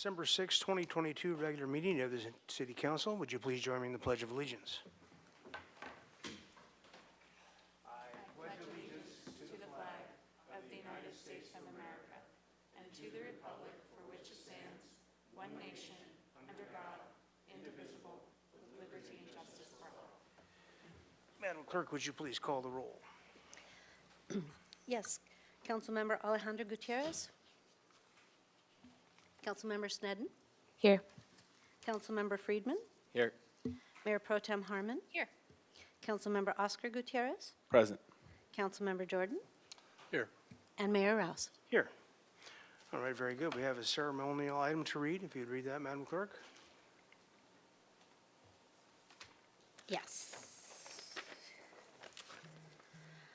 December 6, 2022 regular meeting of the City Council. Would you please join me in the Pledge of Allegiance? To the flag of the United States of America and to the republic for which it stands, one nation, under God, indivisible, with liberty and justice for all. Madam Clerk, would you please call the roll? Yes. Councilmember Alejandro Gutierrez. Councilmember Snedden. Here. Councilmember Friedman. Here. Mayor Pro Tem Harmon. Here. Councilmember Oscar Gutierrez. Present. Councilmember Jordan. Here. And Mayor Rouse. Here. All right, very good. We have a ceremonial item to read. If you'd read that, Madam Clerk. Yes.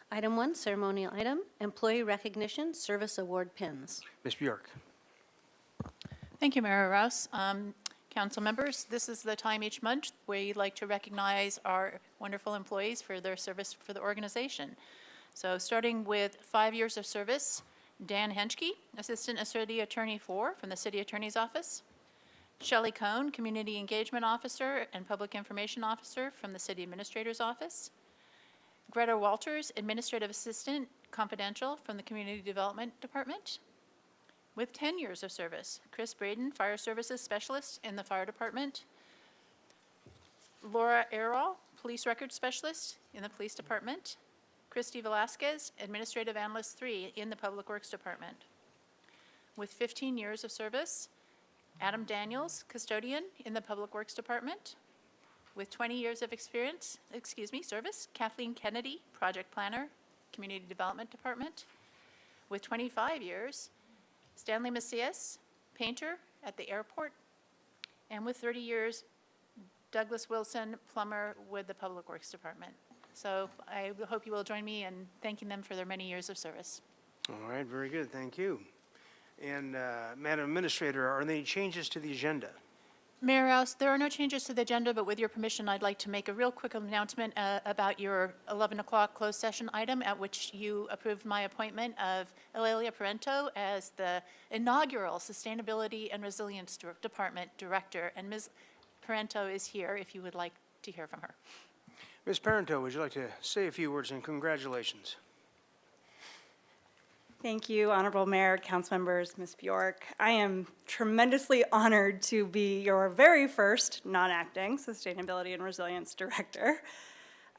Item 1, ceremonial item, Employee Recognition Service Award Pins. Ms. Bjork. Thank you, Mayor Rouse. Council members, this is the time each month we like to recognize our wonderful employees for their service for the organization. So starting with 5 years of service, Dan Henschke, Assistant City Attorney 4 from the City Attorney's Office. Shelley Cohn, Community Engagement Officer and Public Information Officer from the City Administrator's Office. Greta Walters, Administrative Assistant, Confidential from the Community Development Department. With 10 years of service, Chris Braden, Fire Services Specialist in the Fire Department. Laura Errol, Police Records Specialist in the Police Department. Christy Velasquez, Administrative Analyst 3 in the Public Works Department. With 15 years of service, Adam Daniels, Custodian in the Public Works Department. With 20 years of service, Kathleen Kennedy, Project Planner, Community Development Department. With 25 years, Stanley Macias, painter at the airport. And with 30 years, Douglas Wilson, plumber with the Public Works Department. So I hope you will join me in thanking them for their many years of service. All right, very good. Thank you. And Madam Administrator, are there any changes to the agenda? Mayor Rouse, there are no changes to the agenda, but with your permission, I'd like to make a real quick announcement about your 11 o'clock closed session item at which you approved my appointment of Eulalia Parento as the inaugural Sustainability and Resilience Department Director. And Ms. Parento is here if you would like to hear from her. Ms. Parento, would you like to say a few words and congratulations? Thank you, Honorable Mayor, council members, Ms. Bjork. I am tremendously honored to be your very first non-acting Sustainability and Resilience Director.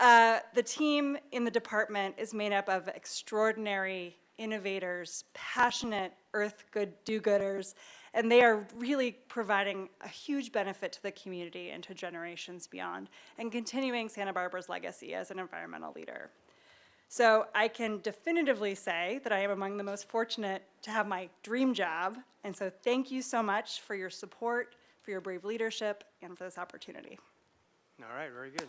The team in the department is made up of extraordinary innovators, passionate earth good do-gooders, and they are really providing a huge benefit to the community and to generations beyond, and continuing Santa Barbara's legacy as an environmental leader. So I can definitively say that I am among the most fortunate to have my dream job, and so thank you so much for your support, for your brave leadership, and for this opportunity. All right, very good.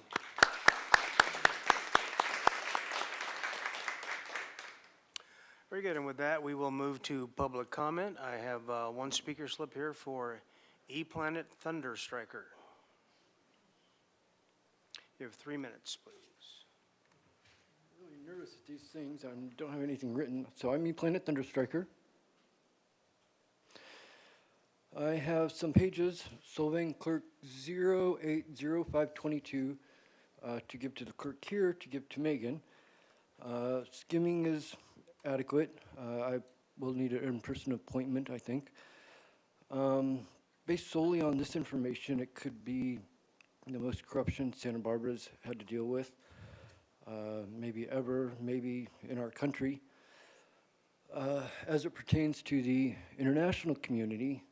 Very good, and with that, we will move to public comment. I have one speaker slip here for ePlanet Thunderstriker. You have 3 minutes, please. Really nervous at these things. I don't have anything written. So I'm ePlanet Thunderstriker. I have some pages, Solvang Clerk 080522, to give to the clerk here, to give to Megan. Skimming is adequate. I will need an in-person appointment, I think. Based solely on this information, it could be the most corruption Santa Barbara's had to deal with, maybe ever, maybe in our country. As it pertains to the international community,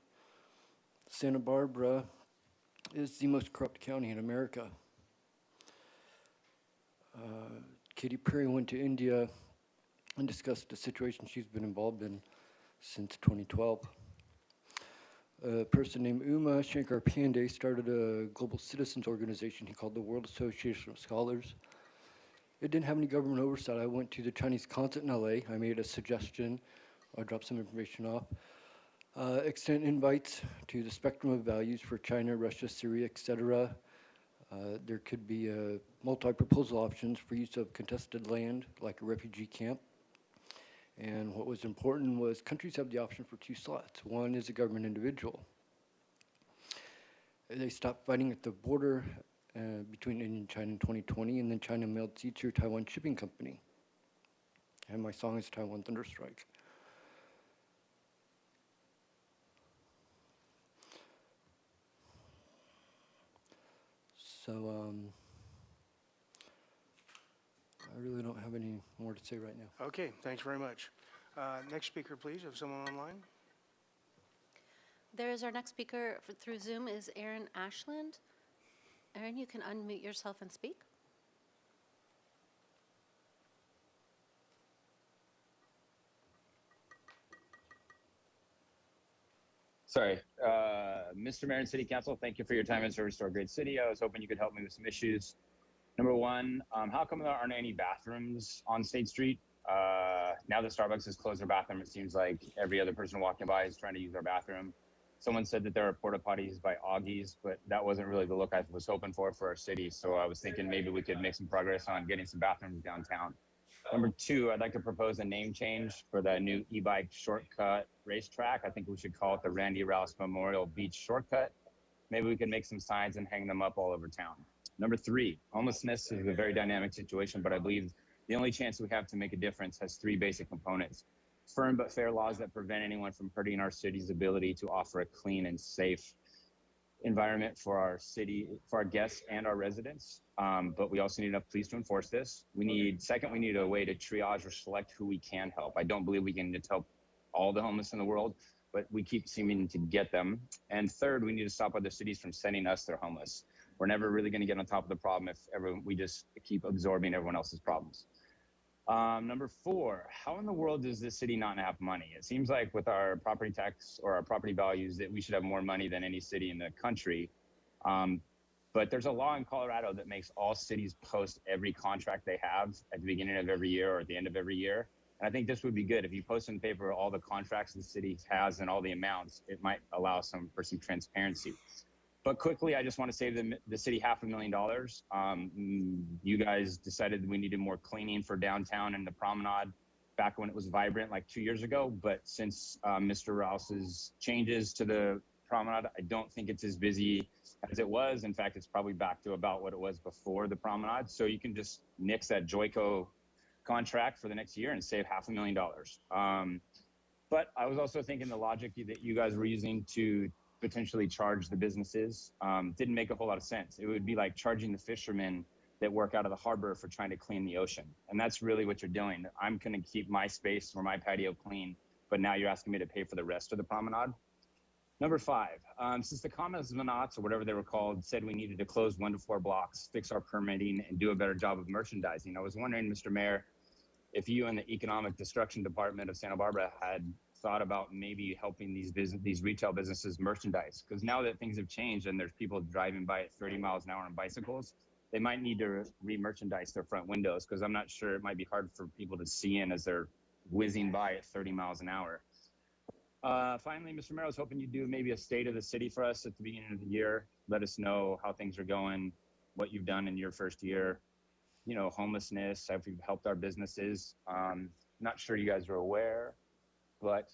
Santa Barbara is the most corrupt county in America. Katy Perry went to India and discussed the situation she's been involved in since 2012. A person named Uma Shankar Pandey started a global citizens organization he called the World Association of Scholars. It didn't have any government oversight. I went to the Chinese consulate in LA. I made a suggestion. I dropped some information off. Extend invites to the spectrum of values for China, Russia, Syria, etc. There could be multi-proposal options for use of contested land, like a refugee camp. And what was important was countries have the option for 2 slots. One is a government individual. They stopped fighting at the border between India and China in 2020, and then China mailed seeds to Taiwan Shipping Company. And my song is Taiwan Thunderstrike. So I really don't have any more to say right now. Okay, thanks very much. Next speaker, please, if someone online. There is our next speaker through Zoom is Aaron Ashland. Aaron, you can unmute yourself and speak. Sorry, Mr. Mayor and City Council, thank you for your time and service to our great city. I was hoping you could help me with some issues. Number one, how come there aren't any bathrooms on State Street? Now that Starbucks has closed their bathroom, it seems like every other person walking by is trying to use our bathroom. Someone said that there are porta potties by Augie's, but that wasn't really the look I was hoping for our city. So I was thinking maybe we could make some progress on getting some bathrooms downtown. Number two, I'd like to propose a name change for the new e-bike shortcut racetrack. I think we should call it the Randy Rouse Memorial Beach Shortcut. Maybe we can make some signs and hang them up all over town. Number three, homelessness is a very dynamic situation, but I believe the only chance we have to make a difference has 3 basic components. Firm but fair laws that prevent anyone from hurting our city's ability to offer a clean and safe environment for our city, for our guests and our residents. But we also need enough police to enforce this. Second, we need a way to triage or select who we can help. I don't believe we can just help all the homeless in the world, but we keep seeming to get them. And third, we need to stop other cities from sending us their homeless. We're never really going to get on top of the problem if we just keep absorbing everyone else's problems. Number four, how in the world does this city not have money? It seems like with our property tax or our property values that we should have more money than any city in the country. But there's a law in Colorado that makes all cities post every contract they have at the beginning of every year or at the end of every year. And I think this would be good. If you post in paper all the contracts the city has and all the amounts, it might allow for some transparency. But quickly, I just want to save the city $500,000. You guys decided we needed more cleaning for downtown and the promenade back when it was vibrant, like 2 years ago. But since Mr. Rouse's changes to the promenade, I don't think it's as busy as it was. In fact, it's probably back to about what it was before the promenade. So you can just nix that Joico contract for the next year and save $500,000. But I was also thinking the logic that you guys were using to potentially charge the businesses didn't make a whole lot of sense. It would be like charging the fishermen that work out of the harbor for trying to clean the ocean. And that's really what you're doing. I'm going to keep my space or my patio clean, but now you're asking me to pay for the rest of the promenade. Number five, since the Commissariats or whatever they were called said we needed to close 1 to 4 blocks, fix our permitting, and do a better job of merchandising, I was wondering, Mr. Mayor, if you and the Economic Destruction Department of Santa Barbara had thought about maybe helping these retail businesses merchandise, because now that things have changed and there's people driving by at 30 miles an hour on bicycles, they might need to re-merchandise their front windows, because I'm not sure, it might be hard for people to see in as they're whizzing by at 30 miles an hour. Finally, Mr. Mayor, I was hoping you'd do maybe a state of the city for us at the beginning of the year. Let us know how things are going, what you've done in your first year. You know, homelessness, how you've helped our businesses. Not sure you guys are aware, but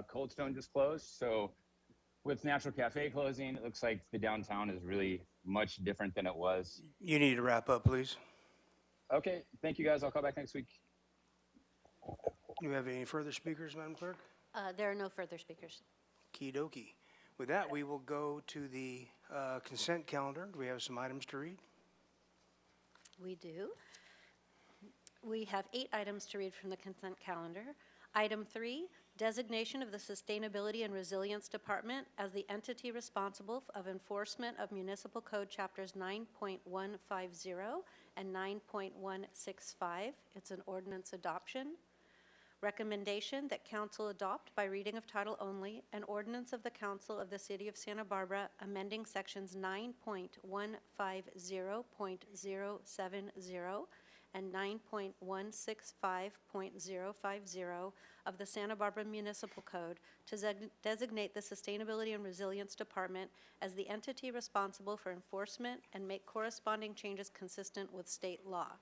Cold Stone just closed. So with Natural Cafe closing, it looks like the downtown is really much different than it was. You need to wrap up, please. Okay, thank you guys. I'll call back next week. Do we have any further speakers, Madam Clerk? There are no further speakers. Okey dokey. With that, we will go to the consent calendar. Do we have some items to read? We do. We have 8 items to read from the consent calendar. Item 3, designation of the Sustainability and Resilience Department as the entity responsible of enforcement of Municipal Code Chapters 9.150 and 9.165. It's an ordinance adoption. Recommendation that council adopt by reading of title only an ordinance of the Council of the City of Santa Barbara amending sections 9.150.070 and 9.165.050 of the Santa Barbara Municipal Code to designate the Sustainability and Resilience Department as the entity responsible for enforcement and make corresponding changes consistent with state law.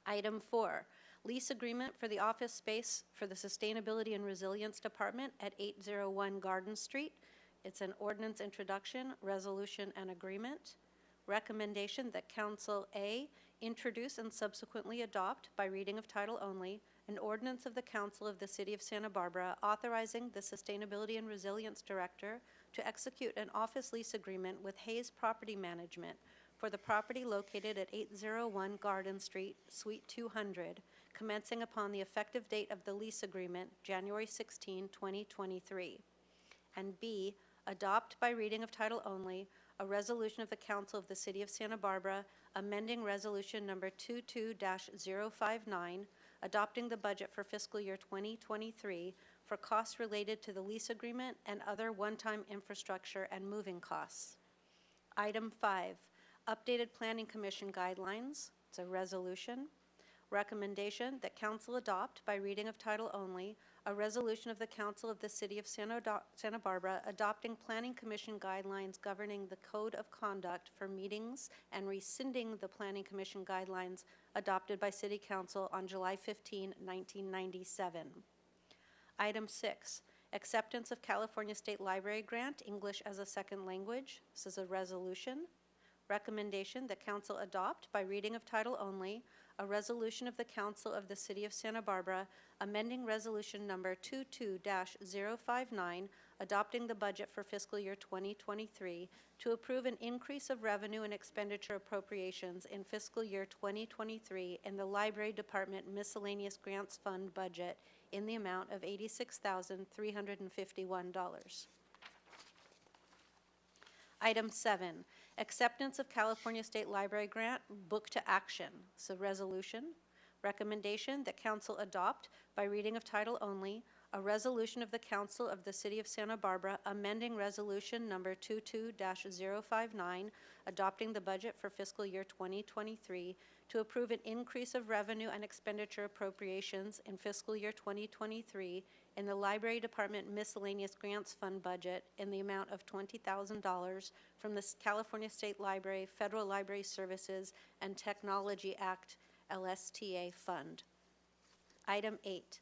Item 4, lease agreement for the office space for the Sustainability and Resilience Department at 801 Garden Street. It's an ordinance introduction, resolution, and agreement. Recommendation that Council A, introduce and subsequently adopt by reading of title only an ordinance of the Council of the City of Santa Barbara authorizing the Sustainability and Resilience Director to execute an office lease agreement with Hayes Property Management for the property located at 801 Garden Street, Suite 200, commencing upon the effective date of the lease agreement, January 16, 2023. And B, adopt by reading of title only a resolution of the Council of the City of Santa Barbara amending resolution number 22-059, adopting the budget for fiscal year 2023 for costs related to the lease agreement and other one-time infrastructure and moving costs. Item 5, updated Planning Commission guidelines. It's a resolution. Recommendation that council adopt by reading of title only a resolution of the Council of the City of Santa Barbara adopting Planning Commission guidelines governing the code of conduct for meetings and rescinding the Planning Commission guidelines adopted by City Council on July 15, 1997. Item 6, acceptance of California State Library grant, English as a second language. This is a resolution. Recommendation that council adopt by reading of title only a resolution of the Council of the City of Santa Barbara amending resolution number 22-059, adopting the budget for fiscal year 2023 to approve an increase of revenue and expenditure appropriations in fiscal year 2023 in the Library Department Miscellaneous Grants Fund budget in the amount of $86,351. Item 7, acceptance of California State Library grant, Book to Action. So resolution. Recommendation that council adopt by reading of title only a resolution of the Council of the City of Santa Barbara amending resolution number 22-059, adopting the budget for fiscal year 2023 to approve an increase of revenue and expenditure appropriations in fiscal year 2023 in the Library Department Miscellaneous Grants Fund budget in the amount of $20,000 from the California State Library Federal Library Services and Technology Act LSTA Fund. Item 8,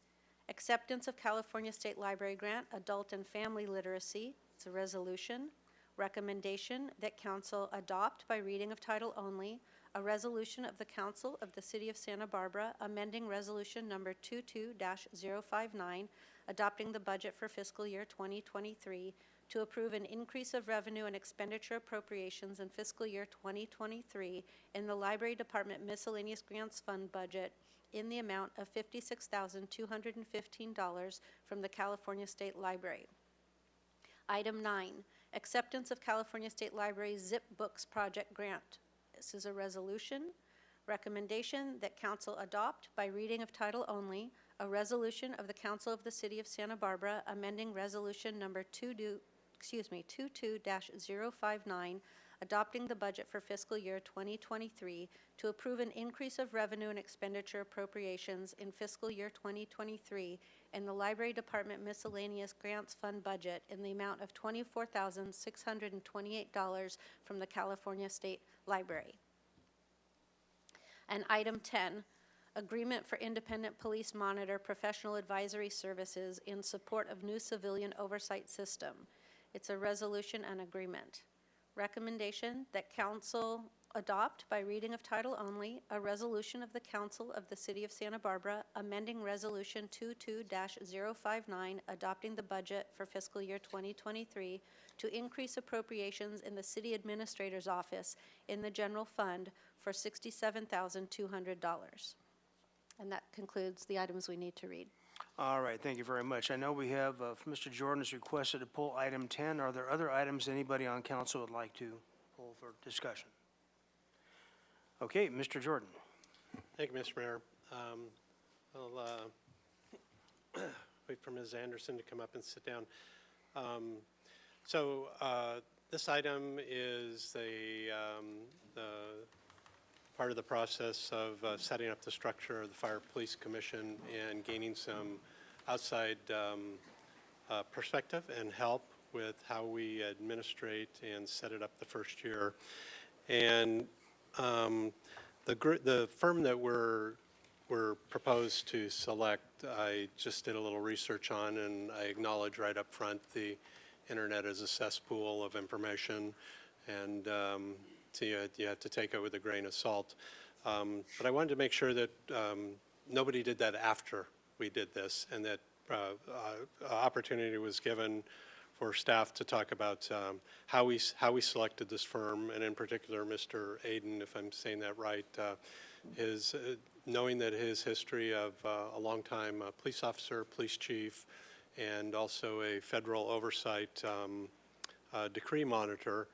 acceptance of California State Library grant, Adult and Family Literacy. It's a resolution. Recommendation that council adopt by reading of title only a resolution of the Council of the City of Santa Barbara amending resolution number 22-059, adopting the budget for fiscal year 2023 to approve an increase of revenue and expenditure appropriations in fiscal year 2023 in the Library Department Miscellaneous Grants Fund budget in the amount of $56,215 from the California State Library. Item 9, acceptance of California State Library's Zip Books Project grant. This is a resolution. Recommendation that council adopt by reading of title only a resolution of the Council of the City of Santa Barbara amending resolution number 22-059, adopting the budget for fiscal year 2023 to approve an increase of revenue and expenditure appropriations in fiscal year 2023 in the Library Department Miscellaneous Grants Fund budget in the amount of $24,628 from the California State Library. And item 10, agreement for independent police monitor professional advisory services in support of new civilian oversight system. It's a resolution and agreement. Recommendation that council adopt by reading of title only a resolution of the Council of the City of Santa Barbara amending Resolution 22-059 adopting the budget for fiscal year 2023 to increase appropriations in the City Administrator's Office in the general fund for $67,200. And that concludes the items we need to read. All right, thank you very much. I know we have, Mr. Jordan has requested to pull item 10. Are there other items anybody on council would like to pull for discussion? Okay, Mr. Jordan. Thank you, Mr. Mayor. I'll wait for Ms. Anderson to come up and sit down. This item is the part of the process of setting up the structure of the Fire Police Commission and gaining some outside perspective and help with how we administrate and set it up the first year. And the firm that we're proposed to select, I just did a little research on, and I acknowledge right up front the internet is a cesspool of information, and so you have to take it with a grain of salt. But I wanted to make sure that nobody did that after we did this, and that opportunity was given for staff to talk about how we selected this firm, and in particular, Mr. Aiden, if I'm saying that right, knowing that his history of a longtime police officer, police chief, and also a federal oversight decree monitor,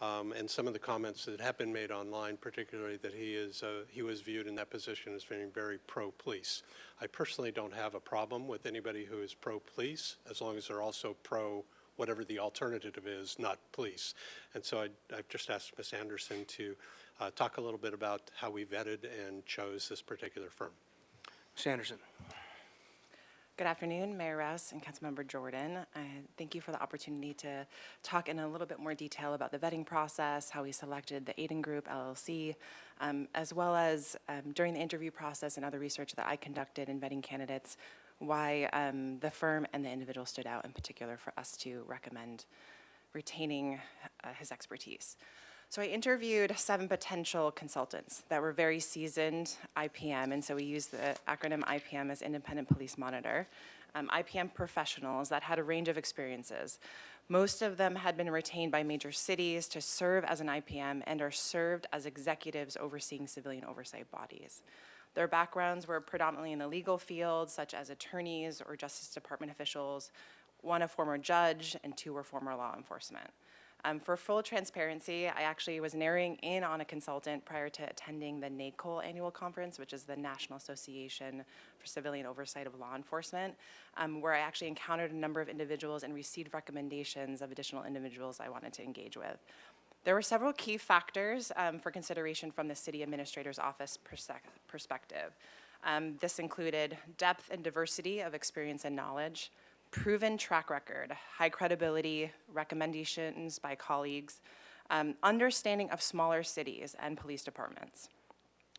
and some of the comments that have been made online, particularly that he was viewed in that position as being very pro-police. I personally don't have a problem with anybody who is pro-police, as long as they're also pro whatever the alternative is, not police. And so I've just asked Ms. Anderson to talk a little bit about how we vetted and chose this particular firm. Ms. Anderson. Good afternoon, Mayor Rouse and Councilmember Jordan. Thank you for the opportunity to talk in a little bit more detail about the vetting process, how we selected the Aiden Group LLC, as well as during the interview process and other research that I conducted in vetting candidates, why the firm and the individual stood out in particular for us to recommend retaining his expertise. So I interviewed 7 potential consultants that were very seasoned IPM, and so we used the acronym IPM as Independent Police Monitor. IPM professionals that had a range of experiences. Most of them had been retained by major cities to serve as an IPM and are served as executives overseeing civilian oversight bodies. Their backgrounds were predominantly in the legal field, such as attorneys or Justice Department officials, 1 a former judge, and 2 were former law enforcement. For full transparency, I actually was narrowing in on a consultant prior to attending the NACOL annual conference, which is the National Association for Civilian Oversight of Law Enforcement, where I actually encountered a number of individuals and received recommendations of additional individuals I wanted to engage with. There were several key factors for consideration from the City Administrator's Office perspective. This included depth and diversity of experience and knowledge, proven track record, high credibility, recommendations by colleagues, understanding of smaller cities and police departments,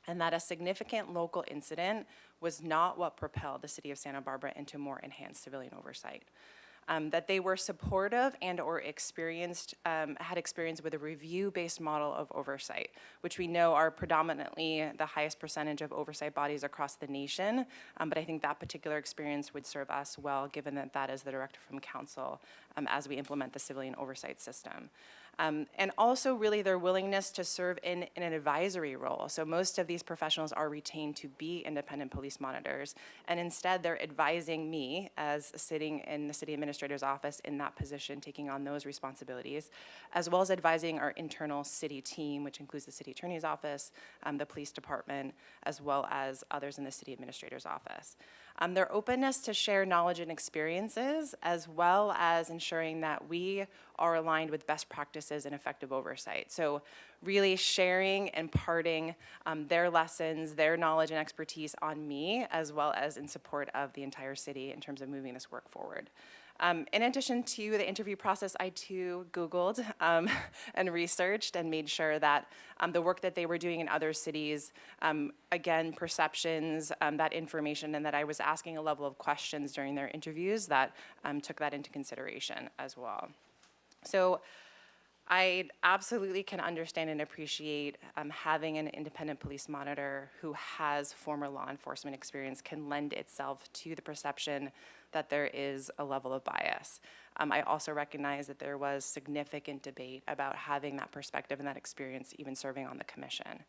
and that a significant local incident was not what propelled the City of Santa Barbara into more enhanced civilian oversight. That they were supportive and or had experience with a review-based model of oversight, which we know are predominantly the highest percentage of oversight bodies across the nation. But I think that particular experience would serve us well, given that that is the directive from council as we implement the civilian oversight system. And also really their willingness to serve in an advisory role. So most of these professionals are retained to be independent police monitors, and instead they're advising me as sitting in the city administrator's office in that position, taking on those responsibilities, as well as advising our internal city team, which includes the city attorney's office, the police department, as well as others in the city administrator's office. Their openness to share knowledge and experiences, as well as ensuring that we are aligned with best practices and effective oversight. So really sharing and imparting their lessons, their knowledge and expertise on me, as well as in support of the entire city in terms of moving this work forward. In addition to the interview process, I too Googled and researched and made sure that the work that they were doing in other cities, again, perceptions, that information, and that I was asking a level of questions during their interviews that took that into consideration as well. So I absolutely can understand and appreciate having an independent police monitor who has former law enforcement experience can lend itself to the perception that there is a level of bias. I also recognize that there was significant debate about having that perspective and that experience even serving on the commission.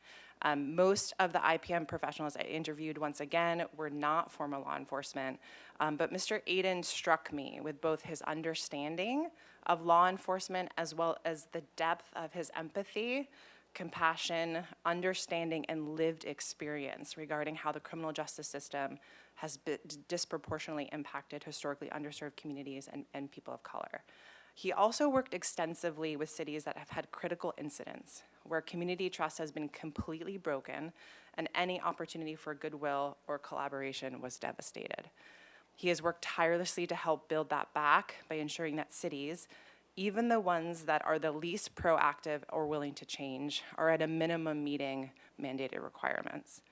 Most of the IPM professionals I interviewed, once again, were not former law enforcement, but Mr. Aiden struck me with both his understanding of law enforcement as well as the depth of his empathy, compassion, understanding, and lived experience regarding how the criminal justice system has disproportionately impacted historically underserved communities and people of color. He also worked extensively with cities that have had critical incidents where community trust has been completely broken and any opportunity for goodwill or collaboration was devastated. He has worked tirelessly to help build that back by ensuring that cities, even the ones that are the least proactive or willing to change, are at a minimum meeting mandated requirements.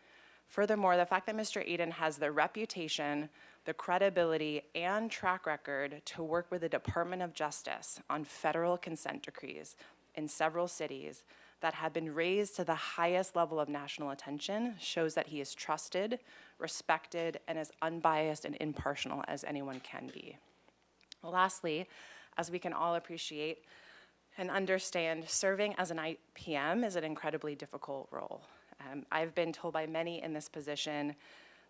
Furthermore, the fact that Mr. Aiden has the reputation, the credibility, and track record to work with the Department of Justice on federal consent decrees in several cities that have been raised to the highest level of national attention shows that he is trusted, respected, and as unbiased and impartial as anyone can be. Lastly, as we can all appreciate and understand, serving as an IPM is an incredibly difficult role. I've been told by many in this position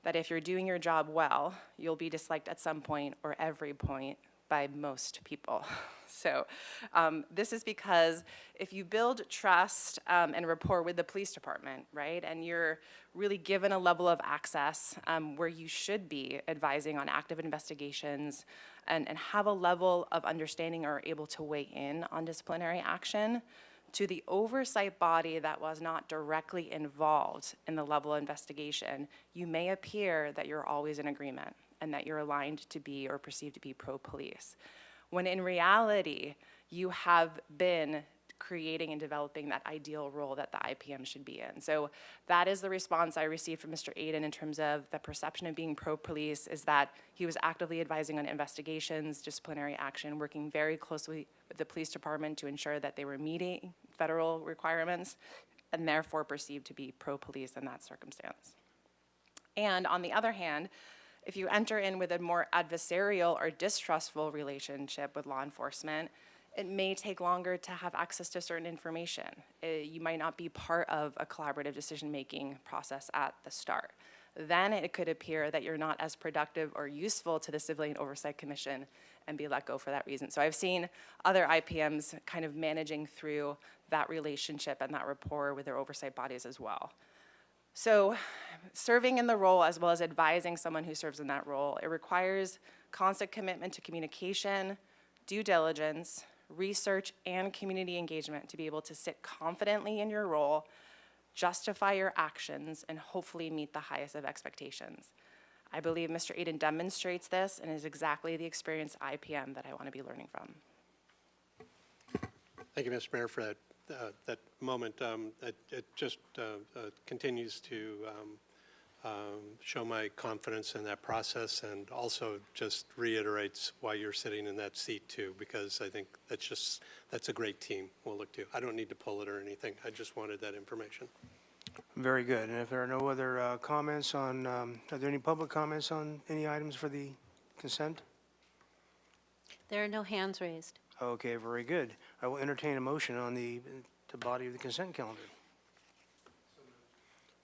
that if you're doing your job well, you'll be disliked at some point or every point by most people. So this is because if you build trust and rapport with the police department, right, and you're really given a level of access where you should be advising on active investigations and have a level of understanding or able to weigh in on disciplinary action, to the oversight body that was not directly involved in the level of investigation, you may appear that you're always in agreement and that you're aligned to be or perceived to be pro-police, when in reality, you have been creating and developing that ideal role that the IPM should be in. So that is the response I received from Mr. Aiden in terms of the perception of being pro-police, is that he was actively advising on investigations, disciplinary action, working very closely with the police department to ensure that they were meeting federal requirements, and therefore perceived to be pro-police in that circumstance. And on the other hand, if you enter in with a more adversarial or distrustful relationship with law enforcement, it may take longer to have access to certain information. You might not be part of a collaborative decision-making process at the start. Then it could appear that you're not as productive or useful to the Civilian Oversight Commission and be let go for that reason. So I've seen other IPMs kind of managing through that relationship and that rapport with their oversight bodies as well. So serving in the role as well as advising someone who serves in that role, it requires constant commitment to communication, due diligence, research, and community engagement to be able to sit confidently in your role, justify your actions, and hopefully meet the highest of expectations. I believe Mr. Aiden demonstrates this and is exactly the experienced IPM that I want to be learning from. Thank you, Mr. Mayor, for that moment. It just continues to show my confidence in that process, and also just reiterates why you're sitting in that seat too, because I think that's a great team we'll look to. I don't need to pull it or anything. I just wanted that information. Very good. And if there are no other comments on, are there any public comments on any items for the consent? There are no hands raised. Okay, very good. I will entertain a motion on the body of the consent calendar.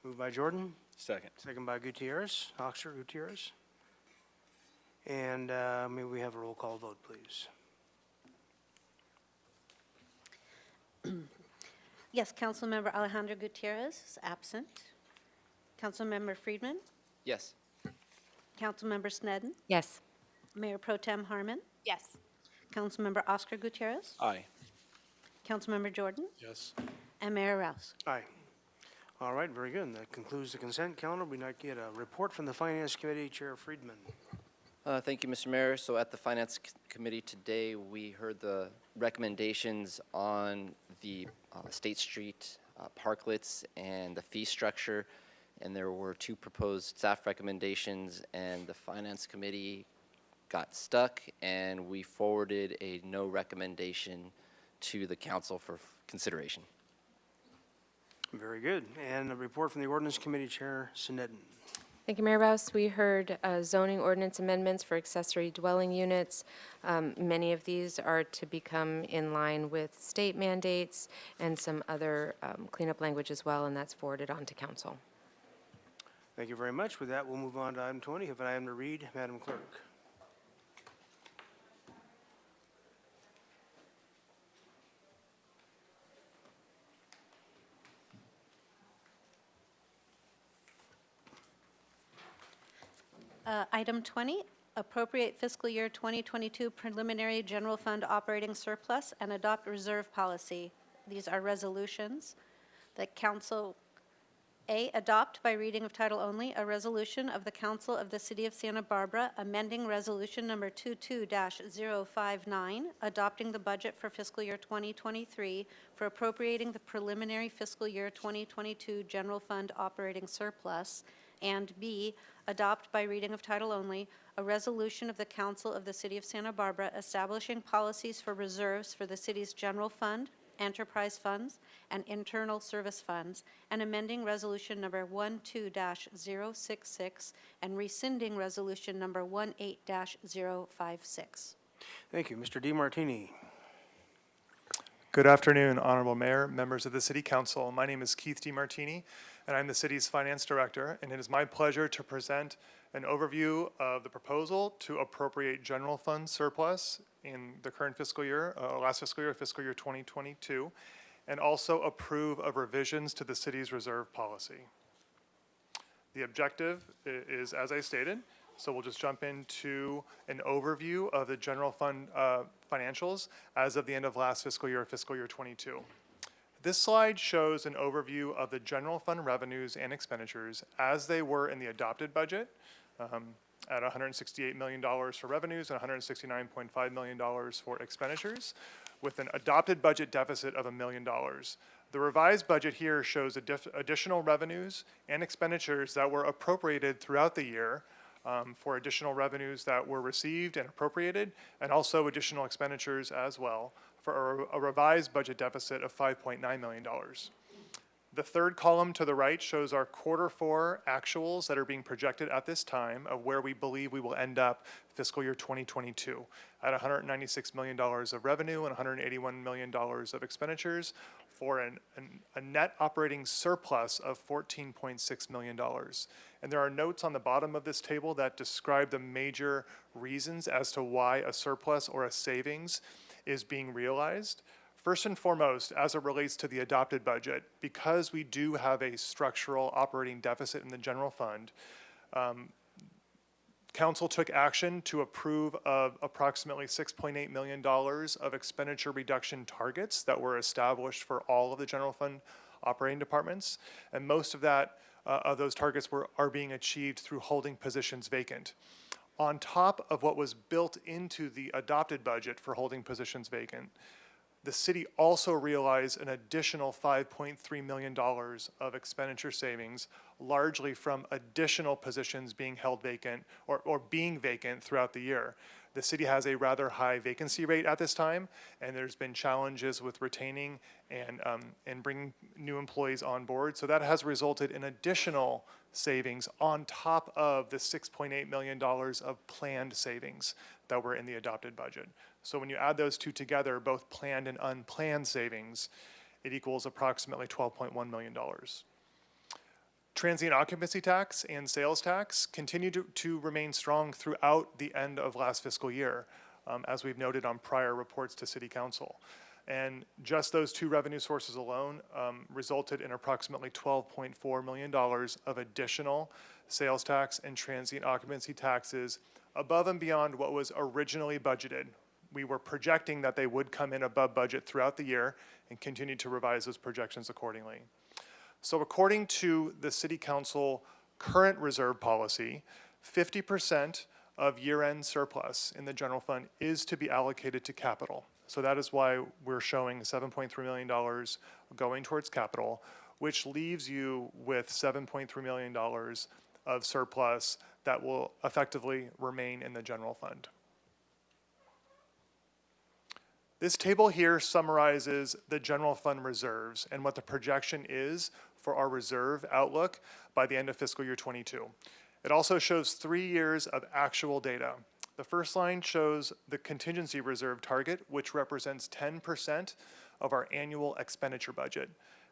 Moved by Jordan. Second. Second by Gutierrez, Oxer Gutierrez. And may we have a roll call vote, please? Yes, Councilmember Alejandro Gutierrez is absent. Councilmember Friedman, Yes. Councilmember Snedden, Yes. Mayor Pro Tem Harmon, Yes. Councilmember Oscar Gutierrez, Aye. Councilmember Jordan, Yes. and Mayor Rouse. Aye. All right, very good. That concludes the consent calendar. We now get a report from the Finance Committee, Chair Friedman. Thank you, Mr. Mayor. So at the Finance Committee today, we heard the recommendations on the State Street parklets and the fee structure. And there were 2 proposed staff recommendations, and the Finance Committee got stuck, and we forwarded a no recommendation to the council for consideration. Very good. And a report from the Ordinance Committee, Chair Snedden. Thank you, Mayor Rouse. We heard zoning ordinance amendments for accessory dwelling units. Many of these are to become in line with state mandates and some other cleanup language as well, and that's forwarded on to council. Thank you very much. With that, we'll move on to item 20. Have an item to read, Madam Clerk. Item 20, appropriate fiscal year 2022 preliminary general fund operating surplus and adopt reserve policy. These are resolutions that council, A, adopt by reading of title only, a resolution of the Council of the City of Santa Barbara amending Resolution Number 22-059, adopting the budget for fiscal year 2023 for appropriating the preliminary fiscal year 2022 general fund operating surplus, and B, adopt by reading of title only, a resolution of the Council of the City of Santa Barbara establishing policies for reserves for the city's general fund, enterprise funds, and internal service funds, and amending Resolution Number 12-066 and rescinding Resolution Number 18-056. Thank you. Mr. DeMartini. Good afternoon, Honorable Mayor, members of the City Council. My name is Keith DeMartini, and I'm the city's finance director, and it is my pleasure to present an overview of the proposal to appropriate general fund surplus in the current fiscal year, last fiscal year 2022, and also approve of revisions to the city's reserve policy. The objective is, as I stated, so we'll just jump into an overview of the general fund financials as of the end of last fiscal year 22. This slide shows an overview of the general fund revenues and expenditures as they were in the adopted budget, at $168 million for revenues and $169.5 million for expenditures, with an adopted budget deficit of $1 million. The revised budget here shows additional revenues and expenditures that were appropriated throughout the year, for additional revenues that were received and appropriated, and also additional expenditures as well, for a revised budget deficit of $5.9 million. The third column to the right shows our Q4 actuals that are being projected at this time of where we believe we will end up fiscal year 2022 at $196 million of revenue and $181 million of expenditures for a net operating surplus of $14.6 million. And there are notes on the bottom of this table that describe the major reasons as to why a surplus or a savings is being realized. First and foremost, as it relates to the adopted budget, because we do have a structural operating deficit in the general fund, Council took action to approve of approximately $6.8 million of expenditure reduction targets that were established for all of the general fund operating departments. And most of that, of those targets are being achieved through holding positions vacant. On top of what was built into the adopted budget for holding positions vacant, the city also realized an additional $5.3 million of expenditure savings, largely from additional positions being held vacant or being vacant throughout the year. The city has a rather high vacancy rate at this time, and there's been challenges with retaining and bringing new employees on board. So that has resulted in additional savings on top of the $6.8 million of planned savings that were in the adopted budget. So when you add those two together, both planned and unplanned savings, it equals approximately $12.1 million. Transient occupancy tax and sales tax continue to remain strong throughout the end of last fiscal year. as we've noted on prior reports to City Council. And just those two revenue sources alone resulted in approximately $12.4 million of additional sales tax and transient occupancy taxes above and beyond what was originally budgeted. We were projecting that they would come in above budget throughout the year and continue to revise those projections accordingly. So according to the City Council current reserve policy, 50% of year-end surplus in the general fund is to be allocated to capital. So that is why we're showing $7.3 million going towards capital, which leaves you with $7.3 million of surplus that will effectively remain in the general fund. This table here summarizes the general fund reserves and what the projection is for our reserve outlook by the end of fiscal year 22. It also shows 3 years of actual data. The first line shows the contingency reserve target, which represents 10% of our annual expenditure budget.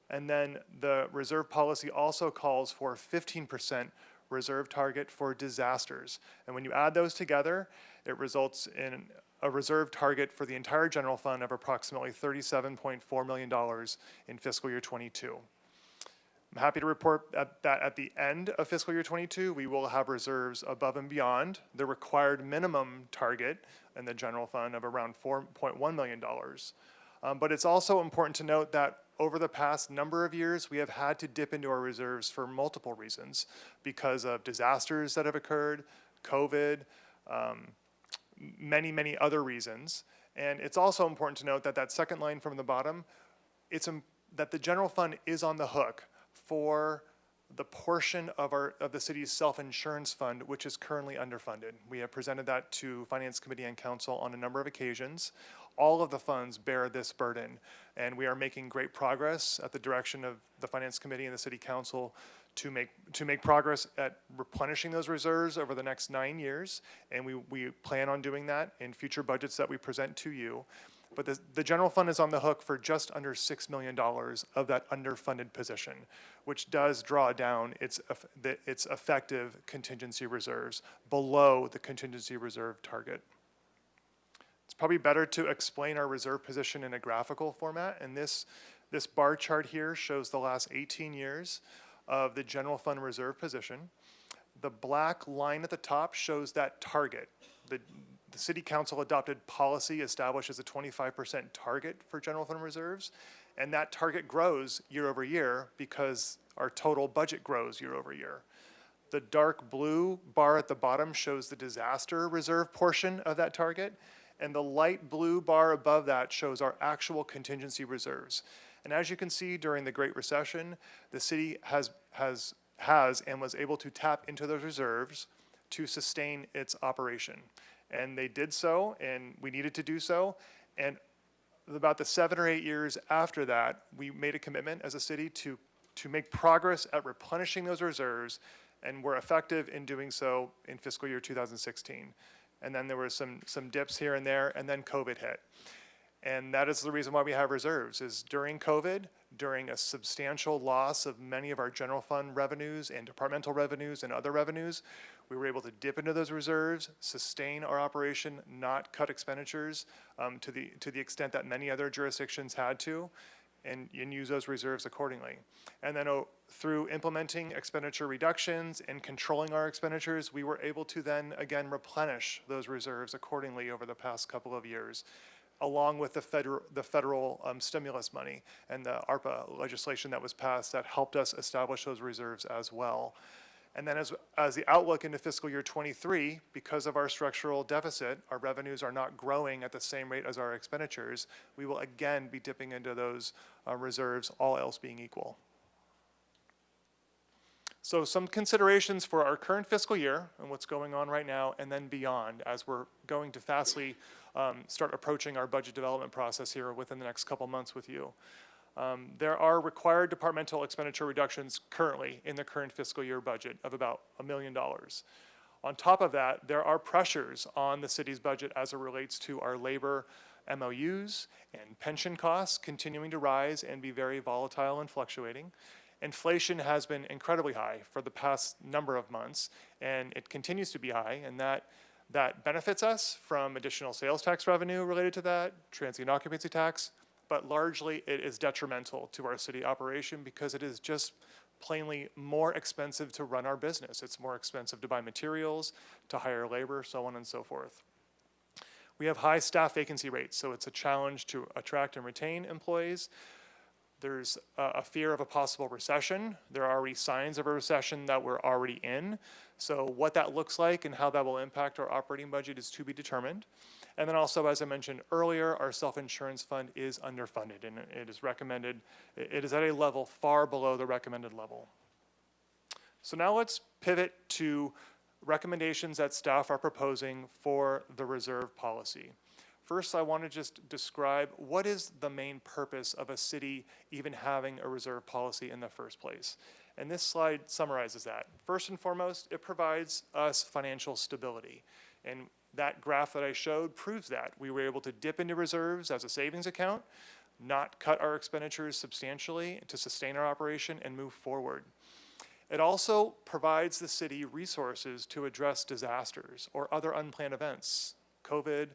And then the reserve policy also calls for 15% reserve target for disasters. And when you add those together, it results in a reserve target for the entire general fund of approximately $37.4 million in fiscal year 22. I'm happy to report that at the end of fiscal year 22, we will have reserves above and beyond the required minimum target in the general fund of around $4.1 million. But it's also important to note that over the past number of years, we have had to dip into our reserves for multiple reasons because of disasters that have occurred, COVID, many other reasons. And it's also important to note that that second line from the bottom, that the general fund is on the hook for the portion of the city's self-insurance fund, which is currently underfunded. We have presented that to Finance Committee and Council on a number of occasions. All of the funds bear this burden, and we are making great progress at the direction of the Finance Committee and the City Council to make progress at replenishing those reserves over the next 9 years, and we plan on doing that in future budgets that we present to you. But the general fund is on the hook for just under $6 million of that underfunded position, which does draw down its effective contingency reserves below the contingency reserve target. It's probably better to explain our reserve position in a graphical format, and this bar chart here shows the last 18 years of the general fund reserve position. The black line at the top shows that target. The City Council adopted policy establishes a 25% target for general fund reserves, and that target grows year over year because our total budget grows year over year. The dark blue bar at the bottom shows the disaster reserve portion of that target, and the light blue bar above that shows our actual contingency reserves. And as you can see, during the Great Recession, the city has and was able to tap into those reserves to sustain its operation. And they did so, and we needed to do so. And about the 7 or 8 years after that, we made a commitment as a city to make progress at replenishing those reserves, and we're effective in doing so in fiscal year 2016. And then there were some dips here and there, and then COVID hit. And that is the reason why we have reserves, is during COVID, during a substantial loss of many of our general fund revenues and departmental revenues and other revenues, we were able to dip into those reserves, sustain our operation, not cut expenditures to the extent that many other jurisdictions had to, and use those reserves accordingly. And then through implementing expenditure reductions and controlling our expenditures, we were able to then again replenish those reserves accordingly over the past couple of years, along with the federal stimulus money and the ARPA legislation that was passed that helped us establish those reserves as well. And then as the outlook into fiscal year 23, because of our structural deficit, our revenues are not growing at the same rate as our expenditures. We will again be dipping into those reserves, all else being equal. So some considerations for our current fiscal year and what's going on right now, and then beyond, as we're going to fastly start approaching our budget development process here within the next couple months with you. There are required departmental expenditure reductions currently in the current fiscal year budget of about $1 million. On top of that, there are pressures on the city's budget as it relates to our labor MOUs and pension costs continuing to rise and be very volatile and fluctuating. Inflation has been incredibly high for the past number of months, and it continues to be high, and that that benefits us from additional sales tax revenue related to that, transient occupancy tax, but largely it is detrimental to our city operation because it is just plainly more expensive to run our business. It's more expensive to buy materials, to hire labor, so on and so forth. We have high staff vacancy rates, so it's a challenge to attract and retain employees. There's a fear of a possible recession. There are already signs of a recession that we're already in. So what that looks like and how that will impact our operating budget is to be determined. And then also, as I mentioned earlier, our self-insurance fund is underfunded, and it is recommended, it is at a level far below the recommended level. So now let's pivot to recommendations that staff are proposing for the reserve policy. First, I want to just describe what is the main purpose of a city even having a reserve policy in the first place. And this slide summarizes that. First and foremost, it provides us financial stability. And that graph that I showed proves that. We were able to dip into reserves as a savings account, not cut our expenditures substantially to sustain our operation and move forward. It also provides the city resources to address disasters or other unplanned events. COVID,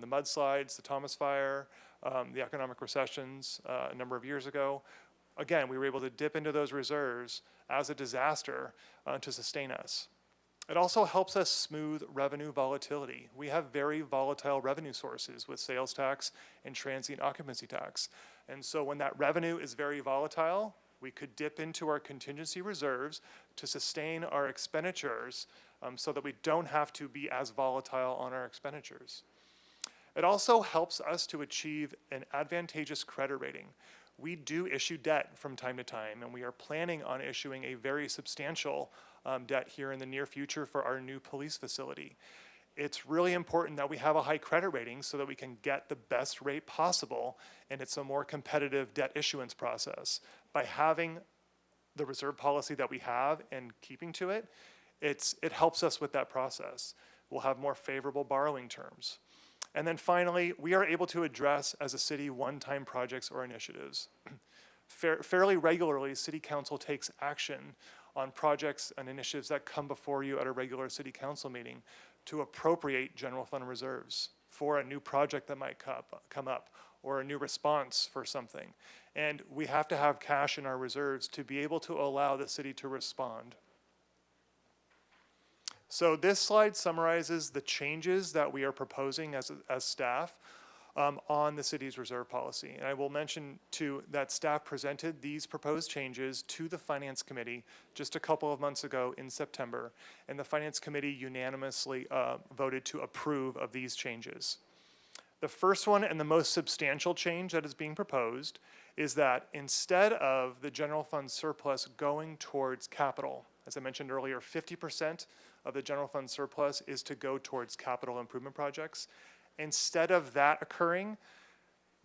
the mudslides, the Thomas Fire, the economic recessions a number of years ago. Again, we were able to dip into those reserves as a disaster to sustain us. It also helps us smooth revenue volatility. We have very volatile revenue sources with sales tax and transient occupancy tax. And so when that revenue is very volatile, we could dip into our contingency reserves to sustain our expenditures so that we don't have to be as volatile on our expenditures. It also helps us to achieve an advantageous credit rating. We do issue debt from time to time, and we are planning on issuing a very substantial debt here in the near future for our new police facility. It's really important that we have a high credit rating so that we can get the best rate possible, and it's a more competitive debt issuance process. By having the reserve policy that we have and keeping to it, it helps us with that process. We'll have more favorable borrowing terms. And then finally, we are able to address as a city one-time projects or initiatives. Fairly regularly, City Council takes action on projects and initiatives that come before you at a regular City Council meeting to appropriate general fund reserves for a new project that might come up or a new response for something. And we have to have cash in our reserves to be able to allow the city to respond. So this slide summarizes the changes that we are proposing as staff on the city's reserve policy. And I will mention too that staff presented these proposed changes to the Finance Committee just a couple of months ago in September, and the Finance Committee unanimously voted to approve of these changes. The first one and the most substantial change that is being proposed is that instead of the general fund surplus going towards capital, as I mentioned earlier, 50% of the general fund surplus is to go towards capital improvement projects. Instead of that occurring,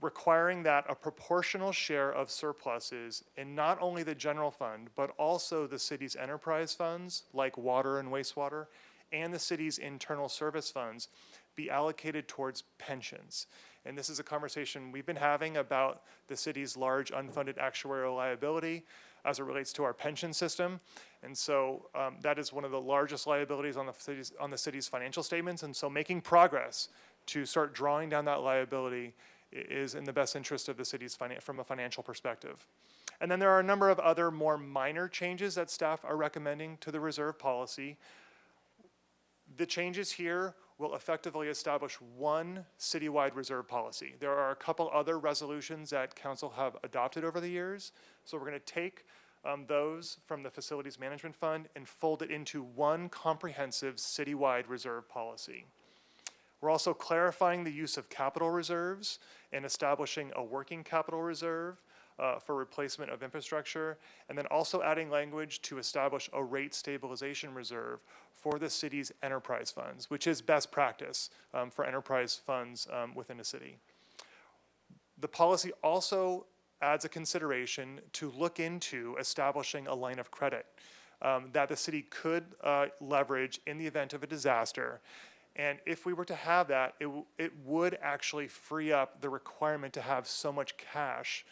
requiring that a proportional share of surpluses in not only the general fund, but also the city's enterprise funds, like water and wastewater, and the city's internal service funds, be allocated towards pensions. And this is a conversation we've been having about the city's large unfunded actuarial liability as it relates to our pension system. And so that is one of the largest liabilities on the city's financial statements. And so making progress to start drawing down that liability is in the best interest of the city's from a financial perspective. And then there are a number of other more minor changes that staff are recommending to the reserve policy. The changes here will effectively establish one citywide reserve policy. There are a couple other resolutions that council have adopted over the years. So we're going to take those from the Facilities Management Fund and fold it into one comprehensive citywide reserve policy. We're also clarifying the use of capital reserves and establishing a working capital reserve for replacement of infrastructure, and then also adding language to establish a rate stabilization reserve for the city's enterprise funds, which is best practice for enterprise funds within a city. The policy also adds a consideration to look into establishing a line of credit that the city could leverage in the event of a disaster. And if we were to have that, it would actually free up the requirement to have so much cash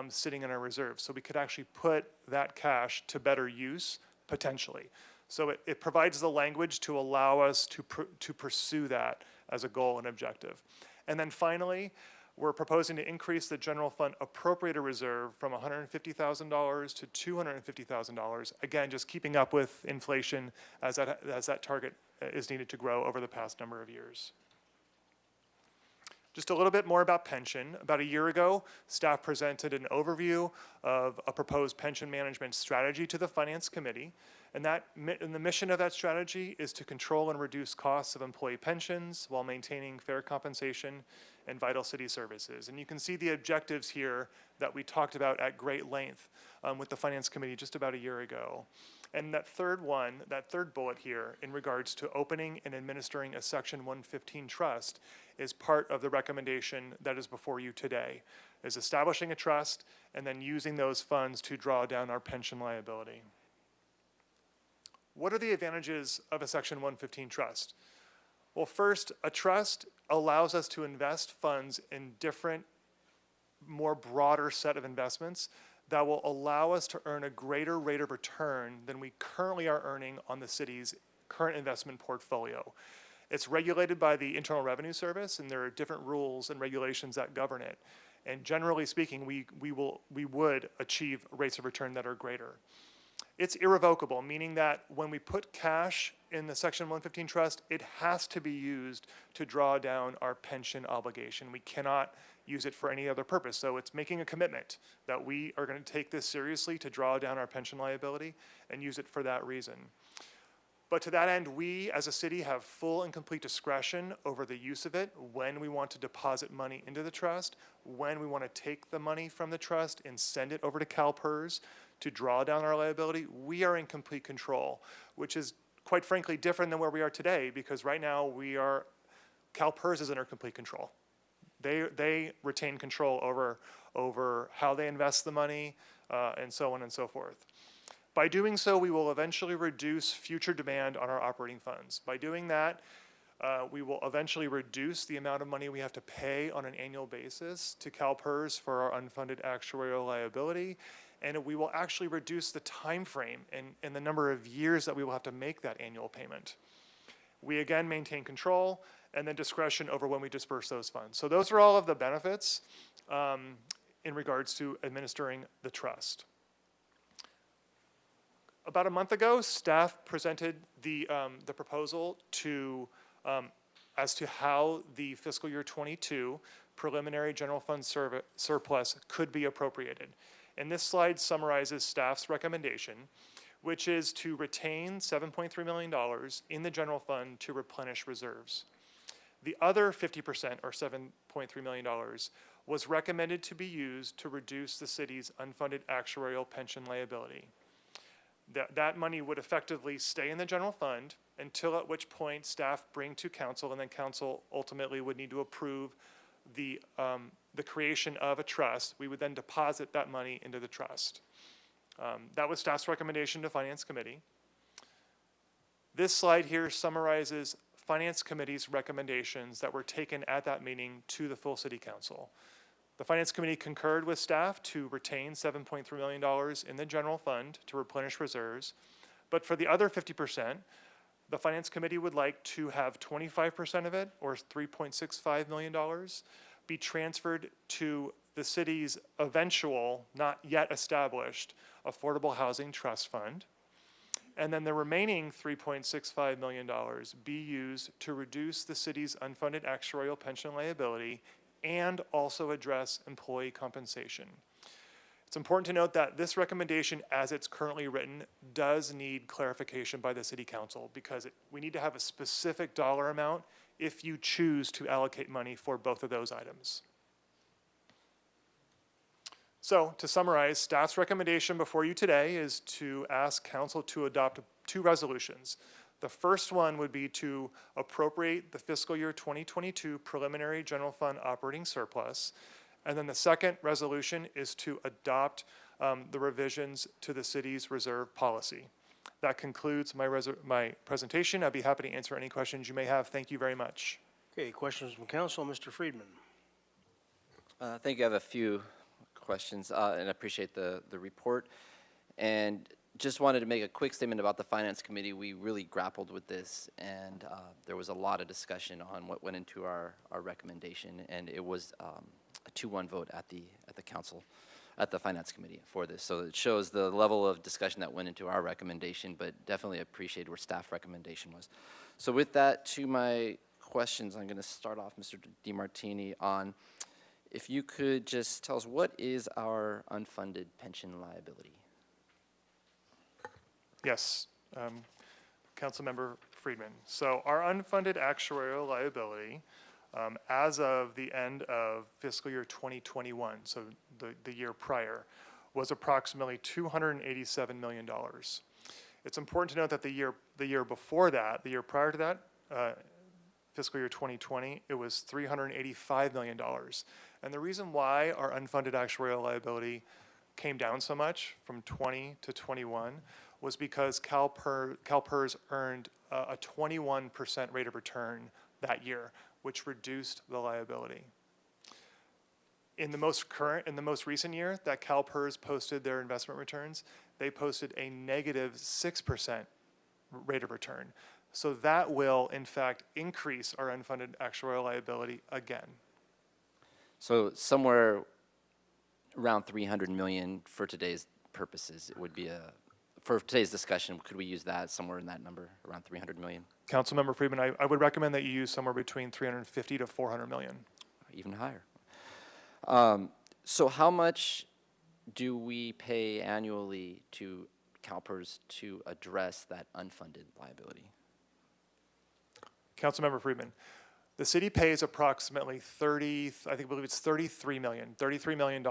sitting in our reserves. So we could actually put that cash to better use, potentially. So it provides the language to allow us to pursue that as a goal and objective. And then finally, we're proposing to increase the general fund appropriator reserve from $150,000 to $250,000. Again, just keeping up with inflation as that target is needed to grow over the past number of years. Just a little bit more about pension. About a year ago, staff presented an overview of a proposed pension management strategy to the Finance Committee. And the mission of that strategy is to control and reduce costs of employee pensions while maintaining fair compensation and vital city services. And you can see the objectives here that we talked about at great length with the Finance Committee just about a year ago. And that third bullet here in regards to opening and administering a Section 115 trust is part of the recommendation that is before you today, is establishing a trust and then using those funds to draw down our pension liability. What are the advantages of a Section 115 trust? Well, first, a trust allows us to invest funds in different, more broader set of investments that will allow us to earn a greater rate of return than we currently are earning on the city's current investment portfolio. It's regulated by the Internal Revenue Service, and there are different rules and regulations that govern it. And generally speaking, we would achieve rates of return that are greater. It's irrevocable, meaning that when we put cash in the Section 115 trust, it has to be used to draw down our pension obligation. We cannot use it for any other purpose. So it's making a commitment that we are going to take this seriously to draw down our pension liability and use it for that reason. But to that end, we as a city have full and complete discretion over the use of it, when we want to deposit money into the trust, when we want to take the money from the trust and send it over to CalPERS to draw down our liability. We are in complete control, which is quite frankly different than where we are today, because right now CalPERS is under complete control. They retain control over how they invest the money and so on and so forth. By doing so, we will eventually reduce future demand on our operating funds. By doing that, we will eventually reduce the amount of money we have to pay on an annual basis to CalPERS for our unfunded actuarial liability, and we will actually reduce the time frame and the number of years that we will have to make that annual payment. We again maintain control and then discretion over when we disperse those funds. So those are all of the benefits in regards to administering the trust. About a month ago, staff presented the proposal as to how the fiscal year 22 preliminary general fund surplus could be appropriated. And this slide summarizes staff's recommendation, which is to retain $7.3 million in the general fund to replenish reserves. The other 50%, or $7.3 million, was recommended to be used to reduce the city's unfunded actuarial pension liability. That money would effectively stay in the general fund until at which point staff bring to council, and then council ultimately would need to approve the creation of a trust. We would then deposit that money into the trust. That was staff's recommendation to Finance Committee. This slide here summarizes Finance Committee's recommendations that were taken at that meeting to the full City Council. The Finance Committee concurred with staff to retain $7.3 million in the general fund to replenish reserves. But for the other 50%, the Finance Committee would like to have 25% of it, or $3.65 million, be transferred to the city's eventual, not yet established, Affordable Housing Trust Fund. And then the remaining $3.65 million be used to reduce the city's unfunded actuarial pension liability and also address employee compensation. It's important to note that this recommendation, as it's currently written, does need clarification by the City Council, because we need to have a specific dollar amount if you choose to allocate money for both of those items. So, to summarize, staff's recommendation before you today is to ask Council to adopt 2 resolutions. The first one would be to appropriate the fiscal year 2022 preliminary general fund operating surplus. And then the second resolution is to adopt the revisions to the city's reserve policy. That concludes my presentation. I'd be happy to answer any questions you may have. Thank you very much. Okay, questions from council. Mr. Friedman. Thank you. I have a few questions and I appreciate the report. And just wanted to make a quick statement about the Finance Committee. We really grappled with this, and there was a lot of discussion on what went into our recommendation, and it was a 2-1 vote at the council, at the Finance Committee for this. So it shows the level of discussion that went into our recommendation, but definitely appreciate where staff recommendation was. So with that, to my questions, I'm going to start off, Mr. DeMartini, on if you could just tell us what is our unfunded pension liability? Yes, Councilmember Friedman. So our unfunded actuarial liability, as of the end of fiscal year 2021, so the year prior, was approximately $287 million. It's important to note that the year before that, the year prior to that, fiscal year 2020, it was $385 million. And the reason why our unfunded actuarial liability came down so much from 20 to 21 was because CalPERS earned a 21% rate of return that year, which reduced the liability. In the most recent year that CalPERS posted their investment returns, they posted a negative 6% rate of return. So that will, in fact, increase our unfunded actuarial liability again. So somewhere around 300 million for today's purposes, it would be for today's discussion, could we use that somewhere in that number, around 300 million? Councilmember Friedman, I would recommend that you use somewhere between 350 to 400 million. Even higher. So how much do we pay annually to CalPERS to address that unfunded liability? Councilmember Friedman, the city pays approximately I believe it's $33 million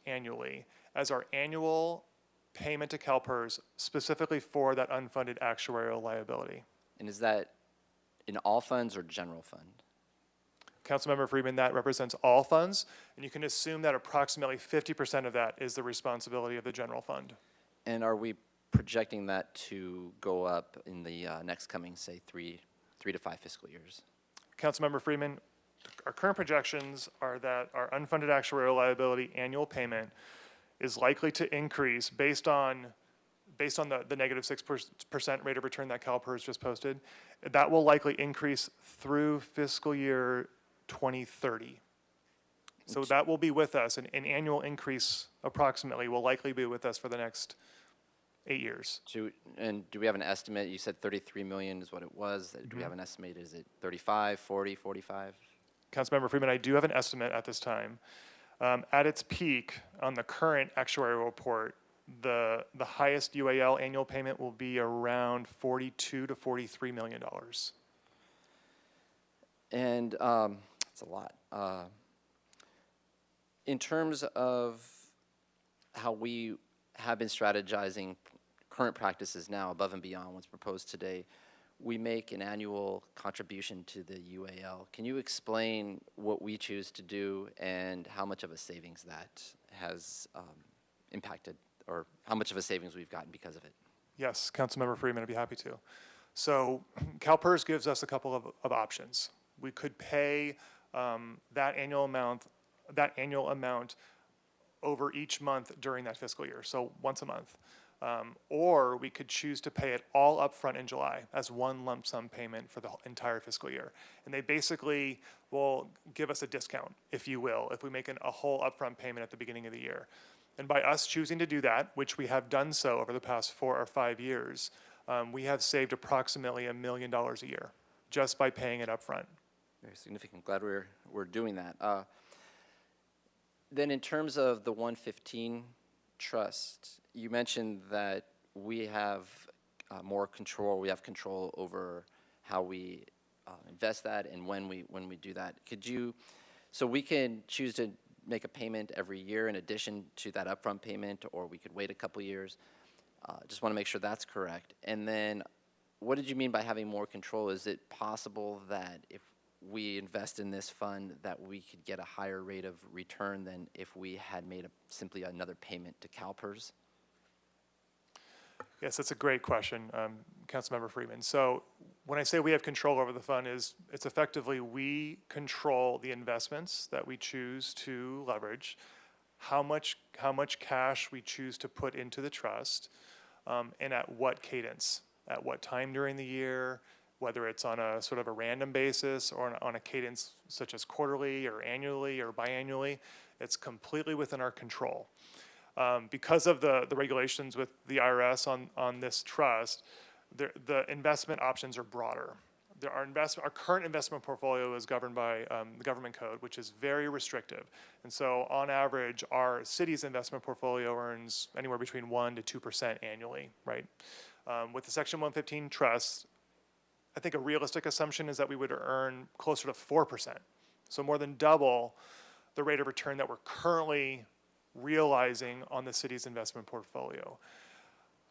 annually as our annual payment to CalPERS specifically for that unfunded actuarial liability. And is that in all funds or general fund? Councilmember Friedman, that represents all funds, and you can assume that approximately 50% of that is the responsibility of the general fund. And are we projecting that to go up in the next coming, say, 3 to 5 fiscal years? Councilmember Friedman, our current projections are that our unfunded actuarial liability annual payment is likely to increase based on the negative 6% rate of return that CalPERS just posted. That will likely increase through fiscal year 2030. So that will be with us. An annual increase approximately will likely be with us for the next 8 years. And do we have an estimate? You said 33 million is what it was. Do we have an estimate? Is it 35, 40, 45? Councilmember Freeman, I do have an estimate at this time. At its peak on the current actuarial report, the highest UAL annual payment will be around $42 to $43 million. And that's a lot. In terms of how we have been strategizing current practices now above and beyond what's proposed today, we make an annual contribution to the UAL. Can you explain what we choose to do and how much of a savings that has impacted, or how much of a savings we've gotten because of it? Yes, Councilmember Freeman, I'd be happy to. So CalPERS gives us a couple of options. We could pay that annual amount over each month during that fiscal year, so once a month. Or we could choose to pay it all upfront in July as one lump sum payment for the entire fiscal year. And they basically will give us a discount, if you will, if we make a whole upfront payment at the beginning of the year. And by us choosing to do that, which we have done so over the past 4 or 5 years, we have saved approximately $1 million a year just by paying it upfront. Very significant. Glad we're doing that. Then in terms of the 115 trust, you mentioned that we have more control. We have control over how we invest that and when we do that. So we can choose to make a payment every year in addition to that upfront payment, or we could wait a couple years. Just want to make sure that's correct. And then what did you mean by having more control? Is it possible that if we invest in this fund that we could get a higher rate of return than if we had made simply another payment to CalPERS? Yes, that's a great question, Councilmember Freeman. So when I say we have control over the fund, it's effectively we control the investments that we choose to leverage, how much cash we choose to put into the trust, and at what cadence, at what time during the year, whether it's on a sort of a random basis or on a cadence such as quarterly or annually or biannually. It's completely within our control. Because of the regulations with the IRS on this trust, the investment options are broader. Our current investment portfolio is governed by the government code, which is very restrictive. And so on average, our city's investment portfolio earns anywhere between 1% to 2% annually, right? With the Section 115 trust, I think a realistic assumption is that we would earn closer to 4%. So more than double the rate of return that we're currently realizing on the city's investment portfolio.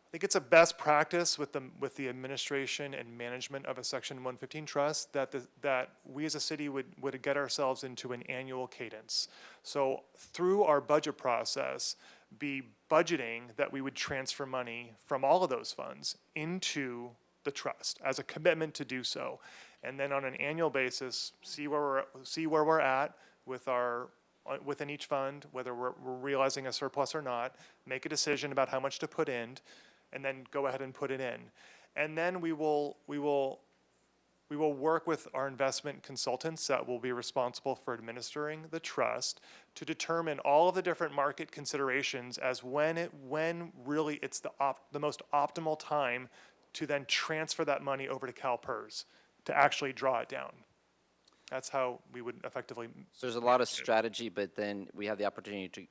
I think it's a best practice with the administration and management of a Section 115 trust that we as a city would get ourselves into an annual cadence. So through our budget process, be budgeting that we would transfer money from all of those funds into the trust as a commitment to do so, and then on an annual basis see where we're at with within each fund, whether we're realizing a surplus or not, make a decision about how much to put in, and then go ahead and put it in. And then we will work with our investment consultants that will be responsible for administering the trust to determine all of the different market considerations as when really it's the most optimal time to then transfer that money over to CalPERS to actually draw it down. That's how we would effectively. So there's a lot of strategy, but then we have the opportunity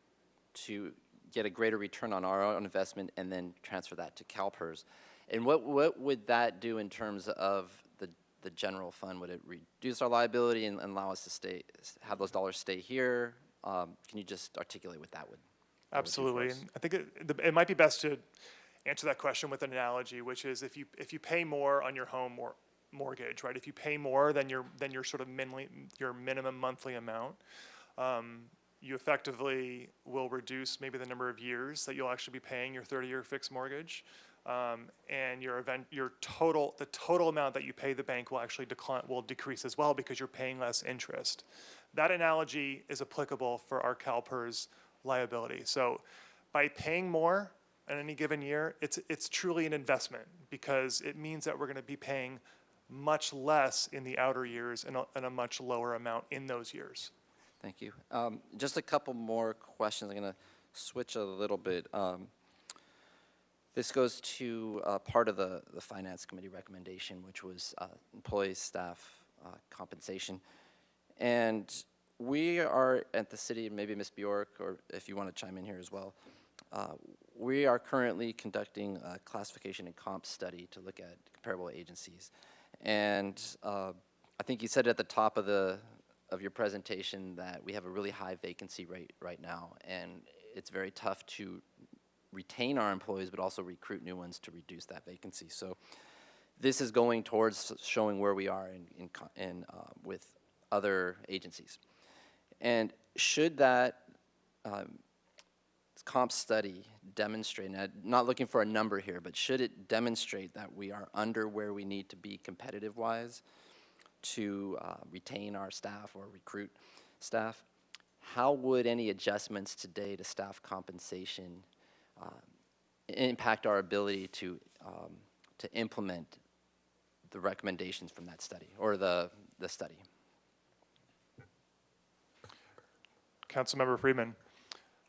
to get a greater return on our own investment and then transfer that to CalPERS. And what would that do in terms of the general fund? Would it reduce our liability and allow us to have those dollars stay here? Can you just articulate what that would? Absolutely. And I think it might be best to answer that question with an analogy, which is if you pay more on your home mortgage, right? If you pay more than your sort of your minimum monthly amount, you effectively will reduce maybe the number of years that you'll actually be paying your 30-year fixed mortgage, and the total amount that you pay the bank will decrease as well because you're paying less interest. That analogy is applicable for our CalPERS liability. So by paying more in any given year, it's truly an investment because it means that we're going to be paying much less in the outer years and a much lower amount in those years. Thank you. Just a couple more questions. I'm going to switch a little bit. This goes to part of the Finance Committee recommendation, which was employee staff compensation. And we are at the city, maybe Ms. Bjork, or if you want to chime in here as well, we are currently conducting a classification and comp study to look at comparable agencies. And I think you said at the top of your presentation that we have a really high vacancy rate right now, and it's very tough to retain our employees, but also recruit new ones to reduce that vacancy. So this is going towards showing where we are with other agencies. And should that comp study demonstrate, and I'm not looking for a number here, but should it demonstrate that we are under where we need to be competitive-wise to retain our staff or recruit staff, how would any adjustments today to staff compensation impact our ability to implement the recommendations from that study or the study? Councilmember Friedman.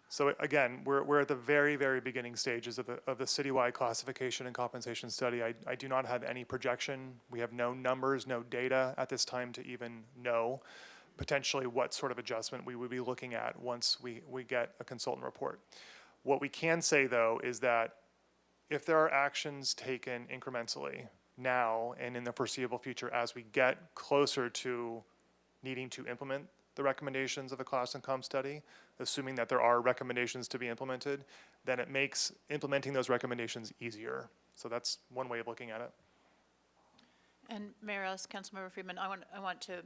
So again, we're at the very, very beginning stages of the citywide classification and compensation study. I do not have any projection. We have no numbers, no data at this time to even know potentially what sort of adjustment we would be looking at once we get a consultant report. What we can say, though, is that if there are actions taken incrementally now and in the foreseeable future as we get closer to needing to implement the recommendations of a class and comp study, assuming that there are recommendations to be implemented, then it makes implementing those recommendations easier. So that's one way of looking at it. And Mayor Rouse, Councilmember Friedman, I want to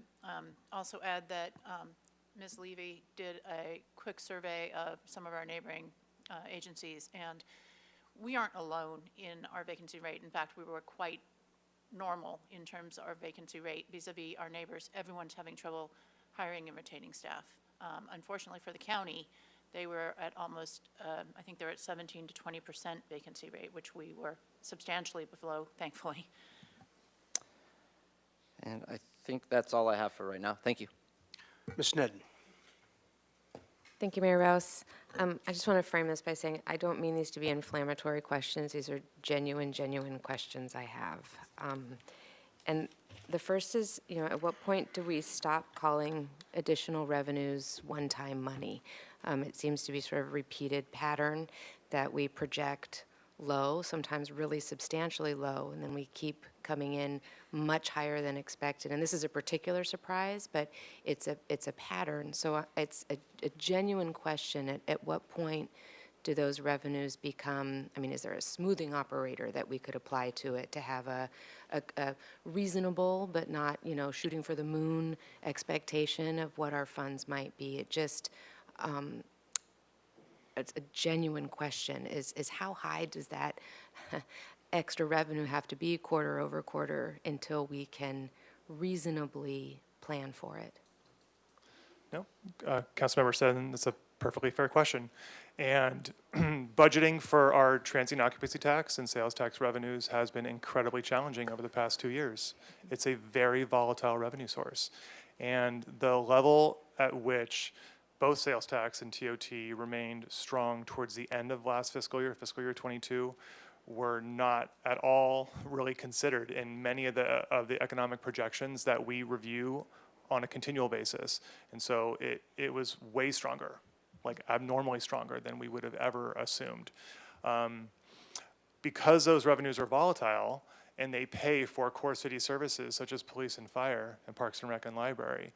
also add that Ms. Levy did a quick survey of some of our neighboring agencies, and we aren't alone in our vacancy rate. In fact, we were quite normal in terms of our vacancy rate vis-a-vis our neighbors. Everyone's having trouble hiring and retaining staff. Unfortunately for the county, they were at almost, I think they're at 17 to 20% vacancy rate, which we were substantially below, thankfully. And I think that's all I have for right now. Thank you. Ms. Sneddon. Thank you, Mayor Rouse. I just want to frame this by saying I don't mean these to be inflammatory questions. These are genuine questions I have. And the first is, at what point do we stop calling additional revenues one-time money? It seems to be sort of a repeated pattern that we project low, sometimes really substantially low, and then we keep coming in much higher than expected. And this is a particular surprise, but it's a pattern. So it's a genuine question. At what point do those revenues become, is there a smoothing operator that we could apply to it to have a reasonable but not, shooting for the moon expectation of what our funds might be? It just, it's a genuine question, is how high does that extra revenue have to be quarter over quarter until we can reasonably plan for it? No, Councilmember Sneddon, that's a perfectly fair question. And budgeting for our transient occupancy tax and sales tax revenues has been incredibly challenging over the past 2 years. It's a very volatile revenue source. And the level at which both sales tax and TOT remained strong towards the end of last fiscal year 22, were not at all really considered in many of the economic projections that we review on a continual basis. And so it was way stronger, like abnormally stronger than we would have ever assumed. Because those revenues are volatile and they pay for core city services such as police and fire and Parks and Rec and library,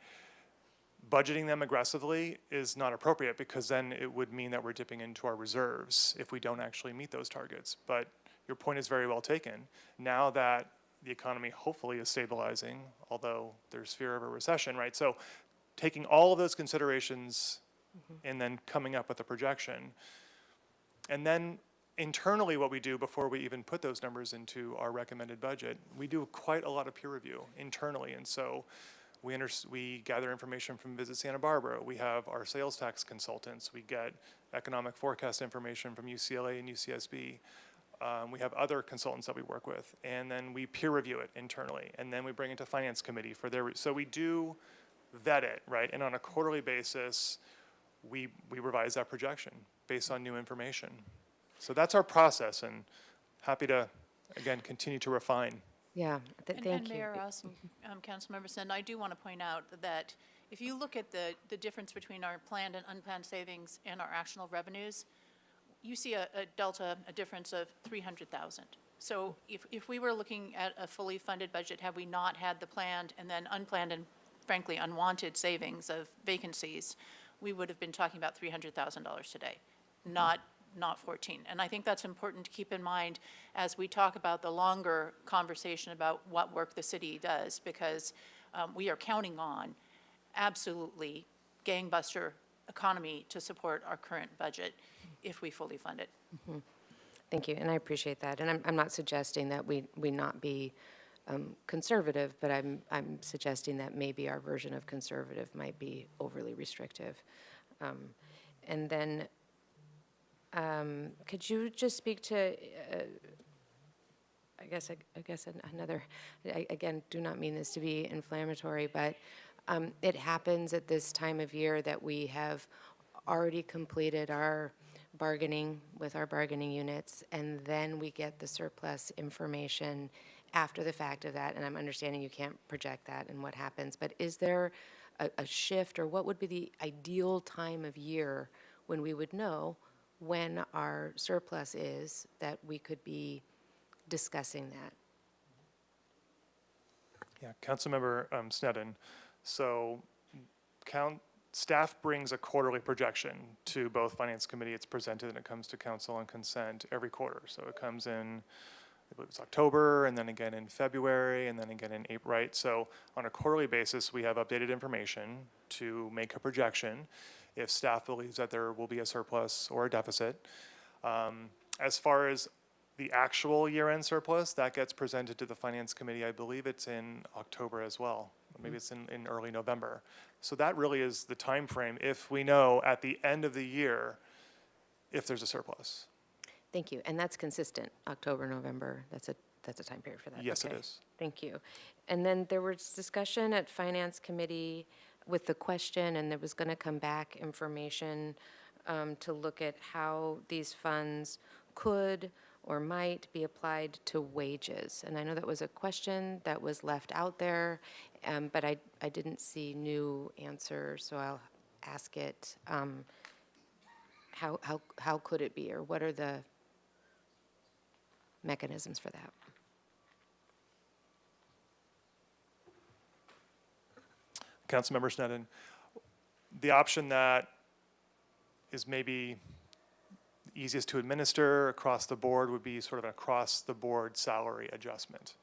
budgeting them aggressively is not appropriate, because then it would mean that we're dipping into our reserves if we don't actually meet those targets. But your point is very well taken. Now that the economy hopefully is stabilizing, although there's fear of a recession, right? So taking all of those considerations and then coming up with a projection. And then internally, what we do before we even put those numbers into our recommended budget, we do quite a lot of peer review internally. And so we gather information from Visit Santa Barbara. We have our sales tax consultants. We get economic forecast information from UCLA and UCSB. We have other consultants that we work with, and then we peer review it internally, and then we bring it to Finance Committee for their, so we do vet it, right? And on a quarterly basis, we revise that projection based on new information. So that's our process, and happy to, again, continue to refine. Yeah, thank you. And Mayor Rouse, Councilmember Sneddon, I do want to point out that if you look at the difference between our planned and unplanned savings and our actual revenues, you see a delta, a difference of 300,000. So if we were looking at a fully funded budget, had we not had the planned and then unplanned and frankly unwanted savings of vacancies, we would have been talking about $300,000 today, not 14. And I think that's important to keep in mind as we talk about the longer conversation about what work the city does, because we are counting on absolutely gangbuster economy to support our current budget if we fully fund it. Thank you, and I appreciate that. And I'm not suggesting that we not be conservative, but I'm suggesting that maybe our version of conservative might be overly restrictive. And then, could you just speak to, I guess another, again, do not mean this to be inflammatory, but it happens at this time of year that we have already completed our bargaining with our bargaining units, and then we get the surplus information after the fact of that, and I'm understanding you can't project that and what happens, but is there a shift, or what would be the ideal time of year when we would know when our surplus is, that we could be discussing that? Yeah, Councilmember Sneddon. So staff brings a quarterly projection to both Finance Committee. It's presented and it comes to Council on consent every quarter. So it comes in, I believe it's October, and then again in February, and then again in April, right? So on a quarterly basis, we have updated information to make a projection if staff believes that there will be a surplus or a deficit. As far as the actual year-end surplus, that gets presented to the Finance Committee. I believe it's in October as well. maybe it's in early November. So that really is the time frame if we know at the end of the year if there's a surplus. Thank you. And that's consistent, October, November, that's a time period for that? Yes, it Okay. is. Thank you. And then there was discussion at Finance Committee with the question, and there was going to come back information to look at how these funds could or might be applied to wages. And I know that was a question that was left out there, but I didn't see new answers, so I'll ask it. How could it be, or what are the mechanisms for that? Councilmember Sneddon, the option that is maybe easiest to administer across the board would be sort of an across-the-board salary adjustment.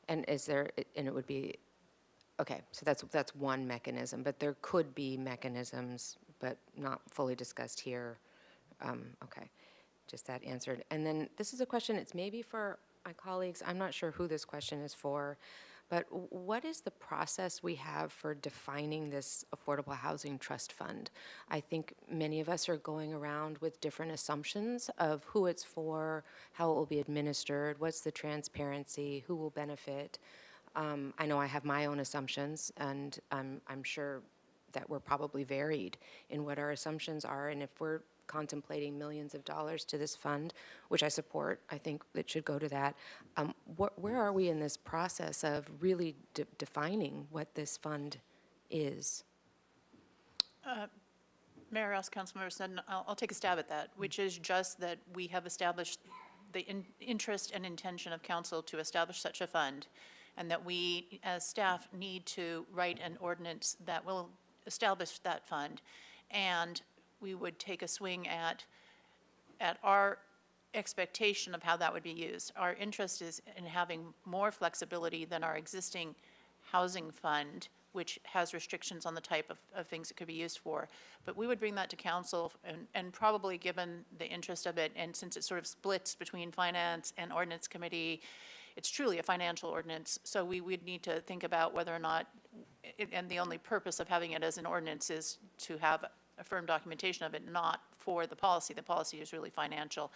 And is there, and it would be, okay, so that's one mechanism, but there could be mechanisms, but not fully discussed here. Okay, just that answered. And then this is a question, it's maybe for my colleagues, I'm not sure who this question is for, but what is the process we have for defining this Affordable Housing Trust Fund? I think many of us are going around with different assumptions of who it's for, how it will be administered, what's the transparency, who will benefit. I know I have my own assumptions, and I'm sure that we're probably varied in what our assumptions are, and if we're contemplating millions of dollars to this fund, which I support, I think it should go to that. Where are we in this process of really defining what this fund is? Mayor Rouse, Councilmember Sneddon, I'll take a stab at that, which is just that we have established the interest and intention of council to establish such a fund, and that we, as staff, need to write an ordinance that will establish that fund. And we would take a swing at our expectation of how that would be used. Our interest is in having more flexibility than our existing housing fund, which has restrictions on the type of things it could be used for. But we would bring that to council, and probably given the interest of it, and since it sort of splits between finance and ordinance committee, it's truly a financial ordinance. So we would need to think about whether or not, and the only purpose of having it as an ordinance is to have a firm documentation of it, not for the policy. The policy is really financial.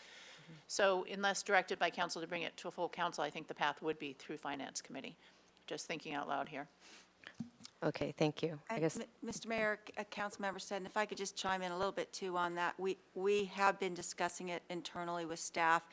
So unless directed by council to bring it to a full council, I think the path would be through finance committee. Just thinking out loud here. Okay, thank you. I guess, Mr. Mayor, Councilmember Sneddon, if I could just chime in a little bit too on that. We have been discussing it internally with staff,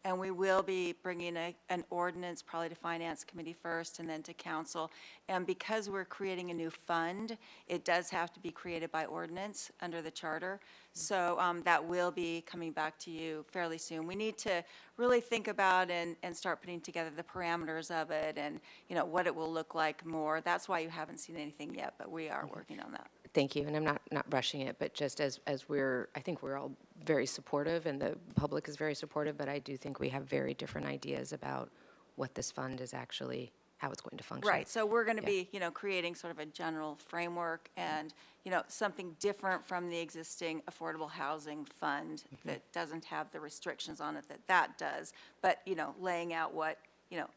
and we will be bringing an ordinance probably to Finance Committee first and then to Council. And because we're creating a new fund, it does have to be created by ordinance under the charter. So that will be coming back to you fairly soon. We need to really think about and start putting together the parameters of it and, you know, what it will look like more. That's why you haven't seen anything yet, but we are working on that. thank you, and I'm not rushing it, but just as I think we're all very supportive, and the public is very supportive, but I do think we have very different ideas about what this fund is actually, how it's going to function. Right, so we're going to Yeah. be, you know, creating sort of a general framework and, you know, something different from the existing affordable housing fund that doesn't have the restrictions on it that does, but, you know, laying out what, you know,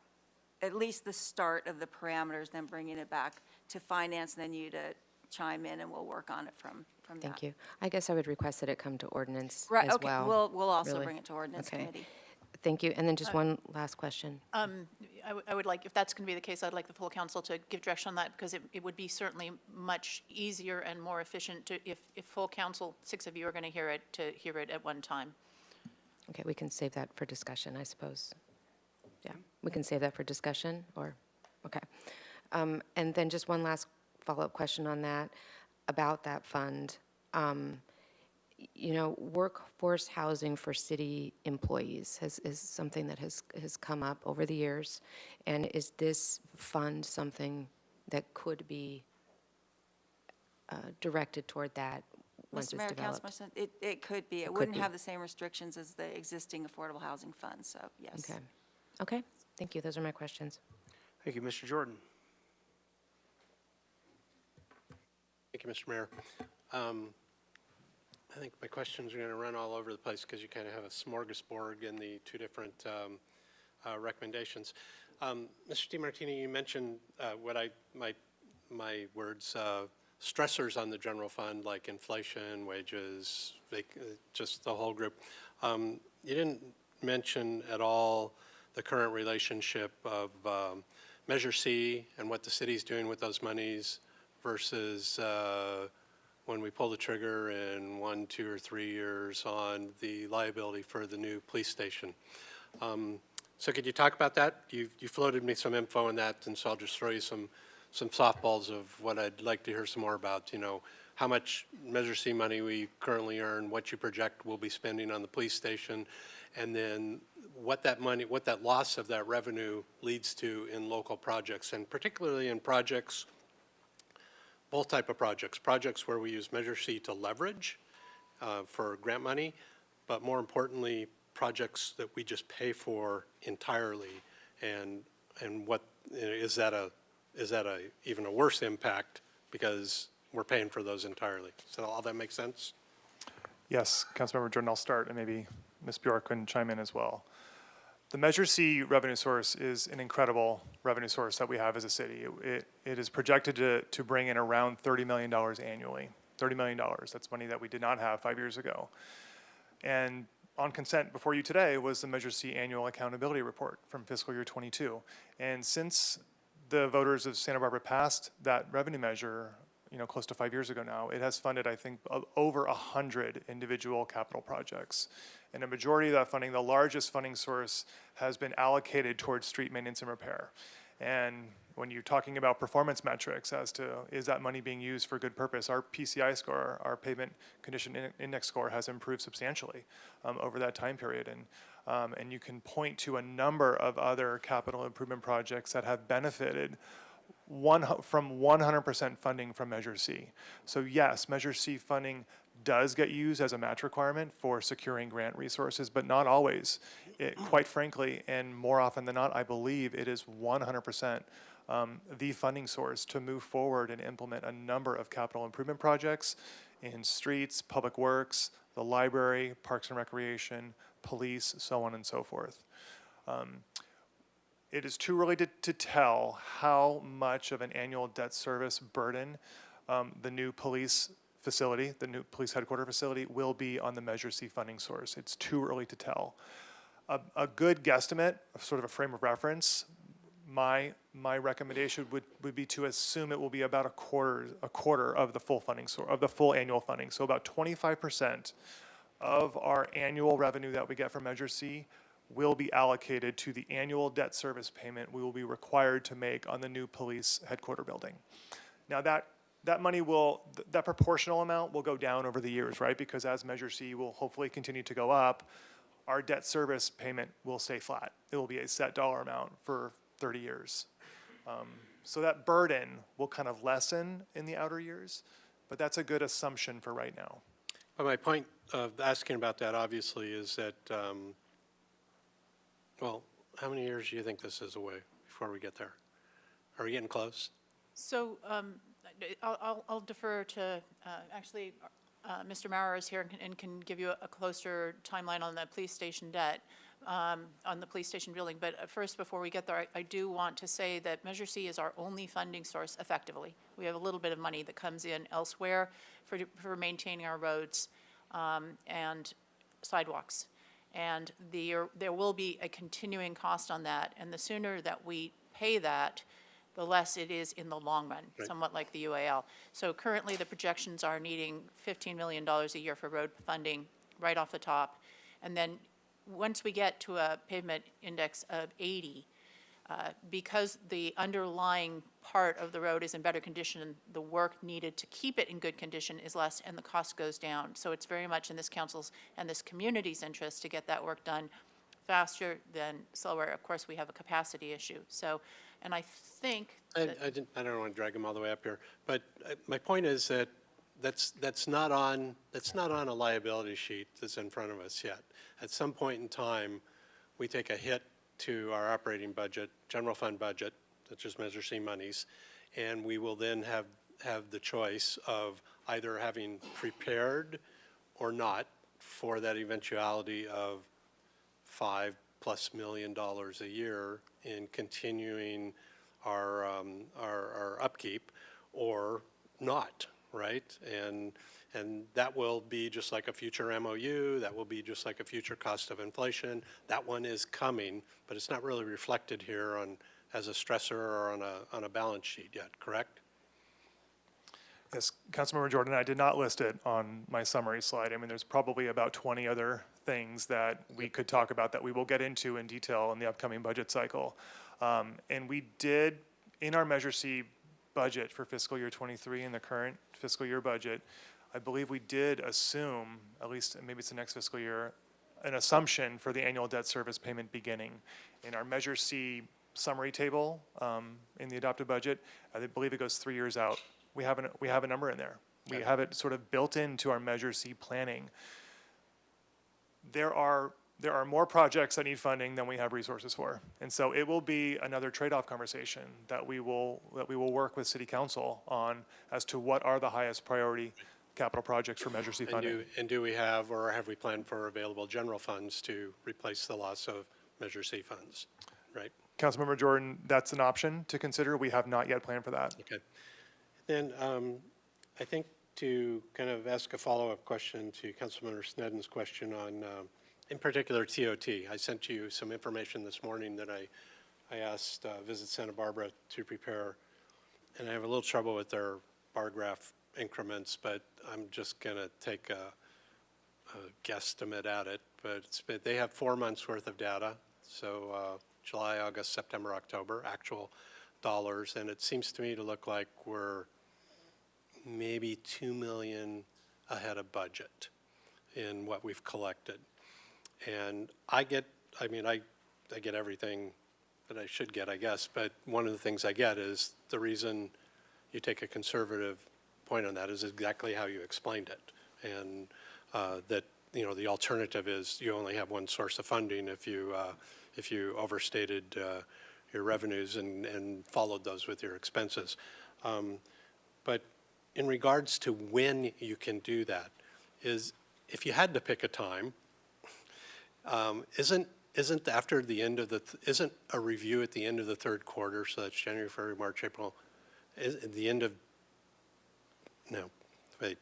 at least the start of the parameters, then bringing it back to finance, and then you to chime in, and we'll work on it from that. Thank you. I guess I would request that it come to ordinance Right, as okay, well. we'll also really. bring it to ordinance Okay. committee. Thank you. And then just one last question. I would like, if that's going to be the case, I'd like the full council to give direction on that, because it would be certainly much easier and more efficient to, if full council, 6 of you are going to hear it at one time. Okay, we can save that for discussion, I suppose. Yeah, we can save that for discussion, or, okay. And then just one last follow-up question on that, about that fund. You know, workforce housing for city employees is something that has come up over the years. And is this fund something that could be directed toward that once Mr. it's Mayor, developed? Councilman, it could be. It could wouldn't be. have the same restrictions as the existing affordable housing fund, so yes. Okay. Okay, thank you. Those are my questions. Thank you, Mr. Jordan. Thank you, Mr. Mayor. I think my questions are going to run all over the place because you kind of have a smorgasbord in the two different recommendations. Mr. DiMartini, you mentioned what I might words, stressors on the general fund, like inflation, wages, just the whole group. You didn't mention at all the current relationship of Measure C and what the city's doing with those monies versus when we pull the trigger in 1, 2, or 3 years on the liability for the new police station. So could you talk about that? You floated me some info on that, and so I'll just throw you some softballs of what I'd like to hear some more about. You know, how much Measure C money we currently earn, what you project we'll be spending on the police station, and then what that money, what that loss of that revenue leads to in local projects, and particularly in projects, both type of projects where we use Measure C to leverage for grant money, but more importantly, projects that we just pay for entirely, and what is that even a worse impact because we're paying for those entirely? So all that makes sense? Yes, Councilmember Jordan, I'll start, and maybe Ms. Bjork can chime in as well. The Measure C revenue source is an incredible revenue source that we have as a city. It is projected to bring in around $30 million annually. $30 million, that's money that we did not have 5 years ago. And on consent before you today was the Measure C annual accountability report from fiscal year 22. And since the voters of Santa Barbara passed that revenue measure, you know, close to 5 years ago now, it has funded, I think, over 100 individual capital projects. And a majority of that funding, the largest funding source, has been allocated towards street maintenance and repair. And when you're talking about performance metrics as to is that money being used for good purpose, our PCI score, our pavement condition index score, has improved substantially over that time period. And you can point to a number of other capital improvement projects that have benefited from 100% funding from Measure C. So yes, Measure C funding does get used as a match requirement for securing grant resources, but not always. Quite frankly, and more often than not, I believe it is 100% the funding source to move forward and implement a number of capital improvement projects in streets, public works, the library, parks and recreation, police, so on and so forth. It is too early to tell how much of an annual debt service burden the new police facility, the new police headquarters facility, will be on the Measure C funding source. It's too early to tell. A good guesstimate, sort of a frame of reference, my recommendation would be to assume it will be about a quarter of the full funding source, of the full annual funding. So about 25% of our annual revenue that we get from Measure C will be allocated to the annual debt service payment we will be required to make on the new police headquarters building. Now that money that proportional amount will go down over the years, right? Because as Measure C will hopefully continue to go up, our debt service payment will stay flat. It will be a set dollar amount for 30 years. So that burden will kind of lessen in the outer years, but that's a good assumption for right now. But my point of asking about that obviously is that, well, how many years do you think this is away before we get there? Are we getting close? So I'll defer to, actually, Mr. Maurer is here and can give you a closer timeline on the police station debt, on the police station building. But first, before we get there, I do want to say that Measure C is our only funding source effectively. We have a little bit of money that comes in elsewhere for maintaining our roads and sidewalks. And there will be a continuing cost on that. And the sooner that we pay that, the less it is in the long run, right. Somewhat like the UAL. So currently the projections are needing $15 million a year for road funding right off the top. And then once we get to a pavement index of 80, because the underlying part of the road is in better condition, the work needed to keep it in good condition is less and the cost goes down. So it's very much in this council's and this community's interest to get that work done faster than slower. Of course, we have a capacity issue. So, and I think I don't want to drag him all the way up here, but my point is that that's not on a liability sheet that's in front of us yet. At some point in time, we take a hit to our operating budget, general fund budget, such as Measure C monies, and we will then have the choice of either having prepared or not for that eventuality of $5+ million a year in continuing our upkeep, or not, right? And that will be just like a future MOU, that will be just like a future cost of inflation. That one is coming, but it's not really reflected here as a stressor or on a balance sheet yet, correct? Yes, Councilmember Jordan, I did not list it on my summary slide. I mean, there's probably about 20 other things that we could talk about that we will get into in detail in the upcoming budget cycle. And we did, in our Measure C budget for fiscal year '23 and the current fiscal year budget, I believe we did assume, at least maybe it's the next fiscal year, an assumption for the annual debt service payment beginning. In our Measure C summary table in the adopted budget, I believe it goes 3 years out. We have a number in there. We have it sort of built into our Measure C planning. There are more projects that need funding than we have resources for. And so it will be another trade-off conversation that we will work with City Council on as to what are the highest priority capital projects for Measure C funding. And do we have, or have we planned for available general funds to replace the loss of Measure C funds, right? Councilmember Jordan, that's an option to consider. We have not yet planned for that. Okay. Then I think to kind of ask a follow-up question to Councilmember Snedden's question on, in particular, TOT. I sent you some information this morning that I asked Visit Santa Barbara to prepare, and I have a little trouble with their bar graph increments, but I'm just going to take a guesstimate at it. But they have 4 months worth of data, so July, August, September, October, actual dollars, and it seems to me to look like we're maybe 2 million ahead of budget in what we've collected. And I get everything that I should get, I guess, but one of the things I get is the reason you take a conservative point on that is exactly how you explained it. And that, you know, the alternative is you only have one source of funding if you overstated your revenues and followed those with your expenses. But in regards to when you can do that, is if you had to pick a time, isn't after the end of the, isn't a review at the end of the third quarter, so that's January, February, March, April, is at the end of, no, wait,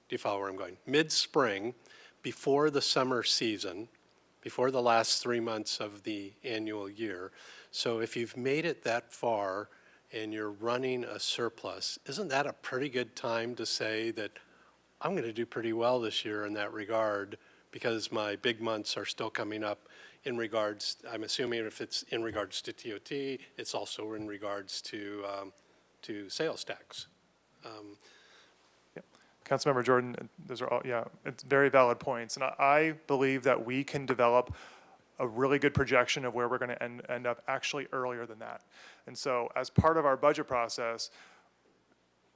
do you follow where I'm going? Mid-spring, before the summer season, before the last 3 months of the annual year. So if you've made it that far and you're running a surplus, isn't that a pretty good time to say that I'm going to do pretty well this year in that regard because my big months are still coming up in regards, I'm assuming if it's in regards to TOT, it's also in regards to sales tax. Councilmember Jordan, those are all, yeah, it's very valid points. And I believe that we can develop a really good projection of where we're going to end up actually earlier than that. And so as part of our budget process,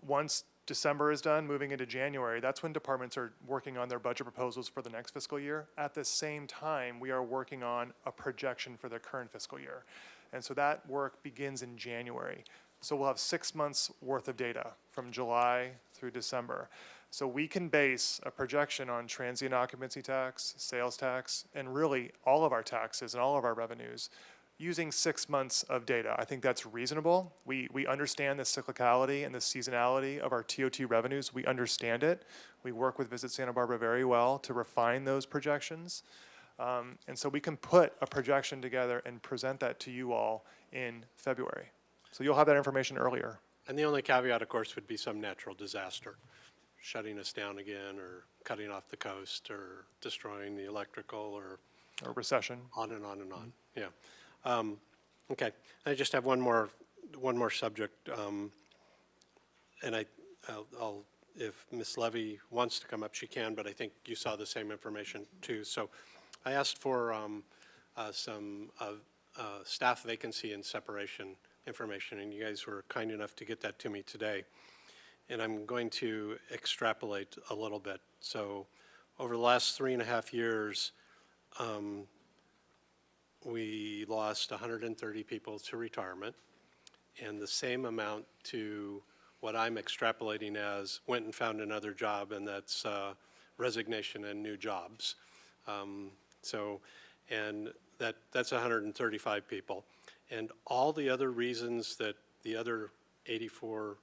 once December is done, moving into January, that's when departments are working on their budget proposals for the next fiscal year. At the same time, we are working on a projection for the current fiscal year. And so that work begins in January. So we'll have 6 months worth of data from July through December. So we can base a projection on transient occupancy tax, sales tax, and really all of our taxes and all of our revenues using 6 months of data. I think that's reasonable. We understand the cyclicality and the seasonality of our TOT revenues. We understand it. We work with Visit Santa Barbara very well to refine those projections. And so we can put a projection together and present that to you all in February. So you'll have that information earlier. And the only caveat, of course, would be some natural disaster, shutting us down again or cutting off the coast or destroying the electrical or recession. On and on and on, yeah. Okay, I just have one more subject, and I'll if Ms. Levy wants to come up, she can, but I think you saw the same information too. So I asked for some staff vacancy and separation information, and you guys were kind enough to get that to me today. And I'm going to extrapolate a little bit. So over the last 3.5 years, we lost 130 people to retirement, and the same amount to what I'm extrapolating as went and found another job, and that's resignation and new jobs. And that's 135 people. And all the other reasons that the other 84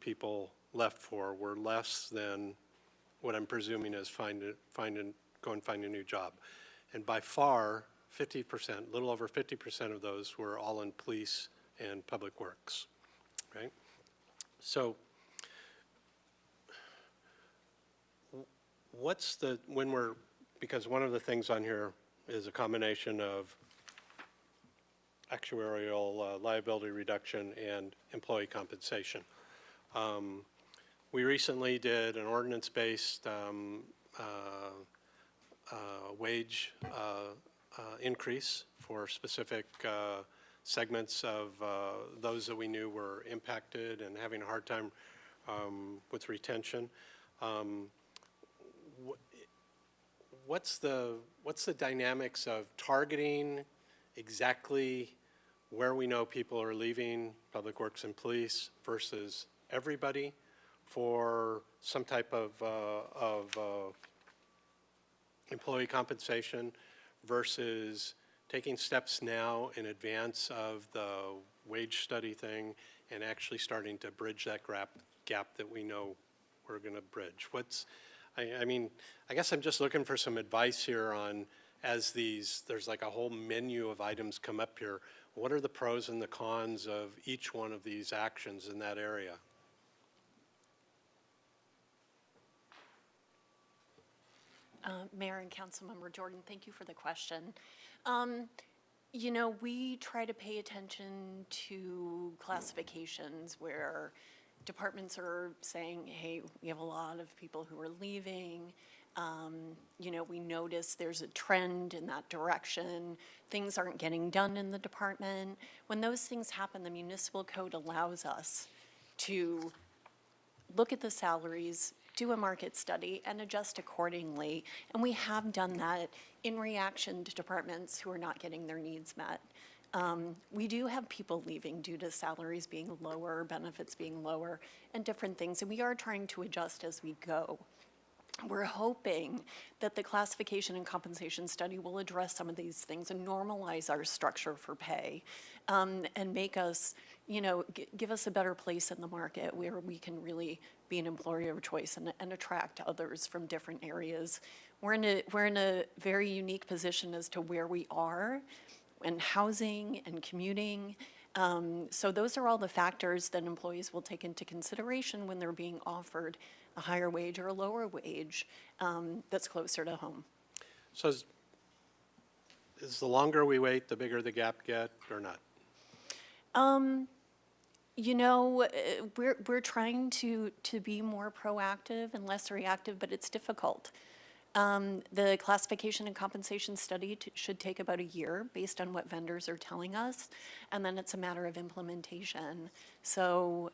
people left for were less than what I'm presuming is go and find a new job. And by far, 50%, little over 50% of those were all in police and public works, right? So what's the, because one of the things on here is a combination of actuarial liability reduction and employee compensation. We recently did an ordinance-based wage increase for specific segments of those that we knew were impacted and having a hard time with retention. What's the dynamics of targeting exactly where we know people are leaving Public Works and Police versus everybody for some type of employee compensation versus taking steps now in advance of the wage study thing and actually starting to bridge that gap that we know we're going to bridge? I mean, I guess I'm just looking for some advice here on, as there's like a whole menu of items come up here, what are the pros and the cons of each one of these actions in that area? Mayor and Councilmember Jordan, thank you for the question. You know, we try to pay attention to classifications where departments are saying, hey, we have a lot of people who are leaving. You know, we notice there's a trend in that direction. Things aren't getting done in the department. When those things happen, the municipal code allows us to look at the salaries, do a market study, and adjust accordingly. And we have done that in reaction to departments who are not getting their needs met. We do have people leaving due to salaries being lower, benefits being lower, and different things, and we are trying to adjust as we go. We're hoping that the classification and compensation study will address some of these things and normalize our structure for pay, and make us, you know, give us a better place in the market where we can really be an employer of choice and attract others from different areas. We're in a very unique position as to where we are and housing and commuting. So those are all the factors that employees will take into consideration when they're being offered a higher wage or a lower wage that's closer to home. So is the longer we wait, the bigger the gap get, or not? You know, we're trying to be more proactive and less reactive, but it's difficult. The classification and compensation study should take about a year based on what vendors are telling us, and then it's a matter of implementation. So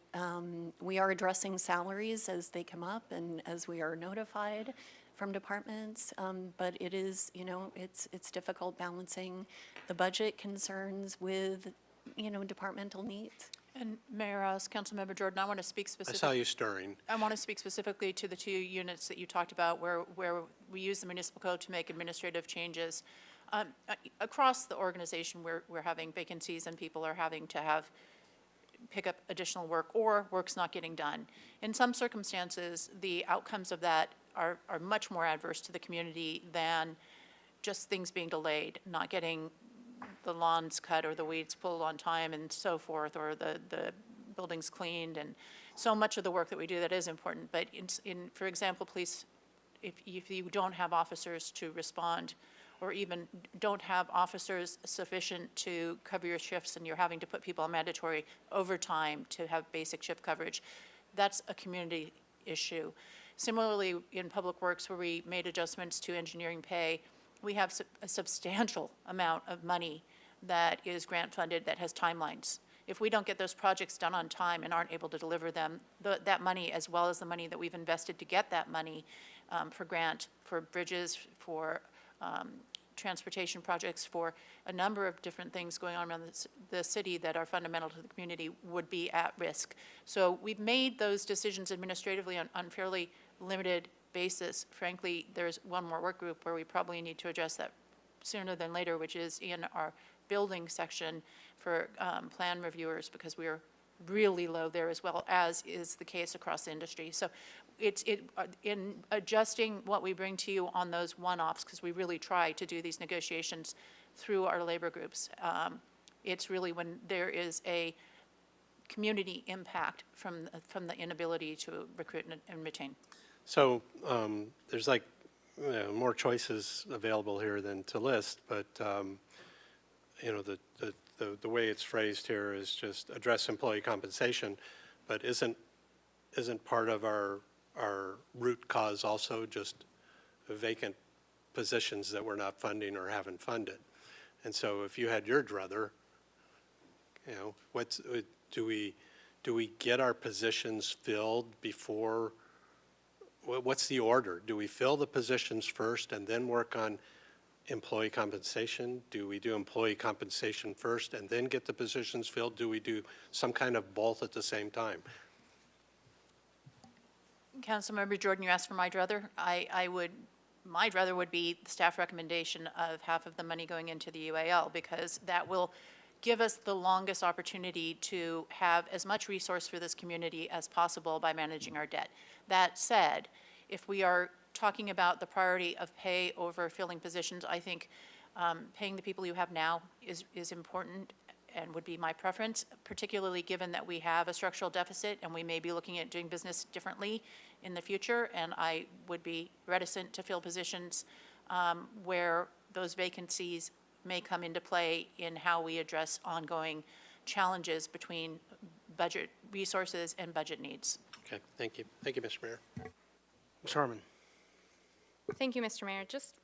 we are addressing salaries as they come up and as we are notified from departments, but it is, you know, it's difficult balancing the budget concerns with, you know, departmental needs. And Mayor Rouse, Councilmember Jordan, I want to speak I specifically. saw you stirring. I want to speak specifically to the 2 units that you talked about where we use the municipal code to make administrative changes. Across the organization, we're having vacancies and people are having to pick up additional work or work's not getting done. In some circumstances, the outcomes of that are much more adverse to the community than just things being delayed, not getting the lawns cut or the weeds pulled on time and so forth, or the buildings cleaned, and so much of the work that we do that is important. But for example, police, if you don't have officers to respond, or even don't have officers sufficient to cover your shifts and you're having to put people on mandatory overtime to have basic shift coverage, that's a community issue. Similarly, in Public Works, where we made adjustments to engineering pay, we have a substantial amount of money that is grant funded that has timelines. If we don't get those projects done on time and aren't able to deliver them, that money, as well as the money that we've invested to get that money for grant, for bridges, for transportation projects, for a number of different things going on around the city that are fundamental to the community, would be at risk. So we've made those decisions administratively on fairly limited basis. Frankly, there's one more work group where we probably need to address that sooner than later, which is in our building section for plan reviewers, because we're really low there as well, as is the case across the industry. So in adjusting what we bring to you on those one-offs, because we really try to do these negotiations through our labor groups, it's really when there is a community impact from the inability to recruit and retain. So there's like more choices available here than to list, but you know, the way it's phrased here is just address employee compensation, but isn't part of our root cause also just vacant positions that we're not funding or haven't funded? And so if you had your druther, you know, do we get our positions filled before? What's the order? Do we fill the positions first and then work on employee compensation? Do we do employee compensation first and then get the positions filled? Do we do some kind of both at the same time? Councilmember Jordan, you asked for my druther. My druther would be the staff recommendation of half of the money going into the UAL, because that will give us the longest opportunity to have as much resource for this community as possible by managing our debt. That said, if we are talking about the priority of pay over filling positions, I think paying the people you have now is important and would be my preference, particularly given that we have a structural deficit and we may be looking at doing business differently in the future, and I would be reticent to fill positions where those vacancies may come into play in how we address ongoing challenges between budget resources and budget needs. Okay, thank you. Thank you, Mr. Mayor. Ms. Harmon. Thank you, Mr. Mayor. Just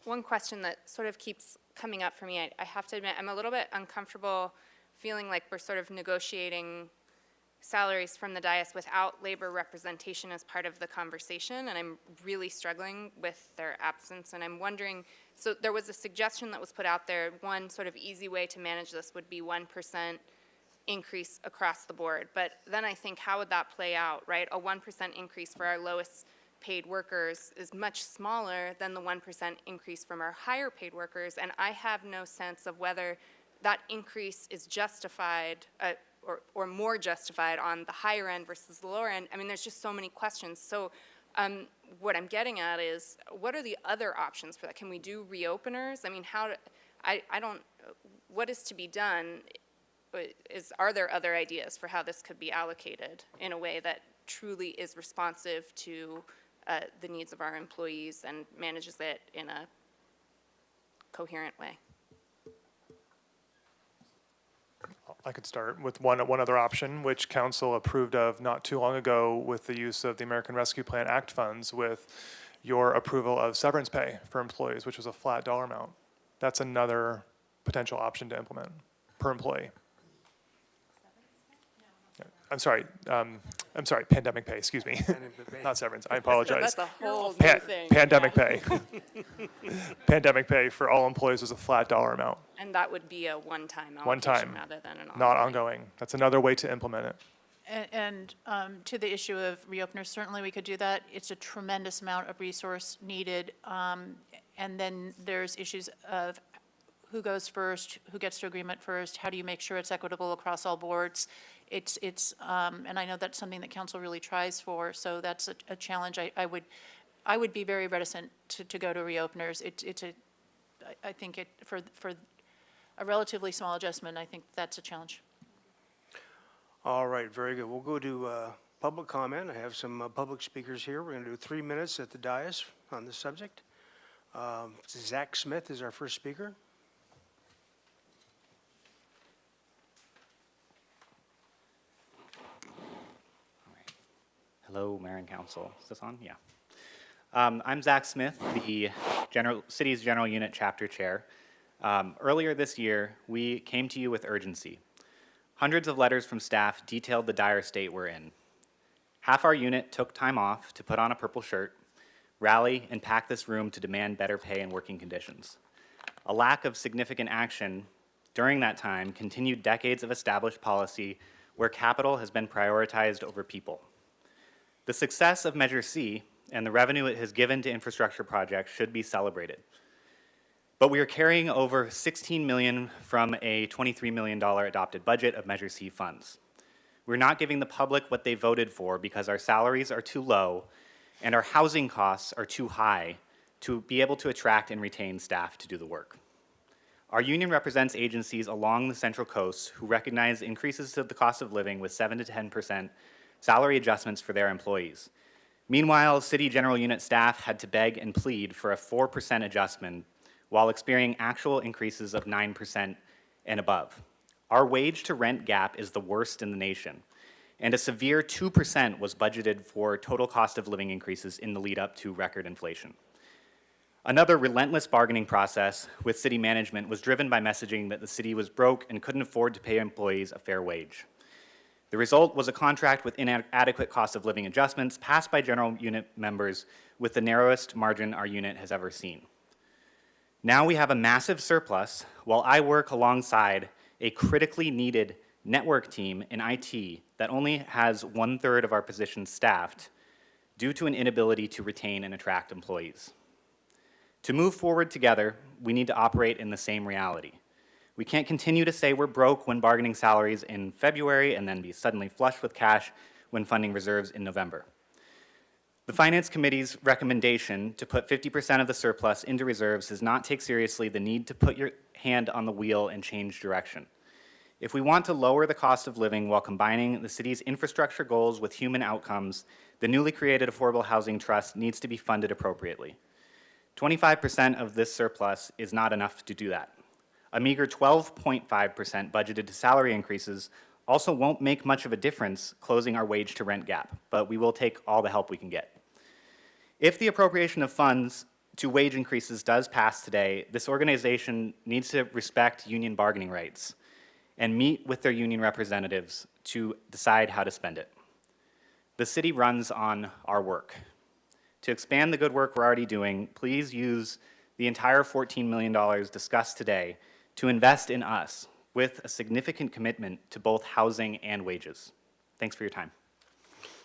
one question that sort of keeps coming up for me. I have to admit, I'm a little bit uncomfortable feeling like we're sort of negotiating salaries from the dais without labor representation as part of the conversation, and I'm really struggling with their absence. And I'm wondering, so there was a suggestion that was put out there, one sort of easy way to manage this would be 1% increase across the board. But then I think, how would that play out, right? A 1% increase for our lowest paid workers is much smaller than the 1% increase from our higher paid workers, and I have no sense of whether that increase is justified or more justified on the higher end versus the lower end. I mean, there's just so many questions. So what I'm getting at is, what are the other options for that? Can we do reopeners? I mean, what is to be done? Are there other ideas for how this could be allocated in a way that truly is responsive to the needs of our employees and manages it in a coherent way? I could start with one other option, which council approved of not too long ago with the use of the American Rescue Plan Act funds, with your approval of severance pay for employees, which was a flat dollar amount. That's another potential option to implement per employee. I'm sorry, pandemic pay, excuse me. Not severance, I apologize. That's a whole new thing. Pandemic pay. Pandemic pay for all employees was a flat dollar amount. And that would be a one-time allocation One time, rather than an ongoing. not ongoing. That's another way to implement it. And to the issue of reopeners, certainly we could do that. It's a tremendous amount of resource needed. And then there's issues of who goes first, who gets to agreement first, how do you make sure it's equitable across all boards? And I know that's something that council really tries for, so that's a challenge. I would be very reticent to go to reopeners. I think for a relatively small adjustment, I think that's a challenge. All right, very good. We'll go to public comment. I have some public speakers here. We're going to do 3 minutes at the dais on this subject. Zach Smith is our first speaker. Hello, Mayor and Council. Is this on? Yeah. I'm Zach Smith, the city's General Unit Chapter Chair. Earlier this year, we came to you with urgency. Hundreds of letters from staff detailed the dire state we're in. Half our unit took time off to put on a purple shirt, rally, and pack this room to demand better pay and working conditions. A lack of significant action during that time continued decades of established policy where capital has been prioritized over people. The success of Measure C and the revenue it has given to infrastructure projects should be celebrated. But we are carrying over $16 million from a $23 million adopted budget of Measure C funds. We're not giving the public what they voted for because our salaries are too low and our housing costs are too high to be able to attract and retain staff to do the work. Our union represents agencies along the Central Coast who recognize increases to the cost of living with 7 to 10% salary adjustments for their employees. Meanwhile, City General Unit staff had to beg and plead for a 4% adjustment while experiencing actual increases of 9% and above. Our wage to rent gap is the worst in the nation, and a severe 2% was budgeted for total cost of living increases in the lead up to record inflation. Another relentless bargaining process with city management was driven by messaging that the city was broke and couldn't afford to pay employees a fair wage. The result was a contract with inadequate cost of living adjustments passed by general unit members with the narrowest margin our unit has ever seen. Now we have a massive surplus while I work alongside a critically needed network team in IT that only has 1/3 of our positions staffed due to an inability to retain and attract employees. To move forward together, we need to operate in the same reality. We can't continue to say we're broke when bargaining salaries in February and then be suddenly flush with cash when funding reserves in November. The Finance Committee's recommendation to put 50% of the surplus into reserves does not take seriously the need to put your hand on the wheel and change direction. If we want to lower the cost of living while combining the city's infrastructure goals with human outcomes, the newly created Affordable Housing Trust needs to be funded appropriately. 25% of this surplus is not enough to do that. A meager 12.5% budgeted to salary increases also won't make much of a difference closing our wage to rent gap, but we will take all the help we can get. If the appropriation of funds to wage increases does pass today, this organization needs to respect union bargaining rights and meet with their union representatives to decide how to spend it. The city runs on our work. To expand the good work we're already doing, please use the entire $14 million discussed today to invest in us with a significant commitment to both housing and wages. Thanks for your time.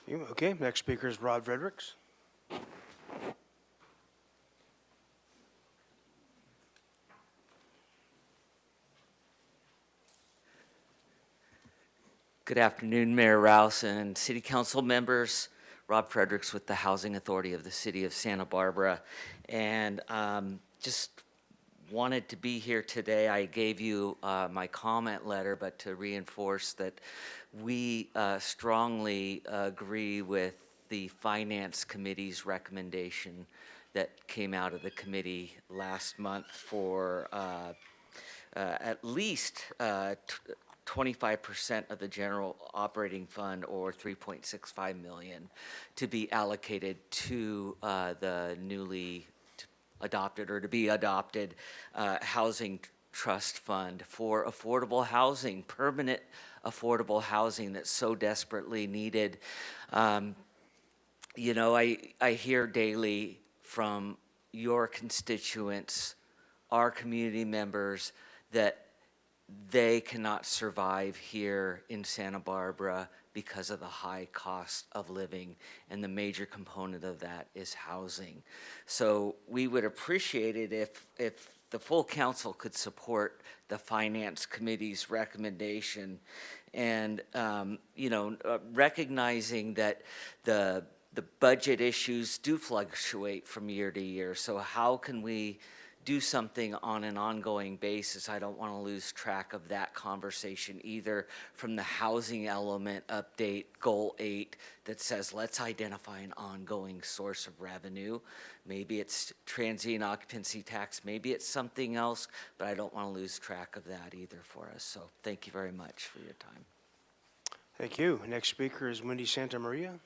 Okay, next speaker is Rod Fredericks. Good afternoon, Mayor Rouse and City Council members. Rob Fredericks with the Housing Authority of the City of Santa Barbara. And just wanted to be here today. I gave you my comment letter, but to reinforce that we strongly agree with the Finance Committee's recommendation that came out of the committee last month for at least 25% of the general operating fund, or $3.65 million, to be allocated to the newly adopted or to be adopted housing trust fund for affordable housing, permanent affordable housing that's so desperately needed. You know, I hear daily from your constituents, our community members, that they cannot survive here in Santa Barbara because of the high cost of living, and the major component of that is housing. So we would appreciate it if the full council could support the Finance Committee's recommendation, and you know, recognizing that the budget issues do fluctuate from year to year. So how can we do something on an ongoing basis? I don't want to lose track of that conversation either, from the housing element update, goal 8, that says let's identify an ongoing source of revenue. Maybe it's transient occupancy tax, maybe it's something else, but I don't want to lose track of that either for us. So thank you very much for your time. Thank you. Next speaker is Wendy Santa Maria.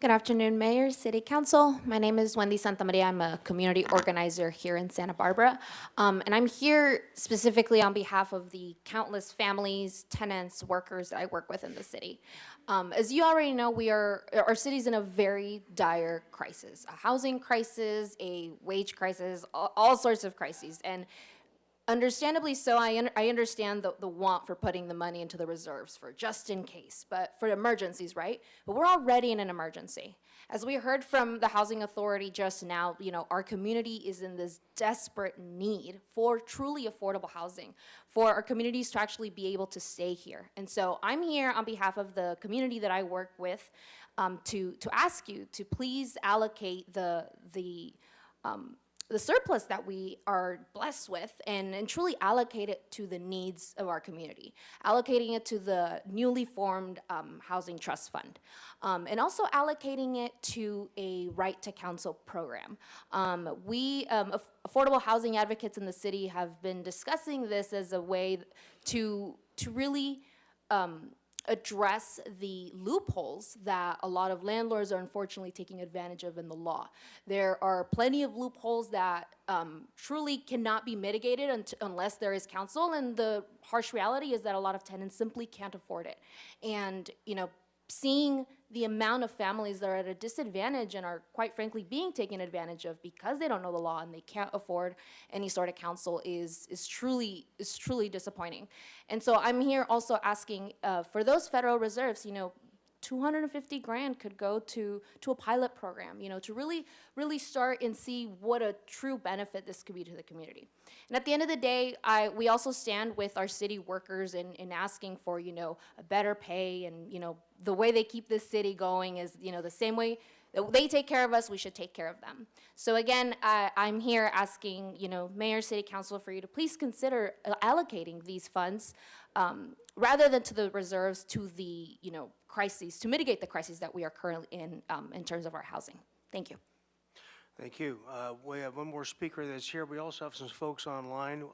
Good afternoon, Mayor, City Council. My name is Wendy Santamaria. I'm a community organizer here in Santa Barbara. And I'm here specifically on behalf of the countless families, tenants, workers that I work with in the city. As you already know, our city's in a very dire crisis, a housing crisis, a wage crisis, all sorts of crises. And Understandably so, I understand the want for putting the money into the reserves for just in case, but for emergencies, right? But we're already in an emergency. As we heard from the Housing Authority just now, our community is in this desperate need for truly affordable housing, for our communities to actually be able to stay here. And so I'm here on behalf of the community that I work with to ask you to please allocate the surplus that we are blessed with and truly allocate it to the needs of our community, allocating it to the newly formed Housing Trust Fund, and also allocating it to a right to counsel program. Affordable housing advocates in the city have been discussing this as a way to really address the loopholes that a lot of landlords are unfortunately taking advantage of in the law. There are plenty of loopholes that truly cannot be mitigated unless there is counsel, and the harsh reality is that a lot of tenants simply can't afford it. And, seeing the amount of families that are at a disadvantage and are, quite frankly, being taken advantage of because they don't know the law and they can't afford any sort of counsel is truly disappointing. And so I'm here also asking for those federal reserves, $250 grand could go to a pilot program, to really start and see what a true benefit this could be to the community. And at the end of the day, we also stand with our city workers in asking for, a better pay, and, the way they keep this city going is, the same way that they take care of us, we should take care of them. So again, I'm here asking, Mayor, City Council, for you to please consider allocating these funds rather than to the reserves to the, crises, to mitigate the crises that we are currently in terms of our housing. Thank you. Thank you. We have one more speaker that's here. We also have some folks online.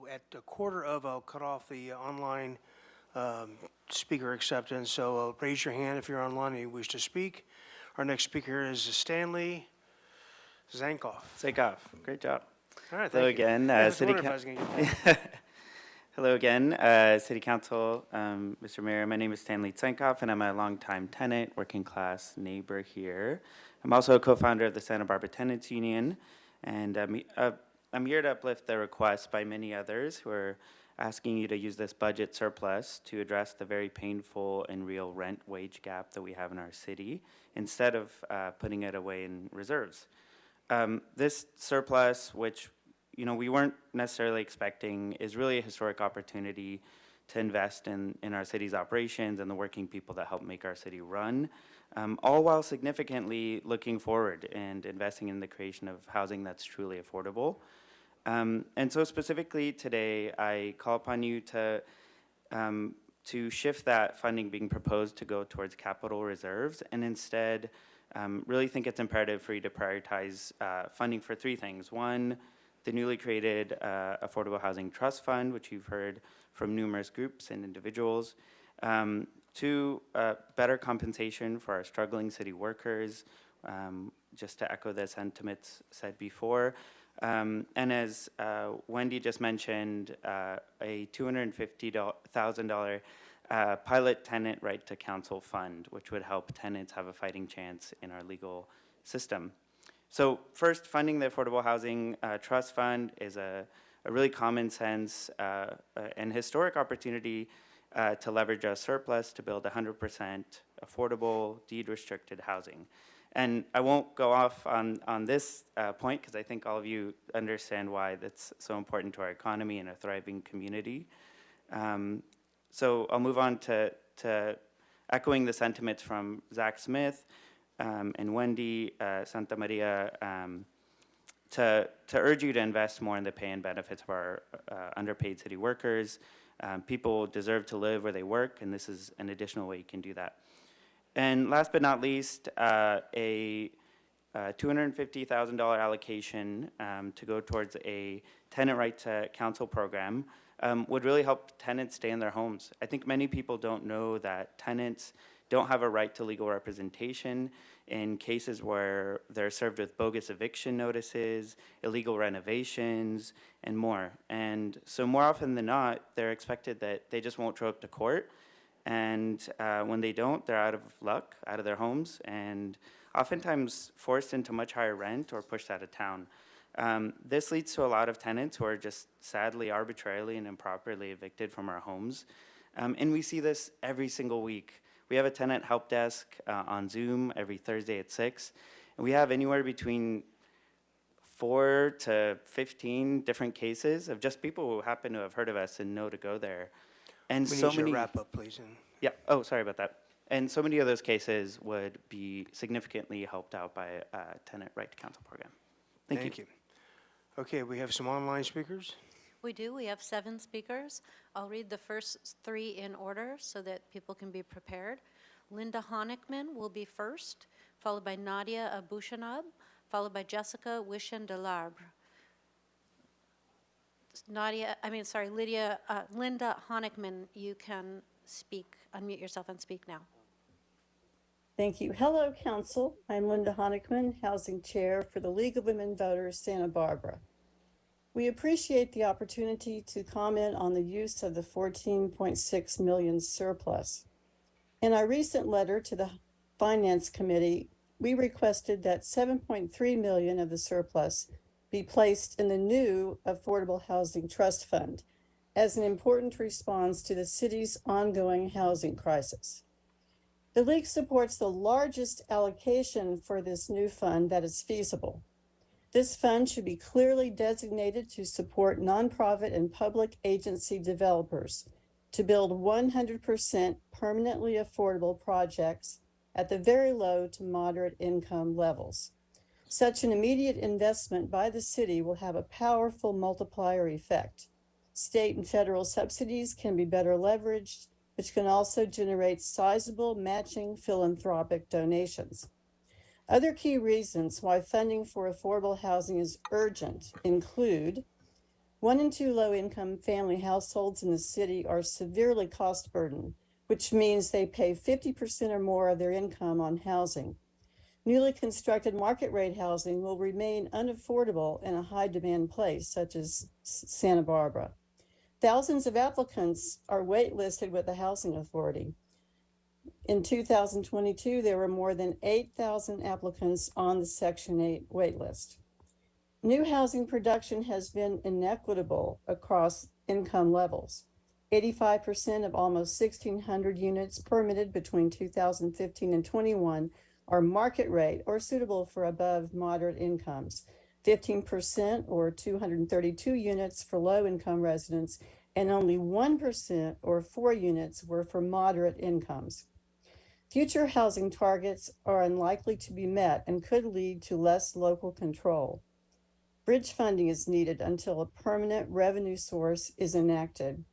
At a quarter of, I'll cut off the online speaker acceptance. So raise your hand if you're online and you wish to speak. Our next speaker is Stanley Zankoff. Great job. All right, Hello thank you. again, Yeah, I was City wondering if I was gonna get Hello again, City Council, Mr. Mayor. My name is Stanley Zankoff, and I'm a longtime tenant, working class neighbor here. I'm also a co-founder of the Santa Barbara Tenants Union, and I'm here to uplift the request by many others who are asking you to use this budget surplus to address the very painful and real rent wage gap that we have in our city, instead of putting it away in reserves. This surplus, which we weren't necessarily expecting, is really a historic opportunity to invest in our city's operations and the working people that help make our city run, all while significantly looking forward and investing in the creation of housing that's truly affordable. And so specifically today, I call upon you to shift that funding being proposed to go towards capital reserves, and instead really think it's imperative for you to prioritize funding for three things. One, the newly created Affordable Housing Trust Fund, which you've heard from numerous groups and individuals. Two, better compensation for our struggling city workers, just to echo the sentiments said before. And as Wendy just mentioned, a $250,000 pilot tenant right to counsel fund, which would help tenants have a fighting chance in our legal system. So first, funding the Affordable Housing Trust Fund is a really common sense and historic opportunity to leverage a surplus to build 100% affordable, deed-restricted housing. And I won't go off on this point, because I think all of you understand why that's so important to our economy and a thriving community. So I'll move on to echoing the sentiments from Zach Smith and Wendy Santa Maria to urge you to invest more in the pay and benefits of our underpaid city workers. People deserve to live where they work, and this is an additional way you can do that. And last but not least, a $250,000 allocation to go towards a tenant right to counsel program would really help tenants stay in their homes. I think many people don't know that tenants don't have a right to legal representation in cases where they're served with bogus eviction notices, illegal renovations, and more. And so more often than not, they're expected that they just won't show up to court. And when they don't, they're out of luck, out of their homes, and oftentimes forced into much higher rent or pushed out of town. This leads to a lot of tenants who are just sadly arbitrarily and improperly evicted from our homes. And we see this every single week. We have a tenant help desk on Zoom every Thursday at 6, and we have anywhere between 4 to 15 different cases of just people who happen to have heard of us and know to go there. And We so need you to many. wrap up, please. And Yeah, oh, sorry about that. And so many of those cases would be significantly helped out by a tenant right to counsel program. Thank you. Okay, we have some online speakers. We do. We have 7 speakers. I'll read the first 3 in order so that people can be prepared. Linda Honigman will be first, followed by Nadia Abushanab, followed by Jessica Wishen-Delarbre. Linda Honigman, you can speak, unmute yourself and speak now. Thank you. Hello, Council. I'm Linda Honigman, Housing Chair for the League of Women Voters, Santa Barbara. We appreciate the opportunity to comment on the use of the $14.6 million surplus. In our recent letter to the Finance Committee, we requested that $7.3 million of the surplus be placed in the new Affordable Housing Trust Fund as an important response to the city's ongoing housing crisis. The League supports the largest allocation for this new fund that is feasible. This fund should be clearly designated to support nonprofit and public agency developers to build 100% permanently affordable projects at the very low to moderate income levels. Such an immediate investment by the city will have a powerful multiplier effect. State and federal subsidies can be better leveraged, which can also generate sizable matching philanthropic donations. Other key reasons why funding for affordable housing is urgent include 1 in 2 low-income family households in the city are severely cost burdened, which means they pay 50% or more of their income on housing. Newly constructed market rate housing will remain unaffordable in a high demand place such as Santa Barbara. Thousands of applicants are waitlisted with the Housing Authority. In 2022, there were more than 8,000 applicants on the Section 8 waitlist. New housing production has been inequitable across income levels. 85% of almost 1,600 units permitted between 2015 and 21 are market rate or suitable for above moderate incomes. 15% or 232 units for low income residents, and only 1% or 4 units were for moderate incomes. Future housing targets are unlikely to be met and could lead to less local control. Bridge funding is needed until a permanent revenue source is enacted.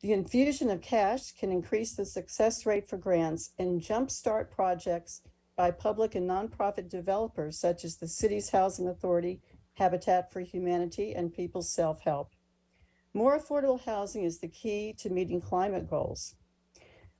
The infusion of cash can increase the success rate for grants and jumpstart projects by public and nonprofit developers such as the city's Housing Authority, Habitat for Humanity, and People's Self-Help. More affordable housing is the key to meeting climate goals.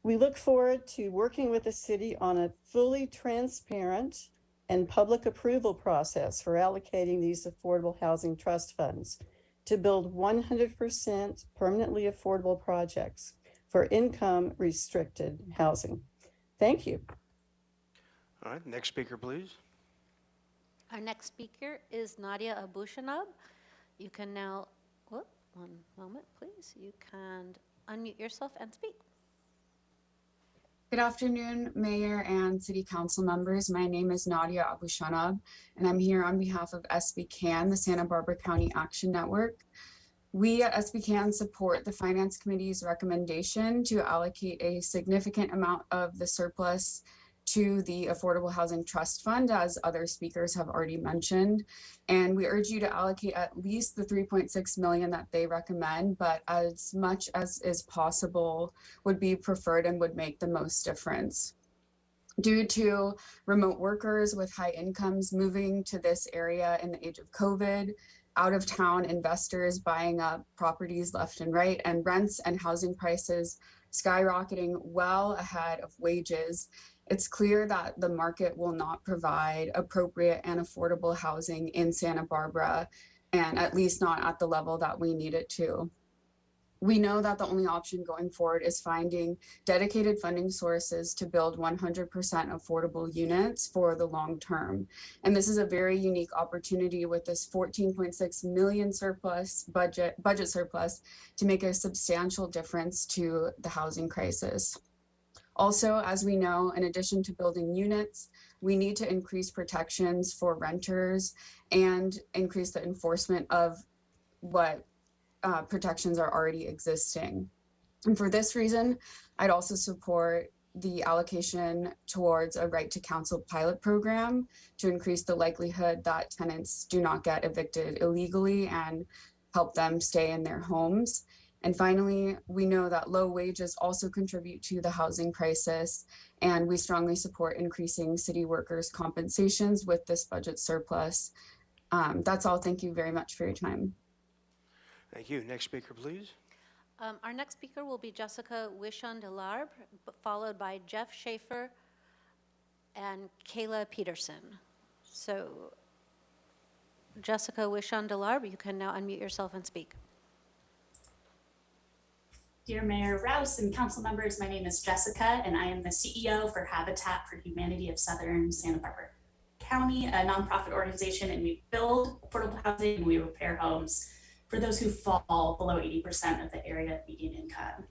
We look forward to working with the city on a fully transparent and public approval process for allocating these affordable housing trust funds to build 100% permanently affordable projects for income restricted housing. Thank you. All right, next speaker, please. Our next speaker is Nadia Abushanab. You can now, one moment, please. You can unmute yourself and speak. Good afternoon, Mayor and City Council members. My name is Nadia Abushanab, and I'm here on behalf of SB-CAN, the Santa Barbara County Action Network. We at SB-CAN support the Finance Committee's recommendation to allocate a significant amount of the surplus to the Affordable Housing Trust Fund, as other speakers have already mentioned. And we urge you to allocate at least the $3.6 million that they recommend, but as much as is possible would be preferred and would make the most difference. Due to remote workers with high incomes moving to this area in the age of COVID, out-of-town investors buying up properties left and right, and rents and housing prices skyrocketing well ahead of wages, it's clear that the market will not provide appropriate and affordable housing in Santa Barbara, and at least not at the level that we need it to. We know that the only option going forward is finding dedicated funding sources to build 100% affordable units for the long term. And this is a very unique opportunity with this 14.6 million budget surplus to make a substantial difference to the housing crisis. Also, as we know, in addition to building units, we need to increase protections for renters and increase the enforcement of what protections are already existing. And for this reason, I'd also support the allocation towards a right to counsel pilot program to increase the likelihood that tenants do not get evicted illegally and help them stay in their homes. And finally, we know that low wages also contribute to the housing crisis, and we strongly support increasing city workers' compensations with this budget surplus. That's all. Thank you very much for your time. Thank you. Next speaker, please. Our next speaker will be Jessica Wishon-Delarbre, followed by Jeff Schaefer and Kayla Peterson. So, Jessica Wishon-Delarbre, you can now unmute yourself and speak. Dear Mayor Rouse and council members, my name is Jessica, and I am the CEO for Habitat for Humanity of Southern Santa Barbara County, a nonprofit organization, and we build affordable housing and we repair homes for those who fall below 80% of the area median income.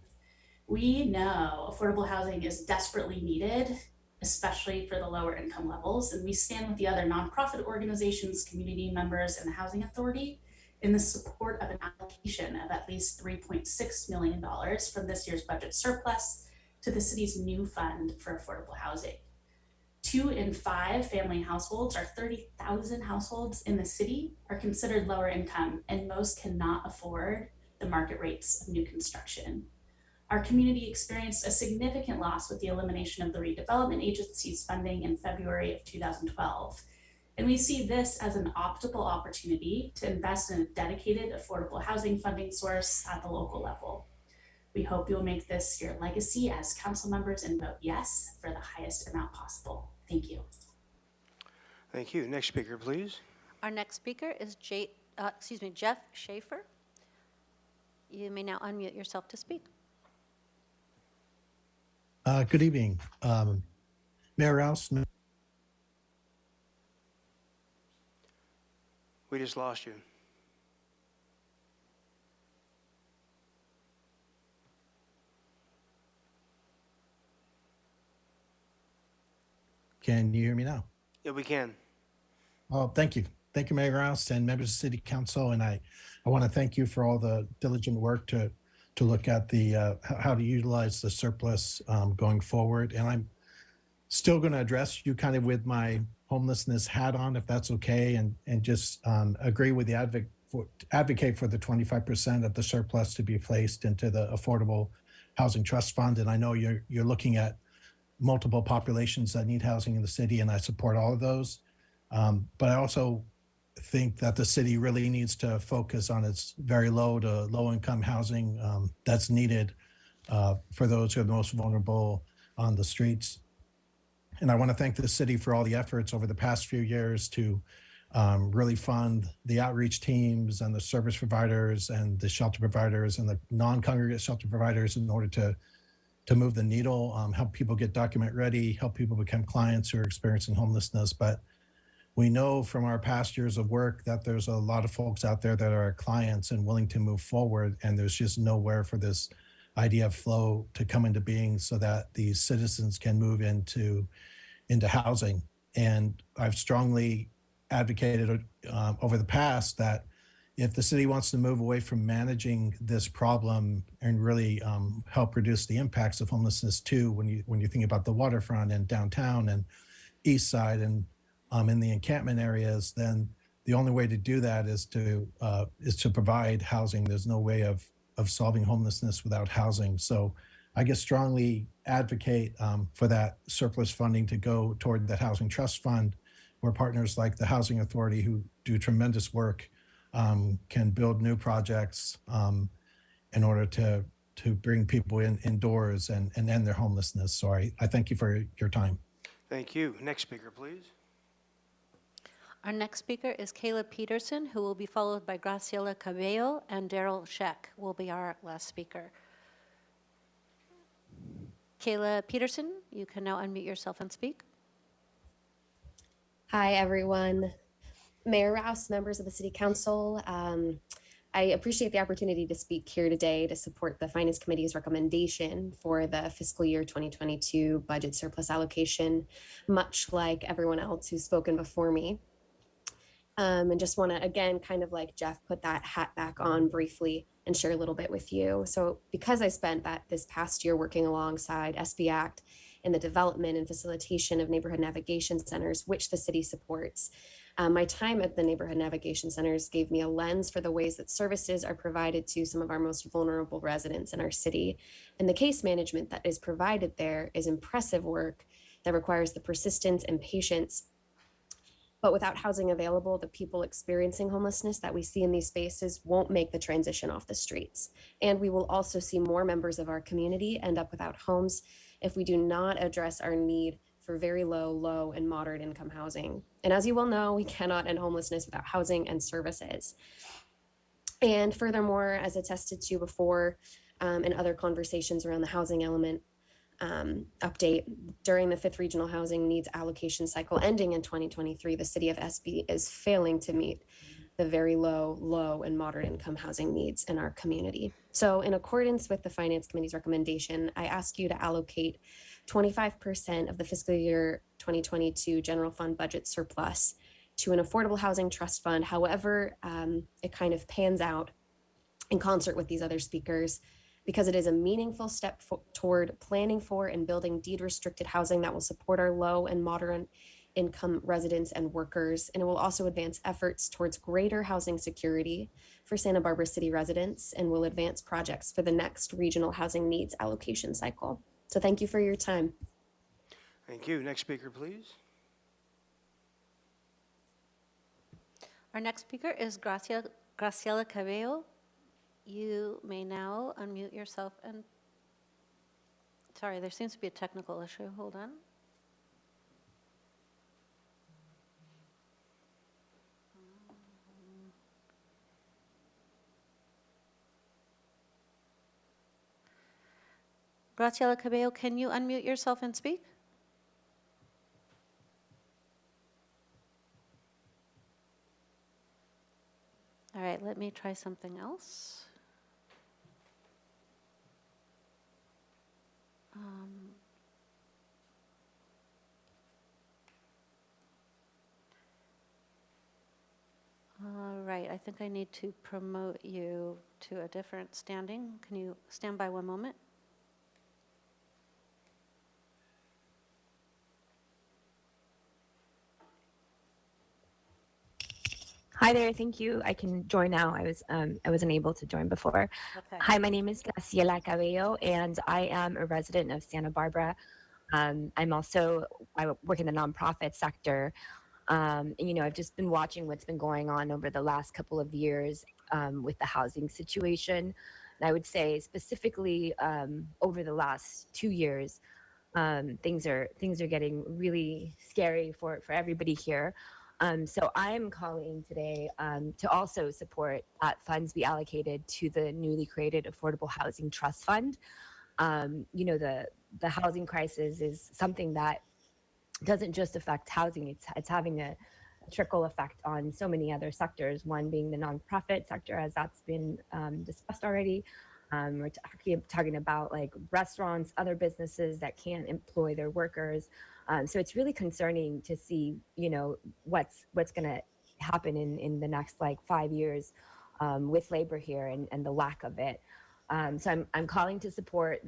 We know affordable housing is desperately needed, especially for the lower income levels, and we stand with the other nonprofit organizations, community members, and the Housing Authority in the support of an allocation of at least $3.6 million from this year's budget surplus to the city's new fund for affordable housing. 2 in 5 family households, or 30,000 households in the city, are considered lower income, and most cannot afford the market rates of new construction. Our community experienced a significant loss with the elimination of the redevelopment agency's funding in February of 2012. And we see this as an optimal opportunity to invest in a dedicated affordable housing funding source at the local level. We hope you'll make this your legacy as council members and vote yes for the highest amount possible. Thank you. Thank you. Next speaker, please. Our next speaker is Jeff Schaefer. You may now unmute yourself to speak. Good evening, Mayor Rouse. We just lost you. Can you hear me now? Yeah, we can. Oh, thank you. Thank you, Mayor Rouse and members of City Council. And I want to thank you for all the diligent work to look at the how to utilize the surplus going forward. And I'm still going to address you kind of with my homelessness hat on, if that's okay, and just agree with the advocate for the 25% of the surplus to be placed into the Affordable Housing Trust Fund. And I know you're looking at multiple populations that need housing in the city, and I support all of those. But I also think that the city really needs to focus on its very low to low income housing that's needed for those who are the most vulnerable on the streets. And I want to thank the city for all the efforts over the past few years to really fund the outreach teams and the service providers and the shelter providers and the non-congregate shelter providers in order to move the needle, help people get document ready, help people become clients who are experiencing homelessness. But we know from our past years of work that there's a lot of folks out there that are clients and willing to move forward, and there's just nowhere for this idea of flow to come into being so that these citizens can move into housing. And I've strongly advocated over the past that if the city wants to move away from managing this problem and really help reduce the impacts of homelessness too, when you think about the waterfront and downtown and east side and in the encampment areas, then the only way to do that is to provide housing. There's no way of solving homelessness without housing. So I guess strongly advocate for that surplus funding to go toward the Housing Trust Fund, where partners like the Housing Authority, who do tremendous work, can build new projects in order to bring people indoors and end their homelessness. So I thank you for your time. Thank you. Next speaker, please. Our next speaker is Kayla Peterson, who will be followed by Graciela Cabello, and Daryl Scheck will be our last speaker. Kayla Peterson, you can now unmute yourself and speak. Hi, everyone. Mayor Rouse, members of the City Council. I appreciate the opportunity to speak here today to support the Finance Committee's recommendation for the fiscal year 2022 budget surplus allocation, much like everyone else who's spoken before me. And just want to, again, kind of like Jeff, put that hat back on briefly and share a little bit with you. So because I spent this past year working alongside SB Act in the development and facilitation of neighborhood navigation centers, which the city supports, my time at the neighborhood navigation centers gave me a lens for the ways that services are provided to some of our most vulnerable residents in our city. And the case management that is provided there is impressive work that requires the persistence and patience. But without housing available, the people experiencing homelessness that we see in these spaces won't make the transition off the streets. And we will also see more members of our community end up without homes if we do not address our need for very low, and moderate income housing. And as you well know, we cannot end homelessness without housing and services. And furthermore, as attested to before in other conversations around the housing element update, during the 5th Regional Housing Needs Allocation Cycle ending in 2023, the City of SB is failing to meet the very low, and moderate income housing needs in our community. So in accordance with the Finance Committee's recommendation, I ask you to allocate 25% of the fiscal year 2022 general fund budget surplus to an affordable housing trust fund. However, it kind of pans out in concert with these other speakers, because it is a meaningful step toward planning for and building deed restricted housing that will support our low and moderate income residents and workers. And it will also advance efforts towards greater housing security for Santa Barbara City residents, and will advance projects for the next regional housing needs allocation cycle. So thank you for your time. Thank you. Next speaker, please. Our next speaker is Graciela Cabello. You may now unmute yourself and, sorry, there seems to be a technical issue. Hold on. Graciela Cabello, can you unmute yourself and speak? All right, let me try something else. All right, I think I need to promote you to a different standing. Can you stand by one moment? Hi there, thank you. I can join now. I wasn't able to join before. Okay. Hi, my name is Graciela Cabello, and I am a resident of Santa Barbara. I work in the nonprofit sector. And, I've just been watching what's been going on over the last couple of years with the housing situation. And I would say specifically over the last 2 years, things are getting really scary for everybody here. So I'm calling today to also support that funds be allocated to the newly created Affordable Housing Trust Fund. The housing crisis is something that doesn't just affect housing, it's having a trickle effect on so many other sectors, one being the nonprofit sector, as that's been discussed already. We're talking about like restaurants, other businesses that can't employ their workers. So it's really concerning to see, what's going to happen in the next 5 years with labor here and the lack of it. So I'm calling to support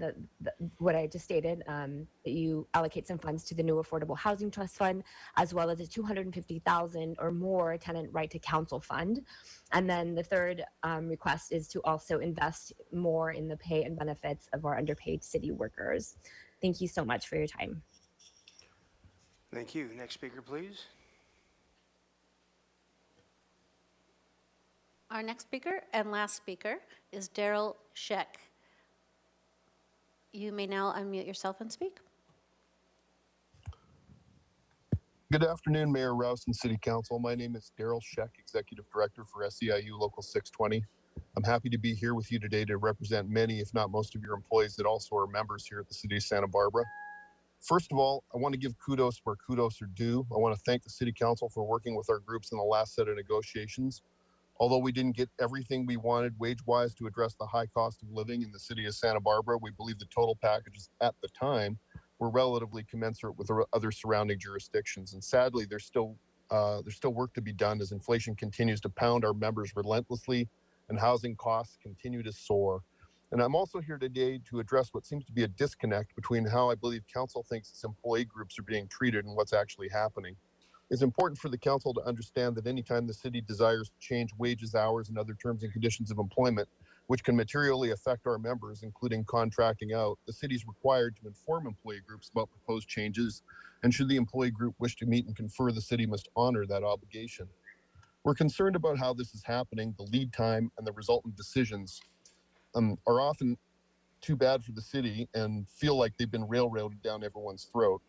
what I just stated, that you allocate some funds to the new Affordable Housing Trust Fund, as well as a $250,000 or more tenant right to counsel fund. And then the third request is to also invest more in the pay and benefits of our underpaid city workers. Thank you so much for your time. Thank you. Next speaker, please. Our next speaker and last speaker is Daryl Scheck. You may now unmute yourself and speak. Good afternoon, Mayor Rouse and City Council. My name is Daryl Scheck, Executive Director for SEIU Local 620. I'm happy to be here with you today to represent many, if not most of your employees that also are members here at the City of Santa Barbara. First of all, I want to give kudos where kudos are due. I want to thank the City Council for working with our groups in the last set of negotiations. Although we didn't get everything we wanted wage-wise to address the high cost of living in the City of Santa Barbara, we believe the total packages at the time were relatively commensurate with other surrounding jurisdictions. And sadly, there's still work to be done as inflation continues to pound our members relentlessly and housing costs continue to soar. And I'm also here today to address what seems to be a disconnect between how I believe council thinks its employee groups are being treated and what's actually happening. It's important for the council to understand that anytime the city desires to change wages, hours, and other terms and conditions of employment, which can materially affect our members, including contracting out, the city is required to inform employee groups about proposed changes. And should the employee group wish to meet and confer, the city must honor that obligation. We're concerned about how this is happening. The lead time and the resultant decisions are often too bad for the city and feel like they've been railroaded down everyone's throat.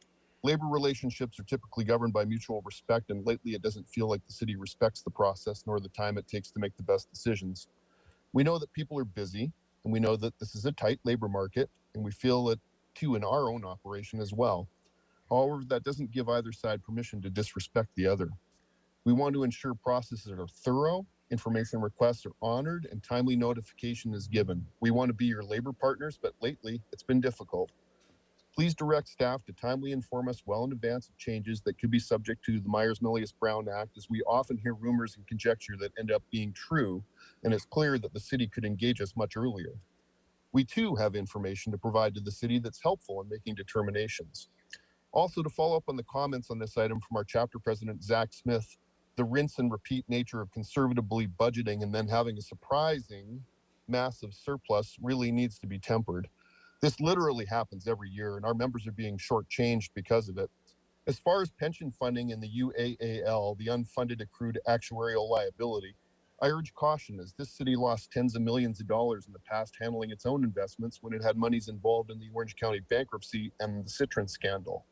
Labor relationships are typically governed by mutual respect, and lately it doesn't feel like the city respects the process nor the time it takes to make the best decisions. We know that people are busy, and we know that this is a tight labor market, and we feel it too in our own operation as well. However, that doesn't give either side permission to disrespect the other. We want to ensure processes are thorough, information requests are honored, and timely notification is given. We want to be your labor partners, but lately it's been difficult. Please direct staff to timely inform us well in advance of changes that could be subject to the Myers-Milius-Brown Act, as we often hear rumors and conjecture that end up being true, and it's clear that the city could engage us much earlier. We too have information to provide to the city that's helpful in making determinations. Also, to follow up on the comments on this item from our chapter president, Zach Smith, the rinse and repeat nature of conservatively budgeting and then having a surprising massive surplus really needs to be tempered. This literally happens every year, and our members are being shortchanged because of it. As far as pension funding in the UAAL, the unfunded accrued actuarial liability, I urge caution, as this city lost tens of millions of dollars in the past handling its own investments when it had monies involved in the Orange County bankruptcy and the Citron scandal.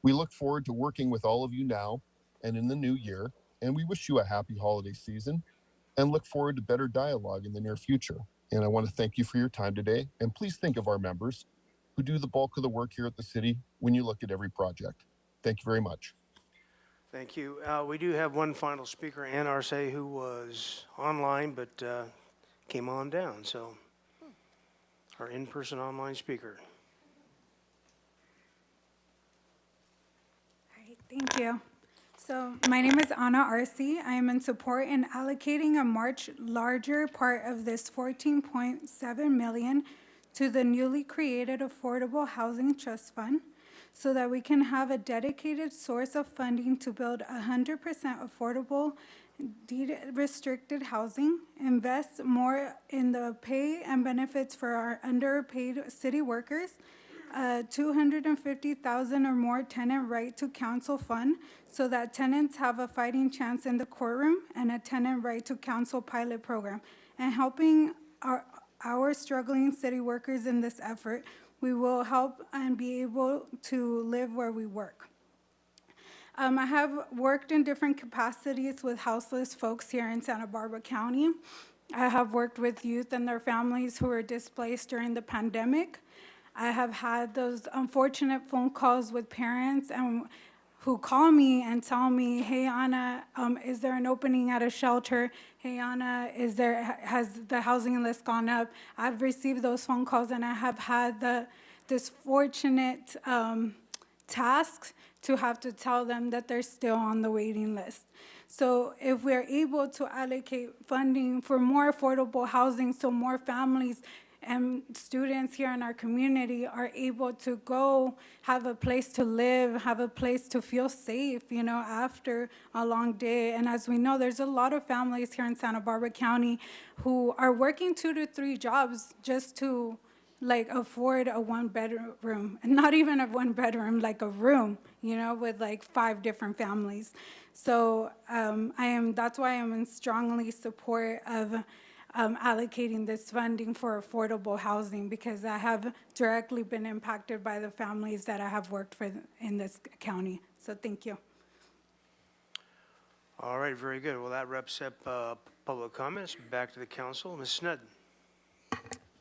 We look forward to working with all of you now and in the new year, and we wish you a happy holiday season and look forward to better dialogue in the near future. And I want to thank you for your time today. And please think of our members who do the bulk of the work here at the city when you look at every project. Thank you very much. Thank you. We do have one final speaker, Ann Arce, who was online but came on down. So our in-person online speaker. All right, thank you. So my name is Anna Arce. I am in support in allocating a much larger part of this $14.7 million to the newly created Affordable Housing Trust Fund so that we can have a dedicated source of funding to build 100% affordable, deed-restricted housing, invest more in the pay and benefits for our underpaid city workers, $250,000 or more tenant right to counsel fund so that tenants have a fighting chance in the courtroom, and a tenant right to counsel pilot program. And helping our struggling city workers in this effort, we will help and be able to live where we work. I have worked in different capacities with houseless folks here in Santa Barbara County. I have worked with youth and their families who were displaced during the pandemic. I have had those unfortunate phone calls with parents and who call me and tell me, hey, Anna, is there an opening at a shelter? Hey, Anna, has the housing list gone up? I've received those phone calls, and I have had this fortunate task to have to tell them that they're still on the waiting list. So if we're able to allocate funding for more affordable housing so more families and students here in our community are able to go have a place to live, have a place to feel safe, after a long day. And as we know, there's a lot of families here in Santa Barbara County who are working 2 to 3 jobs just to afford a 1-bedroom, and not even a 1-bedroom, like a room, with 5 different families. So that's why I'm in strongly support of allocating this funding for affordable housing, because I have directly been impacted by the families that I have worked for in this county. So thank you. All right, very good. Well, that wraps up public comments. Back to the council. Ms. Sneddon.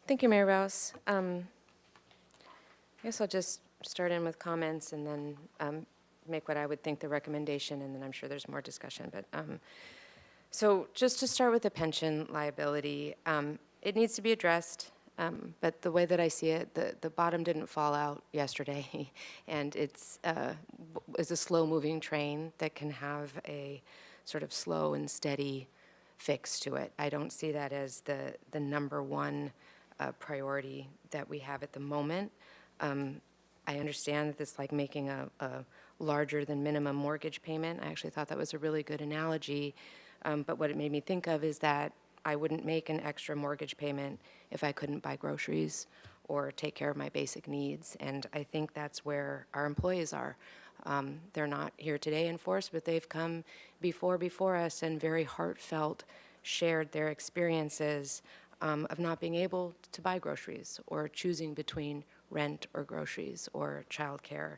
Thank you, Mayor Rouse. I guess I'll just start in with comments and then make what I would think the recommendation, and then I'm sure there's more discussion. But so just to start with the pension liability, it needs to be addressed. But the way that I see it, the bottom didn't fall out yesterday, and it's a slow-moving train that can have a sort of slow and steady fix to it. I don't see that as the number one priority that we have at the moment. I understand that it's like making a larger than minimum mortgage payment. I actually thought that was a really good analogy, but what it made me think of is that I wouldn't make an extra mortgage payment if I couldn't buy groceries or take care of my basic needs. And I think that's where our employees are. They're not here today in force, but they've come before us and very heartfelt shared their experiences of not being able to buy groceries or choosing between rent or groceries or childcare.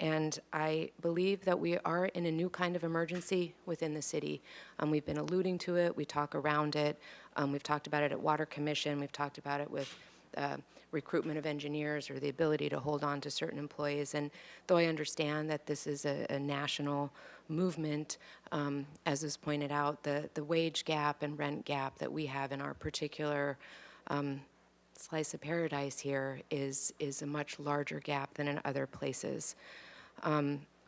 And I believe that we are in a new kind of emergency within the city. We've been alluding to it. We talk around it. We've talked about it at Water Commission. We've talked about it with recruitment of engineers or the ability to hold on to certain employees. And though I understand that this is a national movement, as is pointed out, the wage gap and rent gap that we have in our particular slice of paradise here is a much larger gap than in other places.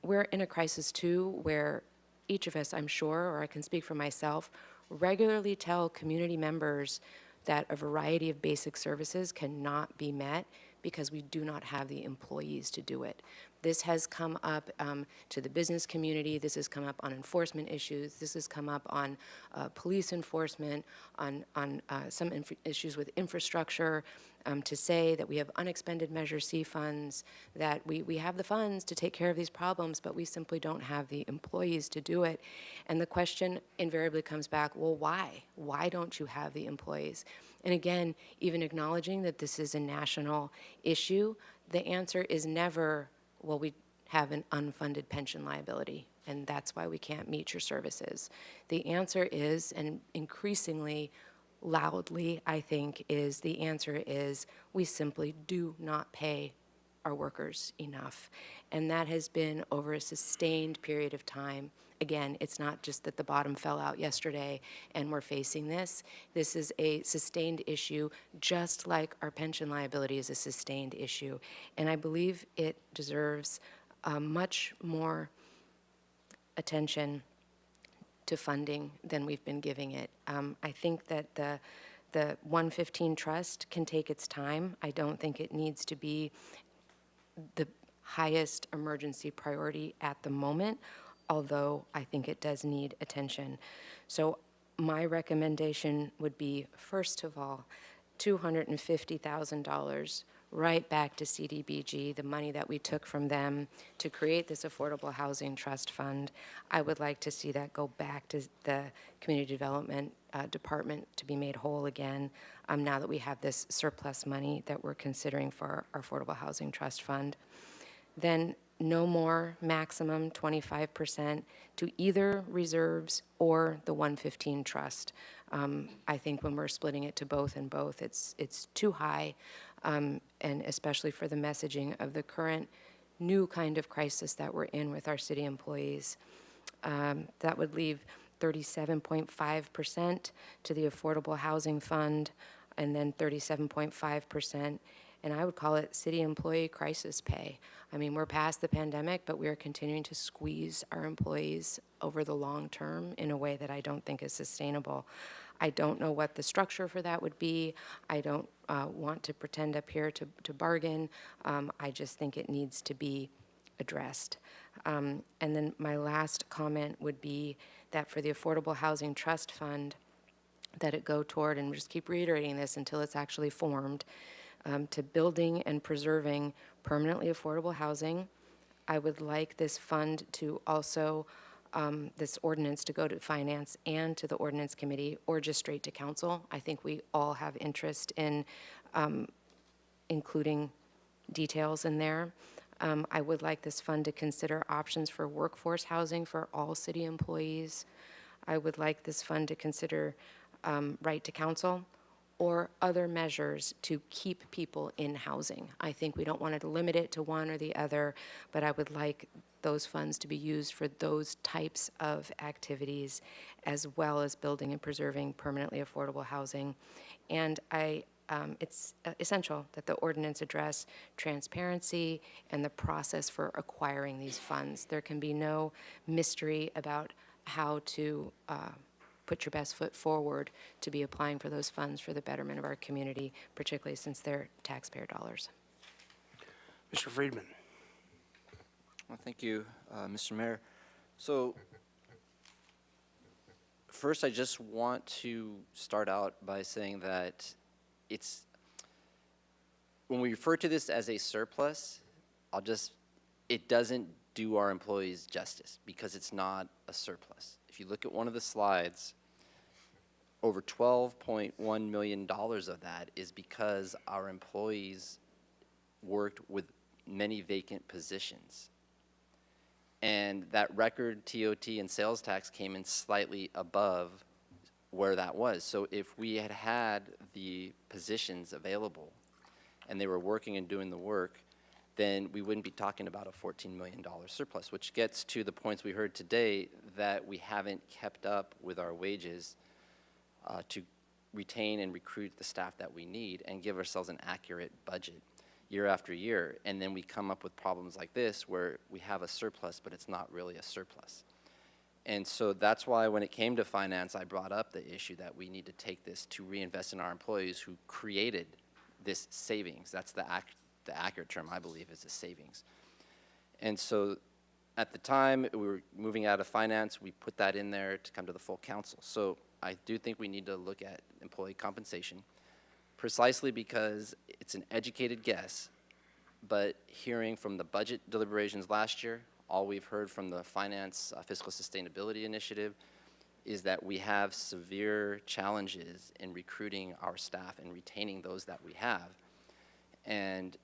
We're in a crisis too, where each of us, I'm sure, or I can speak for myself, regularly tell community members that a variety of basic services cannot be met because we do not have the employees to do it. This has come up to the business community. This has come up on enforcement issues. This has come up on police enforcement, on some issues with infrastructure, to say that we have unexpended Measure C funds, that we have the funds to take care of these problems, but we simply don't have the employees to do it. And the question invariably comes back, well, why? Why don't you have the employees? And again, even acknowledging that this is a national issue, the answer is never, well, we have an unfunded pension liability, and that's why we can't meet your services. The answer is, and increasingly loudly, I think, is the answer is we simply do not pay our workers enough. And that has been over a sustained period of time. Again, it's not just that the bottom fell out yesterday and we're facing this. This is a sustained issue, just like our pension liability is a sustained issue. And I believe it deserves much more attention to funding than we've been giving it. I think that the 115 Trust can take its time. I don't think it needs to be the highest emergency priority at the moment, although I think it does need attention. So my recommendation would be, first of all, $250,000 right back to CDBG, the money that we took from them to create this Affordable Housing Trust Fund. I would like to see that go back to the Community Development Department to be made whole again, now that we have this surplus money that we're considering for our Affordable Housing Trust Fund. Then no more maximum 25% to either reserves or the 115 Trust. I think when we're splitting it to both and both, it's too high, and especially for the messaging of the current new kind of crisis that we're in with our city employees. That would leave 37.5% to the Affordable Housing Fund, and then 37.5%, and I would call it city employee crisis pay. I mean, we're past the pandemic, but we are continuing to squeeze our employees over the long term in a way that I don't think is sustainable. I don't know what the structure for that would be. I don't want to pretend up here to bargain. I just think it needs to be addressed. And then my last comment would be that for the Affordable Housing Trust Fund, that it go toward, and we'll just keep reiterating this until it's actually formed, to building and preserving permanently affordable housing. I would like this fund to also, this ordinance to go to finance and to the ordinance committee, or just straight to council. I think we all have interest in including details in there. I would like this fund to consider options for workforce housing for all city employees. I would like this fund to consider right to counsel or other measures to keep people in housing. I think we don't want to limit it to one or the other, but I would like those funds to be used for those types of activities, as well as building and preserving permanently affordable housing. And it's essential that the ordinance address transparency and the process for acquiring these funds. There can be no mystery about how to put your best foot forward to be applying for those funds for the betterment of our community, particularly since they're taxpayer dollars. Mr. Friedman. Well, thank you, Mr. Mayor. So first, I just want to start out by saying that when we refer to this as a surplus, it doesn't do our employees justice because it's not a surplus. If you look at one of the slides, over $12.1 million of that is because our employees worked with many vacant positions. And that record TOT and sales tax came in slightly above where that was. So if we had had the positions available and they were working and doing the work, then we wouldn't be talking about a $14 million surplus, which gets to the points we heard today that we haven't kept up with our wages to retain and recruit the staff that we need and give ourselves an accurate budget year after year. And then we come up with problems like this where we have a surplus, but it's not really a surplus. And so that's why when it came to finance, I brought up the issue that we need to take this to reinvest in our employees who created this savings. That's the accurate term, I believe, is a savings. And so at the time we were moving out of finance, we put that in there to come to the full council. So I do think we need to look at employee compensation precisely because it's an educated guess, but hearing from the budget deliberations last year, all we've heard from the Finance Fiscal Sustainability Initiative is that we have severe challenges in recruiting our staff and retaining those that we have. And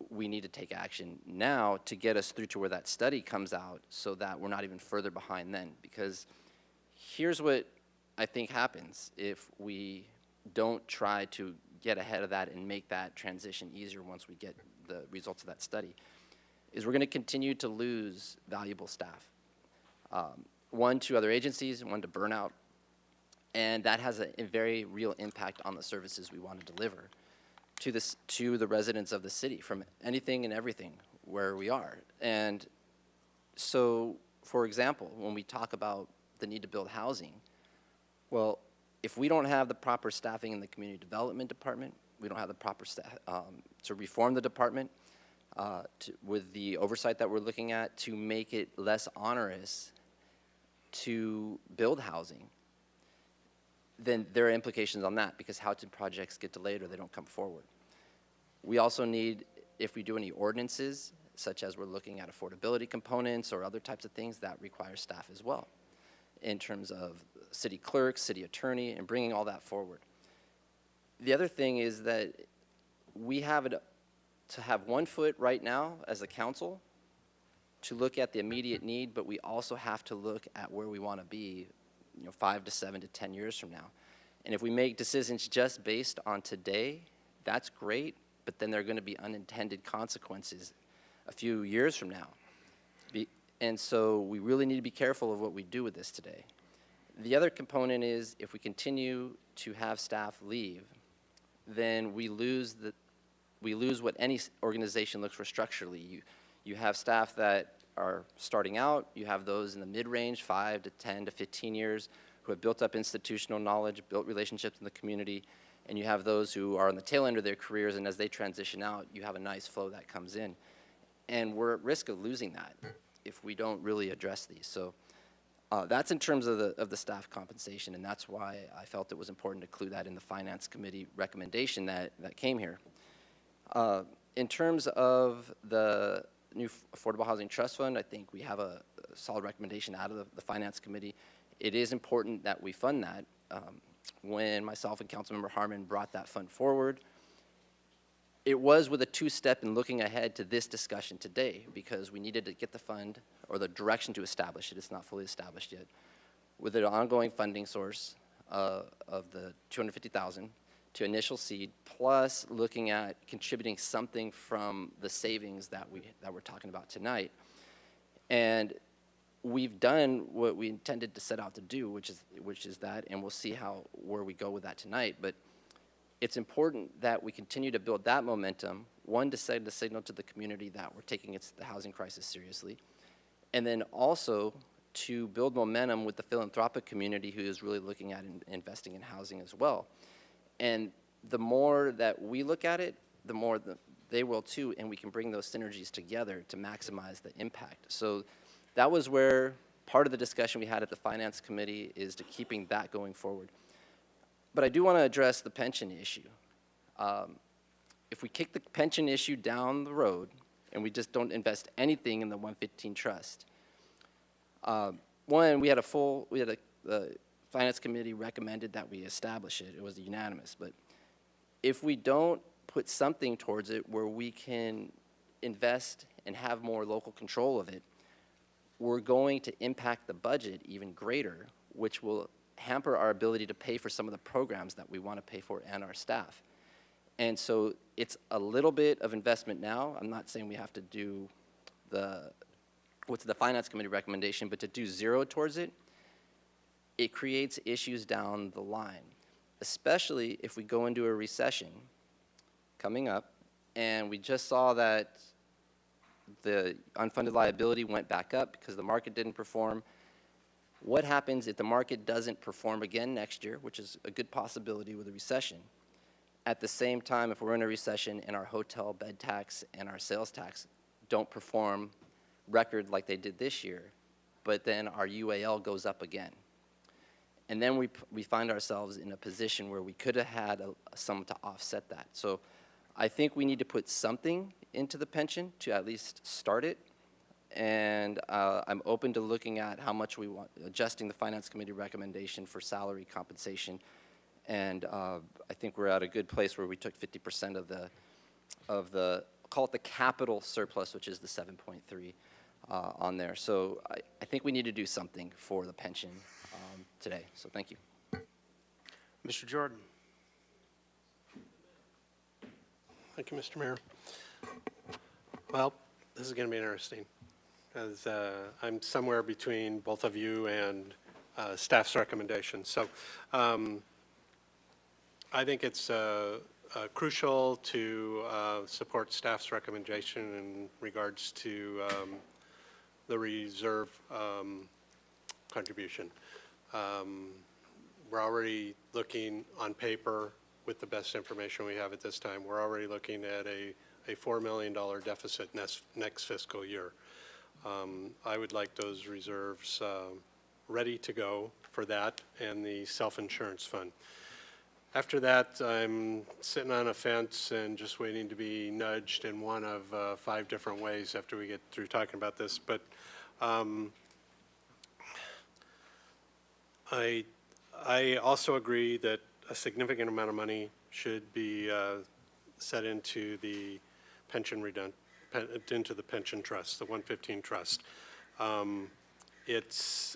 we need to take action now to get us through to where that study comes out so that we're not even further behind then. Because here's what I think happens if we don't try to get ahead of that and make that transition easier once we get the results of that study, is we're going to continue to lose valuable staff. One to other agencies, one to burnout, and that has a very real impact on the services we want to deliver to the residents of the city from anything and everything where we are. And so, for example, when we talk about the need to build housing, well, if we don't have the proper staffing in the community development department, we don't have the proper staff to reform the department with the oversight that we're looking at to make it less onerous to build housing, then there are implications on that because housing projects get delayed or they don't come forward. We also need, if we do any ordinances, such as we're looking at affordability components or other types of things, that require staff as well in terms of city clerk, city attorney, and bringing all that forward. The other thing is that we have to have one foot right now as a council to look at the immediate need, but we also have to look at where we want to be 5 to 7 to 10 years from now. And if we make decisions just based on today, that's great, but then there are going to be unintended consequences a few years from now. And so we really need to be careful of what we do with this today. The other component is if we continue to have staff leave, then we lose what any organization looks for structurally. You have staff that are starting out, you have those in the mid-range, 5 to 10 to 15 years, who have built up institutional knowledge, built relationships in the community, and you have those who are on the tail end of their careers, and as they transition out, you have a nice flow that comes in. And we're at risk of losing that if we don't really address these. So that's in terms of the staff compensation, and that's why I felt it was important to include that in the Finance Committee recommendation that came here. In terms of the new Affordable Housing Trust Fund, I think we have a solid recommendation out of the Finance Committee. It is important that we fund that. When myself and Councilmember Harmon brought that fund forward, it was with a two-step in looking ahead to this discussion today, because we needed to get the fund, or the direction to establish it, it's not fully established yet, with an ongoing funding source of the 250,000 to initial seed, plus looking at contributing something from the savings that we're talking about tonight. And we've done what we intended to set out to do, which is that, and we'll see where we go with that tonight. But it's important that we continue to build that momentum, one, to send a signal to the community that we're taking the housing crisis seriously, and then also to build momentum with the philanthropic community who is really looking at investing in housing as well. And the more that we look at it, the more they will too, and we can bring those synergies together to maximize the impact. So that was where part of the discussion we had at the Finance Committee is to keeping that going forward. But I do want to address the pension issue. If we kick the pension issue down the road and we just don't invest anything in the 115 trust, one, the Finance Committee recommended that we establish it. It was unanimous. But if we don't put something towards it where we can invest and have more local control of it, we're going to impact the budget even greater, which will hamper our ability to pay for some of the programs that we want to pay for and our staff. And so it's a little bit of investment now. I'm not saying we have to do what's the Finance Committee recommendation, but to do zero towards it, it creates issues down the line, especially if we go into a recession coming up, and we just saw that the unfunded liability went back up because the market didn't perform. What happens if the market doesn't perform again next year, which is a good possibility with a recession? At the same time, if we're in a recession and our hotel bed tax and our sales tax don't perform record like they did this year, but then our UAL goes up again. And then we find ourselves in a position where we could have had some to offset that. So I think we need to put something into the pension to at least start it. And I'm open to looking at how much we want, adjusting the Finance Committee recommendation for salary compensation. And I think we're at a good place where we took 50% of the, call it the capital surplus, which is the 7.3 on there. So I think we need to do something for the pension today. So thank you. Mr. Jordan. Thank you, Mr. Mayor. Well, this is going to be interesting, as I'm somewhere between both of you and staff's recommendations. So I think it's crucial to support staff's recommendation in regards to the reserve contribution. We're already looking on paper with the best information we have at this time. We're already looking at a $4 million deficit next fiscal year. I would like those reserves ready to go for that and the self-insurance fund. After that, I'm sitting on a fence and just waiting to be nudged in one of 5 different ways after we get through talking about this. But I also agree that a significant amount of money should be set into the into the pension trust, the 115 trust. It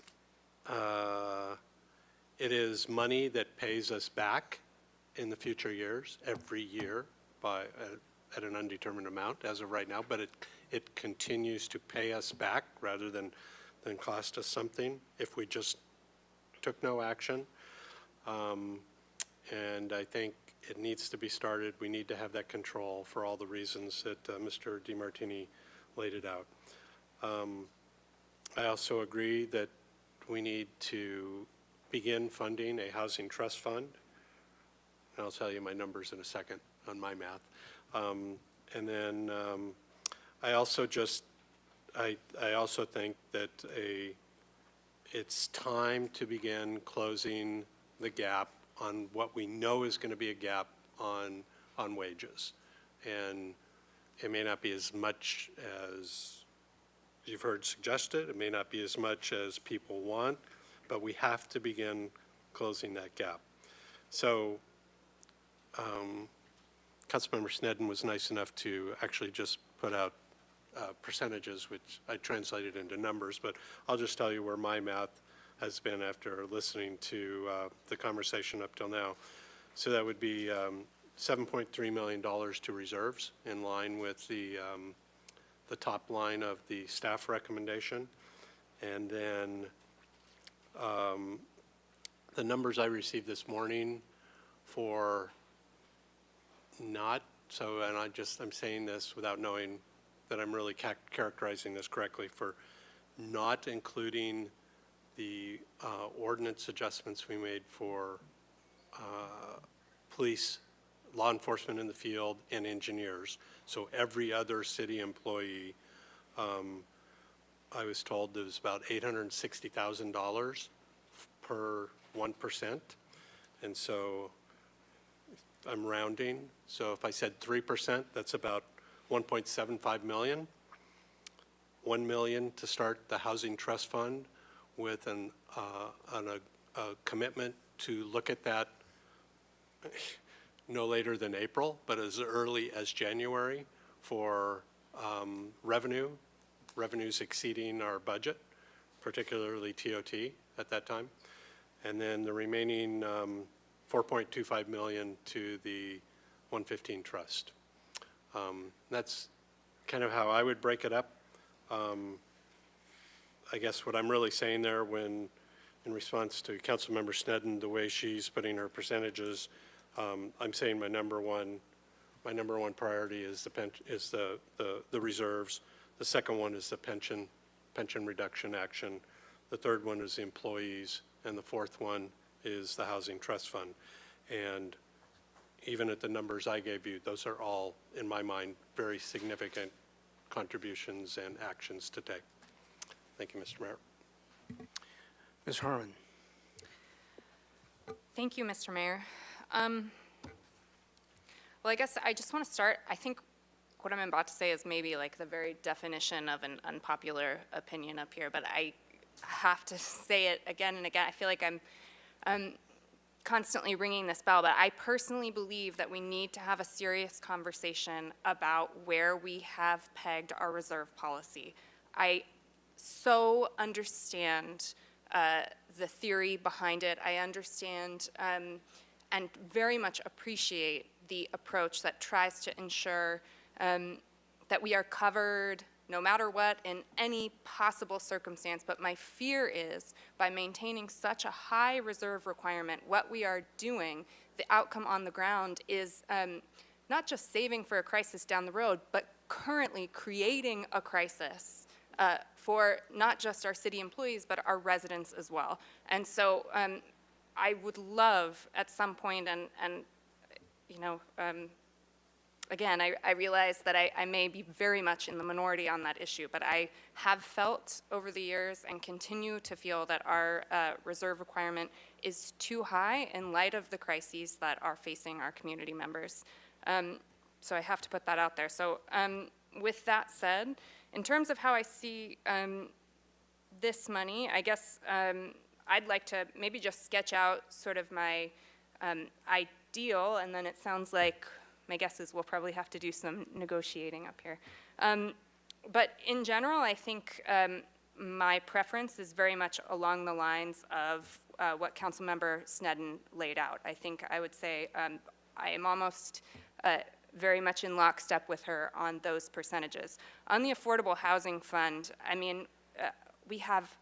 is money that pays us back in the future years, every year, at an undetermined amount as of right now, but it continues to pay us back rather than cost us something if we just took no action. And I think it needs to be started. We need to have that control for all the reasons that Mr. DeMartini laid it out. I also agree that we need to begin funding a housing trust fund. And I'll tell you my numbers in a second on my math. And then I also think that it's time to begin closing the gap on what we know is going to be a gap on wages. And it may not be as much as you've heard suggested. It may not be as much as people want, but we have to begin closing that gap. So Councilmember Snedden was nice enough to actually just put out percentages, which I translated into numbers, but I'll just tell you where my math has been after listening to the conversation up till now. So that would be $7.3 million to reserves, in line with the top line of the staff recommendation. And then the numbers I received this morning for not, so, and I'm saying this without knowing that I'm really characterizing this correctly, for not including the ordinance adjustments we made for police, law enforcement in the field, and engineers. So every other city employee, I was told there was about $860,000 per 1%. And so I'm rounding. So if I said 3%, that's about 1.75 million. 1 million to start the Housing Trust Fund with a commitment to look at that no later than April, but as early as January for revenues exceeding our budget, particularly TOT at that time. And then the remaining 4.25 million to the 115 Trust. That's kind of how I would break it up. I guess what I'm really saying there, when in response to Councilmember Snedden, the way she's putting her percentages, I'm saying my number one priority is the reserves. The second one is the pension reduction action. The third one is the employees, and the fourth one is the Housing Trust Fund. And even at the numbers I gave you, those are all, in my mind, very significant contributions and actions to take. Thank you, Mr. Mayor. Ms. Harmon. Thank you, Mr. Mayor. Well, I guess I just want to start, I think what I'm about to say is maybe like the very definition of an unpopular opinion up here, but I have to say it again and again. I feel like I'm constantly ringing this bell, but I personally believe that we need to have a serious conversation about where we have pegged our reserve policy. I so understand the theory behind it. I understand and very much appreciate the approach that tries to ensure that we are covered no matter what in any possible circumstance. But my fear is, by maintaining such a high reserve requirement, what we are doing, the outcome on the ground is not just saving for a crisis down the road, but currently creating a crisis for not just our city employees, but our residents as well. And so I would love at some point, and you know, again, I realize that I may be very much in the minority on that issue, but I have felt over the years and continue to feel that our reserve requirement is too high in light of the crises that are facing our community members. So I have to put that out there. So with that said, in terms of how I see this money, I guess I'd like to maybe just sketch out sort of my ideal, and then it sounds like my guess is we'll probably have to do some negotiating up here. But in general, I think my preference is very much along the lines of what Councilmember Snedden laid out. I think I would say I am almost very much in lockstep with her on those percentages. On the Affordable Housing Fund, I mean, we have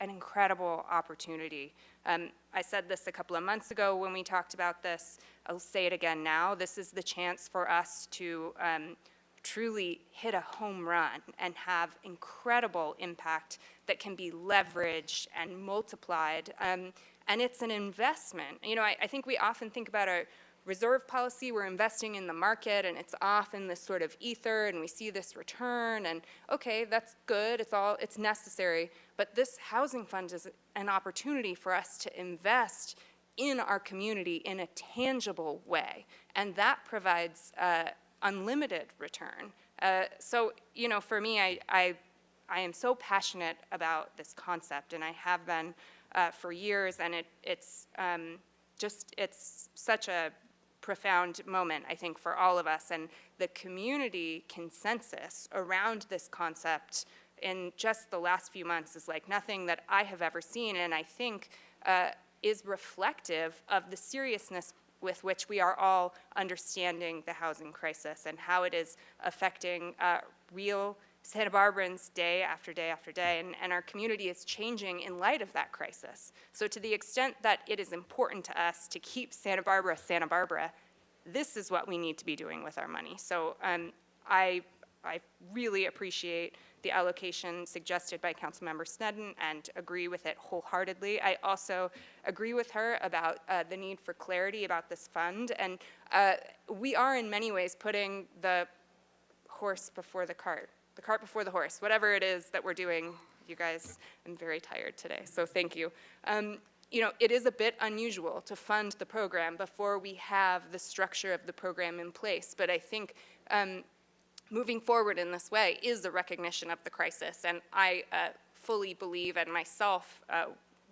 an incredible opportunity. I said this a couple of months ago when we talked about this. I'll say it again now. This is the chance for us to truly hit a home run and have incredible impact that can be leveraged and multiplied. And it's an investment. You know, I think we often think about our reserve policy, we're investing in the market, and it's off in this sort of ether, and we see this return, and okay, that's good, it's necessary, but this housing fund is an opportunity for us to invest in our community in a tangible way, and that provides unlimited return. So, you know, for me, I am so passionate about this concept, and I have been for years, and it's such a profound moment, I think, for all of us. And the community consensus around this concept in just the last few months is like nothing that I have ever seen, and I think is reflective of the seriousness with which we are all understanding the housing crisis and how it is affecting real Santa Barbarans day after day after day, and our community is changing in light of that crisis. So to the extent that it is important to us to keep Santa Barbara, this is what we need to be doing with our money. So I really appreciate the allocation suggested by Councilmember Snedden and agree with it wholeheartedly. I also agree with her about the need for clarity about this fund, and we are in many ways putting the horse before the cart before the horse, whatever it is that we're doing. You guys, I'm very tired today, so thank you. You know, it is a bit unusual to fund the program before we have the structure of the program in place, but I think moving forward in this way is a recognition of the crisis, and I fully believe, and myself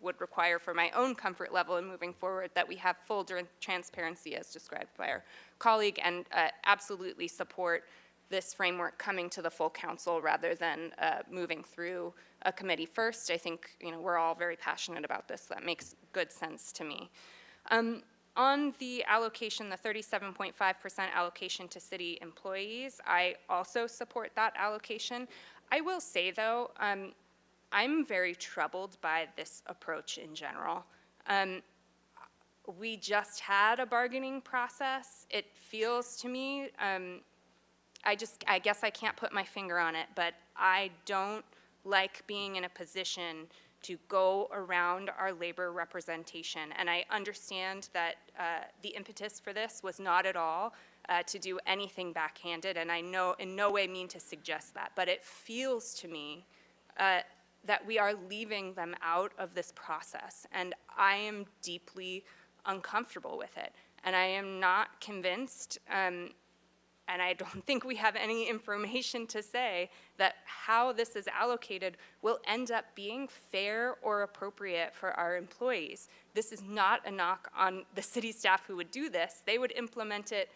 would require for my own comfort level in moving forward, that we have full transparency as described by our colleague, and absolutely support this framework coming to the full council rather than moving through a committee first. I think, you know, we're all very passionate about this. That makes good sense to me. On the allocation, the 37.5% allocation to city employees, I also support that allocation. I will say, though, I'm very troubled by this approach in general. We just had a bargaining process. It feels to me, I guess I can't put my finger on it, but I don't like being in a position to go around our labor representation. And I understand that the impetus for this was not at all to do anything backhanded, and I know in no way mean to suggest that, but it feels to me that we are leaving them out of this process, and I am deeply uncomfortable with it. And I am not convinced, and I don't think we have any information to say that how this is allocated will end up being fair or appropriate for our employees. This is not a knock on the city staff who would do this. They would implement it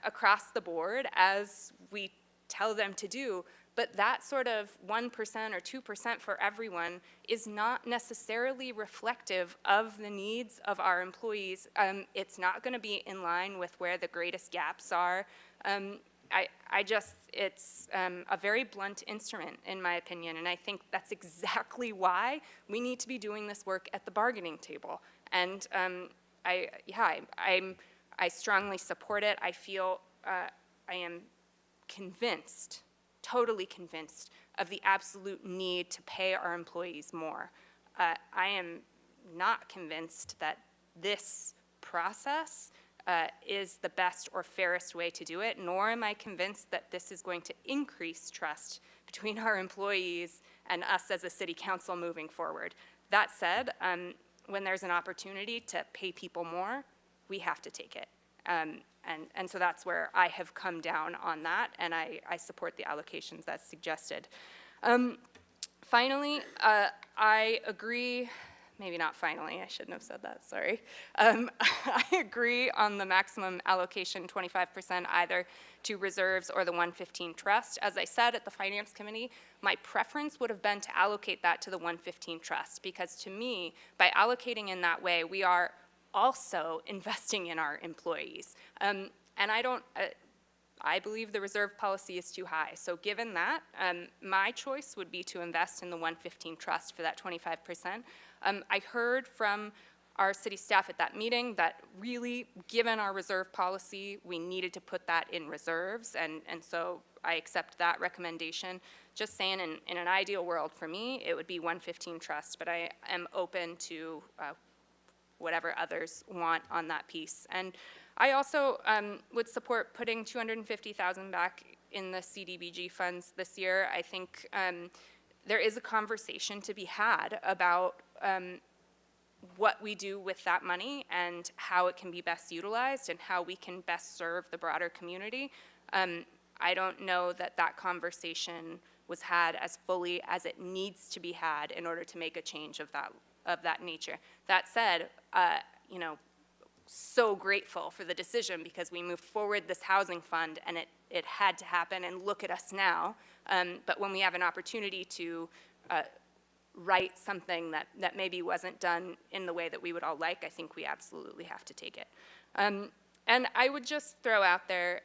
across the board as we tell them to do, but that sort of 1% or 2% for everyone is not necessarily reflective of the needs of our employees. It's not going to be in line with where the greatest gaps are. It's a very blunt instrument, in my opinion, and I think that's exactly why we need to be doing this work at the bargaining table. And I strongly support it. I feel I am convinced, totally convinced, of the absolute need to pay our employees more. I am not convinced that this process is the best or fairest way to do it, nor am I convinced that this is going to increase trust between our employees and us as a city council moving forward. That said, when there's an opportunity to pay people more, we have to take it. And so that's where I have come down on that, and I support the allocations that's suggested. Finally, I agree. Maybe not finally, I shouldn't have said that, sorry. I agree on the maximum allocation, 25% either to reserves or the 115 trust. As I said at the Finance Committee, my preference would have been to allocate that to the 115 trust, because to me, by allocating in that way, we are also investing in our employees. And I believe the reserve policy is too high. So given that, my choice would be to invest in the 115 trust for that 25%. I heard from our city staff at that meeting that really, given our reserve policy, we needed to put that in reserves, and so I accept that recommendation. Just saying, in an ideal world for me, it would be 115 trust, but I am open to whatever others want on that piece. And I also would support putting $250,000 back in the CDBG funds this year. I think there is a conversation to be had about what we do with that money and how it can be best utilized and how we can best serve the broader community. I don't know that that conversation was had as fully as it needs to be had in order to make a change of that nature. That said, so grateful for the decision because we moved forward this housing fund and it had to happen, and look at us now. But when we have an opportunity to write something that maybe wasn't done in the way that we would all like, I think we absolutely have to take it. And I would just throw out there,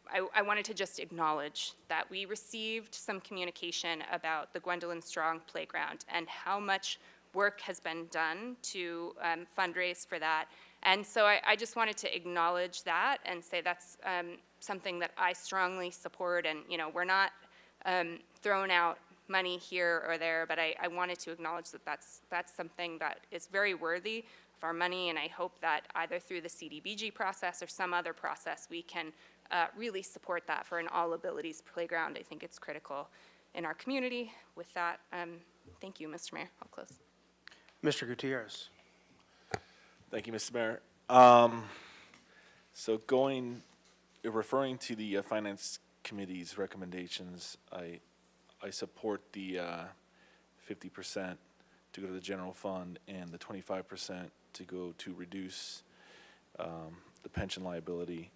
I wanted to just acknowledge that we received some communication about the Gwendolyn Strong Playground and how much work has been done to fundraise for that. And so I just wanted to acknowledge that and say that's something that I strongly support. And, you know, we're not throwing out money here or there, but I wanted to acknowledge that that's something that is very worthy of our money, and I hope that either through the CDBG process or some other process, we can really support that for an all-abilities playground. I think it's critical in our community. With that, thank you, Mr. Mayor. I'll close. Mr. Gutierrez. Thank you, Mr. Mayor. So referring to the Finance Committee's recommendations, I support the 50% to go to the general fund and the 25% to go to reduce the pension liability.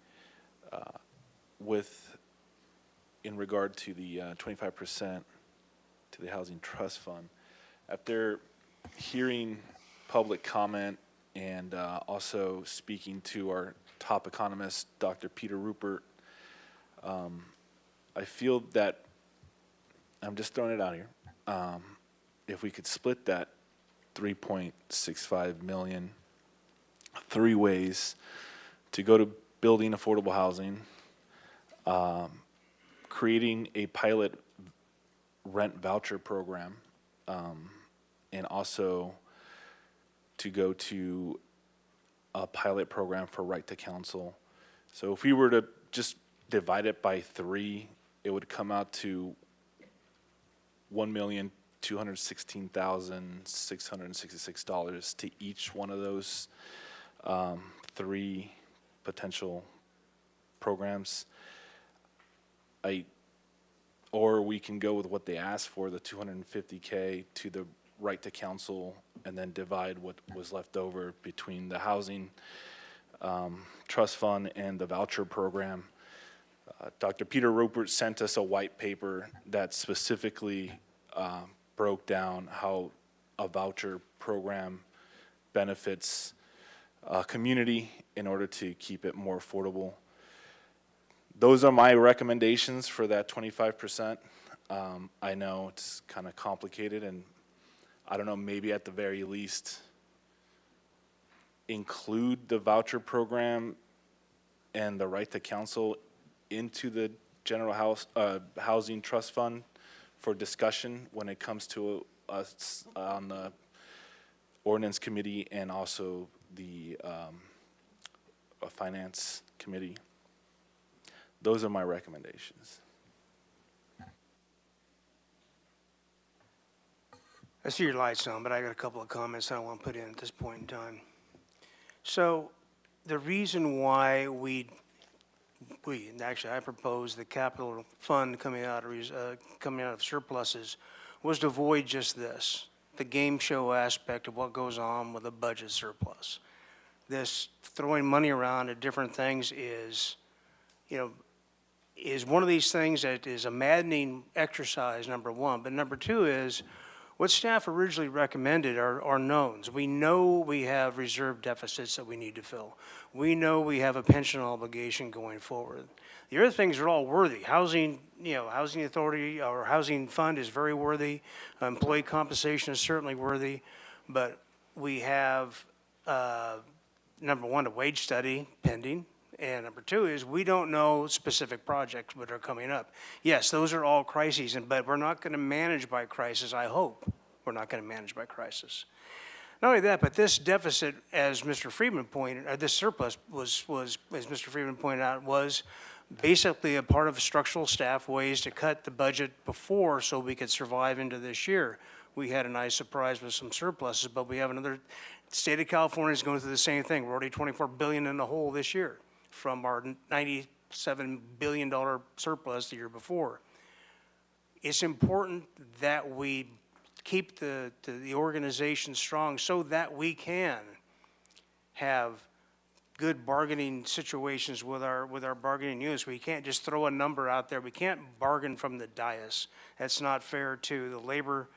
In regard to the 25% to the Housing Trust Fund, after hearing public comment and also speaking to our top economist, Dr. Peter Rupert, I feel that, I'm just throwing it out here, if we could split that 3.65 million 3 ways to go to building affordable housing, creating a pilot rent voucher program, and also to go to a pilot program for right to counsel. So if we were to just divide it by 3, it would come out to $1,216,666 to each one of those 3 potential programs. Or we can go with what they asked for, the $250K to the right to counsel, and then divide what was left over between the housing trust fund and the voucher program. Dr. Peter Rupert sent us a white paper that specifically broke down how a voucher program benefits a community in order to keep it more affordable. Those are my recommendations for that 25%. I know it's kind of complicated, and I don't know, maybe at the very least include the voucher program and the right to counsel into the general housing trust fund for discussion when it comes to us on the ordinance committee and also the finance committee. Those are my recommendations. I see your lights on, but I got a couple of comments I want to put in at this point in time. So the reason why and actually I proposed the capital fund coming out of surpluses was to avoid just this, the game show aspect of what goes on with a budget surplus. This throwing money around at different things is one of these things that is a maddening exercise, number one. But number two is, what staff originally recommended are knowns. We know we have reserve deficits that we need to fill. We know we have a pension obligation going forward. The other things are all worthy. Housing authority or housing fund is very worthy. Employee compensation is certainly worthy. But we have, number one, a wage study pending. And number two is we don't know specific projects that are coming up. Yes, those are all crises, but we're not going to manage by crisis, I hope. We're not going to manage by crisis. Not only that, but this deficit, as Mr. Friedman pointed, this surplus was, as Mr. Friedman pointed out, was basically a part of structural staff ways to cut the budget before so we could survive into this year. We had a nice surprise with some surpluses, but we have another, state of California is going through the same thing. We're already $24 billion in the hole this year from our $97 billion surplus the year before. It's important that we keep the organization strong so that we can have good bargaining situations with our bargaining units. We can't just throw a number out there. We can't bargain from the dais. That's not fair to the labor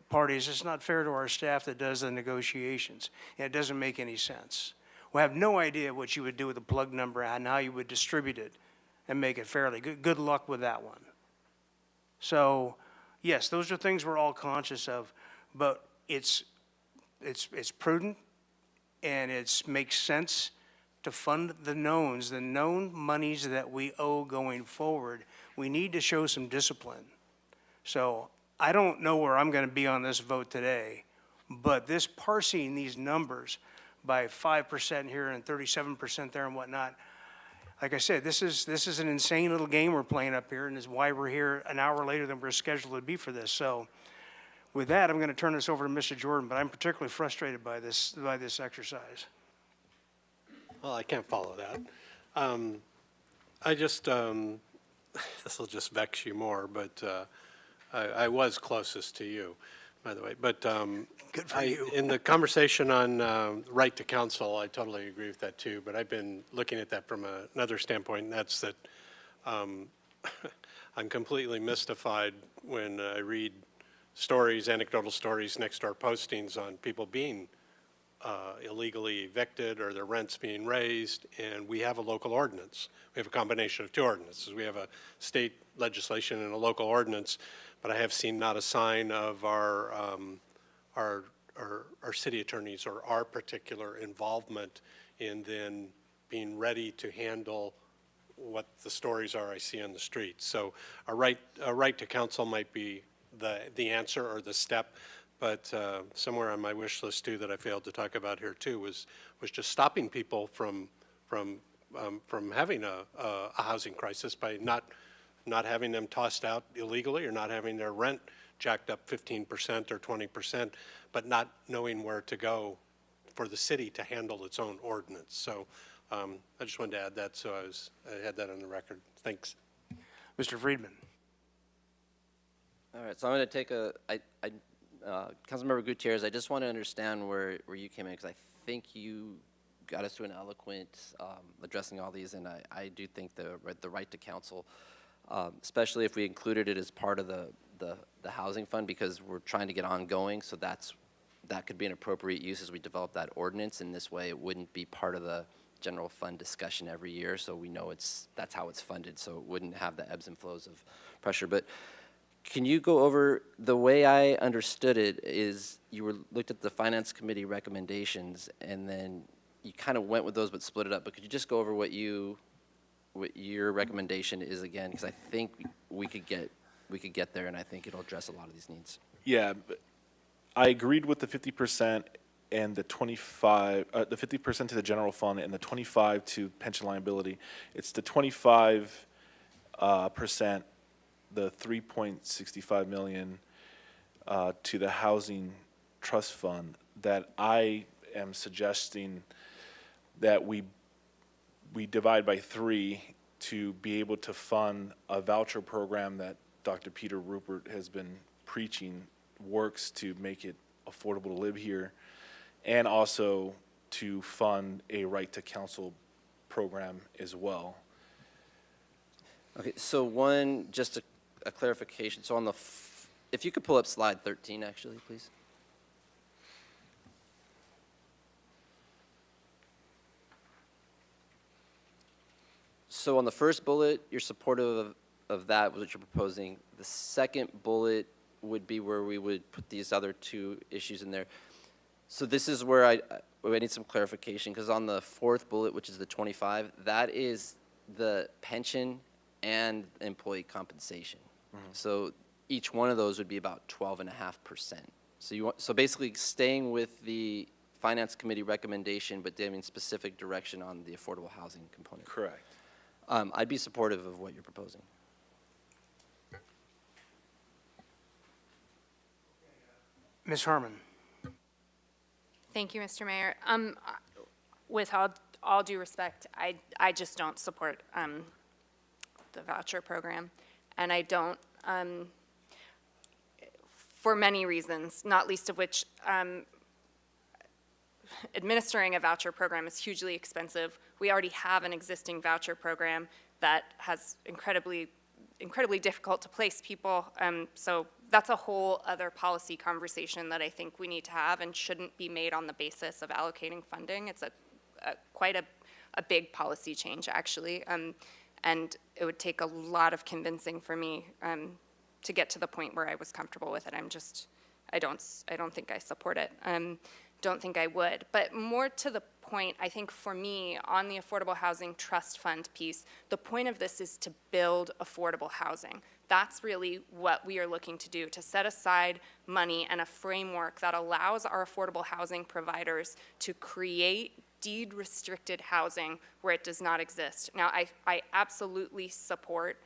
parties. It's not fair to our staff that does the negotiations. And it doesn't make any sense. We have no idea what you would do with a plug number and how you would distribute it and make it fairly. Good luck with that one. So, yes, those are things we're all conscious of, but it's prudent, and it makes sense to fund the knowns, the known monies that we owe going forward. We need to show some discipline. So I don't know where I'm going to be on this vote today, but this parsing these numbers by 5% here and 37% there and whatnot, like I said, this is an insane little game we're playing up here, and is why we're here an hour later than we're scheduled to be for this. So with that, I'm going to turn this over to Mr. Jordan, but I'm particularly frustrated by this exercise. Well, I can't follow that. I just, this will just vex you more, but I was closest to you, by the way. But good for you. In the conversation on right to counsel, I totally agree with that too. But I've been looking at that from another standpoint, and that's that I'm completely mystified when I read stories, anecdotal stories, next door postings on people being illegally evicted or their rents being raised, and we have a local ordinance. We have a combination of two ordinances. We have a state legislation and a local ordinance, but I have seen not a sign of our city attorneys or our particular involvement in then being ready to handle what the stories are I see on the street. So a right to counsel might be the answer or the step, but somewhere on my wish list too that I failed to talk about here too was just stopping people from having a housing crisis by not having them tossed out illegally or not having their rent jacked up 15% or 20%, but not knowing where to go for the city to handle its own ordinance. So I just wanted to add that, so I had that on the record. Thanks. Mr. Friedman. All right, so I'm going to take Councilmember Gutierrez, I just want to understand where you came in, because I think you got us to an eloquent addressing all these, and I do think the right to counsel, especially if we included it as part of the housing fund, because we're trying to get ongoing, so that could be an appropriate use as we develop that ordinance. In this way, it wouldn't be part of the general fund discussion every year, so we know that's how it's funded, so it wouldn't have the ebbs and flows of pressure. But can you go over, the way I understood it is you looked at the Finance Committee recommendations and then you kind of went with those but split it up. But could you just go over what your recommendation is again? Because I think we could get there, and I think it'll address a lot of these needs. Yeah, I agreed with the 50% and the 25, the 50% to the general fund and the 25 to pension liability. It's the 25% the 3.65 million to the housing trust fund that I am suggesting that we divide by 3 to be able to fund a voucher program that Dr. Peter Rupert has been preaching works to make it affordable to live here, and also to fund a right to counsel program as well. Okay, so just a clarification. So on if you could pull up slide 13, actually, please. So on the first bullet, you're supportive of that, what you're proposing. The second bullet would be where we would put these other two issues in there. So this is where I need some clarification, because on the fourth bullet, which is the 25, that is the pension and employee compensation. So each one of those would be about 12.5%. So basically staying with the Finance Committee recommendation, but giving specific direction on the affordable housing component. Correct. I'd be supportive of what you're proposing. Ms. Harmon. Thank you, Mr. Mayor. With all due respect, I just don't support the voucher program, and I don't for many reasons, not least of which administering a voucher program is hugely expensive. We already have an existing voucher program that has incredibly difficult to place people. So that's a whole other policy conversation that I think we need to have and shouldn't be made on the basis of allocating funding. It's quite a big policy change, actually. And it would take a lot of convincing for me to get to the point where I was comfortable with it. I don't think I support it. Don't think I would. But more to the point, I think for me, on the Affordable Housing Trust Fund piece, the point of this is to build affordable housing. That's really what we are looking to do, to set aside money and a framework that allows our affordable housing providers to create deed-restricted housing where it does not exist. Now, I absolutely support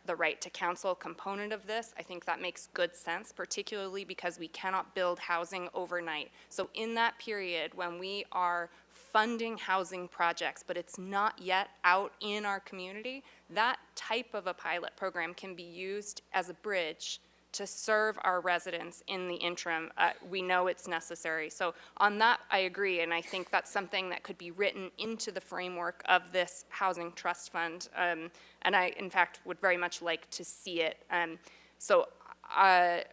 the right to counsel component of this. I think that makes good sense, particularly because we cannot build housing overnight. So in that period, when we are funding housing projects, but it's not yet out in our community, that type of a pilot program can be used as a bridge to serve our residents in the interim. We know it's necessary. So on that, I agree, and I think that's something that could be written into the framework of this housing trust fund, and I, in fact, would very much like to see it. So I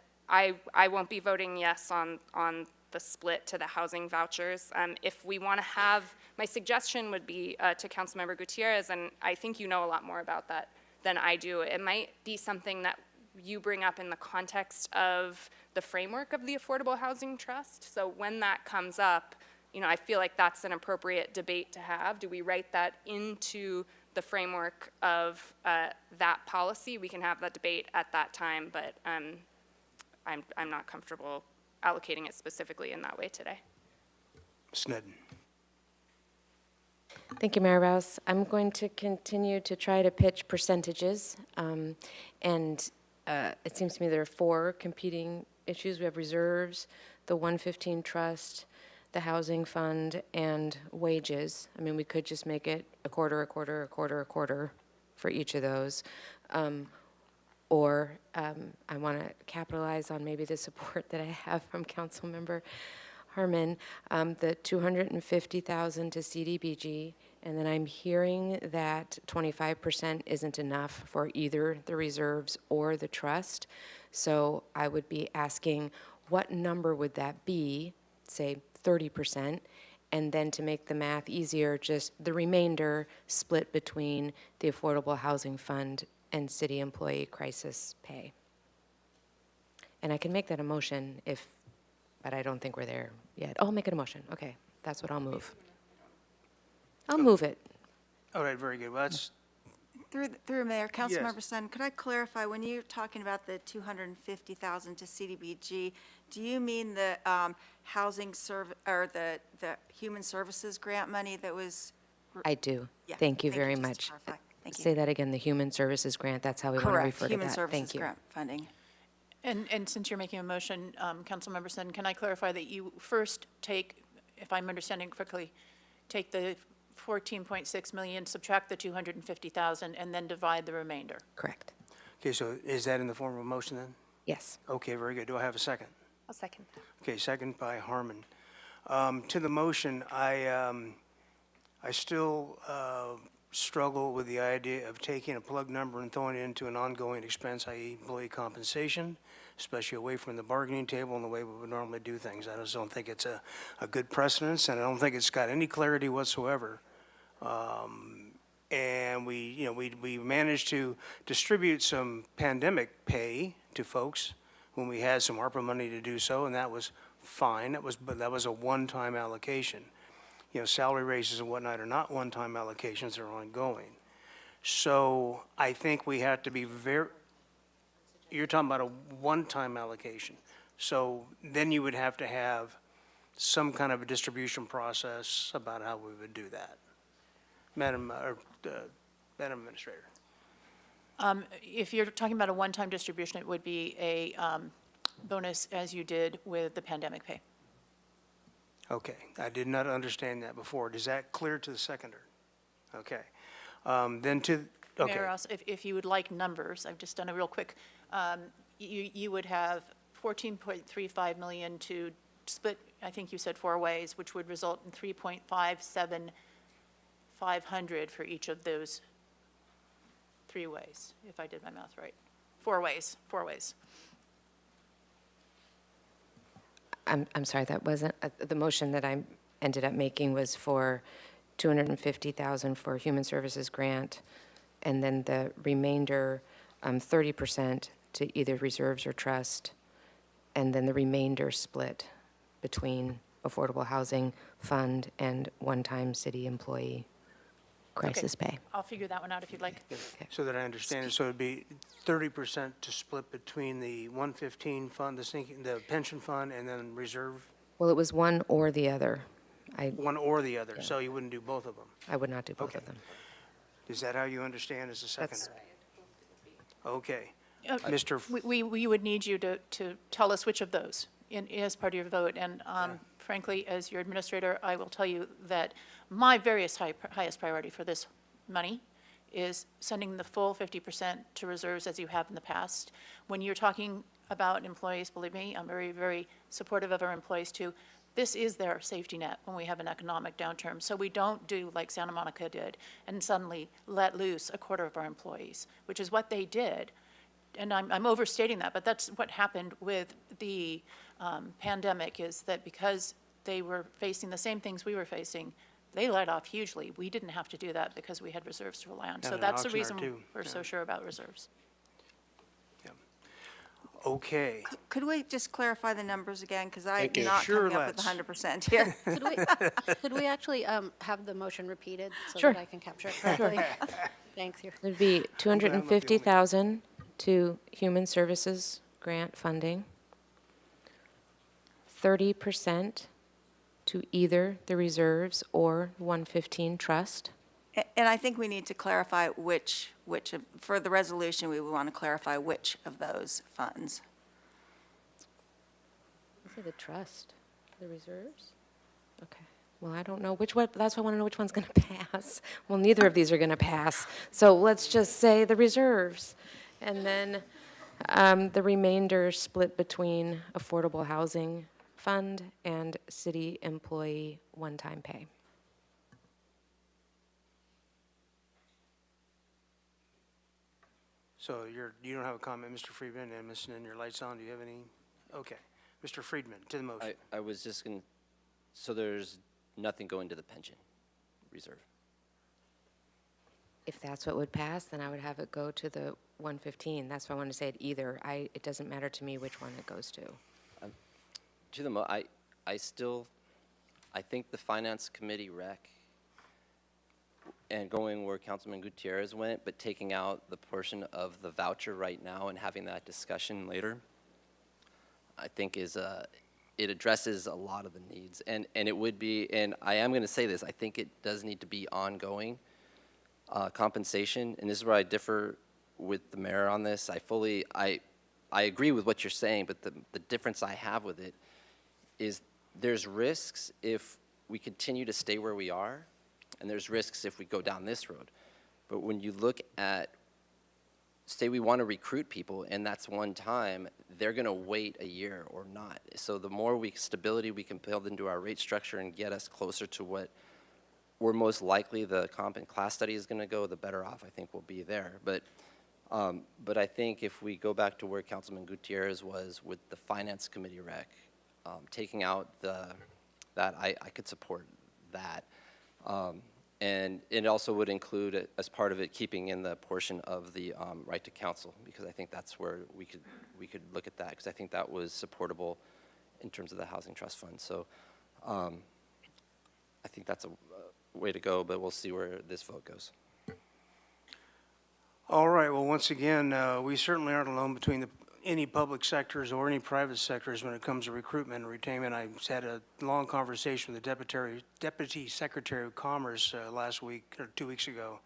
won't be voting yes on the split to the housing vouchers. If we want to have, my suggestion would be to Councilmember Gutierrez, and I think you know a lot more about that than I do. It might be something that you bring up in the context of the framework of the Affordable Housing Trust. So when that comes up, I feel like that's an appropriate debate to have. Do we write that into the framework of that policy? We can have that debate at that time, but I'm not comfortable allocating it specifically in that way today. Snedden. Thank you, Mayor Rouse. I'm going to continue to try to pitch percentages. And it seems to me there are 4 competing issues. We have reserves, the 115 trust, the housing fund, and wages. I mean, we could just make it a quarter, a quarter, a quarter, a quarter for each of those. Or I want to capitalize on maybe the support that I have from Councilmember Harmon, the $250,000 to CDBG, and then I'm hearing that 25% isn't enough for either the reserves or the trust. So I would be asking, what number would that be? Say 30%, and then to make the math easier, just the remainder split between the Affordable Housing Fund and city employee crisis pay. And I can make that a motion but I don't think we're there yet. Oh, I'll make it a motion. Okay, that's what I'll move. I'll move it. All right, very good. Well, that's, Through Mayor, Yes. Councilmember Sun, could I clarify, when you're talking about the $250,000 to CDBG, do you mean the housing or the human services grant money that was? I do. Yeah, Thank you thank you, very just to much. clarify. Thank you. Say that again, the Human Services Grant, that's how we want to Correct, refer to human that. services Thank you. grant funding. And since you're making a motion, Councilmember Sutton, can I clarify that you first take, if I'm understanding correctly, take the 14.6 million, subtract the 250,000, and then divide the remainder? Correct. okay, so is that in the form of a motion then? Yes. Okay, very good. Do I have a second? I'll second that. Okay, second by Harmon. To the motion, I still struggle with the idea of taking a plug number and throwing it into an ongoing expense, i.e. employee compensation, especially away from the bargaining table and the way we would normally do things. I just don't think it's a good precedence, and I don't think it's got any clarity whatsoever. And we managed to distribute some pandemic pay to folks when we had some ARPA money to do so, and that was fine. But that was a one-time allocation. Salary raises and whatnot are not one-time allocations, they're ongoing. So I think we have to be you're talking about a one-time allocation. So then you would have to have some kind of a distribution process about how we would do that. Madam Administrator. If you're talking about a one-time distribution, it would be a bonus as you did with the pandemic pay. Okay, I did not understand that before. Is that clear to the seconder? Okay. Then to, okay. Mayor, also, if you would like numbers, I've just done a real quick, you would have 14.35 million to split, I think you said 4 ways, which would result in 3.57500 for each of those 3 ways, if I did my math right. 4 ways, 4 ways. I'm sorry, that wasn't, the motion that I ended up making was for 250,000 for Human Services grant, and then the remainder, 30% to either reserves or trust, and then the remainder split between Affordable Housing Fund and one-time city employee crisis pay. I'll figure that one out if you'd like. So that I understand it, so it'd be 30% to split between the 115 fund, the pension fund, and then reserve? Well, it was one or the other. One or the other, so you wouldn't do both of them? I would not do both Okay. of them. Is that how you understand as a second? That's- Okay. Uh, Mr. We would need you to tell us which of those as part of your vote. And frankly, as your administrator, I will tell you that my highest priority for this money is sending the full 50% to reserves as you have in the past. When you're talking about employees, believe me, I'm very, very supportive of our employees too. This is their safety net when we have an economic downturn. So we don't do like Santa Monica did and suddenly let loose a quarter of our employees, which is what they did. And I'm overstating that, but that's what happened with the pandemic, is that because they were facing the same things we were facing, they let off hugely. We didn't have to do that because we had reserves to rely on. And So an that's the auction or reason two. we're so sure about reserves. Okay. Could we just clarify the numbers again? Because I'm Thank you. not Sure, coming up with let's. 100% here. Could we actually have the motion repeated so Sure. that I can capture it correctly? Thanks. It'd be 250,000 to Human Services grant funding, 30% to either the reserves or 115 trust. And I think we need to clarify for the resolution, we would want to clarify which of those funds. Is it the trust, the reserves? Okay. Well, I don't know which one, that's why I want to know which one's going to pass. Well, neither of these are going to pass. So let's just say the reserves. And then the remainder split between Affordable Housing Fund and city employee one-time pay. So you don't have a comment, Mr. Friedman, and Ms. Nin, your light's on, do you have any? Okay. Mr. Friedman, to the motion. I was just going to, so there's nothing going to the pension reserve? If that's what would pass, then I would have it go to the 115. That's why I wanted to say it either. It doesn't matter to me which one it goes to. I think the Finance Committee rec and going where Councilman Gutierrez went, but taking out the portion of the voucher right now and having that discussion later, I think it addresses a lot of the needs. And it would be, and I am going to say this, I think it does need to be ongoing compensation. And this is where I differ with the mayor on this. I agree with what you're saying, but the difference I have with it is there's risks if we continue to stay where we are, and there's risks if we go down this road. But when you look at, say we want to recruit people, and that's one time, they're going to wait a year or not. So the more stability we can build into our rate structure and get us closer to what we're most likely the comp and class study is going to go, the better off I think we'll be there. But I think if we go back to where Councilman Gutierrez was with the Finance Committee rec, taking out that, I could support that. And it also would include, as part of it, keeping in the portion of the right to counsel, because I think that's where we could look at that, because I think that was supportable in terms of the Housing Trust Fund. So I think that's a way to go, but we'll see where this vote goes. All right, well, once again, we certainly aren't alone between any public sectors or any private sectors when it comes to recruitment and retainment. I had a long conversation with the Deputy Secretary of Commerce last week, or 2 weeks ago.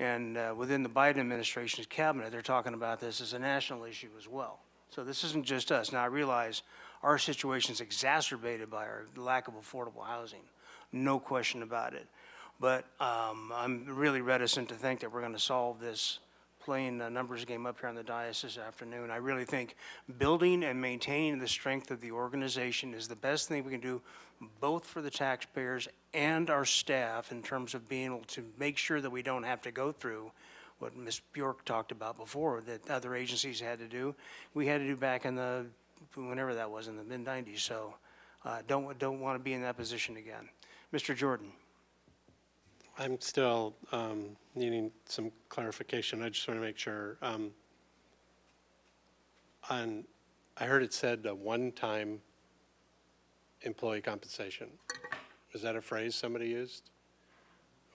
And within the Biden administration's cabinet, they're talking about this as a national issue as well. So this isn't just us. Now, I realize our situation is exacerbated by our lack of affordable housing, no question about it. But I'm really reticent to think that we're going to solve this playing a numbers game up here on the dais this afternoon. I really think building and maintaining the strength of the organization is the best thing we can do, both for the taxpayers and our staff, in terms of being able to make sure that we don't have to go through what Ms. Bjork talked about before, that other agencies had to do. We had to do back in the, whenever that was, in the mid-90s. So don't want to be in that position again. Mr. Jordan. I'm still needing some clarification. I just want to make sure. I heard it said a one-time employee compensation. Is that a phrase somebody used?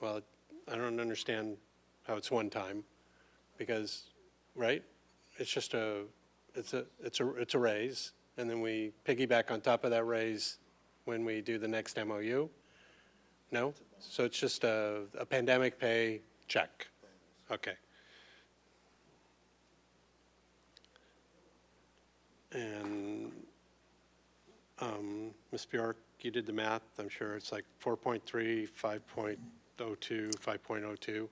Well, I don't understand how it's one time, because, right? It's just it's a raise, and then we piggyback on top of that raise when we do the next MOU? No? So it's just a pandemic pay check? Okay. And Ms. Bjork, you did the math. I'm sure it's like 4.3, 5.02, 5.02.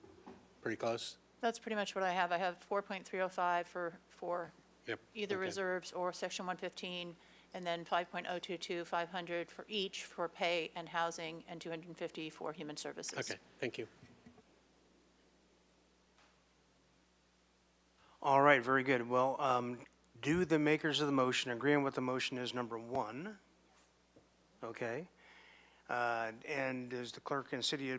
Pretty close? That's pretty much what I have. I have 4.305 for Yep. either okay. reserves or Section 115, and then 5.022, 500 for each for pay and housing, and 250 for human services. Okay, thank you. All right, very good. Well, do the makers of the motion agree on what the motion is, number one? Okay. And does the clerk and city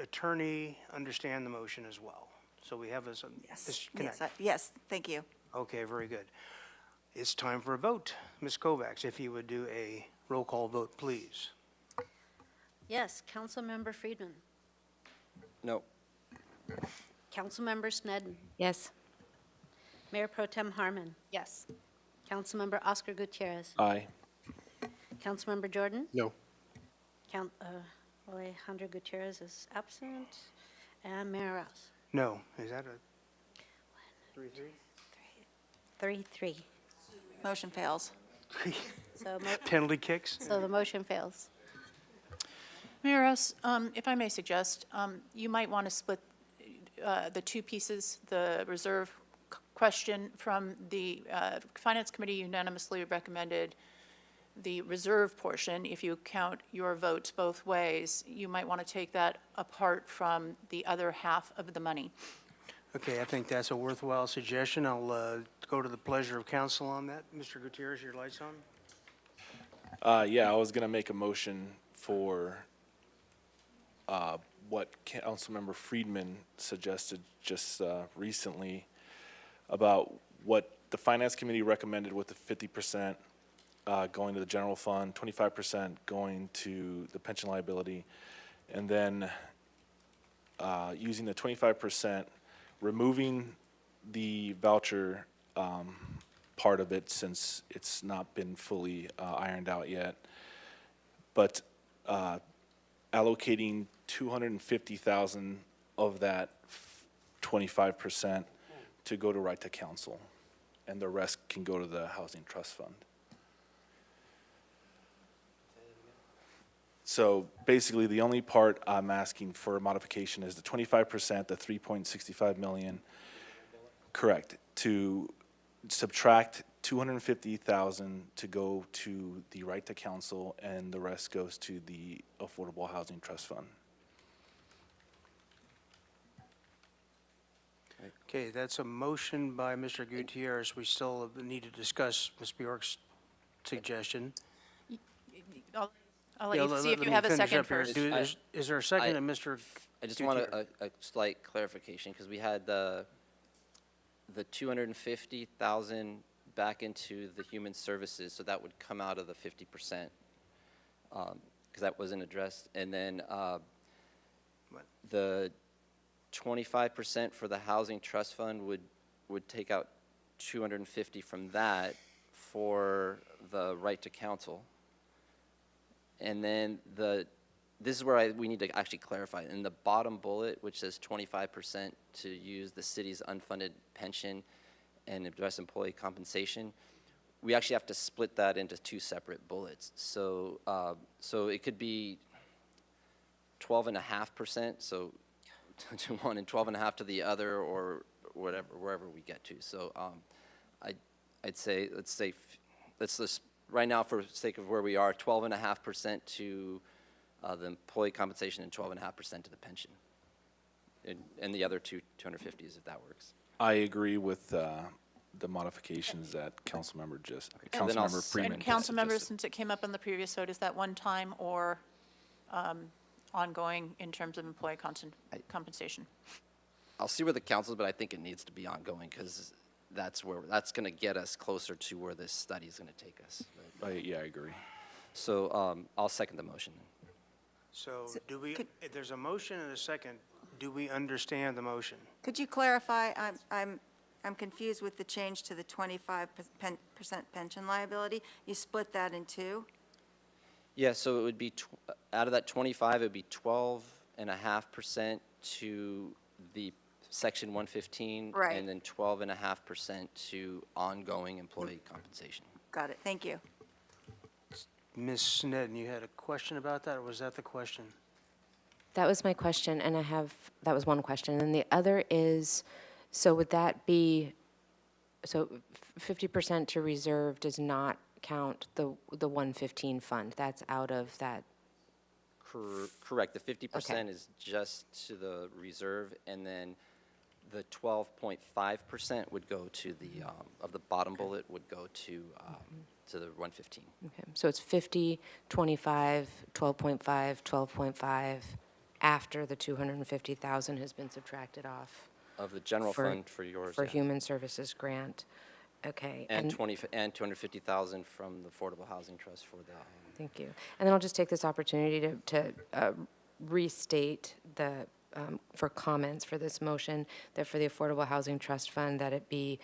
attorney understand the motion as well? So we have this disconnect. Yes, thank you. Okay, very good. It's time for a vote. Ms. Kovacs, if you would do a roll call vote, please. Yes, Councilmember Friedman. No. Councilmember Snedden. Yes. Mayor Pro Tem Harmon. Yes. Councilmember Oscar Gutierrez. Aye. Councilmember Jordan. No. Alejandro Gutierrez is absent. And Mayor Rouse. No. Is that a 3-3? 3-3. Motion fails. So Penalty kicks? So the motion fails. Mayor Rouse, if I may suggest, you might want to split the two pieces, the reserve question from the Finance Committee unanimously recommended the reserve portion. If you count your votes both ways, you might want to take that apart from the other half of the money. Okay, I think that's a worthwhile suggestion. I'll go to the pleasure of council on that. Mr. Gutierrez, your light's on? Yeah, I was gonna make a motion for what Councilmember Friedman suggested just recently about what the Finance Committee recommended with the 50% going to the general fund, 25% going to the pension liability, and then using the 25%, removing the voucher part of it since it's not been fully ironed out yet, but allocating 250,000 of that 25% to go to right to council, and the rest can go to the housing trust fund. So basically, the only part I'm asking for a modification is the 25%, the 3.65 million, correct, to subtract 250,000 to go to the right to council, and the rest goes to the Affordable Housing Trust Fund. Okay, that's a motion by Mr. Gutierrez. We still need to discuss Ms. Bjork's suggestion. I'll let you see if you have a second first. Is there a second to Mr. I just want a slight clarification, because we had the 250,000 back into the human services, so that would come out of the 50%, because that wasn't addressed. And then the 25% for the housing trust fund would take out 250 from that for the right to counsel. And then this is where we need to actually clarify. In the bottom bullet, which says 25% to use the city's unfunded pension and address employee compensation, we actually have to split that into two separate bullets. So it could be 12.5%, so to one and 12.5 to the other, or wherever we get to. So I'd say, let's just, right now, for the sake of where we are, 12.5% to the employee compensation and 12.5% to the pension. And the other 250s, if that works. I agree with the modifications that Councilmember Councilmember Freeman And just council members, suggested. since it came up on the previous vote, is that one time or ongoing in terms of employee compensation? I'll see where the council is, but I think it needs to be ongoing because that's going to get us closer to where this study is going to take us. Yeah, I agree. So I'll second the motion. So do we, if there's a motion and a second, do we understand the motion? Could you clarify? I'm confused with the change to the 25% pension liability. You split that in two? Yeah, so it would be, out of that 25, it would be 12.5% to the Section 115. Right. And then 12.5% to ongoing employee compensation. Got it. Thank you. Ms. Sneddon, you had a question about that, or was that the question? That was my question, and that was one question. And the other is, so would that be, so 50% to reserve does not count the 115 fund? That's out of that? Correct. The 50% is just to the reserve, and then the 12.5% would go to the, of the bottom bullet would go to the 115. Okay, so it's 50, 25, 12.5, 12.5, after the 250,000 has been subtracted off. Of the general fund for yours. For yeah. Human Services grant. Okay. And 250,000 from the Affordable Housing Trust for the. Thank you. And then I'll just take this opportunity to restate the, for comments for this motion, that for the Affordable Housing Trust Fund, that it be,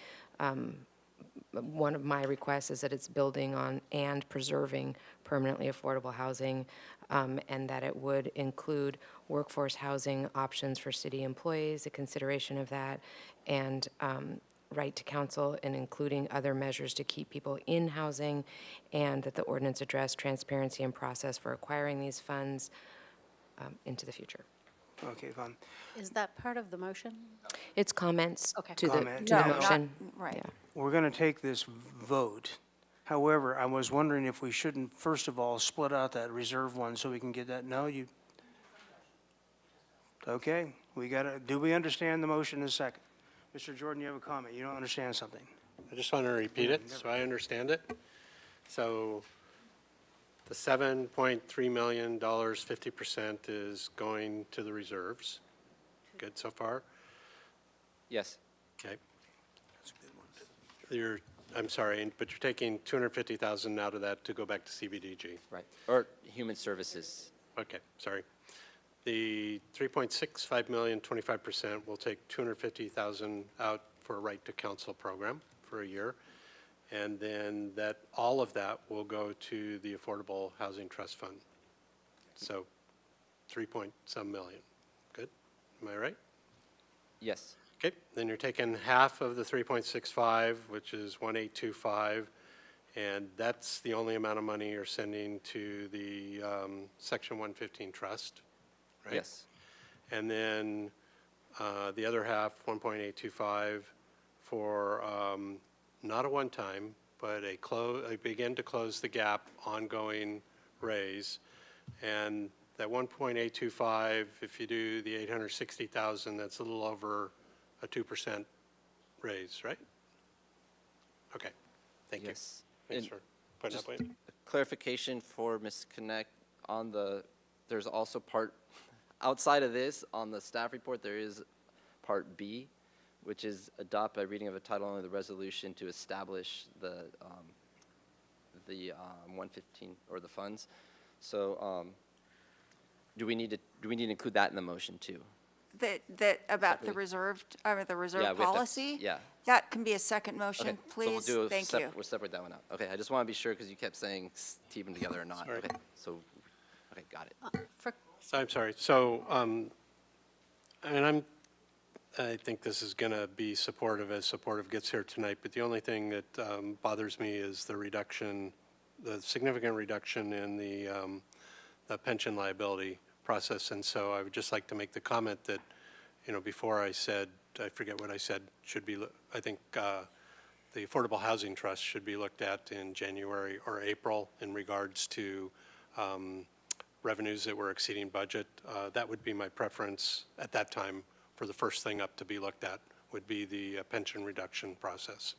one of my requests is that it's building on and preserving permanently affordable housing, and that it would include workforce housing options for city employees, a consideration of that, and right to counsel, and including other measures to keep people in housing, and that the ordinance address transparency and process for acquiring these funds into the future. Okay, fine. Is that part of the motion? It's comments to the Comment. to the No, motion. right. Yeah. We're going to take this vote. However, I was wondering if we shouldn't, first of all, split out that reserve one so we can get that. No, you, okay, we got to, do we understand the motion in a second? Mr. Jordan, you have a comment. You don't understand something. I just want to repeat it so I understand it. So the $7.3 million, 50% is going to the reserves. Good so far? Yes. Okay. I'm sorry, but you're taking 250,000 out of that to go back to CBDG. Right. Or Human Services. Okay, sorry. The 3.65 million, 25%, will take 250,000 out for a right to counsel program for a year. And then all of that will go to the Affordable Housing Trust Fund. So 3-some million. Good? Am I right? Yes. Okay, then you're taking half of the 3.65, which is 1,825, and that's the only amount of money you're sending to the Section 115 trust, right? Yes. And then the other half, 1.825, for not a one-time, but a begin to close the gap ongoing raise. And that 1.825, if you do the 860,000, that's a little over a 2% raise, right? Okay, thank you. Yes. Thanks And for putting just up with me. clarification for Ms. Connect on there's also part, outside of this, on the staff report, there is Part B, which is adopt by reading of a title only the resolution to establish the 115, or the funds. So do we need to include that in the motion too? That about the reserved, the Yeah, we reserve have to- policy? yeah. That can be a second Okay, motion, so we'll please. do Thank you. we'll separate that one out. Okay, I just want to be sure because you kept saying keep them together or not. Sorry. Okay, so, okay, got it. So I'm sorry. So, and I think this is going to be supportive as supportive gets here tonight, but the only thing that bothers me is the reduction, the significant reduction in the pension liability process. And so I would just like to make the comment that, before I said I forget what I said, should be, I think the Affordable Housing Trust should be looked at in January or April in regards to revenues that were exceeding budget. That would be my preference at that time for the first thing up to be looked at would be the pension reduction process.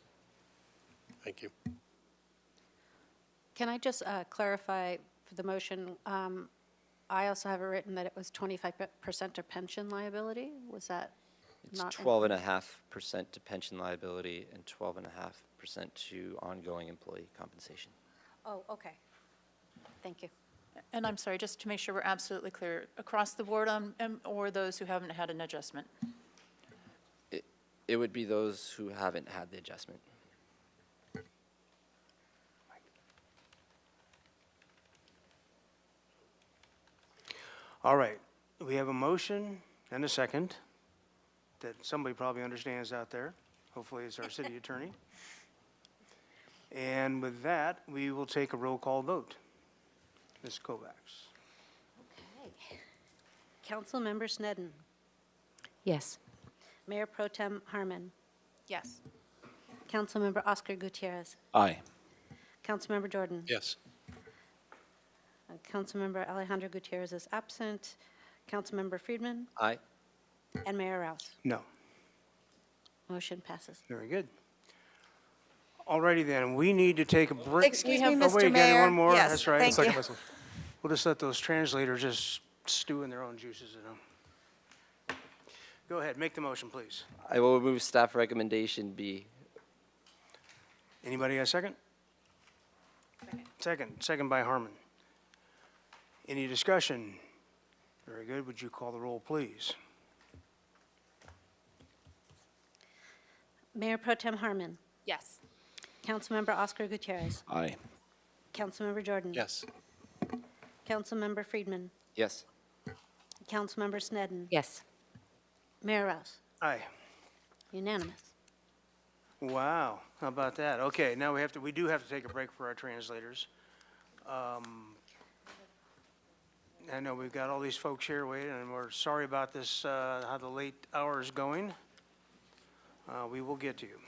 Thank you. Can I just clarify for the motion? I also have it written that it was 25% of pension liability. Was that It's not? 12.5% to pension liability and 12.5% to ongoing employee compensation. Oh, okay. Thank you. And I'm sorry, just to make sure we're absolutely clear, across the board on, or those who haven't had an adjustment? It would be those who haven't had the adjustment. All right, we have a motion and a second that somebody probably understands out there. Hopefully it's our city attorney. And with that, we will take a roll call vote. Ms. Kovacs. Okay. Councilmember Snedden. Yes. Mayor Pro Tem Harmon. Yes. Councilmember Oscar Gutierrez. Aye. Councilmember Jordan. Yes. Councilmember Alejandro Gutierrez is absent. Councilmember Friedman Aye. and Mayor Rouse. No. Motion passes. Very good. All righty then, we need to take a break. Excuse me, Oh, Mr. wait, Mayor. one more, Yes, that's right. thank you. We'll just let those translators just stew in their own juices, you know. Go ahead, make the motion, please. I will move staff recommendation B. Anybody got a second? Second by Harmon. Any discussion? Very good, would you call the roll, please? Mayor Pro Tem Harmon. Yes. Councilmember Oscar Gutierrez. Aye. Councilmember Jordan. Yes. Councilmember Friedman. Yes. Councilmember Snedden. Yes. Mayor Rouse. Aye. Unanimous. Wow, how about that? Okay, now we do have to take a break for our translators. I know we've got all these folks here waiting, and we're sorry about this, how the late hour is going. We will get to you.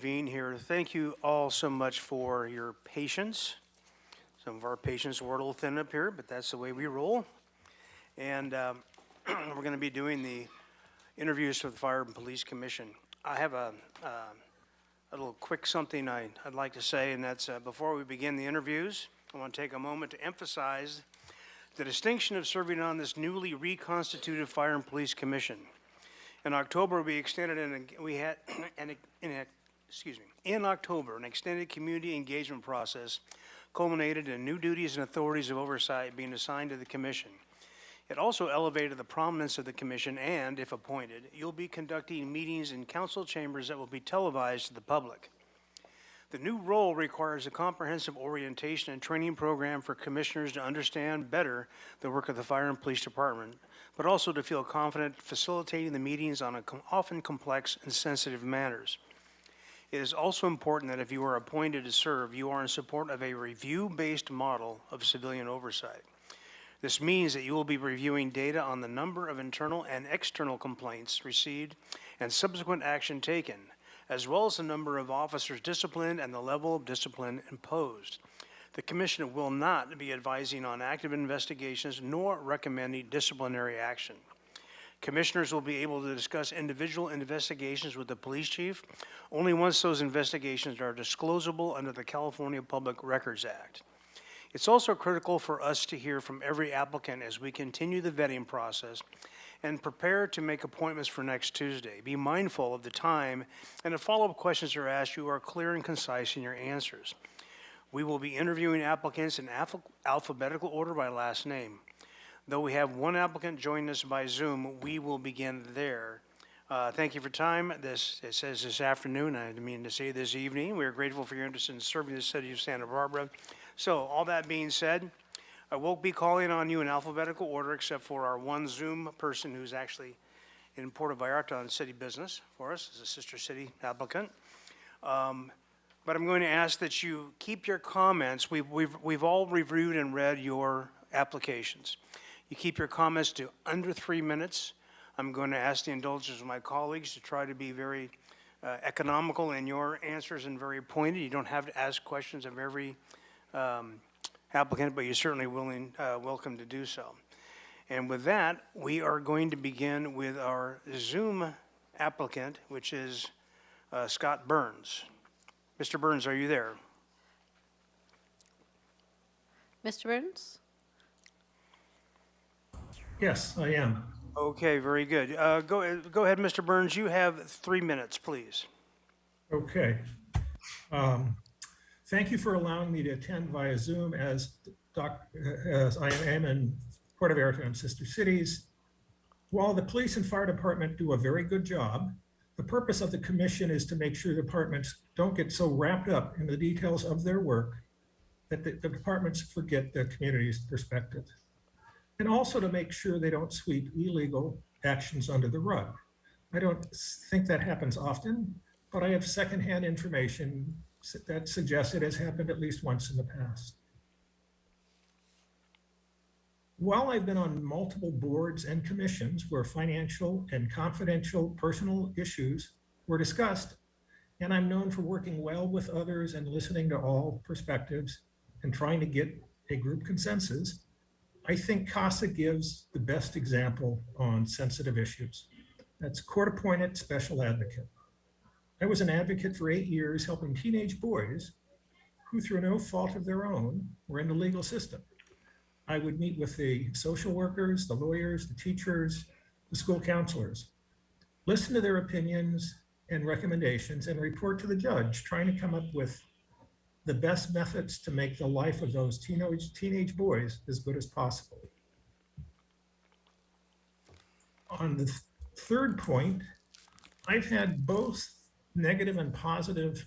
convene here. Thank you all so much for your patience. Some of our patience were a little thin up here, but that's the way we roll. And we're going to be doing the interviews for the Fire and Police Commission. I have a little quick something I'd like to say, and that's before we begin the interviews, I want to take a moment to emphasize the distinction of serving on this newly reconstituted Fire and Police Commission. In October, we extended in October, an extended community engagement process culminated in new duties and authorities of oversight being assigned to the commission. It also elevated the prominence of the commission, and, if appointed, you'll be conducting meetings in council chambers that will be televised to the public. The new role requires a comprehensive orientation and training program for commissioners to understand better the work of the Fire and Police Department, but also to feel confident facilitating the meetings on often complex and sensitive matters. It is also important that if you are appointed to serve, you are in support of a review-based model of civilian oversight. This means that you will be reviewing data on the number of internal and external complaints received and subsequent action taken, as well as the number of officers disciplined and the level of discipline imposed. The Commission will not be advising on active investigations nor recommending disciplinary action. Commissioners will be able to discuss individual investigations with the police chief only once those investigations are disclosable under the California Public Records Act. It's also critical for us to hear from every applicant as we continue the vetting process and prepare to make appointments for next Tuesday. Be mindful of the time, and if follow-up questions are asked, you are clear and concise in your answers. We will be interviewing applicants in alphabetical order by last name. Though we have one applicant joining us by Zoom, we will begin there. Thank you for your time. It says this afternoon, I didn't mean to say this evening. We are grateful for your interest in serving the city of Santa Barbara. So, all that being said, I won't be calling on you in alphabetical order except for our one Zoom person who's actually in Puerto Vallarta on city business for us as a sister city applicant. But I'm going to ask that you keep your comments. We've all reviewed and read your applications. You keep your comments to under 3 minutes. I'm going to ask the indulgence of my colleagues to try to be very economical in your answers and very pointed. You don't have to ask questions of every applicant, but you're certainly welcome to do so. And with that, we are going to begin with our Zoom applicant, which is Scott Burns. Mr. Burns, are you there? Mr. Burns? Yes, I am. Okay, very good. Go ahead, Mr. Burns. You have 3 minutes, please. Okay. Thank you for allowing me to attend via Zoom as I am in Puerto Vallarta and sister cities. While the police and fire department do a very good job, the purpose of the commission is to make sure departments don't get so wrapped up in the details of their work that the departments forget the community's perspective. And also to make sure they don't sweep illegal actions under the rug. I don't think that happens often, but I have secondhand information that suggests it has happened at least once in the past. While I've been on multiple boards and commissions where financial and confidential personal issues were discussed, and I'm known for working well with others and listening to all perspectives and trying to get a group consensus, I think CASA gives the best example on sensitive issues. That's court-appointed special advocate. I was an advocate for 8 years helping teenage boys who, through no fault of their own, were in the legal system. I would meet with the social workers, the lawyers, the teachers, the school counselors, listen to their opinions and recommendations, and report to the judge, trying to come up with the best methods to make the life of those teenage boys as good as possible. On the third point, I've had both negative and positive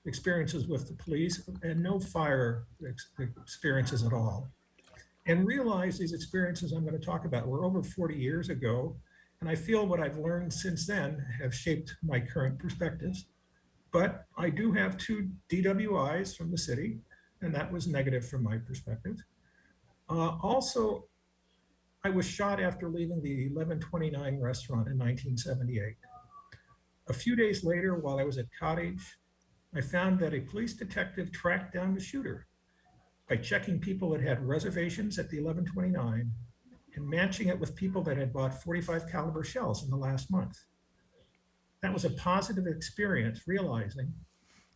experiences with the police and no fire experiences at all. And realize these experiences I'm going to talk about were over 40 years ago, and I feel what I've learned since then have shaped my current perspectives. But I do have 2 DWIs from the city, and that was negative from my perspective. Also, I was shot after leaving the 1129 restaurant in 1978. A few days later, while I was at Cottage, I found that a police detective tracked down the shooter by checking people that had reservations at the 1129 and matching it with people that had bought 45 caliber shells in the last month. That was a positive experience, realizing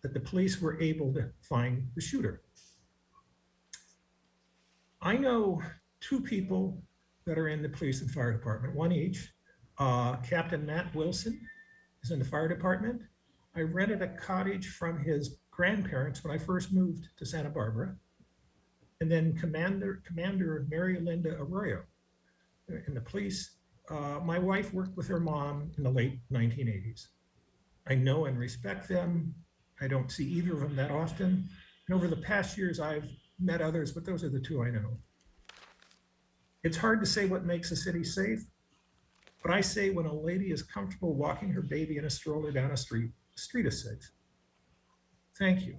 that the police were able to find the shooter. I know two people that are in the police and fire department, one each. Captain Matt Wilson is in the fire department. I rented a cottage from his grandparents when I first moved to Santa Barbara. And then Commander Mary Linda Arroyo in the police. My wife worked with her mom in the late 1980s. I know and respect them. I don't see either of them that often. And over the past years, I've met others, but those are the two I know. It's hard to say what makes a city safe, but I say when a lady is comfortable walking her baby in a stroller down a street, the street is safe. Thank you.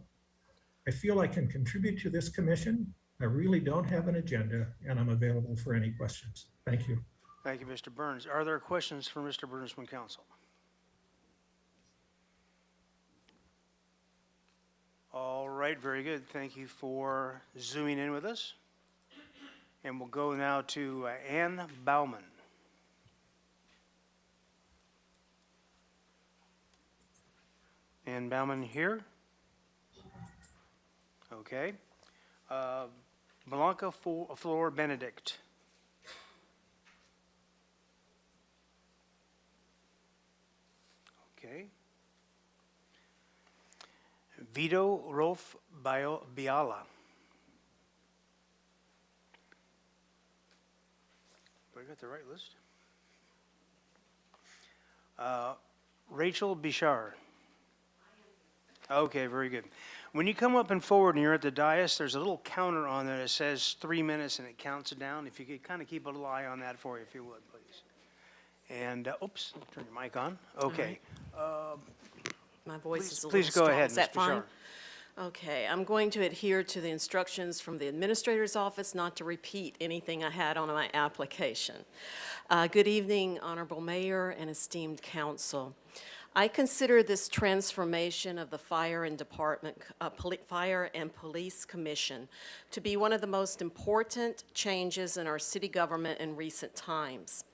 I feel I can contribute to this commission. I really don't have an agenda, and I'm available for any questions. Thank you. Thank you, Mr. Burns. Are there questions for Mr. Burns from council? All right, very good. Thank you for zooming in with us. And we'll go now to Ann Bauman. Ann Bauman here. Okay. Blanca Flor Benedict. Okay. Vito Rolf Biala. Do I got the right list? Rachel Bishar. Okay, very good. When you come up and forward and you're at the dais, there's a little counter on there that says 3 minutes and it counts it down. If you could kind of keep a little eye on that for you, if you would, please. And, oops, turn your mic on. Okay. My voice is a little Please go strong. ahead, Is that Ms. fine? Bishar. Okay, I'm going to adhere to the instructions from the administrator's office not to repeat anything I had on my application. Good evening, Honorable Mayor and esteemed council. I consider this transformation of the Fire and Police Commission to be one of the most important changes in our city government in recent times.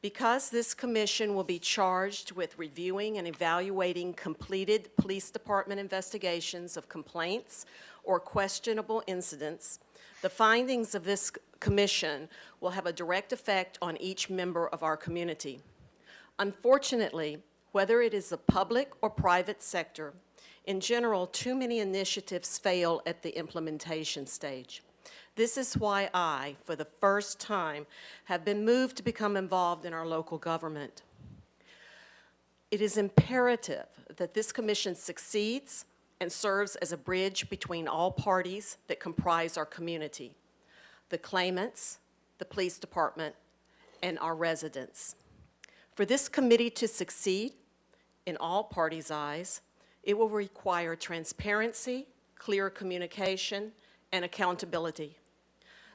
Because this commission will be charged with reviewing and evaluating completed police department investigations of complaints or questionable incidents, the findings of this commission will have a direct effect on each member of our community. Unfortunately, whether it is the public or private sector, in general, too many initiatives fail at the implementation stage. This is why I, for the first time, have been moved to become involved in our local government. It is imperative that this commission succeeds and serves as a bridge between all parties that comprise our community, the claimants, the police department, and our residents. For this committee to succeed in all parties' eyes, it will require transparency, clear communication, and accountability.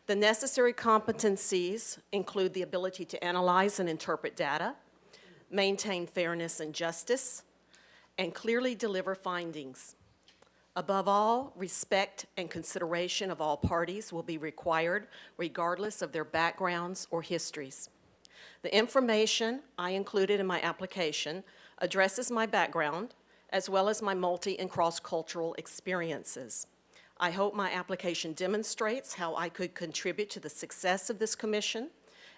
The necessary competencies include the ability to analyze and interpret data, maintain fairness and justice, and clearly deliver findings. Above all, respect and consideration of all parties will be required regardless of their backgrounds or histories. The information I included in my application addresses my background as well as my multi- and cross-cultural experiences. I hope my application demonstrates how I could contribute to the success of this commission,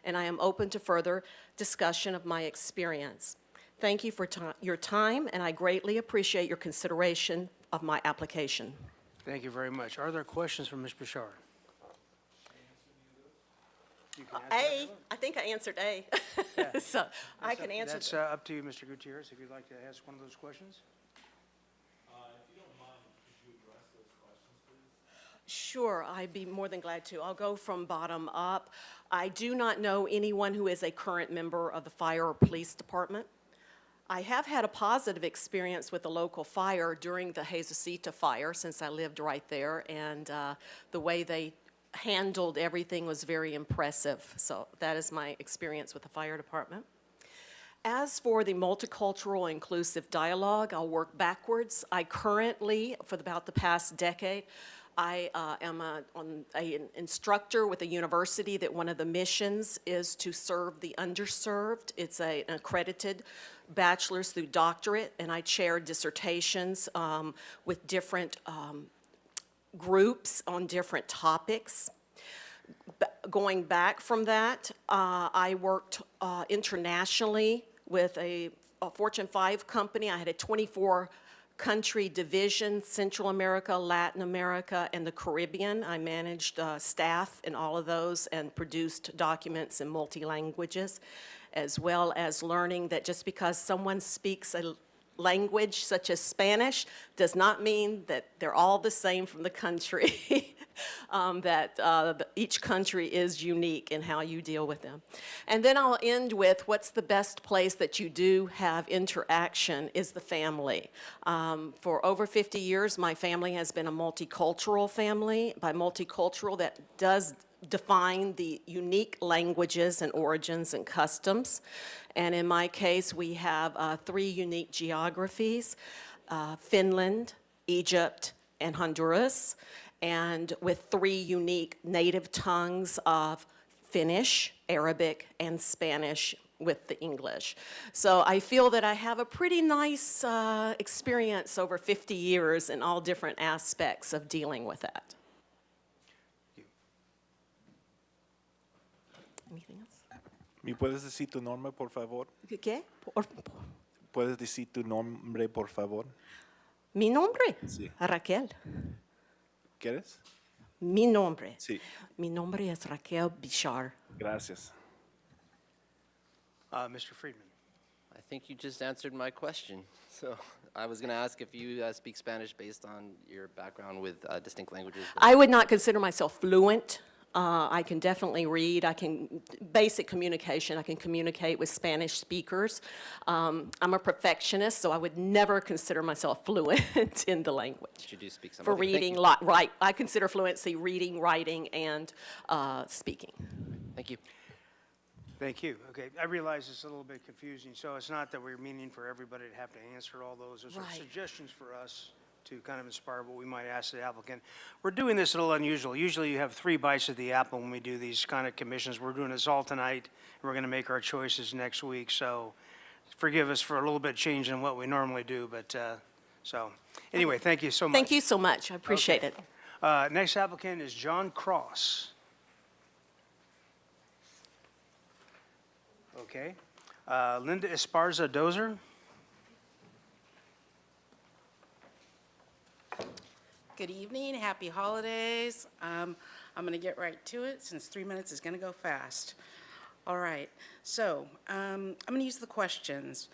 and I am open to further discussion of my experience. Thank you for your time, and I greatly appreciate your consideration of my application. Thank you very much. Are there questions for Ms. Bishar? A, I think I answered A. Yeah. So I can answer. That's up to you, Mr. Gutierrez, if you'd like to ask one of those questions. Sure, I'd be more than glad to. I'll go from bottom up. I do not know anyone who is a current member of the fire or police department. I have had a positive experience with the local fire during the Jesucita fire since I lived right there, and the way they handled everything was very impressive. So that is my experience with the fire department. As for the multicultural inclusive dialogue, I'll work backwards. I currently, for about the past decade, I am an instructor with a university that one of the missions is to serve the underserved. It's an accredited bachelor's through doctorate, and I chair dissertations with different groups on different topics. Going back from that, I worked internationally with a Fortune 5 company. I had a 24-country division, Central America, Latin America, and the Caribbean. I managed staff in all of those and produced documents in multi-languages, as well as learning that just because someone speaks a language such as Spanish does not mean that they're all the same from the country. Each country is unique in how you deal with them. And then I'll end with what's the best place that you do have interaction is the family. For over 50 years, my family has been a multicultural family. By multicultural, that does define the unique languages and origins and customs. And in my case, we have 3 unique geographies, Finland, Egypt, and Honduras, and with 3 unique native tongues of Finnish, Arabic, and Spanish with the English. So I feel that I have a pretty nice experience over 50 years in all different aspects of dealing with that. Anything else? ¿Me puedes decir tu nombre, por favor? ¿Qué? ¿Puedes decir tu nombre, por favor? Mi nombre? Sí. Raquel. ¿Quieres? Mi nombre. Sí. Mi nombre es Raquel Bichar. Gracias. Mr. Friedman. I think you just answered my question. So I was going to ask if you speak Spanish based on your background with distinct languages. I would not consider myself fluent. I can definitely read. Basic communication, I can communicate with Spanish speakers. I'm a perfectionist, so I would never consider myself fluent in the language. You do speak some. For Okay, thank reading, you. right. I consider fluency reading, writing, and speaking. Thank you. Thank you. Okay, I realize it's a little bit confusing, so it's not that we're meaning for everybody to have to answer all those. Those are Right. suggestions for us to kind of inspire what we might ask the applicant. We're doing this a little unusual. Usually you have 3 bites of the apple when we do these kind of commissions. We're doing this all tonight. We're going to make our choices next week, so forgive us for a little bit change in what we normally do, but, so, anyway, thank you so much. Thank you so much. I appreciate Okay. it. Next applicant is John Cross. Okay. Linda Esparza Dozer. Good evening, happy holidays. I'm going to get right to it since 3 minutes is going to go fast. All right, so I'm going to use the questions.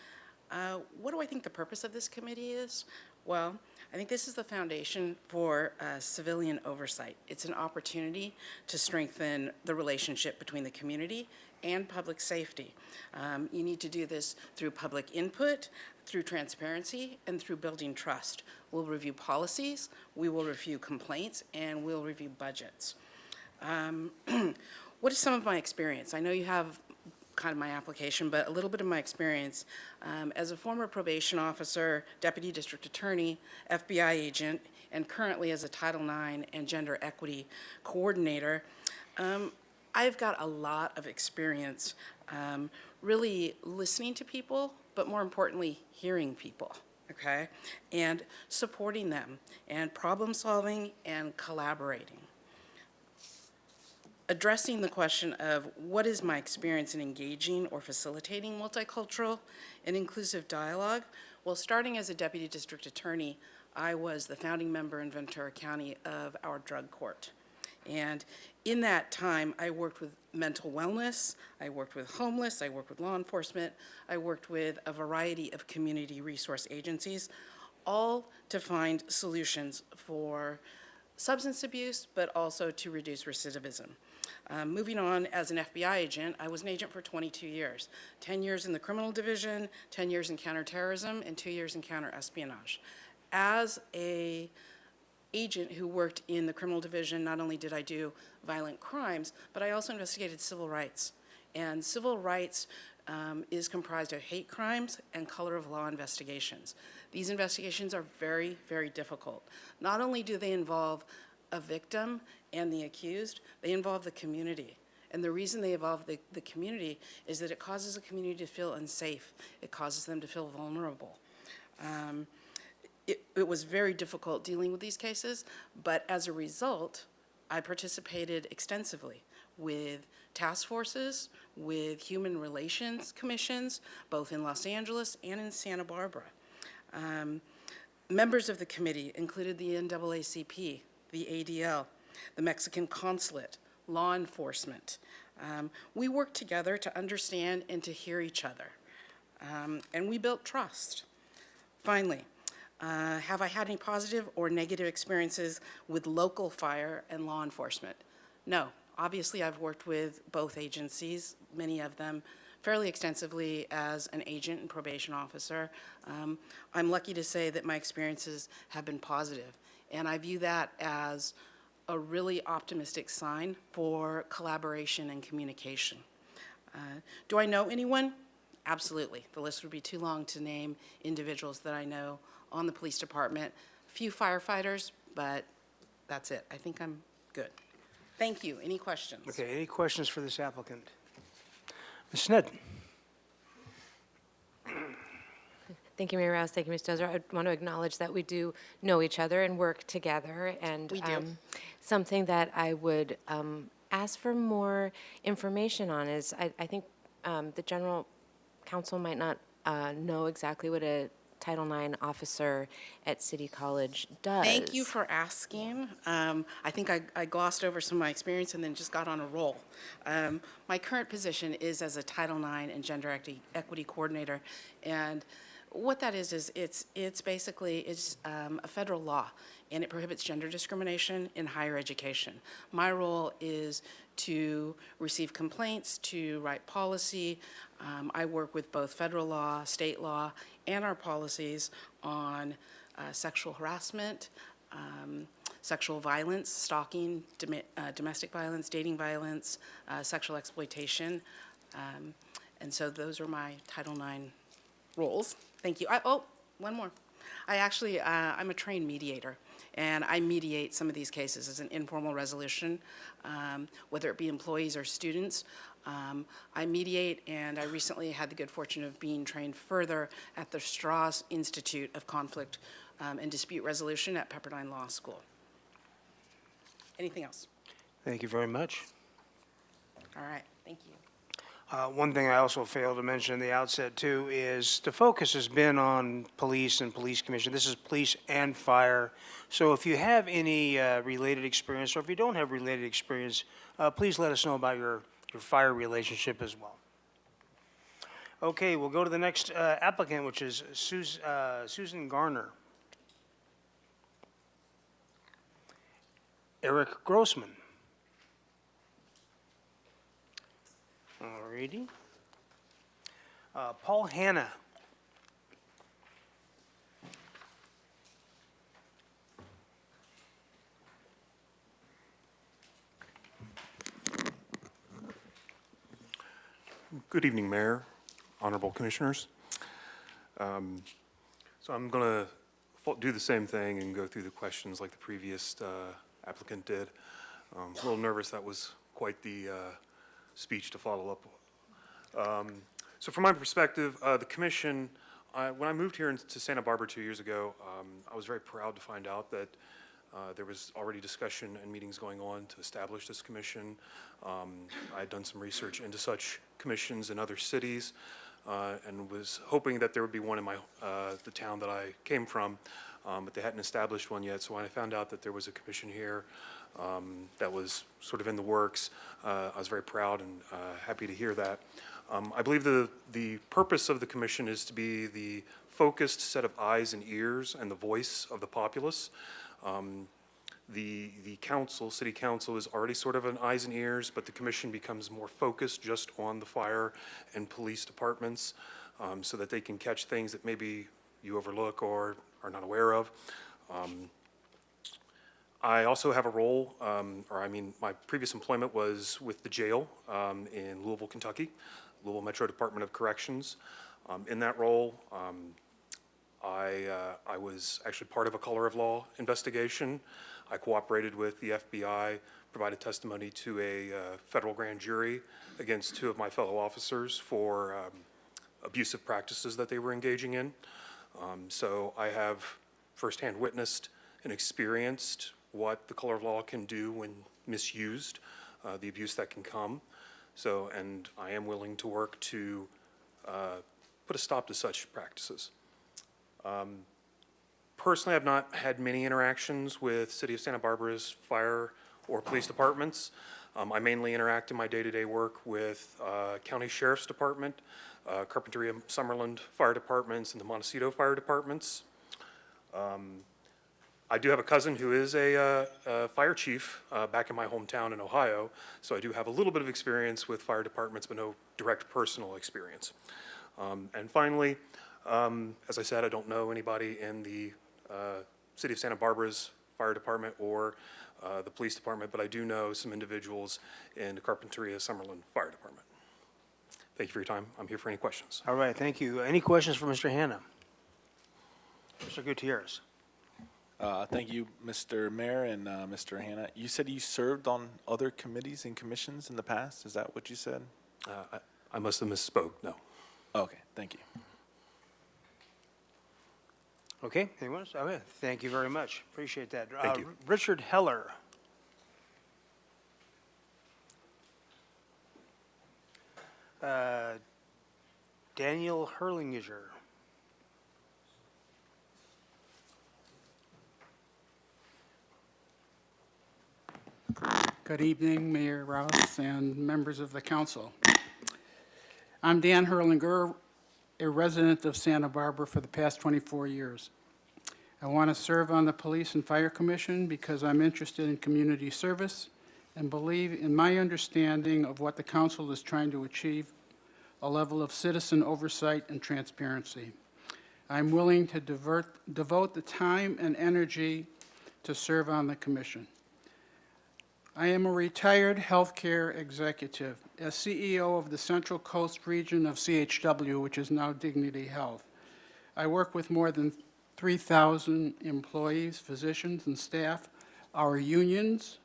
What do I think the purpose of this committee is? Well, I think this is the foundation for civilian oversight. It's an opportunity to strengthen the relationship between the community and public safety. You need to do this through public input, through transparency, and through building trust. We'll review policies, we will review complaints, and we'll review budgets. What is some of my experience? I know you have kind of my application, but a little bit of my experience. As a former probation officer, deputy district attorney, FBI agent, and currently as a Title IX and gender equity coordinator, I've got a lot of experience really listening to people, but more importantly, hearing people, okay? And supporting them, and problem solving and collaborating. Addressing the question of what is my experience in engaging or facilitating multicultural and inclusive dialogue? Well, starting as a deputy district attorney, I was the founding member in Ventura County of our drug court. And in that time, I worked with mental wellness, I worked with homeless, I worked with law enforcement, I worked with a variety of community resource agencies, all to find solutions for substance abuse, but also to reduce recidivism. Moving on, as an FBI agent, I was an agent for 22 years. 10 years in the criminal division, 10 years in counterterrorism, and 2 years in counterespionage. As a agent who worked in the criminal division, not only did I do violent crimes, but I also investigated civil rights. And civil rights is comprised of hate crimes and color of law investigations. These investigations are very, very difficult. Not only do they involve a victim and the accused, they involve the community. And the reason they involve the community is that it causes a community to feel unsafe. It causes them to feel vulnerable. It was very difficult dealing with these cases, but as a result, I participated extensively with task forces, with human relations commissions, both in Los Angeles and in Santa Barbara. Members of the committee included the NAACP, the ADL, the Mexican consulate, law enforcement. We worked together to understand and to hear each other, and we built trust. Finally, have I had any positive or negative experiences with local fire and law enforcement? No. Obviously, I've worked with both agencies, many of them fairly extensively as an agent and probation officer. I'm lucky to say that my experiences have been positive, and I view that as a really optimistic sign for collaboration and communication. Do I know anyone? Absolutely. The list would be too long to name individuals that I know on the police department. Few firefighters, but that's it. I think I'm good. Thank you. Any questions? Okay, any questions for this applicant? Ms. Snedden? Thank you, Mayor Rouse. Thank you, Ms. Dozer. I want to acknowledge that we do know each other and work together. And We do. Something that I would ask for more information on is I think the general counsel might not know exactly what a Title IX officer at City College does. Thank you for asking. I think I glossed over some of my experience and then just got on a roll. My current position is as a Title IX and Gender Equity Coordinator, and what that is it's basically a federal law, and it prohibits gender discrimination in higher education. My role is to receive complaints, to write policy. I work with both federal law, state law, and our policies on sexual harassment, sexual violence, stalking, domestic violence, dating violence, sexual exploitation. And so those are my Title IX roles. Thank you. Oh, one more. I'm a trained mediator, and I mediate some of these cases as an informal resolution, whether it be employees or students. I mediate, and I recently had the good fortune of being trained further at the Strauss Institute of Conflict and Dispute Resolution at Pepperdine Law School. Anything else? Thank you very much. All right, thank you. One thing I also failed to mention in the outset, too, is the focus has been on police and police commission. This is police and fire. So if you have any related experience, or if you don't have related experience, please let us know about your fire relationship as well. Okay, we'll go to the next applicant, which is Susan Garner. Eric Grossman. All righty. Paul Hanna. Good evening, Mayor, honorable commissioners. So I'm going to do the same thing and go through the questions like the previous applicant did. A little nervous. That was quite the speech to follow up. So from my perspective, the commission, when I moved here to Santa Barbara 2 years ago, I was very proud to find out that there was already discussion and meetings going on to establish this commission. I had done some research into such commissions in other cities and was hoping that there would be one in the town that I came from, but they hadn't established one yet. So when I found out that there was a commission here that was sort of in the works, I was very proud and happy to hear that. I believe the purpose of the commission is to be the focused set of eyes and ears and the voice of the populace. The council, city council, is already sort of an eyes and ears, but the commission becomes more focused just on the fire and police departments so that they can catch things that maybe you overlook or are not aware of. I also have a role, my previous employment was with the jail in Louisville, Kentucky. Louisville Metro Department of Corrections. In that role, I was actually part of a color of law investigation. I cooperated with the FBI, provided testimony to a federal grand jury against 2 of my fellow officers for abusive practices that they were engaging in. So I have firsthand witnessed and experienced what the color of law can do when misused, the abuse that can come. So, and I am willing to work to put a stop to such practices. Personally, I've not had many interactions with City of Santa Barbara's fire or police departments. I mainly interact in my day-to-day work with County Sheriff's Department, Carpinteria Summerlin Fire Departments, and the Montecito Fire Departments. I do have a cousin who is a fire chief back in my hometown in Ohio, so I do have a little bit of experience with fire departments, but no direct personal experience. And finally, as I said, I don't know anybody in the City of Santa Barbara's fire department or the police department, but I do know some individuals in the Carpinteria Summerlin Fire Department. Thank you for your time. I'm here for any questions. All right, thank you. Any questions for Mr. Hanna? Mr. Gutierrez. Thank you, Mr. Mayor and Mr. Hanna. You said you served on other committees and commissions in the past. Is that what you said? I must have misspoke, no. Okay, thank you. Okay, anyone else? Okay, thank you very much. Appreciate that. Thank you. Richard Heller. Daniel Hurlinger. Good evening, Mayor Rouse and members of the council. I'm Dan Hurlinger, a resident of Santa Barbara for the past 24 years. I want to serve on the Police and Fire Commission because I'm interested in community service and believe in my understanding of what the council is trying to achieve, a level of citizen oversight and transparency. I'm willing to devote the time and energy to serve on the commission. I am a retired healthcare executive, as CEO of the Central Coast region of CHW, which is now Dignity Health. I work with more than 3,000 employees, physicians, and staff, our unions,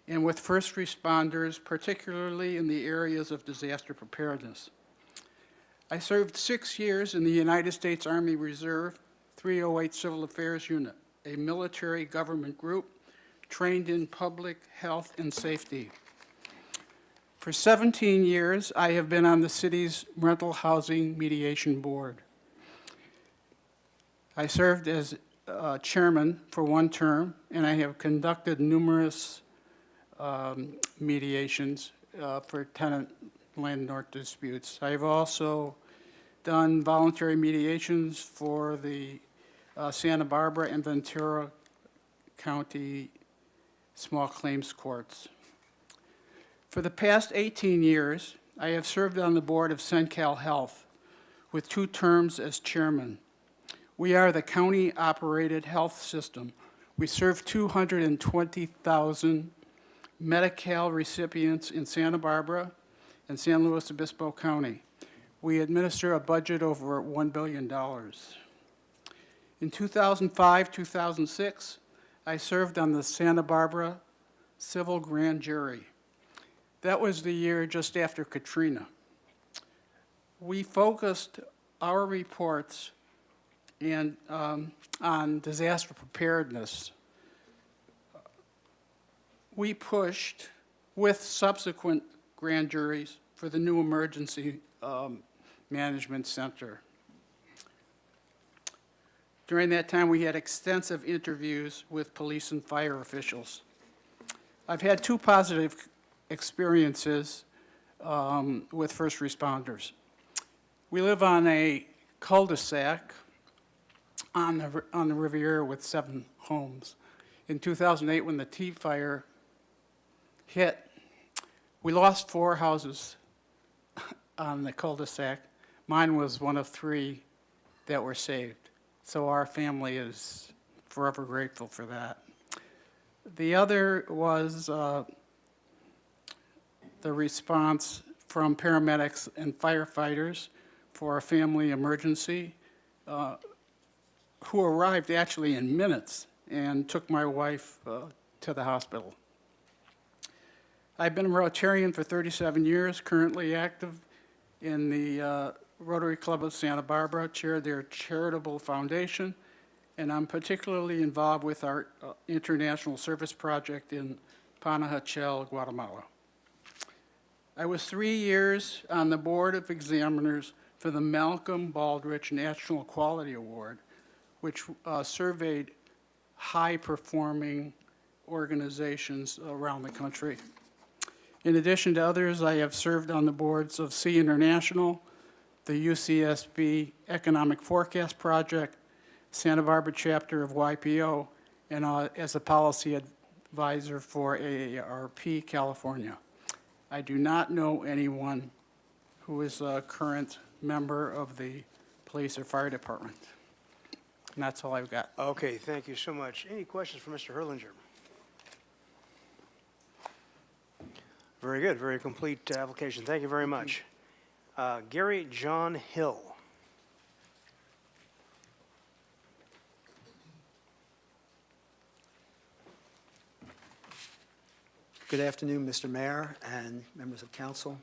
and with first responders, particularly in the areas of disaster preparedness. I served 6 years in the United States Army Reserve 308 Civil Affairs Unit, a military government group trained in public health and safety. For 17 years, I have been on the city's Rental Housing Mediation Board. I served as chairman for 1 term, and I have conducted numerous mediations for tenant landlord disputes. I have also done voluntary mediations for the Santa Barbara and Ventura County small claims courts. For the past 18 years, I have served on the board of CenCal Health with 2 terms as chairman. We are the county-operated health system. We serve 220,000 Medi-Cal recipients in Santa Barbara and San Luis Obispo County. We administer a budget over $1 billion. In 2005, 2006, I served on the Santa Barbara Civil Grand Jury. That was the year just after Katrina. We focused our reports on disaster preparedness. We pushed, with subsequent grand juries, for the new emergency management center. During that time, we had extensive interviews with police and fire officials. I've had 2 positive experiences with first responders. We live on a cul-de-sac on the Riviera with 7 homes. In 2008, when the T fire hit, we lost 4 houses on the cul-de-sac. Mine was one of 3 that were saved. So our family is forever grateful for that. The other was the response from paramedics and firefighters for a family emergency who arrived actually in minutes and took my wife to the hospital. I've been a Rotarian for 37 years, currently active in the Rotary Club of Santa Barbara, chair their charitable foundation, and I'm particularly involved with our international service project in Panajachel, Guatemala. I was 3 years on the Board of Examiners for the Malcolm Baldrige National Quality Award, which surveyed high-performing organizations around the country. In addition to others, I have served on the boards of Sea International, the UCSB Economic Forecast Project, Santa Barbara chapter of YPO, and as a policy advisor for AARP California. I do not know anyone who is a current member of the police or fire department. And that's all I've got. Okay, thank you so much. Any questions for Mr. Herlinger? Very good, very complete application. Thank you very much. Gary John Hill. Good afternoon, Mr. Mayor and members of council.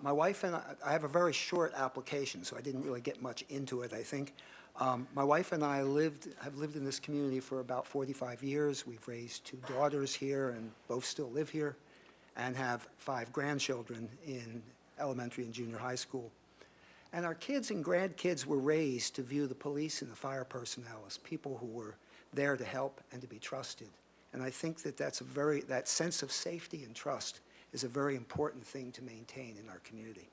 My wife and I have a very short application, so I didn't really get much into it, I think. My wife and I have lived in this community for about 45 years. We've raised 2 daughters here and both still live here, and have 5 grandchildren in elementary and junior high school. And our kids and grandkids were raised to view the police and the fire personnel as people who were there to help and to be trusted. And I think that that sense of safety and trust is a very important thing to maintain in our community.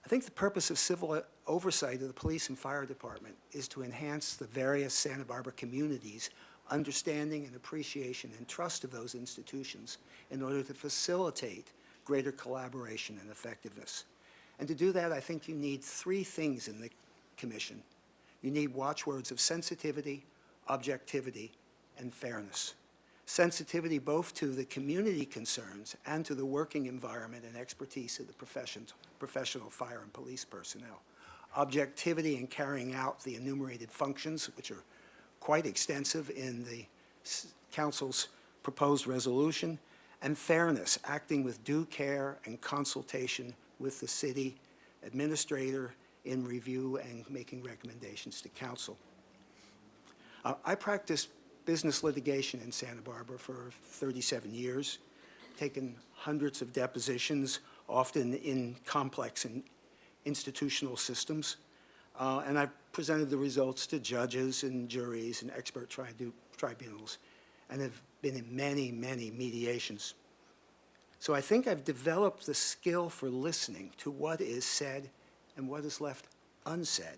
I think the purpose of civil oversight of the police and fire department is to enhance the various Santa Barbara communities' understanding and appreciation and trust of those institutions in order to facilitate greater collaboration and effectiveness. And to do that, I think you need 3 things in the commission. You need watchwords of sensitivity, objectivity, and fairness. Sensitivity both to the community concerns and to the working environment and expertise of the professional fire and police personnel. Objectivity in carrying out the enumerated functions, which are quite extensive in the council's proposed resolution, and fairness, acting with due care and consultation with the city administrator in review and making recommendations to council. I practiced business litigation in Santa Barbara for 37 years, taken hundreds of depositions, often in complex and institutional systems, and I've presented the results to judges and juries and expert tribunals, and have been in many, many mediations. So I think I've developed the skill for listening to what is said and what is left unsaid,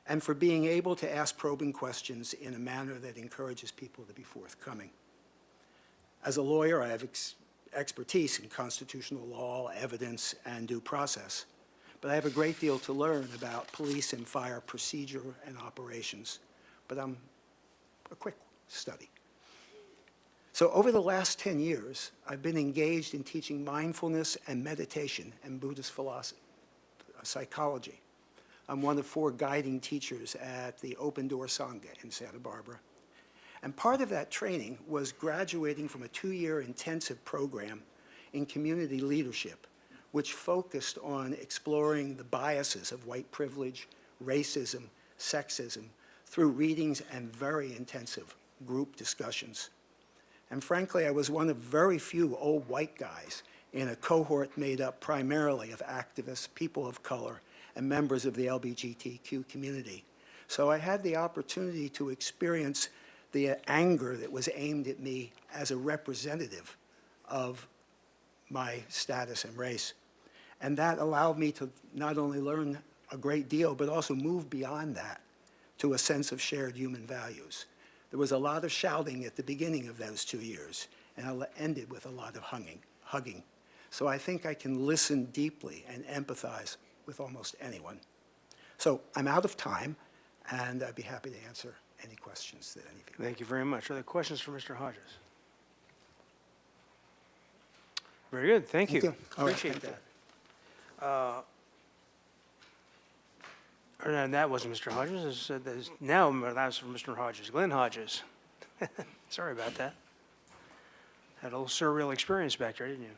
and for being able to ask probing questions in a manner that encourages people to be forthcoming. As a lawyer, I have expertise in constitutional law, evidence, and due process, but I have a great deal to learn about police and fire procedure and operations, but I'm a quick study. So over the last 10 years, I've been engaged in teaching mindfulness and meditation and Buddhist philosophy, psychology. I'm one of 4 guiding teachers at the Open Door Sangha in Santa Barbara. And part of that training was graduating from a 2-year intensive program in community leadership, which focused on exploring the biases of white privilege, racism, sexism, through readings and very intensive group discussions. And frankly, I was one of very few old white guys in a cohort made up primarily of activists, people of color, and members of the LGBTQ community. So I had the opportunity to experience the anger that was aimed at me as a representative of my status and race. And that allowed me to not only learn a great deal, but also move beyond that to a sense of shared human values. There was a lot of shouting at the beginning of those 2 years, and I ended with a lot of hugging. So I think I can listen deeply and empathize with almost anyone. So I'm out of time, and I'd be happy to answer any questions that any of you. Thank you very much. Are there questions for Mr. Hodges? Very good, thank you. Thank you. All right, Appreciate thank that. And that wasn't Mr. Hodges, now that's from Mr. Hodges, Glenn Hodges. Sorry about that. Had a little surreal experience back there, didn't you?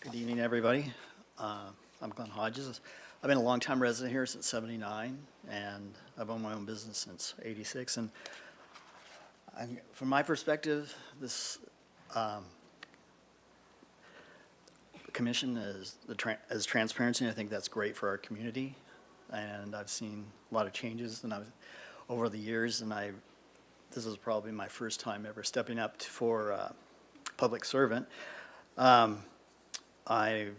Good evening, everybody. I'm Glenn Hodges. I've been a longtime resident here since '79, and I've owned my own business since '86. And from my perspective, this commission is as transparency. I think that's great for our community, and I've seen a lot of changes over the years, and this is probably my first time ever stepping up for public servant. I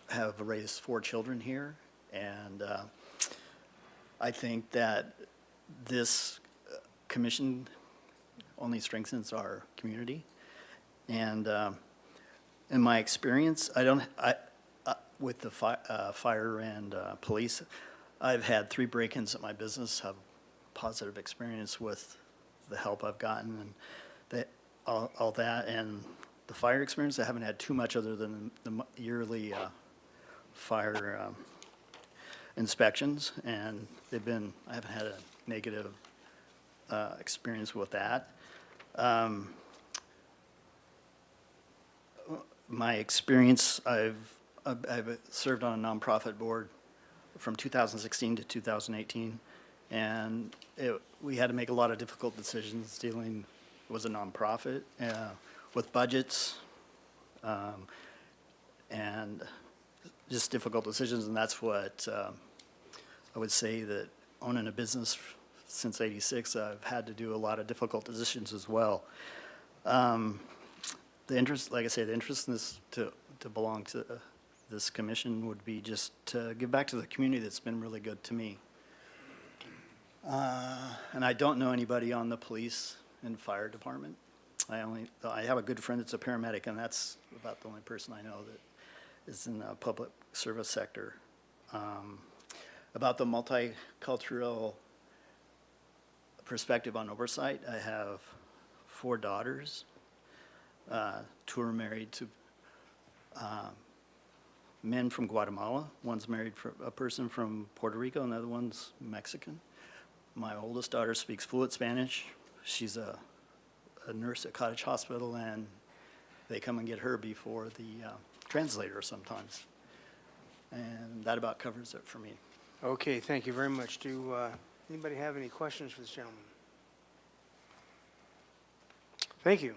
have raised 4 children here, and I think that this commission only strengthens our community. And in my experience, with the fire and police, I've had 3 break-ins at my business, have positive experience with the help I've gotten and all that. And the fire experience, I haven't had too much other than the yearly fire inspections, and I haven't had a negative experience with that. My experience, I've served on a nonprofit board from 2016 to 2018, and we had to make a lot of difficult decisions it was a nonprofit with budgets and just difficult decisions, and that's what I would say that owning a business since '86, I've had to do a lot of difficult decisions as well. The interest, like I say, the interest in this to belong to this commission would be just to give back to the community that's been really good to me. And I don't know anybody on the police and fire department. I have a good friend that's a paramedic, and that's about the only person I know that is in the public service sector. About the multicultural perspective on oversight, I have 4 daughters. 2 are married to men from Guatemala. One's married for a person from Puerto Rico, and the other one's Mexican. My oldest daughter speaks fluent Spanish. She's a nurse at Cottage Hospital, and they come and get her before the translator sometimes. And that about covers it for me. Okay, thank you very much. Do anybody have any questions for this gentleman? Thank you.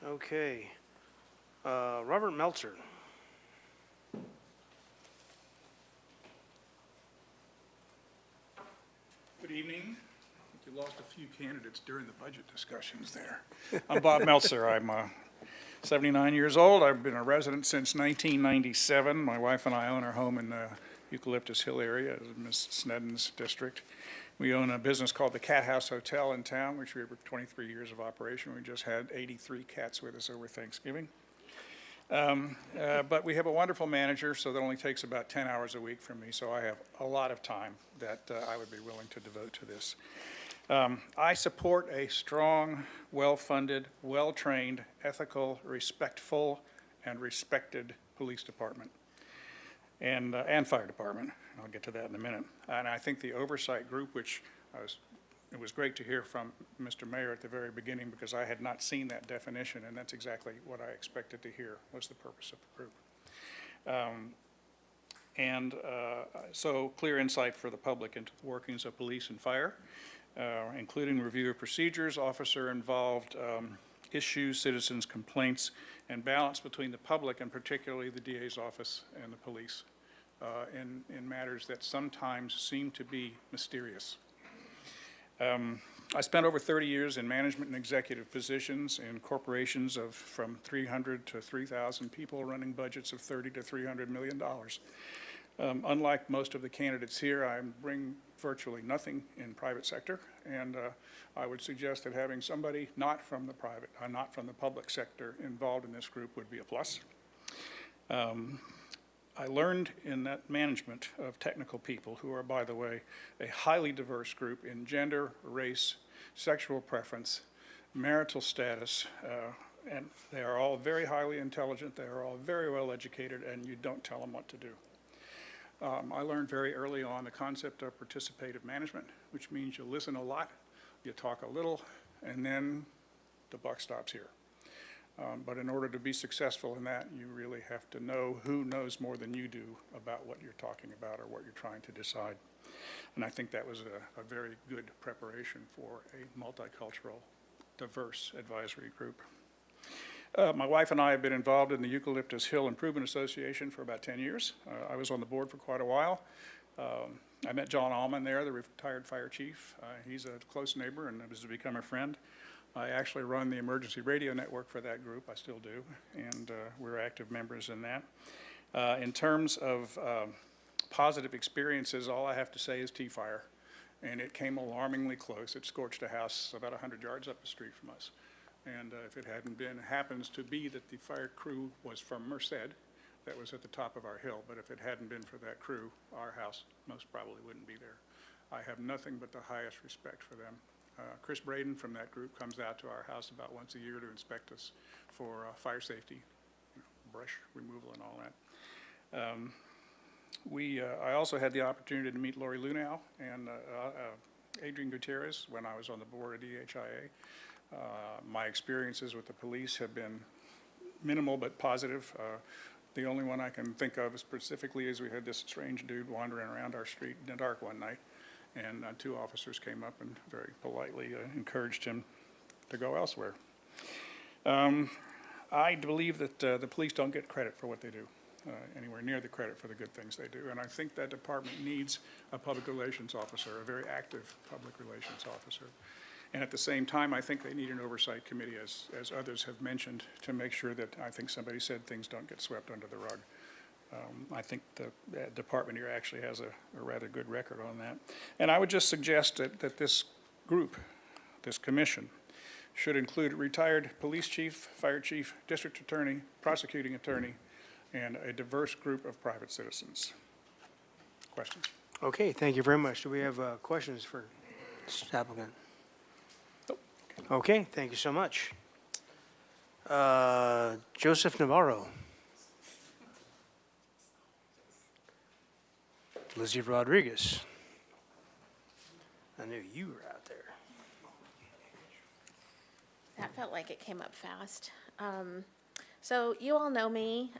Okay. Robert Meltzer. Good evening. I think you lost a few candidates during the budget discussions there. I'm Bob Meltzer. I'm 79 years old. I've been a resident since 1997. My wife and I own our home in the Eucalyptus Hill area, Ms. Snedden's district. We own a business called the Cat House Hotel in town, which we have 23 years of operation. We just had 83 cats with us over Thanksgiving. But we have a wonderful manager, so that only takes about 10 hours a week from me, so I have a lot of time that I would be willing to devote to this. I support a strong, well-funded, well-trained, ethical, respectful, and respected police department and fire department. I'll get to that in a minute. And I think the oversight group, which it was great to hear from Mr. Mayor at the very beginning, because I had not seen that definition, and that's exactly what I expected to hear was the purpose of the group. So clear insight for the public into the workings of police and fire, including review of procedures, officer-involved issues, citizens' complaints, and balance between the public and particularly the DA's office and the police in matters that sometimes seem to be mysterious. I spent over 30 years in management and executive positions in corporations of from 300 to 3,000 people running budgets of $30 to $300 million. Unlike most of the candidates here, I bring virtually nothing in private sector, and I would suggest that having somebody not from the private, not from the public sector involved in this group would be a plus. I learned in that management of technical people, who are, by the way, a highly diverse group in gender, race, sexual preference, marital status, and they are all very highly intelligent, they are all very well educated, and you don't tell them what to do. I learned very early on the concept of participative management, which means you listen a lot, you talk a little, and then the buck stops here. But in order to be successful in that, you really have to know who knows more than you do about what you're talking about or what you're trying to decide. And I think that was a very good preparation for a multicultural, diverse advisory group. My wife and I have been involved in the Eucalyptus Hill Improvement Association for about 10 years. I was on the board for quite a while. I met John Allman there, the retired fire chief. He's a close neighbor and has become a friend. I actually run the emergency radio network for that group. I still do, and we're active members in that. In terms of positive experiences, all I have to say is T-Fire, and it came alarmingly close. It scorched a house about 100 yards up the street from us. And if it hadn't been, happens to be that the fire crew was from Merced, that was at the top of our hill, but if it hadn't been for that crew, our house most probably wouldn't be there. I have nothing but the highest respect for them. Chris Braden from that group comes out to our house about once a year to inspect us for fire safety, brush removal and all that. I also had the opportunity to meet Lori Lunau and Adrian Gutierrez when I was on the board of DHIA. My experiences with the police have been minimal but positive. The only one I can think of specifically is we had this strange dude wandering around our street in the dark one night, and two officers came up and very politely encouraged him to go elsewhere. I believe that the police don't get credit for what they do, anywhere near the credit for the good things they do, and I think that department needs a public relations officer, a very active public relations officer. And at the same time, I think they need an oversight committee, as others have mentioned, to make sure that, I think somebody said, things don't get swept under the rug. I think the department here actually has a rather good record on that. And I would just suggest that this group, this commission, should include a retired police chief, fire chief, district attorney, prosecuting attorney, and a diverse group of private citizens. Questions? Okay, thank you very much. Do we have questions for this applicant? Okay, thank you so much. Joseph Navarro. Lizzie Rodriguez. I knew you were out there. That felt like it came up fast. So you all know me.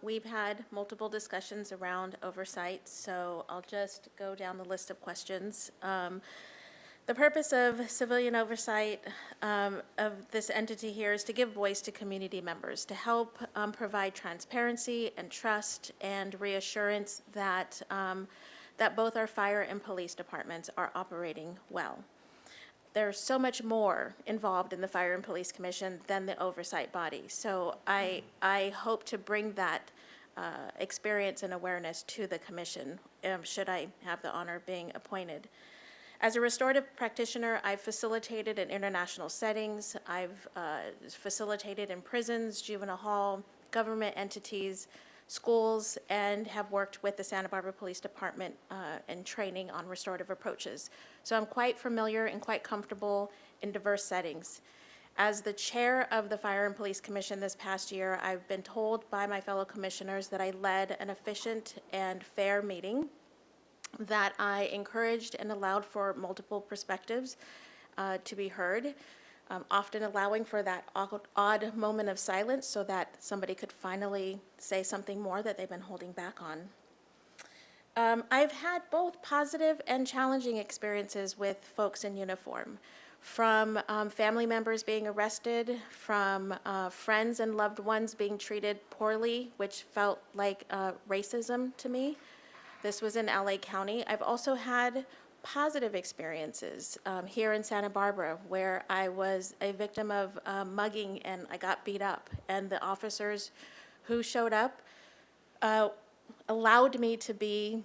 We've had multiple discussions around oversight, so I'll just go down the list of questions. The purpose of civilian oversight of this entity here is to give voice to community members, to help provide transparency and trust and reassurance that, that both our fire and police departments are operating well. There's so much more involved in the Fire and Police Commission than the oversight body. So I hope to bring that experience and awareness to the commission, should I have the honor of being appointed. As a restorative practitioner, I've facilitated in international settings. I've facilitated in prisons, juvenile hall, government entities, schools, and have worked with the Santa Barbara Police Department in training on restorative approaches. So I'm quite familiar and quite comfortable in diverse settings. As the chair of the Fire and Police Commission this past year, I've been told by my fellow commissioners that I led an efficient and fair meeting, that I encouraged and allowed for multiple perspectives to be heard, often allowing for that odd moment of silence so that somebody could finally say something more that they've been holding back on. I've had both positive and challenging experiences with folks in uniform, from family members being arrested, from friends and loved ones being treated poorly, which felt like racism to me. This was in LA County. I've also had positive experiences here in Santa Barbara, where I was a victim of mugging and I got beat up. And the officers who showed up allowed me to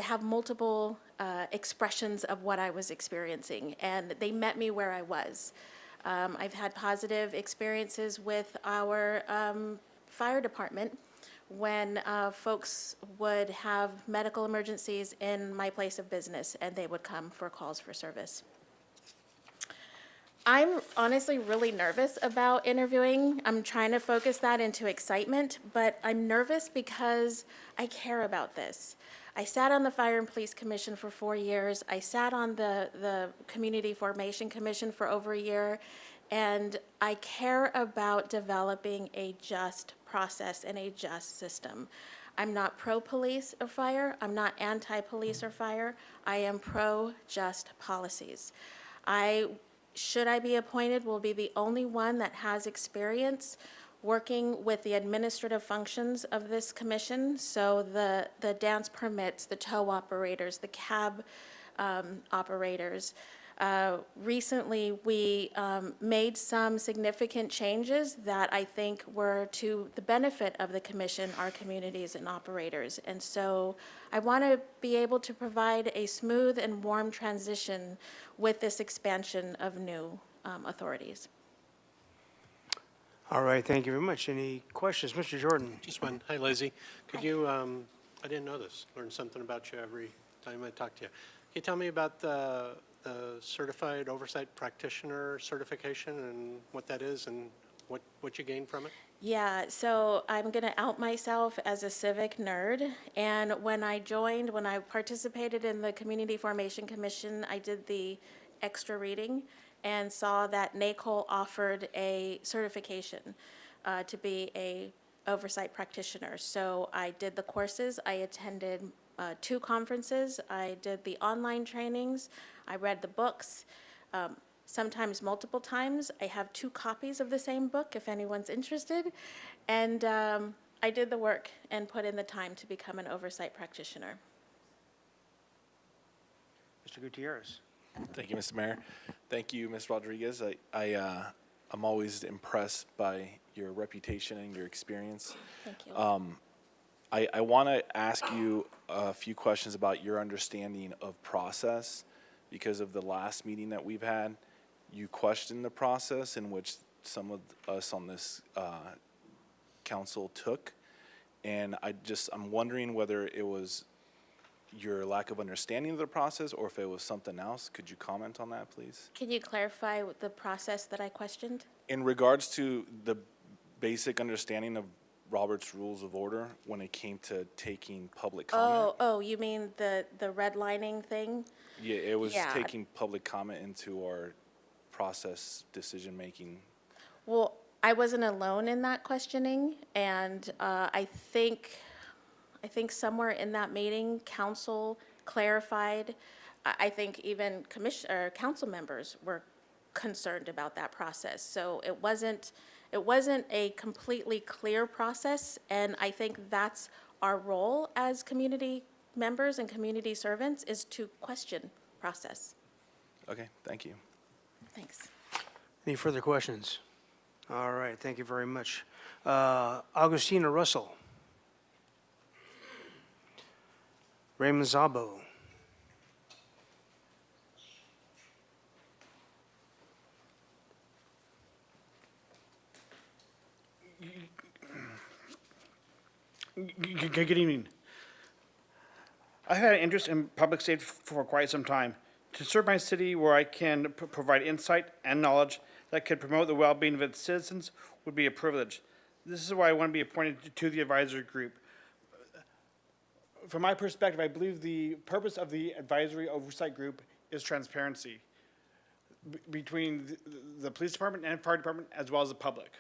have multiple expressions of what I was experiencing, and they met me where I was. I've had positive experiences with our fire department when folks would have medical emergencies in my place of business and they would come for calls for service. I'm honestly really nervous about interviewing. I'm trying to focus that into excitement, but I'm nervous because I care about this. I sat on the Fire and Police Commission for 4 years. I sat on the Community Formation Commission for over a year, and I care about developing a just process and a just system. I'm not pro-police or fire. I'm not anti-police or fire. I am pro-just policies. Should I be appointed, will be the only one that has experience working with the administrative functions of this commission. So the dance permits, the tow operators, the cab operators. Recently, we made some significant changes that I think were to the benefit of the commission, our communities, and operators. And so I want to be able to provide a smooth and warm transition with this expansion of new authorities. All right, thank you very much. Any questions? Mr. Jordan? Just one. Hi, Lizzie. Could you, I didn't know this, learn something about you every time I talk to you. Can you tell me about the Certified Oversight Practitioner certification and what that is and what you gain from it? Yeah, so I'm going to out myself as a civic nerd. And when I participated in the Community Formation Commission, I did the extra reading and saw that NACOL offered a certification to be a oversight practitioner. So I did the courses, I attended 2 conferences, I did the online trainings, I read the books, sometimes multiple times. I have 2 copies of the same book if anyone's interested. And I did the work and put in the time to become an oversight practitioner. Mr. Gutierrez? Thank you, Mr. Mayor. Thank you, Ms. Rodriguez. I'm always impressed by your reputation and your experience. Thank you. I want to ask you a few questions about your understanding of process because of the last meeting that we've had. You questioned the process in which some of us on this council took, and I'm wondering whether it was your lack of understanding of the process or if it was something else. Could you comment on that, please? Can you clarify the process that I questioned? In regards to the basic understanding of Robert's Rules of Order when it came to taking public comment. Oh, you mean the redlining thing? Yeah, it was Yeah. taking public comment into our process decision-making. Well, I wasn't alone in that questioning, and I think somewhere in that meeting, council clarified. I think even council members were concerned about that process. So it wasn't a completely clear process, and I think that's our role as community members and community servants is to question process. Okay, thank you. Thanks. Any further questions? All right, thank you very much. Augustina Russell. Raymond Zabo. Good evening. I've had an interest in public safety for quite some time. To serve my city where I can provide insight and knowledge that could promote the well-being of its citizens would be a privilege. This is why I want to be appointed to the advisory group. From my perspective, I believe the purpose of the advisory oversight group is transparency between the police department and fire department as well as the public.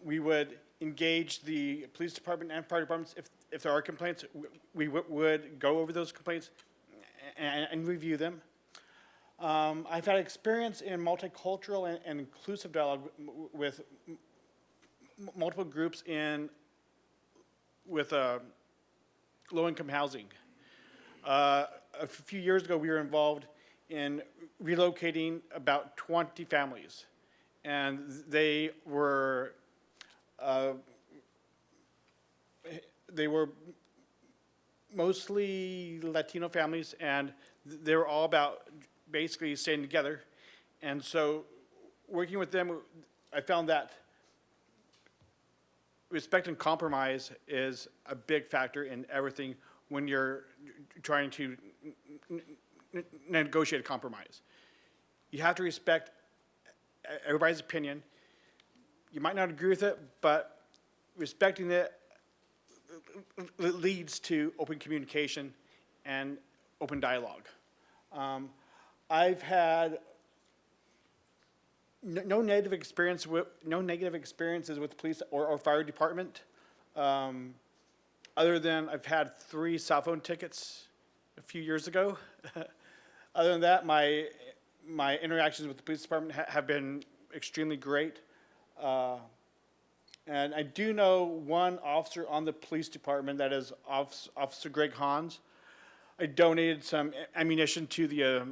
We would engage the police department and fire departments if there are complaints. We would go over those complaints and review them. I've had experience in multicultural and inclusive dialogue with multiple groups with low-income housing. A few years ago, we were involved in relocating about 20 families, and they were mostly Latino families, and they were all about basically staying together. And so working with them, I found that respect and compromise is a big factor in everything when you're trying to negotiate a compromise. You have to respect everybody's opinion. You might not agree with it, but respecting it leads to open communication and open dialogue. I've had no negative experiences with the police or fire department, other than I've had 3 cell phone tickets a few years ago. Other than that, my interactions with the police department have been extremely great. And I do know one officer on the police department, that is Officer Greg Hans. I donated some ammunition to the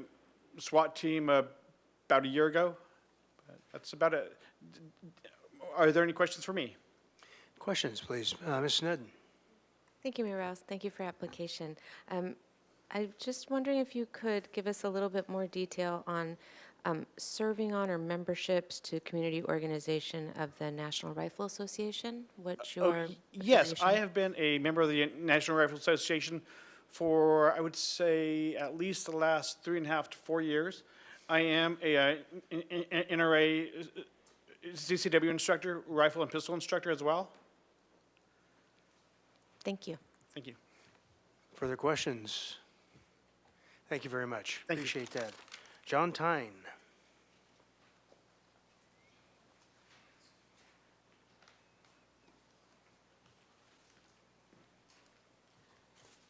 SWAT team about a year ago. That's about it. Are there any questions for me? Questions, please. Ms. Sneddon. Thank you, Mayor Rouse. Thank you for your application. I'm just wondering if you could give us a little bit more detail on serving on or memberships to community organization of the National Rifle Association. What's your Yes, affiliation? I have been a member of the National Rifle Association for, I would say, at least the last 3.5 to 4 years. I am a NRA CCW instructor, rifle and pistol instructor as well. Thank you. Thank you. Further questions? Thank you very much. Thank you. Appreciate that. John Tyne.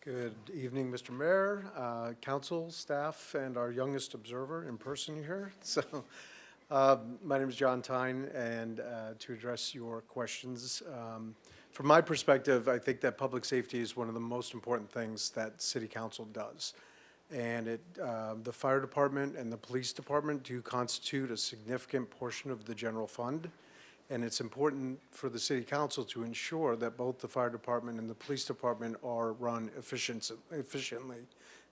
Good evening, Mr. Mayor, council, staff, and our youngest observer in person here. So, my name is John Tyne, and to address your questions, from my perspective, I think that public safety is one of the most important things that City Council does. And the fire department and the police department do constitute a significant portion of the general fund. And it's important for the City Council to ensure that both the fire department and the police department are run efficiently,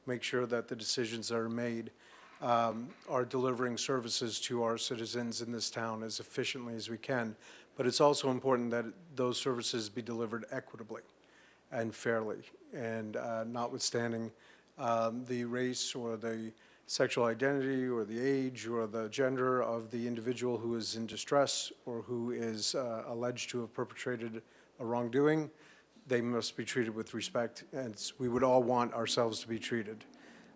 make sure that the decisions that are made are delivering services to our citizens in this town as efficiently as we can. But it's also important that those services be delivered equitably and fairly, and notwithstanding the race or the sexual identity or the age or the gender of the individual who is in distress or who is alleged to have perpetrated a wrongdoing, they must be treated with respect, and we would all want ourselves to be treated.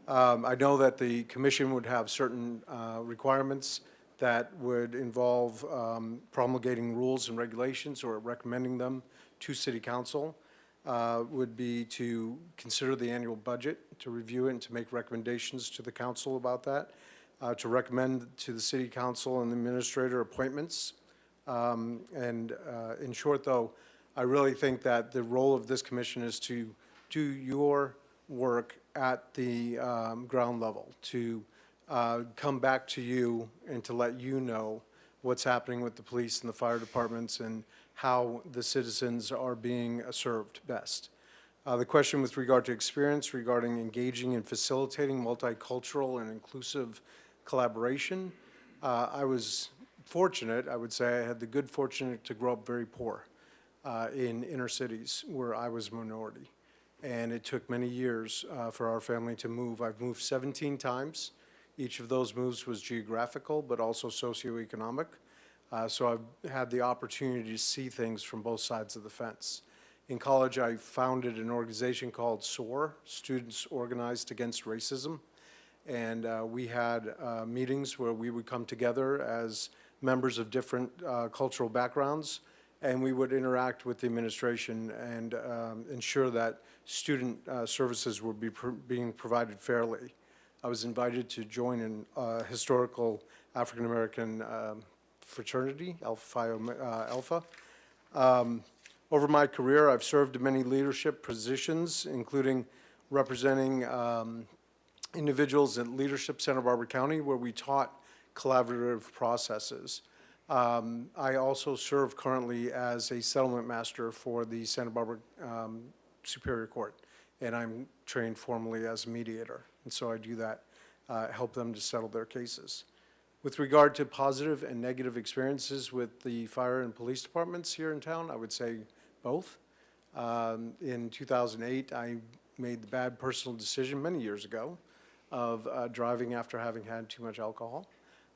I know that the commission would have certain requirements that would involve promulgating rules and regulations or recommending them to City Council. Would be to consider the annual budget, to review it, and to make recommendations to the council about that, to recommend to the City Council and the administrator appointments. In short, though, I really think that the role of this commission is to do your work at the ground level, to come back to you and to let you know what's happening with the police and the fire departments and how the citizens are being served best. The question with regard to experience regarding engaging and facilitating multicultural and inclusive collaboration, I was fortunate, I would say I had the good fortune to grow up very poor in inner cities where I was a minority. And it took many years for our family to move. I've moved 17 times. Each of those moves was geographical, but also socioeconomic. So I've had the opportunity to see things from both sides of the fence. In college, I founded an organization called SOAR, Students Organized Against Racism. And we had meetings where we would come together as members of different cultural backgrounds, and we would interact with the administration and ensure that student services were being provided fairly. I was invited to join a historical African-American fraternity, Alpha Phi Alpha. Over my career, I've served in many leadership positions, including representing individuals at Leadership Santa Barbara County, where we taught collaborative processes. I also serve currently as a settlement master for the Santa Barbara Superior Court, and I'm trained formally as a mediator. And so I do that, help them to settle their cases. With regard to positive and negative experiences with the fire and police departments here in town, I would say both. In 2008, I made the bad personal decision many years ago of driving after having had too much alcohol.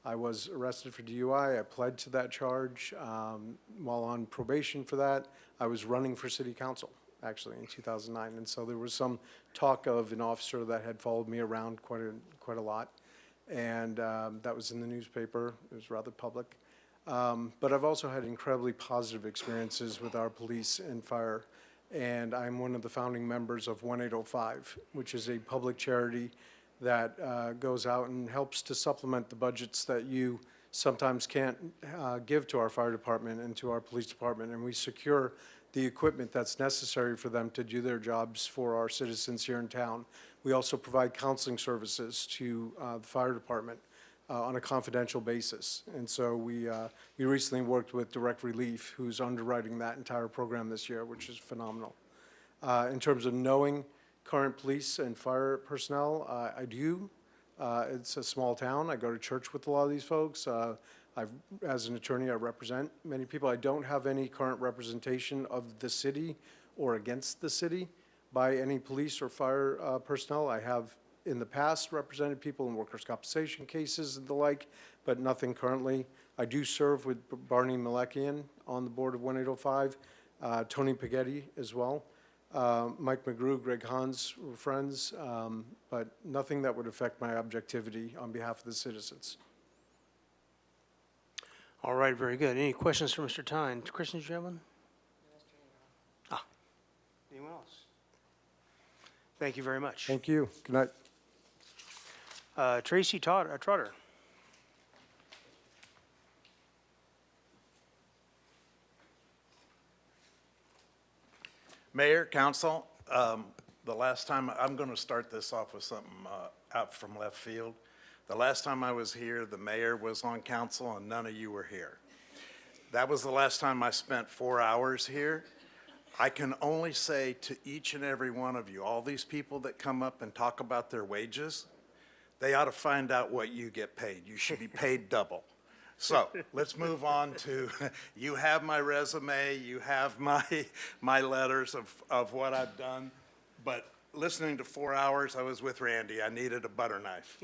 I was arrested for DUI. I pled to that charge. While on probation for that, I was running for city council, actually, in 2009. And so there was some talk of an officer that had followed me around quite a lot. And that was in the newspaper. It was rather public. But I've also had incredibly positive experiences with our police and fire. And I'm one of the founding members of 1805, which is a public charity that goes out and helps to supplement the budgets that you sometimes can't give to our fire department and to our police department. And we secure the equipment that's necessary for them to do their jobs for our citizens here in town. We also provide counseling services to the fire department on a confidential basis. And so we recently worked with Direct Relief, who's underwriting that entire program this year, which is phenomenal. In terms of knowing current police and fire personnel, I do. It's a small town. I go to church with a lot of these folks. As an attorney, I represent many people. I don't have any current representation of the city or against the city by any police or fire personnel. I have in the past represented people in workers' compensation cases and the like, but nothing currently. I do serve with Barney Malakian on the board of 1805, Tony Paghetti as well. Mike McGrew, Greg Hans were friends, but nothing that would affect my objectivity on behalf of the citizens. All right, very good. Any questions for Mr. Tyne? Kristen, did you have one? Anyone else? Thank you very much. Thank you. Good night. Tracy Trotter. Mayor, council, the last time, I'm going to start this off with something out from left field. The last time I was here, the mayor was on council and none of you were here. That was the last time I spent 4 hours here. I can only say to each and every one of you, all these people that come up and talk about their wages, they ought to find out what you get paid. You should be paid double. So let's move on to, you have my resume, you have my letters of what I've done, but listening to 4 hours, I was with Randy. I needed a butter knife.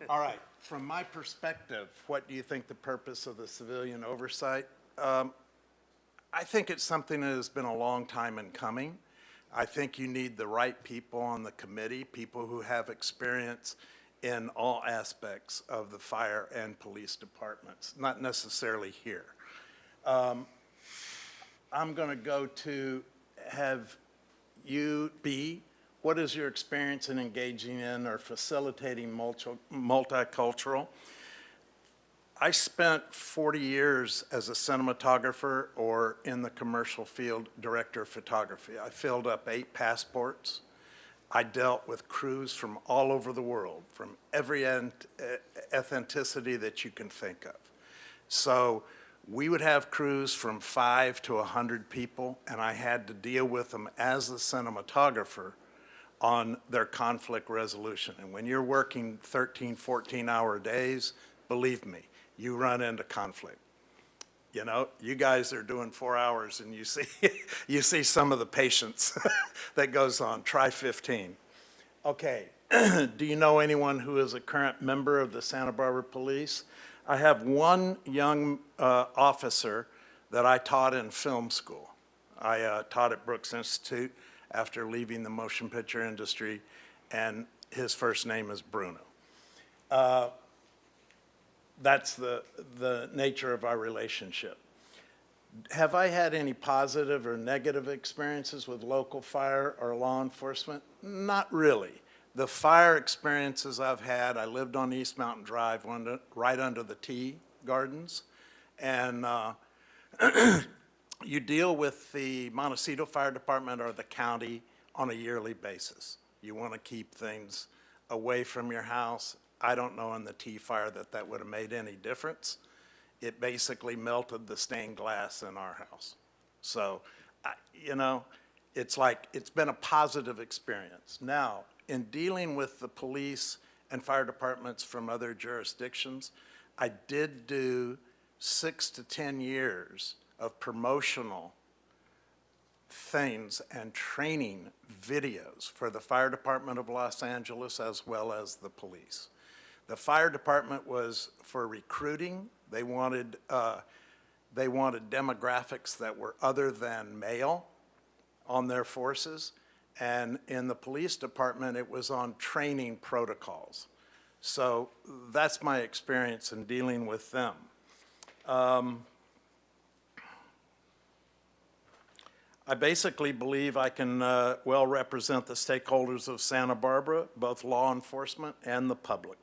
All right, from my perspective, what do you think the purpose of the civilian oversight? I think it's something that has been a long time in coming. I think you need the right people on the committee, people who have experience in all aspects of the fire and police departments, not necessarily here. I'm going to go to have you be, what is your experience in engaging in or facilitating multicultural? I spent 40 years as a cinematographer or in the commercial field, director of photography. I filled up 8 passports. I dealt with crews from all over the world, from every ethnicity that you can think of. So we would have crews from 5 to 100 people, and I had to deal with them as the cinematographer on their conflict resolution. And when you're working 13, 14-hour days, believe me, you run into conflict. You know, you guys are doing 4 hours and you see, you see some of the patience that goes on. Try 15. Okay, do you know anyone who is a current member of the Santa Barbara Police? I have one young officer that I taught in film school. I taught at Brooks Institute after leaving the motion picture industry, and his first name is Bruno. That's the nature of our relationship. Have I had any positive or negative experiences with local fire or law enforcement? Not really. The fire experiences I've had, I lived on East Mountain Drive, right under the Tea Gardens, and you deal with the Montecito Fire Department or the county on a yearly basis. You want to keep things away from your house. I don't know in the Tea Fire that would have made any difference. It basically melted the stained glass in our house. So, you know, it's like, it's been a positive experience. Now, in dealing with the police and fire departments from other jurisdictions, I did do 6 to 10 years of promotional things and training videos for the Fire Department of Los Angeles as well as the police. The fire department was for recruiting. They wanted demographics that were other than male on their forces. And in the police department, it was on training protocols. So that's my experience in dealing with them. I basically believe I can well represent the stakeholders of Santa Barbara, both law enforcement and the public.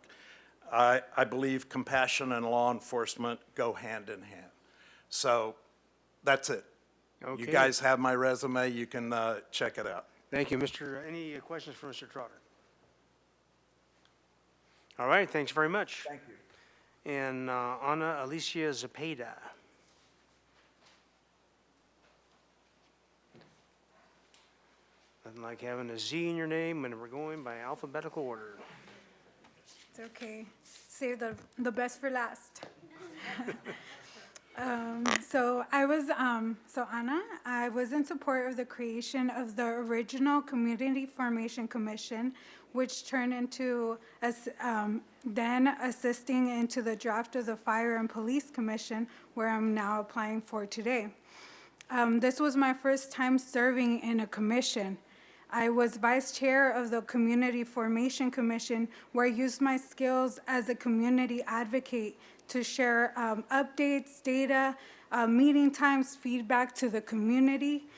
I believe compassion and law enforcement go hand in hand. So that's it. You Okay. guys have my resume. You can check it out. Thank you, any questions for Mr. Trotter? All right, thanks very much. Thank you. And Ana Alicia Zepeda. Nothing like having a Z in your name, and we're going by alphabetical order. It's okay. Save the best for last. So Anna, I was in support of the creation of the original Community Formation Commission, which turned into then assisting into the draft of the Fire and Police Commission, where I'm now applying for today. This was my first time serving in a commission. I was vice chair of the Community Formation Commission, where I used my skills as a community advocate to share updates, data, meeting times, feedback to the community,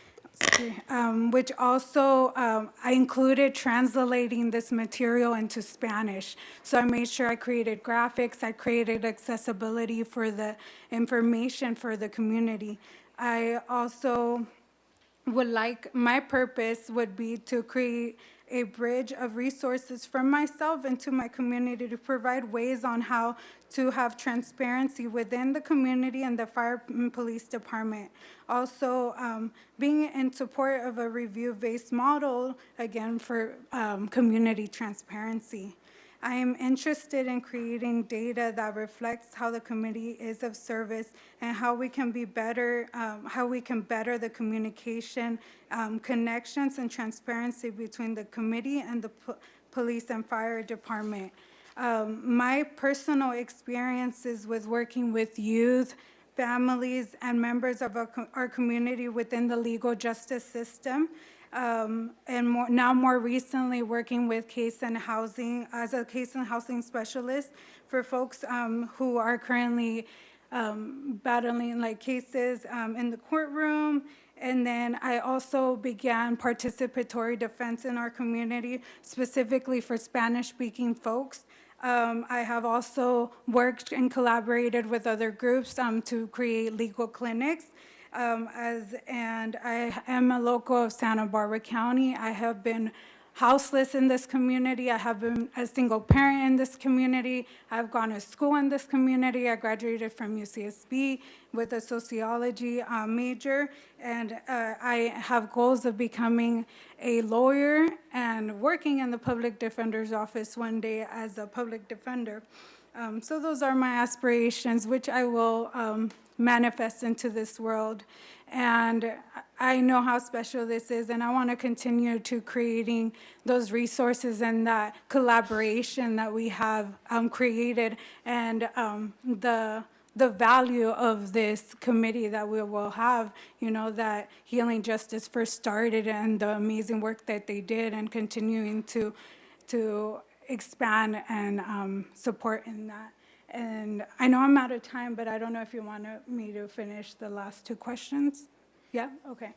which also I included translating this material into Spanish. So I made sure I created graphics, I created accessibility for the information for the community. I also my purpose would be to create a bridge of resources from myself into my community to provide ways on how to have transparency within the community and the fire and police department. Also, being in support of a review-based model, again, for community transparency. I am interested in creating data that reflects how the committee is of service and how we can be better, how we can better the communication, connections, and transparency between the committee and the police and fire department. My personal experiences with working with youth, families, and members of our community within the legal justice system, and more recently working with case and housing as a case and housing specialist for folks who are currently battling like cases in the courtroom. And then I also began participatory defense in our community, specifically for Spanish-speaking folks. I have also worked and collaborated with other groups to create legal clinics. And I am a local of Santa Barbara County. I have been houseless in this community. I have been a single parent in this community. I've gone to school in this community. I graduated from UCSB with a sociology major, and I have goals of becoming a lawyer and working in the public defender's office one day as a public defender. So those are my aspirations, which I will manifest into this world. And I know how special this is, and I want to continue to creating those resources and that collaboration that we have created, and the value of this committee that we will have, you know, that Healing Justice first started, and the amazing work that they did, and continuing to expand and support in that. And I know I'm out of time, but I don't know if you want me to finish the last two questions. Yeah, okay.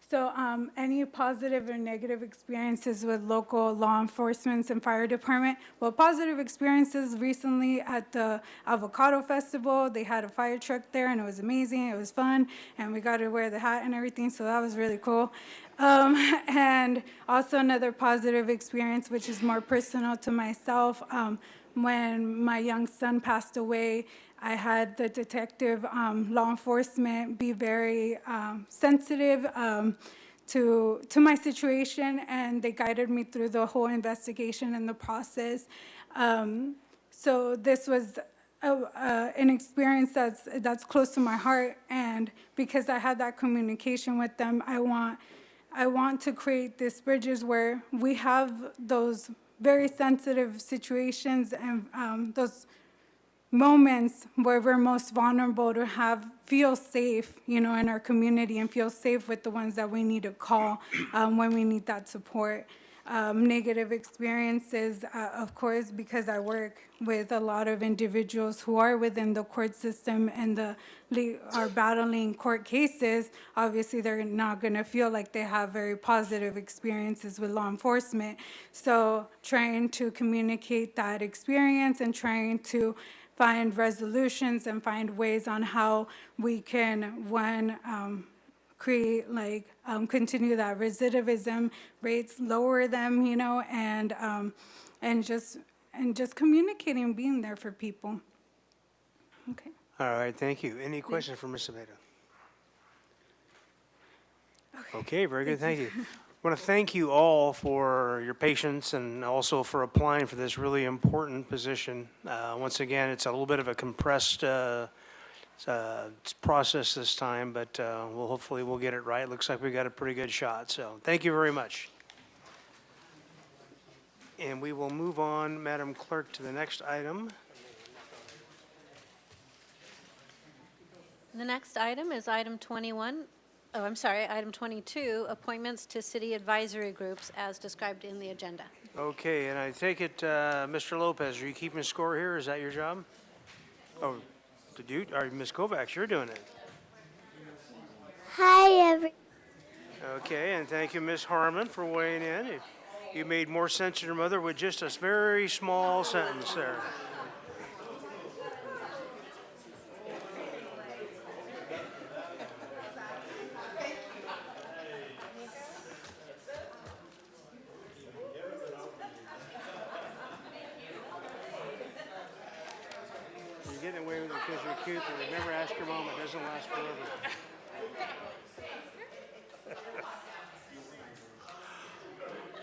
So any positive or negative experiences with local law enforcement and fire department? Well, positive experiences recently at the Avocado Festival. They had a fire truck there, and it was amazing. It was fun, and we got to wear the hat and everything, so that was really cool. And also another positive experience, which is more personal to myself, when my young son passed away, I had the detective, law enforcement be very sensitive to my situation, and they guided me through the whole investigation and the process. So this was an experience that's close to my heart, and because I had that communication with them, I want to create these bridges where we have those very sensitive situations and those moments where we're most vulnerable to feel safe, in our community and feel safe with the ones that we need to call when we need that support. Negative experiences, of course, because I work with a lot of individuals who are within the court system and are battling court cases. Obviously, they're not going to feel like they have very positive experiences with law enforcement. So trying to communicate that experience and trying to find resolutions and find ways on how we can, create continue that recidivism rates, lower them, and just communicating and being there for people. Okay. All right, thank you. Any questions for Ms. Zepeda? Okay, very good, thank you. I want to thank you all for your patience and also for applying for this really important position. Once again, it's a little bit of a compressed process this time, but hopefully we'll get it right. Looks like we got a pretty good shot, so thank you very much. And we will move on, Madam Clerk, to the next item. The next item is item 21. Oh, I'm sorry, item 22, appointments to city advisory groups as described in the agenda. Okay, and I take it, Mr. Lopez, are you keeping score here? Is that your job? Oh, did you, or Ms. Kovacs, you're doing it. Hi, Okay, and thank you, Ms. Harmon, for weighing in. You made more sense than your mother with just a very small sentence there. You're getting away with it because you're cute, but remember, ask your mom, it doesn't last forever.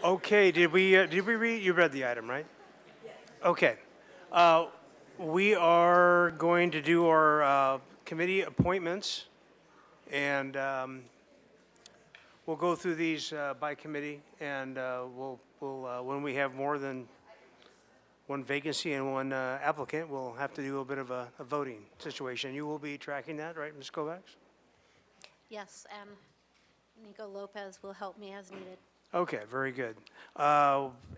Okay, did we read, you read the item, right? Okay. We are going to do our committee appointments, and we'll go through these by committee, and we'll when we have more than one vacancy and one applicant, we'll have to do a bit of a voting situation. You will be tracking that, right, Ms. Kovacs? Yes, and Nico Lopez will help me as needed. Okay, very good.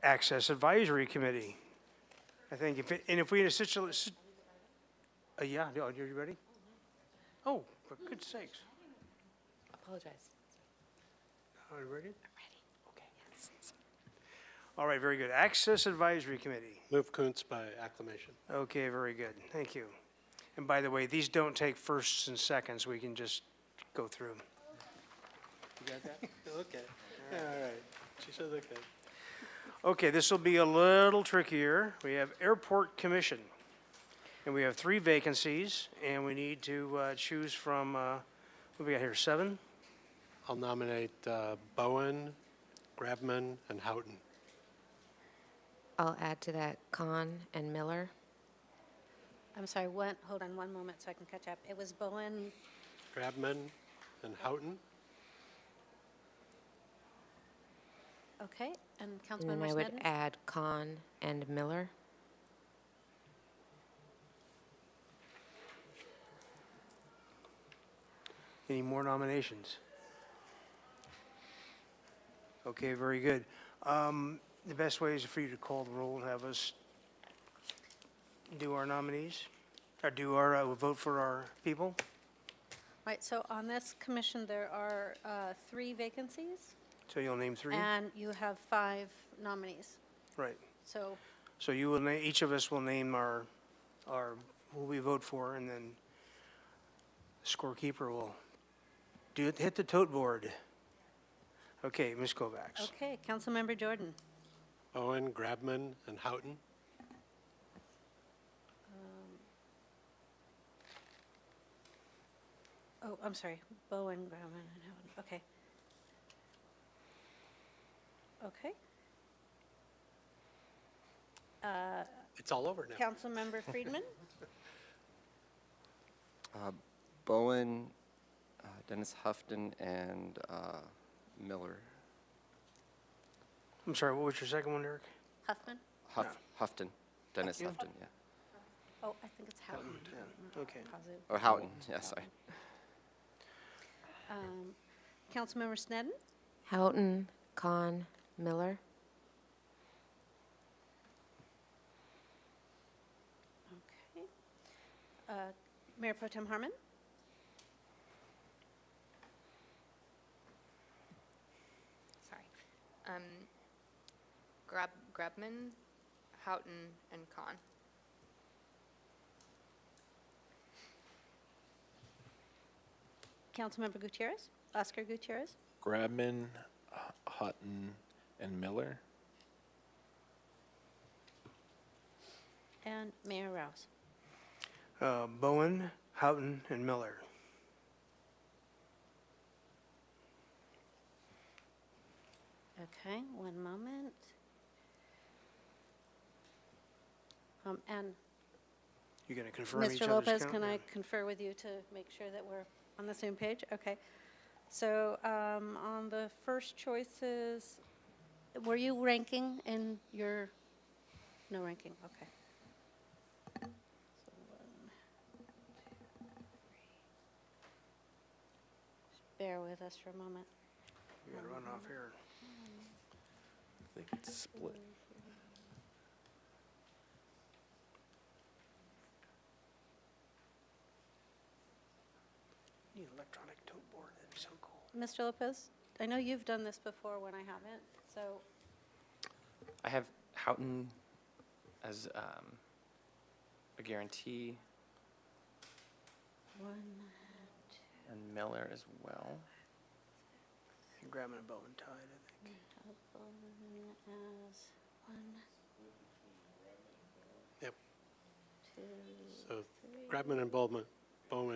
Access Advisory Committee. I think if we in a situation, yeah, are you ready? Oh, for goodness sakes. Apologize. Are you ready? I'm ready. Okay. Yes. All right, very good. Access Advisory Committee. Move Kuntz by acclamation. Okay, very good. Thank you. And by the way, these don't take firsts and seconds. We can just go through them. You got that? Okay. All right. She said okay. Okay, this will be a little trickier. We have Airport Commission, and we have 3 vacancies, and we need to choose from, what do we got here, 7? I'll nominate Bowen, Grabman, and Houghton. I'll add to that Khan and Miller. I'm sorry, hold on one moment so I can catch up. It was Bowen, Grabman and Houghton. okay, and And Councilmember then I would Sneddon? add Khan and Miller. Any more nominations? Okay, very good. The best way is for you to call the roll and have us do our nominees, or do our, vote for our people. Right, so on this commission, there are 3 vacancies, So you'll name 3? and you have 5 nominees. Right. So, So you will, each of us will name our, who we vote for, and then the scorekeeper will hit the tote board. Okay, Ms. Kovacs. okay, Councilmember Jordan. Bowen, Grabman, and Houghton. Oh, I'm sorry, Bowen, Grauman, and Houghton, okay. Okay. It's all over now. Councilmember Friedman? Bowen, Dennis Houghton, and Miller. I'm sorry, what was your second one, Eric? Huffman? Houghton, Dennis Houghton, yeah. Oh, I think it's Houghton. Okay. Positive. Or Houghton, yeah, sorry. Councilmember Snedden? Houghton, Khan, Miller. Okay. Mayor Pro Tem Harmon? Sorry. Grabman, Houghton, and Khan. Councilmember Gutierrez? Oscar Gutierrez? Grabman, Houghton, and Miller. And Mayor Rouse? Bowen, Houghton, and Miller. Okay, one moment. And You going to confirm each Mr. other's Lopez, count? can Yeah. I confer with you to make sure that we're on the same page? Okay. So on the first choices, were you ranking in your, no ranking, okay. So 1, 2, 3. Just bear with us for a moment. You got to run off here. I think it's split. Need an electronic tote board, that'd be so cool. Mr. Lopez, I know you've done this before when I haven't, so I have Houghton as a guarantee, 1, and Miller as well. You're grabbing a Bowen tied, I think. as 1, Yep. 2, So Grabman and Bowman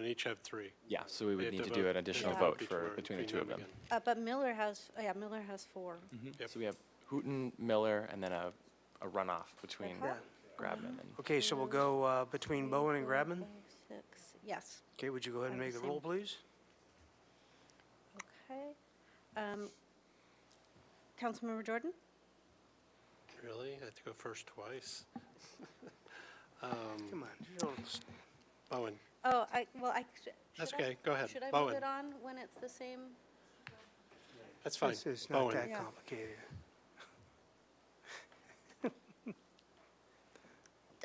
each have 3. Yeah, so we would have need to to do vote. an additional Yeah. vote for, between the two of them. again. but Miller has, Miller has 4. Yep. So we have Houghton, Miller, and then a runoff between Yeah. Grabman and. Okay, so we'll go between Bowen and Grabman. 6, yes. Okay, would you go ahead and Are make the the roll, please? Okay. Councilmember Jordan? Really? I have to go first twice? Come on, you don't- Bowen. Oh, That's should I- okay, go ahead. Should I move Bowen. it on when it's the same? That's fine. It's not Bowen. that Yeah. complicated.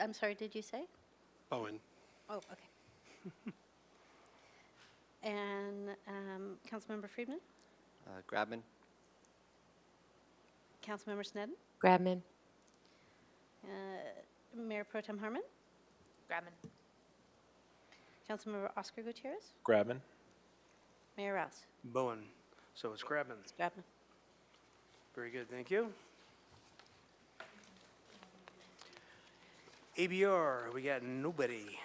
I'm sorry, did you say? Bowen. Oh, okay. And Councilmember Friedman? Grabman, Councilmember Snedden? Grabman. Mayor Pro Tem Harmon? Grabman. Councilmember Oscar Gutierrez? Grabman. Mayor Rouse? Bowen, so it's Grabman. Grabman. Very good, thank you. ABR, we got nobody.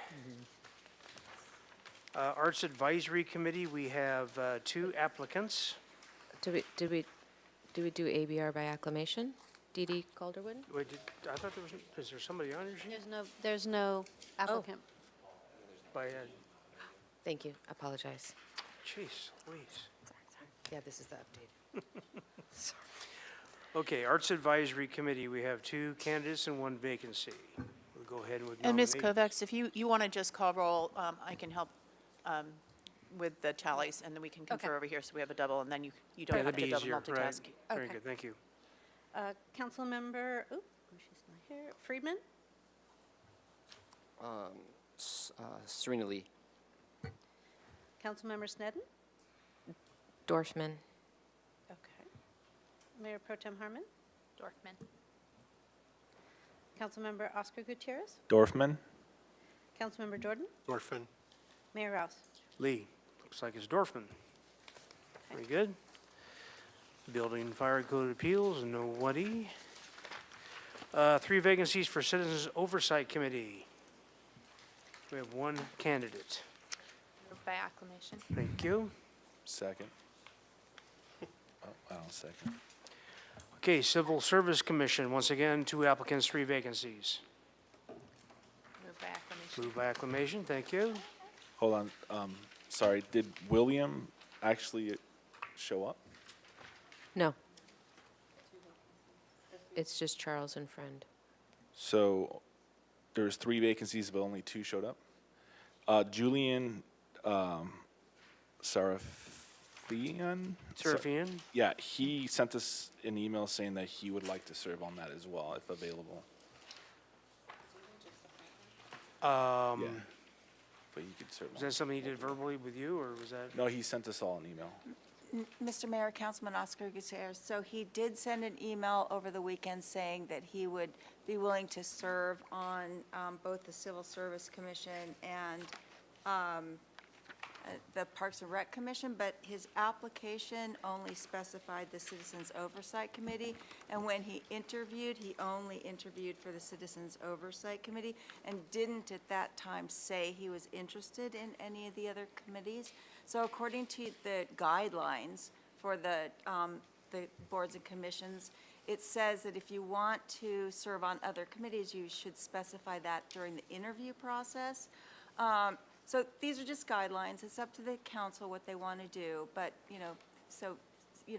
Arts Advisory Committee, we have 2 applicants. Do we do ABR by acclamation? Dee Dee Calderwood? Wait, I thought there was, is there somebody on your sheet? There's no applicant. By, Thank you, apologize. jeez, Louise. Yeah, this is the update. Okay, Arts Advisory Committee, we have 2 candidates and 1 vacancy. We'll go ahead with And Ms. nominations. Kovacs, if you want to just call roll, I can help with the tallies, and then we can confer over here, so we have a double, and then you don't Yeah, have that'd be to double easier, right. multitask. Very Okay. good, thank you. Councilmember, she's not here. Friedman? Serena Lee. Councilmember Snedden? Dorfman. Okay. Mayor Pro Tem Harmon? Dorfman. Councilmember Oscar Gutierrez? Dorfman. Councilmember Jordan? Dorfman. Mayor Rouse? Lee, looks like it's Dorfman. Very good. Building and Fire Code Appeals, nobody. 3 vacancies for Citizens Oversight Committee. We have 1 candidate. Move by acclamation. Thank you. Second. Oh, I don't second. Okay, Civil Service Commission, once again, 2 applicants, 3 vacancies. Move by acclamation. Moved by acclamation, thank you. Hold on, sorry, did William actually show up? No. It's just Charles and Friend. So there's 3 vacancies, but only 2 showed up. Julian Sarafian? Serafian? Yeah, he sent us an email saying that he would like to serve on that as well, if available. Yeah. But you could serve Was on that something he did verbally with you, or was that? No, he sent us all an email. Mr. Mayor, Councilman Oscar Gutierrez, so he did send an email over the weekend saying that he would be willing to serve on both the Civil Service Commission and the Parks and Rec Commission, but his application only specified the Citizens Oversight Committee, and when he interviewed, he only interviewed for the Citizens Oversight Committee and didn't at that time say he was interested in any of the other committees. So according to the guidelines for the boards and commissions, it says that if you want to serve on other committees, you should specify that during the interview process. So these are just guidelines. It's up to the council what they want to do. But,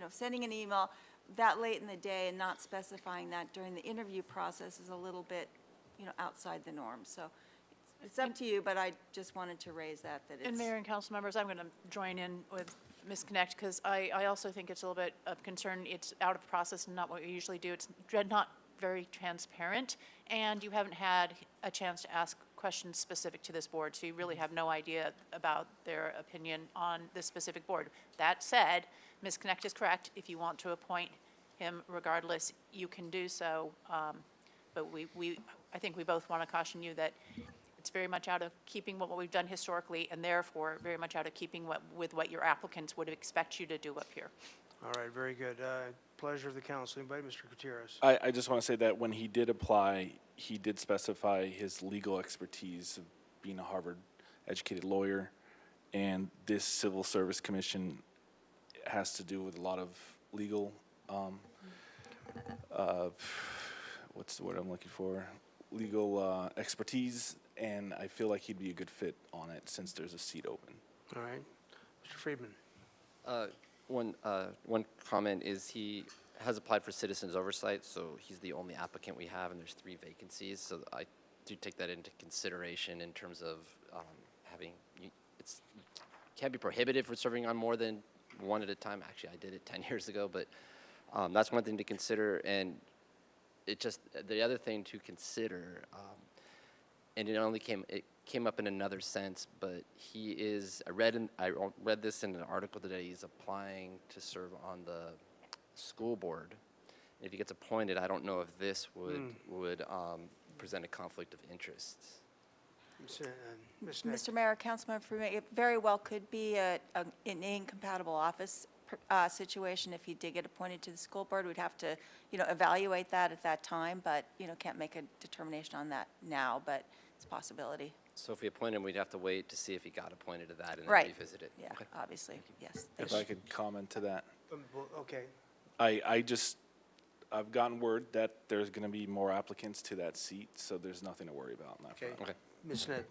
sending an email that late in the day and not specifying that during the interview process is a little bit, outside the norm. So it's up to you, but I just wanted to raise that it's. And Mayor and council members, I'm going to join in with Ms. Connect, because I also think it's a little bit of concern. It's out of process and not what we usually do. It's not very transparent, and you haven't had a chance to ask questions specific to this board, so you really have no idea about their opinion on this specific board. That said, Ms. Connect is correct. If you want to appoint him regardless, you can do so. But I think we both want to caution you that it's very much out of keeping what we've done historically, and therefore very much out of keeping with what your applicants would expect you to do up here. All right, very good. Pleasure of the council. Anybody? Mr. Gutierrez? I just want to say that when he did apply, he did specify his legal expertise of being a Harvard-educated lawyer, and this Civil Service Commission has to do with a lot of legal, what's the word I'm looking for? Legal expertise, and I feel like he'd be a good fit on it since there's a seat open. All right. Mr. Friedman? One comment is he has applied for Citizens Oversight, so he's the only applicant we have, and there's 3 vacancies. So I do take that into consideration in terms of can't be prohibited for serving on more than one at a time. Actually, I did it 10 years ago, but that's one thing to consider. And the other thing to consider, and it came up in another sense, but I read this in an article today. He's applying to serve on the school board. And if he gets appointed, I don't know if this would present a conflict of interest. Ms. Nick? Mr. Mayor, Councilmember Freeman, it very well could be an incompatible office situation. If he did get appointed to the school board, we'd have to, evaluate that at that time, but, can't make a determination on that now, but it's a possibility. So if we appoint him, we'd have to wait to see if he got appointed to that and then Right. revisit it. Yeah, Okay. obviously, yes. If I could comment to that. Okay. I've gotten word that there's going to be more applicants to that seat, so there's nothing to worry about on that front. Okay. Ms. Nick?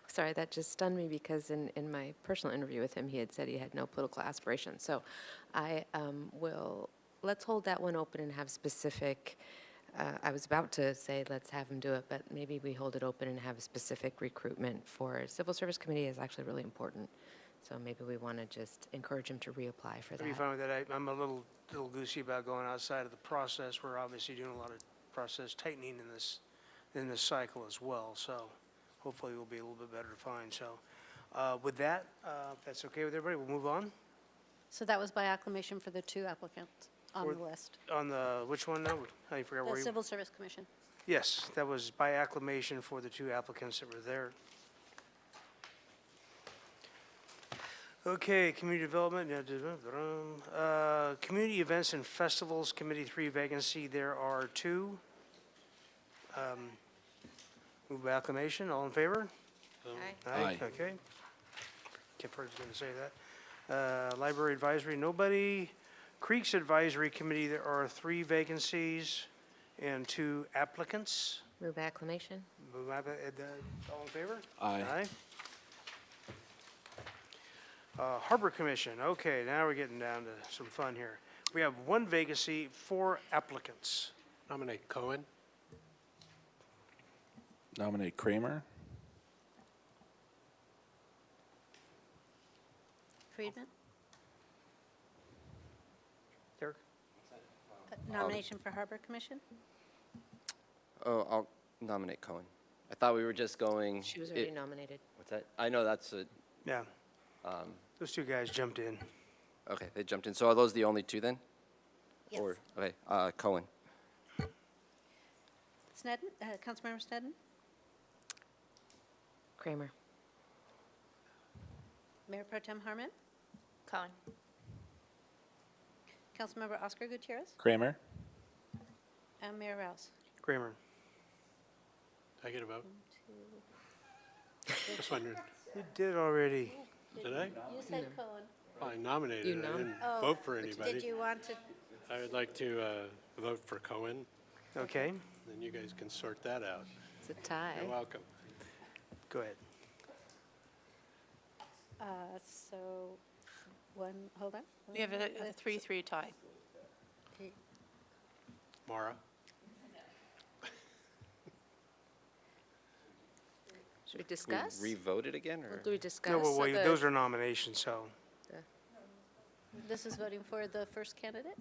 Sorry, that just stunned me because in my personal interview with him, he had said he had no political aspirations. So let's hold that one open and have specific, I was about to say let's have him do it, but maybe we hold it open and have a specific recruitment for Civil Service Committee is actually really important. So maybe we want to just encourage him to reapply for I'd be that. fine with that. I'm a little goosey about going outside of the process. We're obviously doing a lot of process tightening in this cycle as well. So hopefully we'll be a little bit better defined. So with that, if that's okay with everybody, we'll move on. So that was by acclamation for the 2 applicants on the list. On the, which one now? I forgot The where you. Civil Service Commission. Yes, that was by acclamation for the 2 applicants that were there. Okay, community development, community events and festivals, committee 3 vacancy, there are 2. Move by acclamation, all in favor? Aye. Okay. Can't forget to say that. Library advisory, nobody. Creeks Advisory Committee, there are 3 vacancies and 2 applicants. Move acclamation. All in favor? Aye. Harbor Commission, okay, now we're getting down to some fun here. We have one vacancy, 4 applicants. Nominate Cohen. Nominate Kramer. Friedman? Derek? Nomination for Harbor Commission? Oh, I'll nominate Cohen. I thought we were just going. She was already nominated. What's that? I know that's a, Yeah, those 2 guys jumped in. okay, they jumped in. So are those the only 2 then? Yes. Or, okay, Cohen. Snedden, Councilmember Snedden? Kramer. Mayor Pro Tem Harmon? Cohen. Councilmember Oscar Gutierrez? Kramer. And Mayor Rouse? Kramer. Did I get a vote? Just wondering. You did already. Did I? You said Cohen. I nominated. You I didn't Oh, vote for anybody. Did you want to, I would like to vote for Cohen, Okay, then you guys can sort that out. It's a tie. You're welcome. go ahead. so, hold on. We have a 3-3 tie. Mara? Should we We discuss? re-vote it again, or? Do we discuss? No, well, so wait, the- those are nominations, so. This is voting for the first candidate?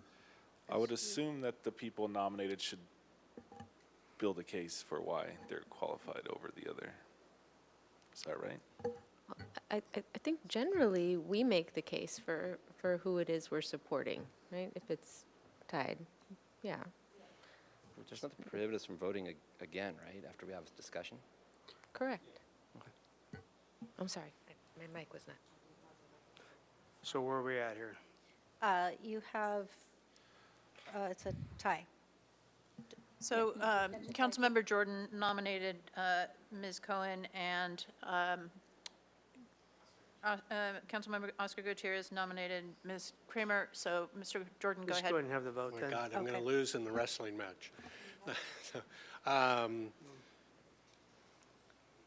I would assume that the people nominated should build a case for why they're qualified over the other. Is that right? I think generally we make the case for who it is we're supporting, right? If it's tied, yeah. There's nothing to prohibit us from voting again, right, after we have this discussion? Correct. I'm sorry, my mic was not. So where are we at here? You have, it's a tie. So Councilmember Jordan nominated Ms. Cohen, and Councilmember Oscar Gutierrez nominated Ms. Kramer. So Mr. Jordan, go Let's ahead. go ahead and have the vote Oh my then. God, I'm going Okay. to lose in the wrestling match.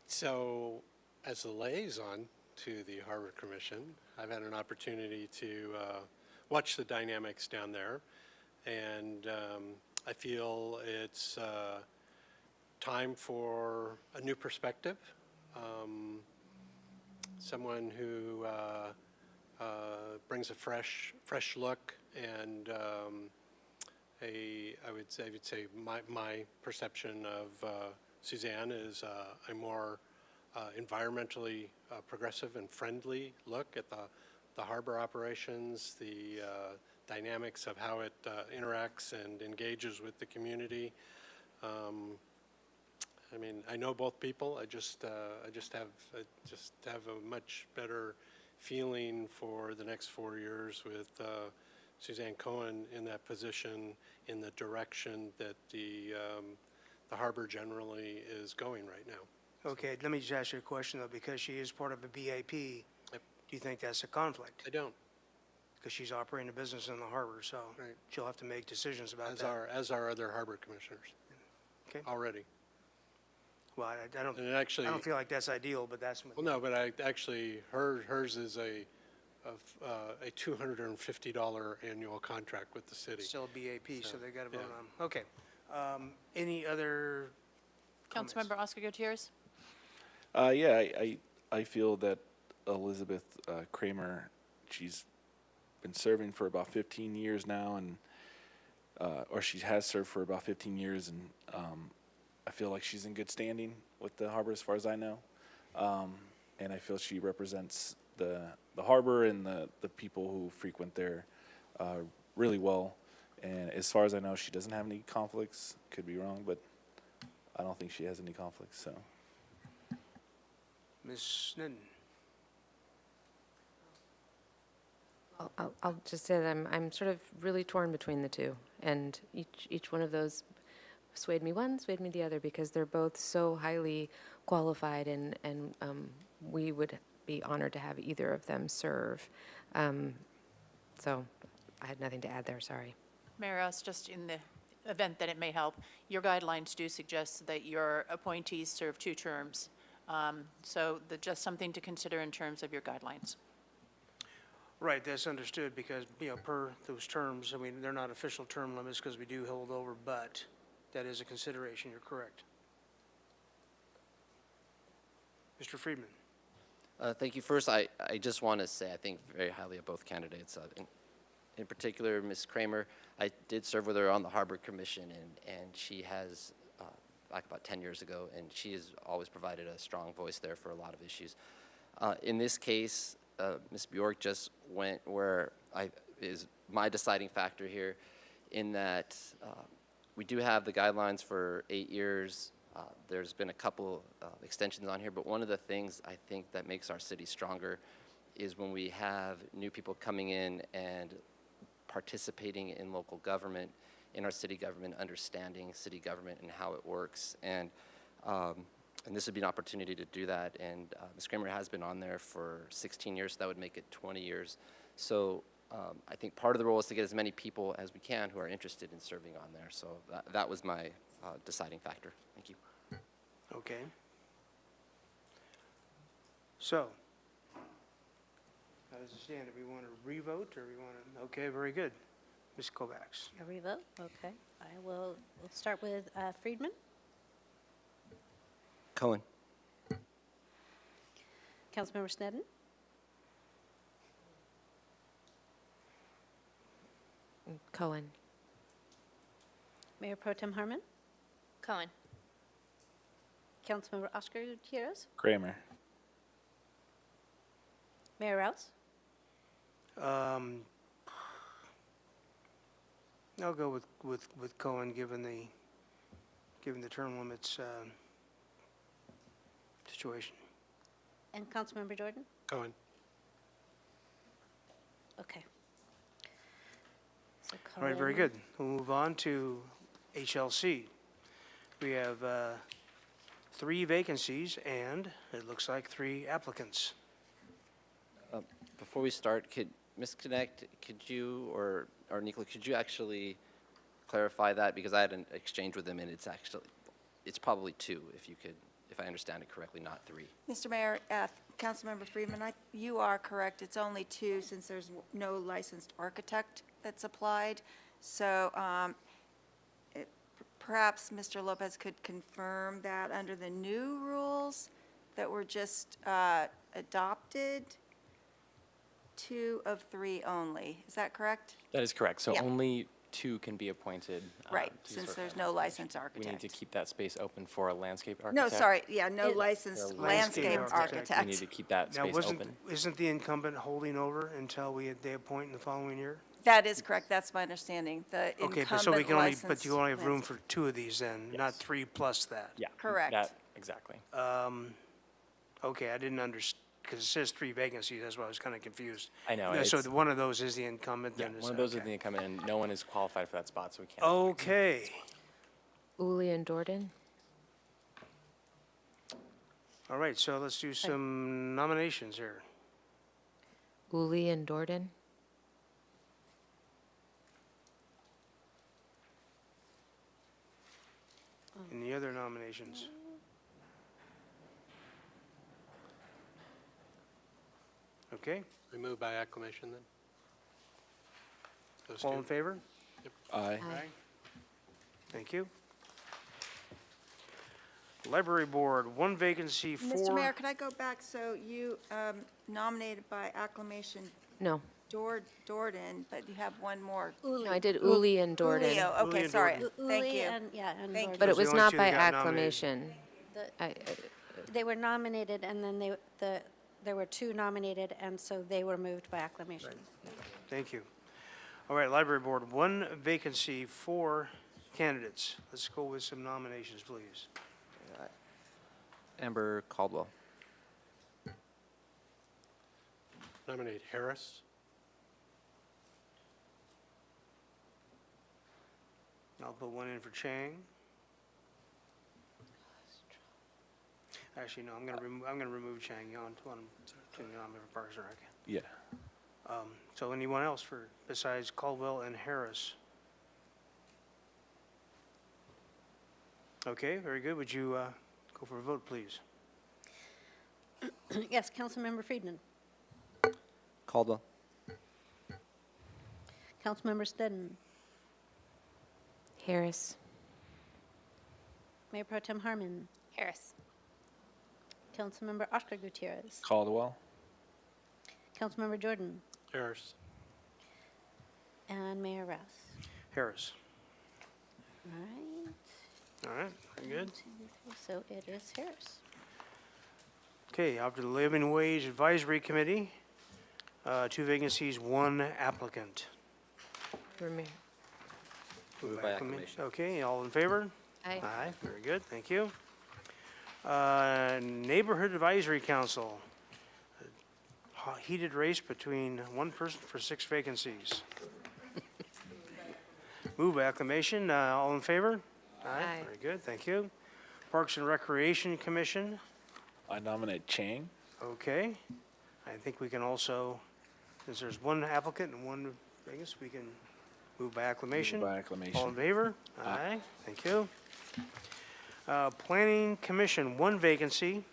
So, as a liaison to the Harbor Commission, I've had an opportunity to watch the dynamics down there, and I feel it's time for a new perspective. Someone who brings a fresh look, and I would say my perception of Suzanne is a more environmentally progressive and friendly look at the harbor operations, the dynamics of how it interacts and engages with the community. I mean, I know both people. I just have a much better feeling for the next 4 years with Suzanne Cohen in that position, in the direction that the harbor generally is going right now. Okay, let me just ask you a question though, because she is part of a BAP, do you think that's a conflict? I don't. Because she's operating a business in the harbor, so Right. she'll have to make decisions about As that. as our other harbor commissioners. Okay. Already. Well, I don't, And it actually, I don't feel like that's ideal, but that's, well, no, but hers is a $250 annual contract with the city. still a BAP, so So, they got to vote yeah. on. Okay. Any other comments? Councilmember Oscar Gutierrez? Yeah, I feel that Elizabeth Kramer, she's been serving for about 15 years now, and or she has served for about 15 years, and I feel like she's in good standing with the harbor as far as I know, and I feel she represents the harbor and the people who frequent there really well. And as far as I know, she doesn't have any conflicts. Could be wrong, but I don't think she has any conflicts. So. Ms. Snedden? I'll just say that I'm sort of really torn between the two, and each one of those swayed me one, swayed me the other, because they're both so highly qualified, and we would be honored to have either of them serve. So I had nothing to add there, sorry. Mayor Rouse, just in the event that it may help, your guidelines do suggest that your appointees serve 2 terms. So just something to consider in terms of your guidelines. Right, that's understood because, per those terms, I mean, they're not official term limits because we do hold over, but that is a consideration, you're correct. Mr. Friedman? Thank you. First, I just want to say I think very highly of both candidates. In particular, Ms. Kramer, I did serve with her on the Harbor Commission, and she has, back about 10 years ago, and she has always provided a strong voice there for a lot of issues. In this case, Ms. Bjork just went where is my deciding factor here, in that we do have the guidelines for 8 years. There's been a couple extensions on here, but one of the things I think that makes our city stronger is when we have new people coming in and participating in local government, in our city government, understanding city government and how it works. And this would be an opportunity to do that. And Ms. Kramer has been on there for 16 years, so that would make it 20 years. So I think part of the role is to get as many people as we can who are interested in serving on there. So that was my deciding factor. Thank you. Okay. So, how does it stand? Do we want to revote, or we want to, okay, very good. Ms. Kovacs. A revote? Okay. We'll start with Friedman, Cohen. Councilmember Sneddon, Cohen. Mayor Pro Tem Harmon, Cohen. Councilmember Oscar Gutierrez, Kramer. Mayor Rouse, I'll go with Cohen, given the term limits situation. and Councilmember Jordan. Cohen. Okay. So All right, very Cohen- good. We'll move on to HLC. We have 3 vacancies, and it looks like 3 applicants. Before we start, Ms. Connect, could you, or Nicola, could you actually clarify that? Because I had an exchange with them, and it's probably 2, if I understand it correctly, not 3. Mr. Mayor, Councilmember Friedman, you are correct. It's only 2 since there's no licensed architect that's applied. So perhaps Mr. Lopez could confirm that under the new rules that were just adopted, 2 of 3 only. Is that correct? That is correct. So Yeah. only 2 can be appointed. Right, to since serve there's that no position. licensed We architect. need to keep that space open for a landscape No, architect. sorry, yeah, no It- licensed Landscape landscape architect. We need to architect. keep that Now, space open. isn't the incumbent holding over until they appoint in the following year? That is correct, that's my understanding. The Okay, but so we incumbent can only, licensed. but you only have room landscape- for 2 of these then, not Yes. 3 plus that? Yeah. Correct. That, exactly. Okay, I didn't understand, because it says 3 vacancies, that's why I was kind of confused. I know, Yeah, So it's- one of those is the incumbent Yeah, then? one of those is the incumbent, and no one is qualified for that spot, so we can't. Okay. Uli and Dordan. All right, so let's do some nominations here. Uli and Dordan. Any other nominations? Okay, We move by acclamation then? Those all 2? in favor? Aye. Thank you. Library Board, 1 vacancy, 4. Mr. Mayor, could I go back? So you nominated by acclamation No, Dordan, but you have one more. no, I did Uli and Dordan. Julio, Uli okay, and sorry. Dordan. Thank Uli you. and Thank Dordan. you. But it Those are was the only not 2 by that got nominated. acclamation. They were nominated, and then there were 2 nominated, and so they were moved by acclamation. Thank you. All right, Library Board, 1 vacancy, 4 candidates. Let's go with some nominations, please. Amber Caldwell. Nominate Harris. I'll put 1 in for Chang. Actually, no, I'm gonna remove Chang on to nominate for Parks and Rec. Yeah. So anyone else besides Caldwell and Harris? Okay, very good. Would you go for a vote, please? Yes, Councilmember Friedman, Caldwell. Councilmember Snedden. Harris. Mayor Pro Tem Harmon. Harris. Councilmember Oscar Gutierrez. Caldwell. Councilmember Jordan. Harris. And Mayor Rouse. Harris. All right. All right, very good. So it is Harris. Okay, after the Living Wage Advisory Committee, 2 vacancies, 1 applicant. Vermeer. Move by acclamation. Okay, all in favor? Aye. Aye, very good, thank you. Neighborhood Advisory Council, heated race between 1 person for 6 vacancies. Move by acclamation, all in favor? Aye. Very good, thank you. Parks and Recreation Commission, I nominate Chang. okay. I think we can also, since there's 1 applicant and 1 vacancy, we can move by acclamation. Move by acclamation. All in favor? Aye, thank you. Planning Commission, 1 vacancy.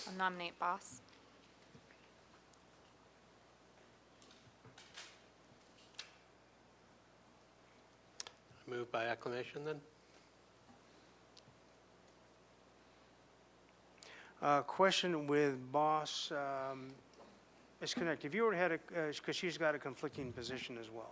I'll nominate Boss. Move by acclamation then? Question with Boss, Ms. Connect, have you already had a, because she's got a conflicting position as well.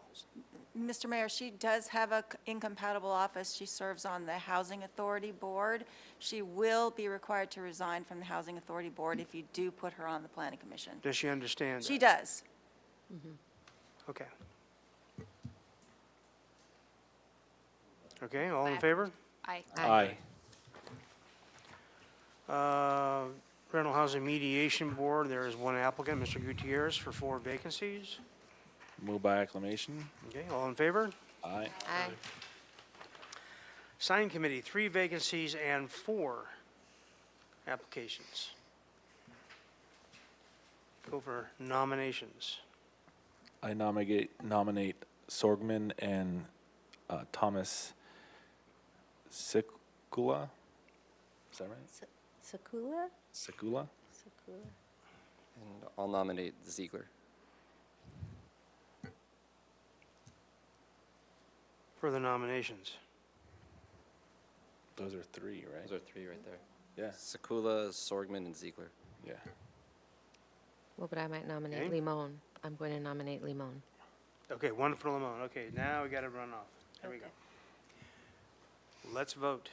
Mr. Mayor, she does have a incompatible office. She serves on the Housing Authority Board. She will be required to resign from the Housing Authority Board if you do put her on the Planning Commission. Does she understand She that? does. Okay. Okay, all in favor? Aye. Aye. Rental Housing Mediation Board, there is 1 applicant, Mr. Gutierrez, for 4 vacancies. Move by acclamation. Okay, all in favor? Aye. Aye. Sign Committee, 3 vacancies and 4 applications. Go for nominations. I nominate Sorgman and Thomas Sikula. Is that right? Sakula? Sikula? Sakula. And I'll nominate Ziegler. Further nominations. Those are 3, right? Those are 3 right there. Yeah. Sakula, Sorgman, and Ziegler. Yeah. Well, but I might nominate Okay. Limon. I'm going to nominate Limon. Okay, 1 for Lamone. Okay, now we got to run off. There we go. Let's vote.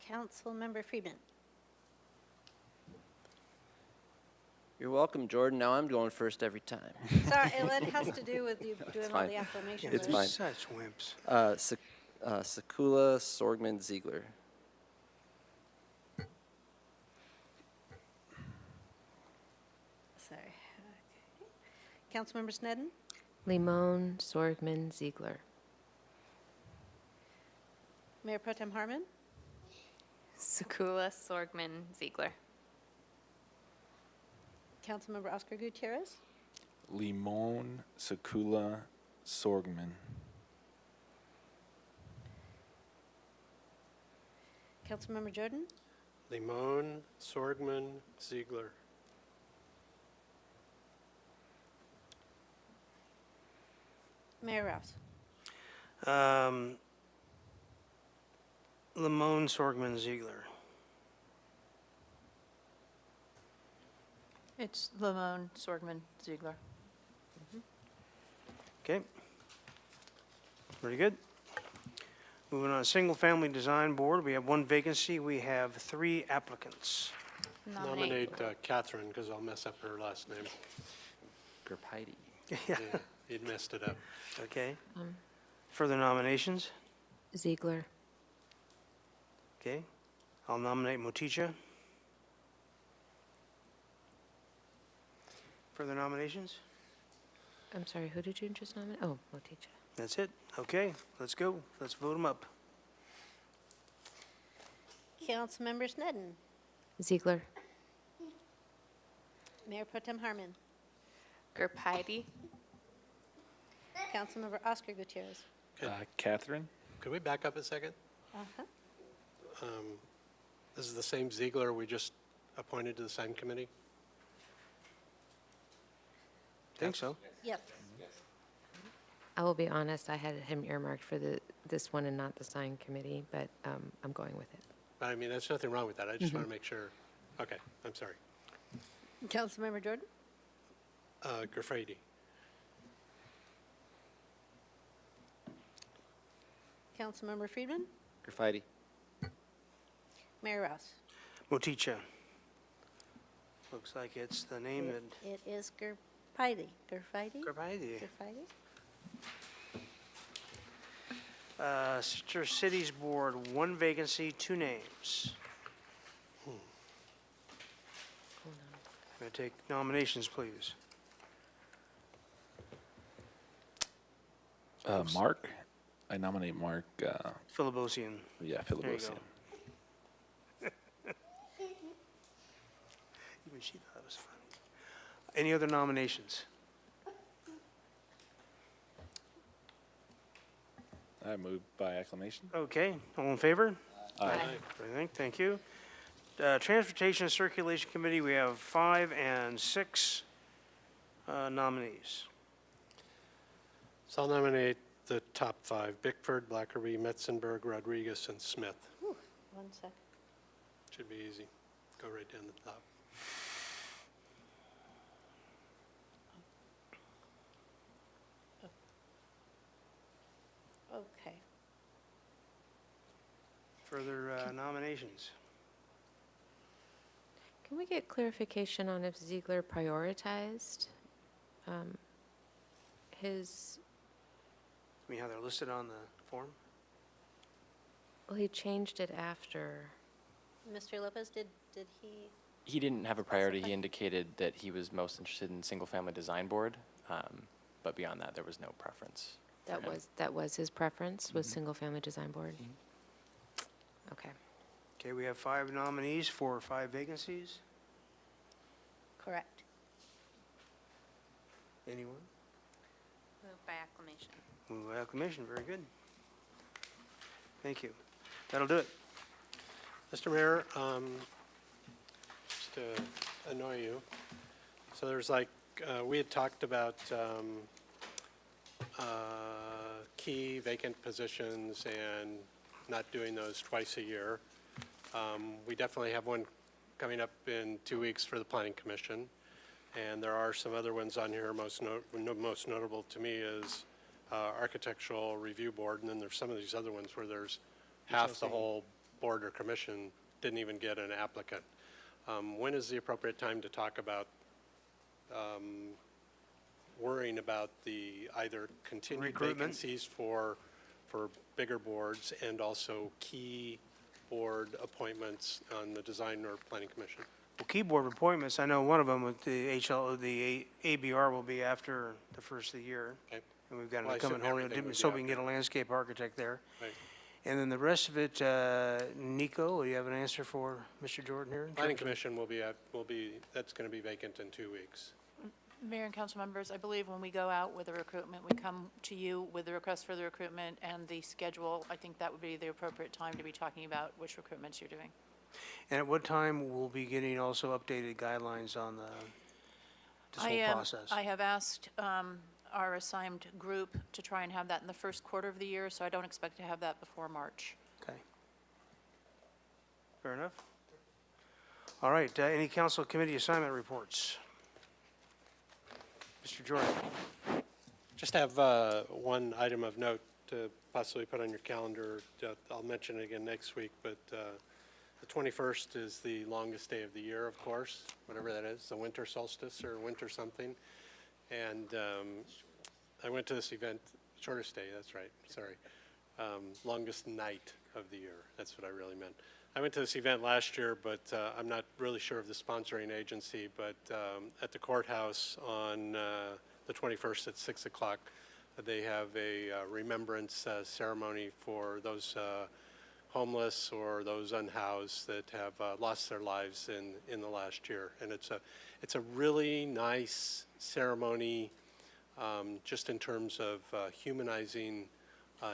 Councilmember Friedman. You're welcome, Jordan. Now I'm going first every time. Sorry, it has to do with you doing all fine. the acclamations. It's They're fine. Such wimps. Sakula, Sorgman, Ziegler. Sorry. Okay. Councilmember Snedden. Limon, Sorgman, Ziegler. Mayor Pro Tem Harmon. Sakula, Sorgman, Ziegler. Councilmember Oscar Gutierrez. Limon, Sakula, Sorgman. Councilmember Jordan. Limon, Sorgman, Ziegler. Mayor Rouse. Lamone, Sorgman, Ziegler. It's Lamone, Sorgman, Ziegler. Okay. Very good. Moving on, Single Family Design Board, we have 1 vacancy, we have 3 applicants. Nominate Catherine, because I'll mess up her last name. Gerpaidi. Yeah, Yeah, you'd messed it up. okay. Further nominations? Ziegler. Okay. I'll nominate Moticha. Further nominations? I'm sorry, who did you just nominate? Oh, Moticha. That's it? Okay, let's go. Let's vote them up. Councilmember Snedden. Ziegler. Mayor Pro Tem Harmon. Gerpaidi. Councilmember Oscar Gutierrez. Catherine? Could we back up a second? Uh-huh. This is the same Ziegler we just appointed to the sign committee? think so. Yes. I will be honest, I had him earmarked for this one and not the sign committee, but I'm going with it. I mean, there's nothing wrong with that. I just want to make sure. Okay, I'm sorry. Councilmember Jordan? Graffiti. Councilmember Friedman? Graffiti. Mayor Rouse? Moticha. Looks like it's the name and It is Gerfeide. Gerfeide? Graffiti. Gerfeide? Citrus Cities Board, 1 vacancy, 2 names. May I take nominations, please? Mark, I nominate Mark, Philibosian. yeah, There you Philibosian. go. Even she thought it was funny. Any other nominations? I move by acclamation. Okay, all in favor? Aye. Thank you. Transportation and Circulation Committee, we have 5 and 6 nominees. So I'll nominate the top 5, Bickford, Blackerby, Metzenberg, Rodriguez, and Smith. Ooh, 1 second. Should be easy. Go right down the top. Okay. Further nominations? Can we get clarification on if Ziegler prioritized his, I mean, how they're listed on the form? well, he changed it after. Mr. Lopez, did he? He didn't have a priority. He indicated that he was most interested in single-family design board, but beyond that, there was no preference. for him. That was his preference, was single-family design board? Okay. Okay, we have 5 nominees for 5 vacancies. Correct. Anyone? Move by acclamation. Move by acclamation, very good. Thank you. That'll do it. Mr. Mayor, just to annoy you, so there's like, we had talked about key vacant positions and not doing those twice a year. We definitely have one coming up in 2 weeks for the Planning Commission, and there are some other ones on here. Most notable to me is Architectural Review Board, and then there's some of these other ones where there's half the whole board or commission didn't even get an applicant. When is the appropriate time to talk about worrying about the either continued Recruitment. vacancies for bigger boards and also key board appointments on the Design or Planning Commission? Well, keyboard appointments, I know one of them with the ABR will be after the first of the year. Okay. And we've got Well, I an incumbent assume holding, everything would so be we can get a landscape architect there. Right. And then the rest of it, Nico, do you have an answer for Mr. Jordan here? in Planning terms of- Commission will be, that's going to be vacant in 2 weeks. Mayor and council members, I believe when we go out with the recruitment, we come to you with the request for the recruitment and the schedule. I think that would be the appropriate time to be talking about which recruitments you're doing. And at what time we'll be getting also updated guidelines on this whole process? I have asked our assigned group to try and have that in the first quarter of the year, so I don't expect to have that before March. Okay. Fair enough. All right, any council committee assignment reports? Mr. Jordan? Just have one item of note to possibly put on your calendar. I'll mention it again next week, but the 21st is the longest day of the year, of course, whatever that is, the winter solstice or winter something. And I went to this event, shortest day, that's right, sorry. Longest night of the year, that's what I really meant. I went to this event last year, but I'm not really sure of the sponsoring agency, but at the courthouse on the 21st at 6 o'clock, they have a remembrance ceremony for those homeless or those unhoused that have lost their lives in the last year. And it's a really nice ceremony, just in terms of humanizing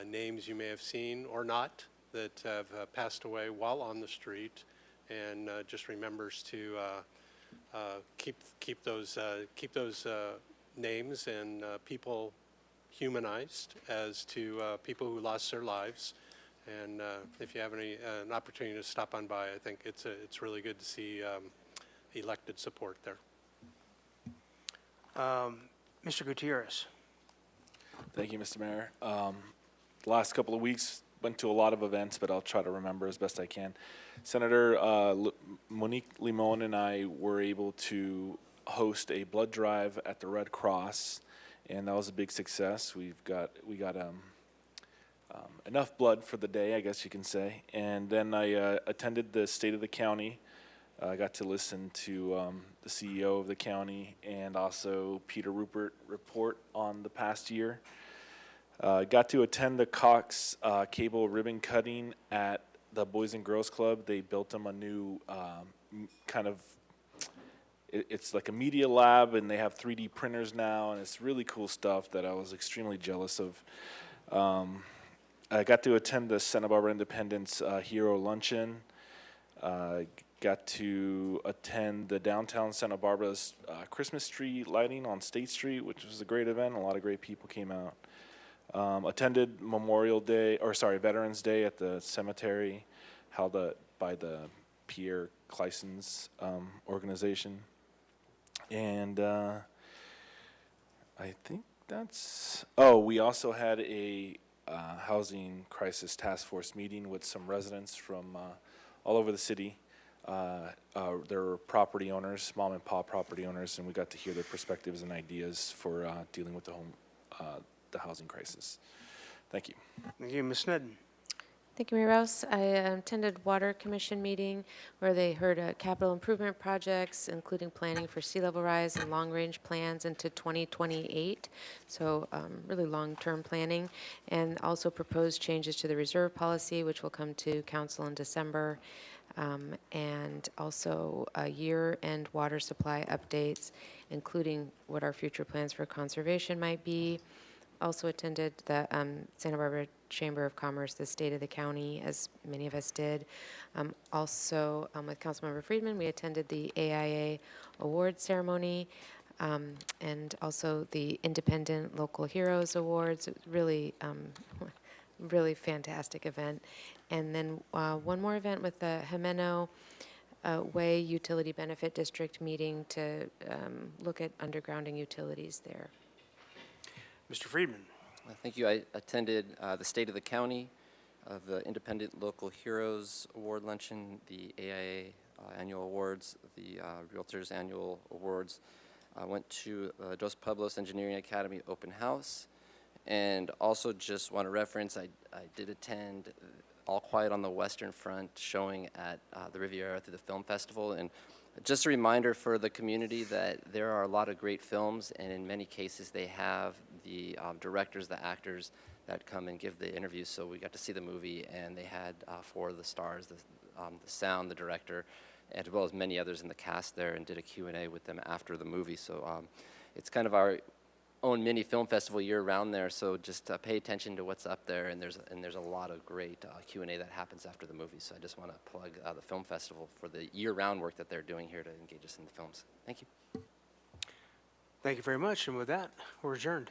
names you may have seen or not that have passed away while on the street, and just remembers to keep those names and people humanized as to people who lost their lives. And if you have an opportunity to stop on by, I think it's really good to see elected support there. Mr. Gutierrez. Thank you, Mr. Mayor. The last couple of weeks, went to a lot of events, but I'll try to remember as best I can. Senator Monique Limon and I were able to host a blood drive at the Red Cross, and that was a big success. We got enough blood for the day, I guess you can say. And then I attended the State of the County. I got to listen to the CEO of the county and also Peter Rupert report on the past year. Got to attend the Cox cable ribbon cutting at the Boys and Girls Club. They built them a new kind of, it's like a media lab, and they have 3D printers now, and it's really cool stuff that I was extremely jealous of. I got to attend the Santa Barbara Independence Hero Luncheon. Got to attend the downtown Santa Barbara's Christmas tree lighting on State Street, which was a great event. A lot of great people came out. Attended Veterans Day at the cemetery, held by the Pierre Clison's organization. And I think that's, we also had a housing crisis task force meeting with some residents from all over the city. There were property owners, mom and pop property owners, and we got to hear their perspectives and ideas for dealing with the housing crisis. Thank you. Thank you, Ms. Snedden. Thank you, Mayor Rouse. I attended Water Commission meeting where they heard capital improvement projects, including planning for sea level rise and long-range plans into 2028, so really long-term planning, and also proposed changes to the reserve policy, which will come to council in December, and also year-end water supply updates, including what our future plans for conservation might be. Also attended the Santa Barbara Chamber of Commerce, the State of the County, as many of us did. Also, with Councilmember Friedman, we attended the AIA Award ceremony, and also the Independent Local Heroes Awards. Really, really fantastic event. And then one more event with the Jimeno Way Utility Benefit District meeting to look at undergrounding utilities there. Mr. Friedman. Thank you. I attended the State of the County, the Independent Local Heroes Award Luncheon, the AIA Annual Awards, the Realtors Annual Awards. I went to Dos Pueblos Engineering Academy Open House, and also just want to reference, I did attend All Quiet on the Western Front showing at the Riviera through the Film Festival, and just a reminder for the community that there are a lot of great films, and in many cases they have the directors, the actors that come and give the interviews. So we got to see the movie, and they had 4 of the stars, the sound, the director, as well as many others in the cast there, and did a Q&A with them after the movie. So it's kind of our own mini film festival year-round there, so just pay attention to what's up there, and there's a lot of great Q&A that happens after the movie. So I just want to plug the film festival for the year-round work that they're doing here to engage us in the films. Thank you. Thank you very much, and with that, we're adjourned.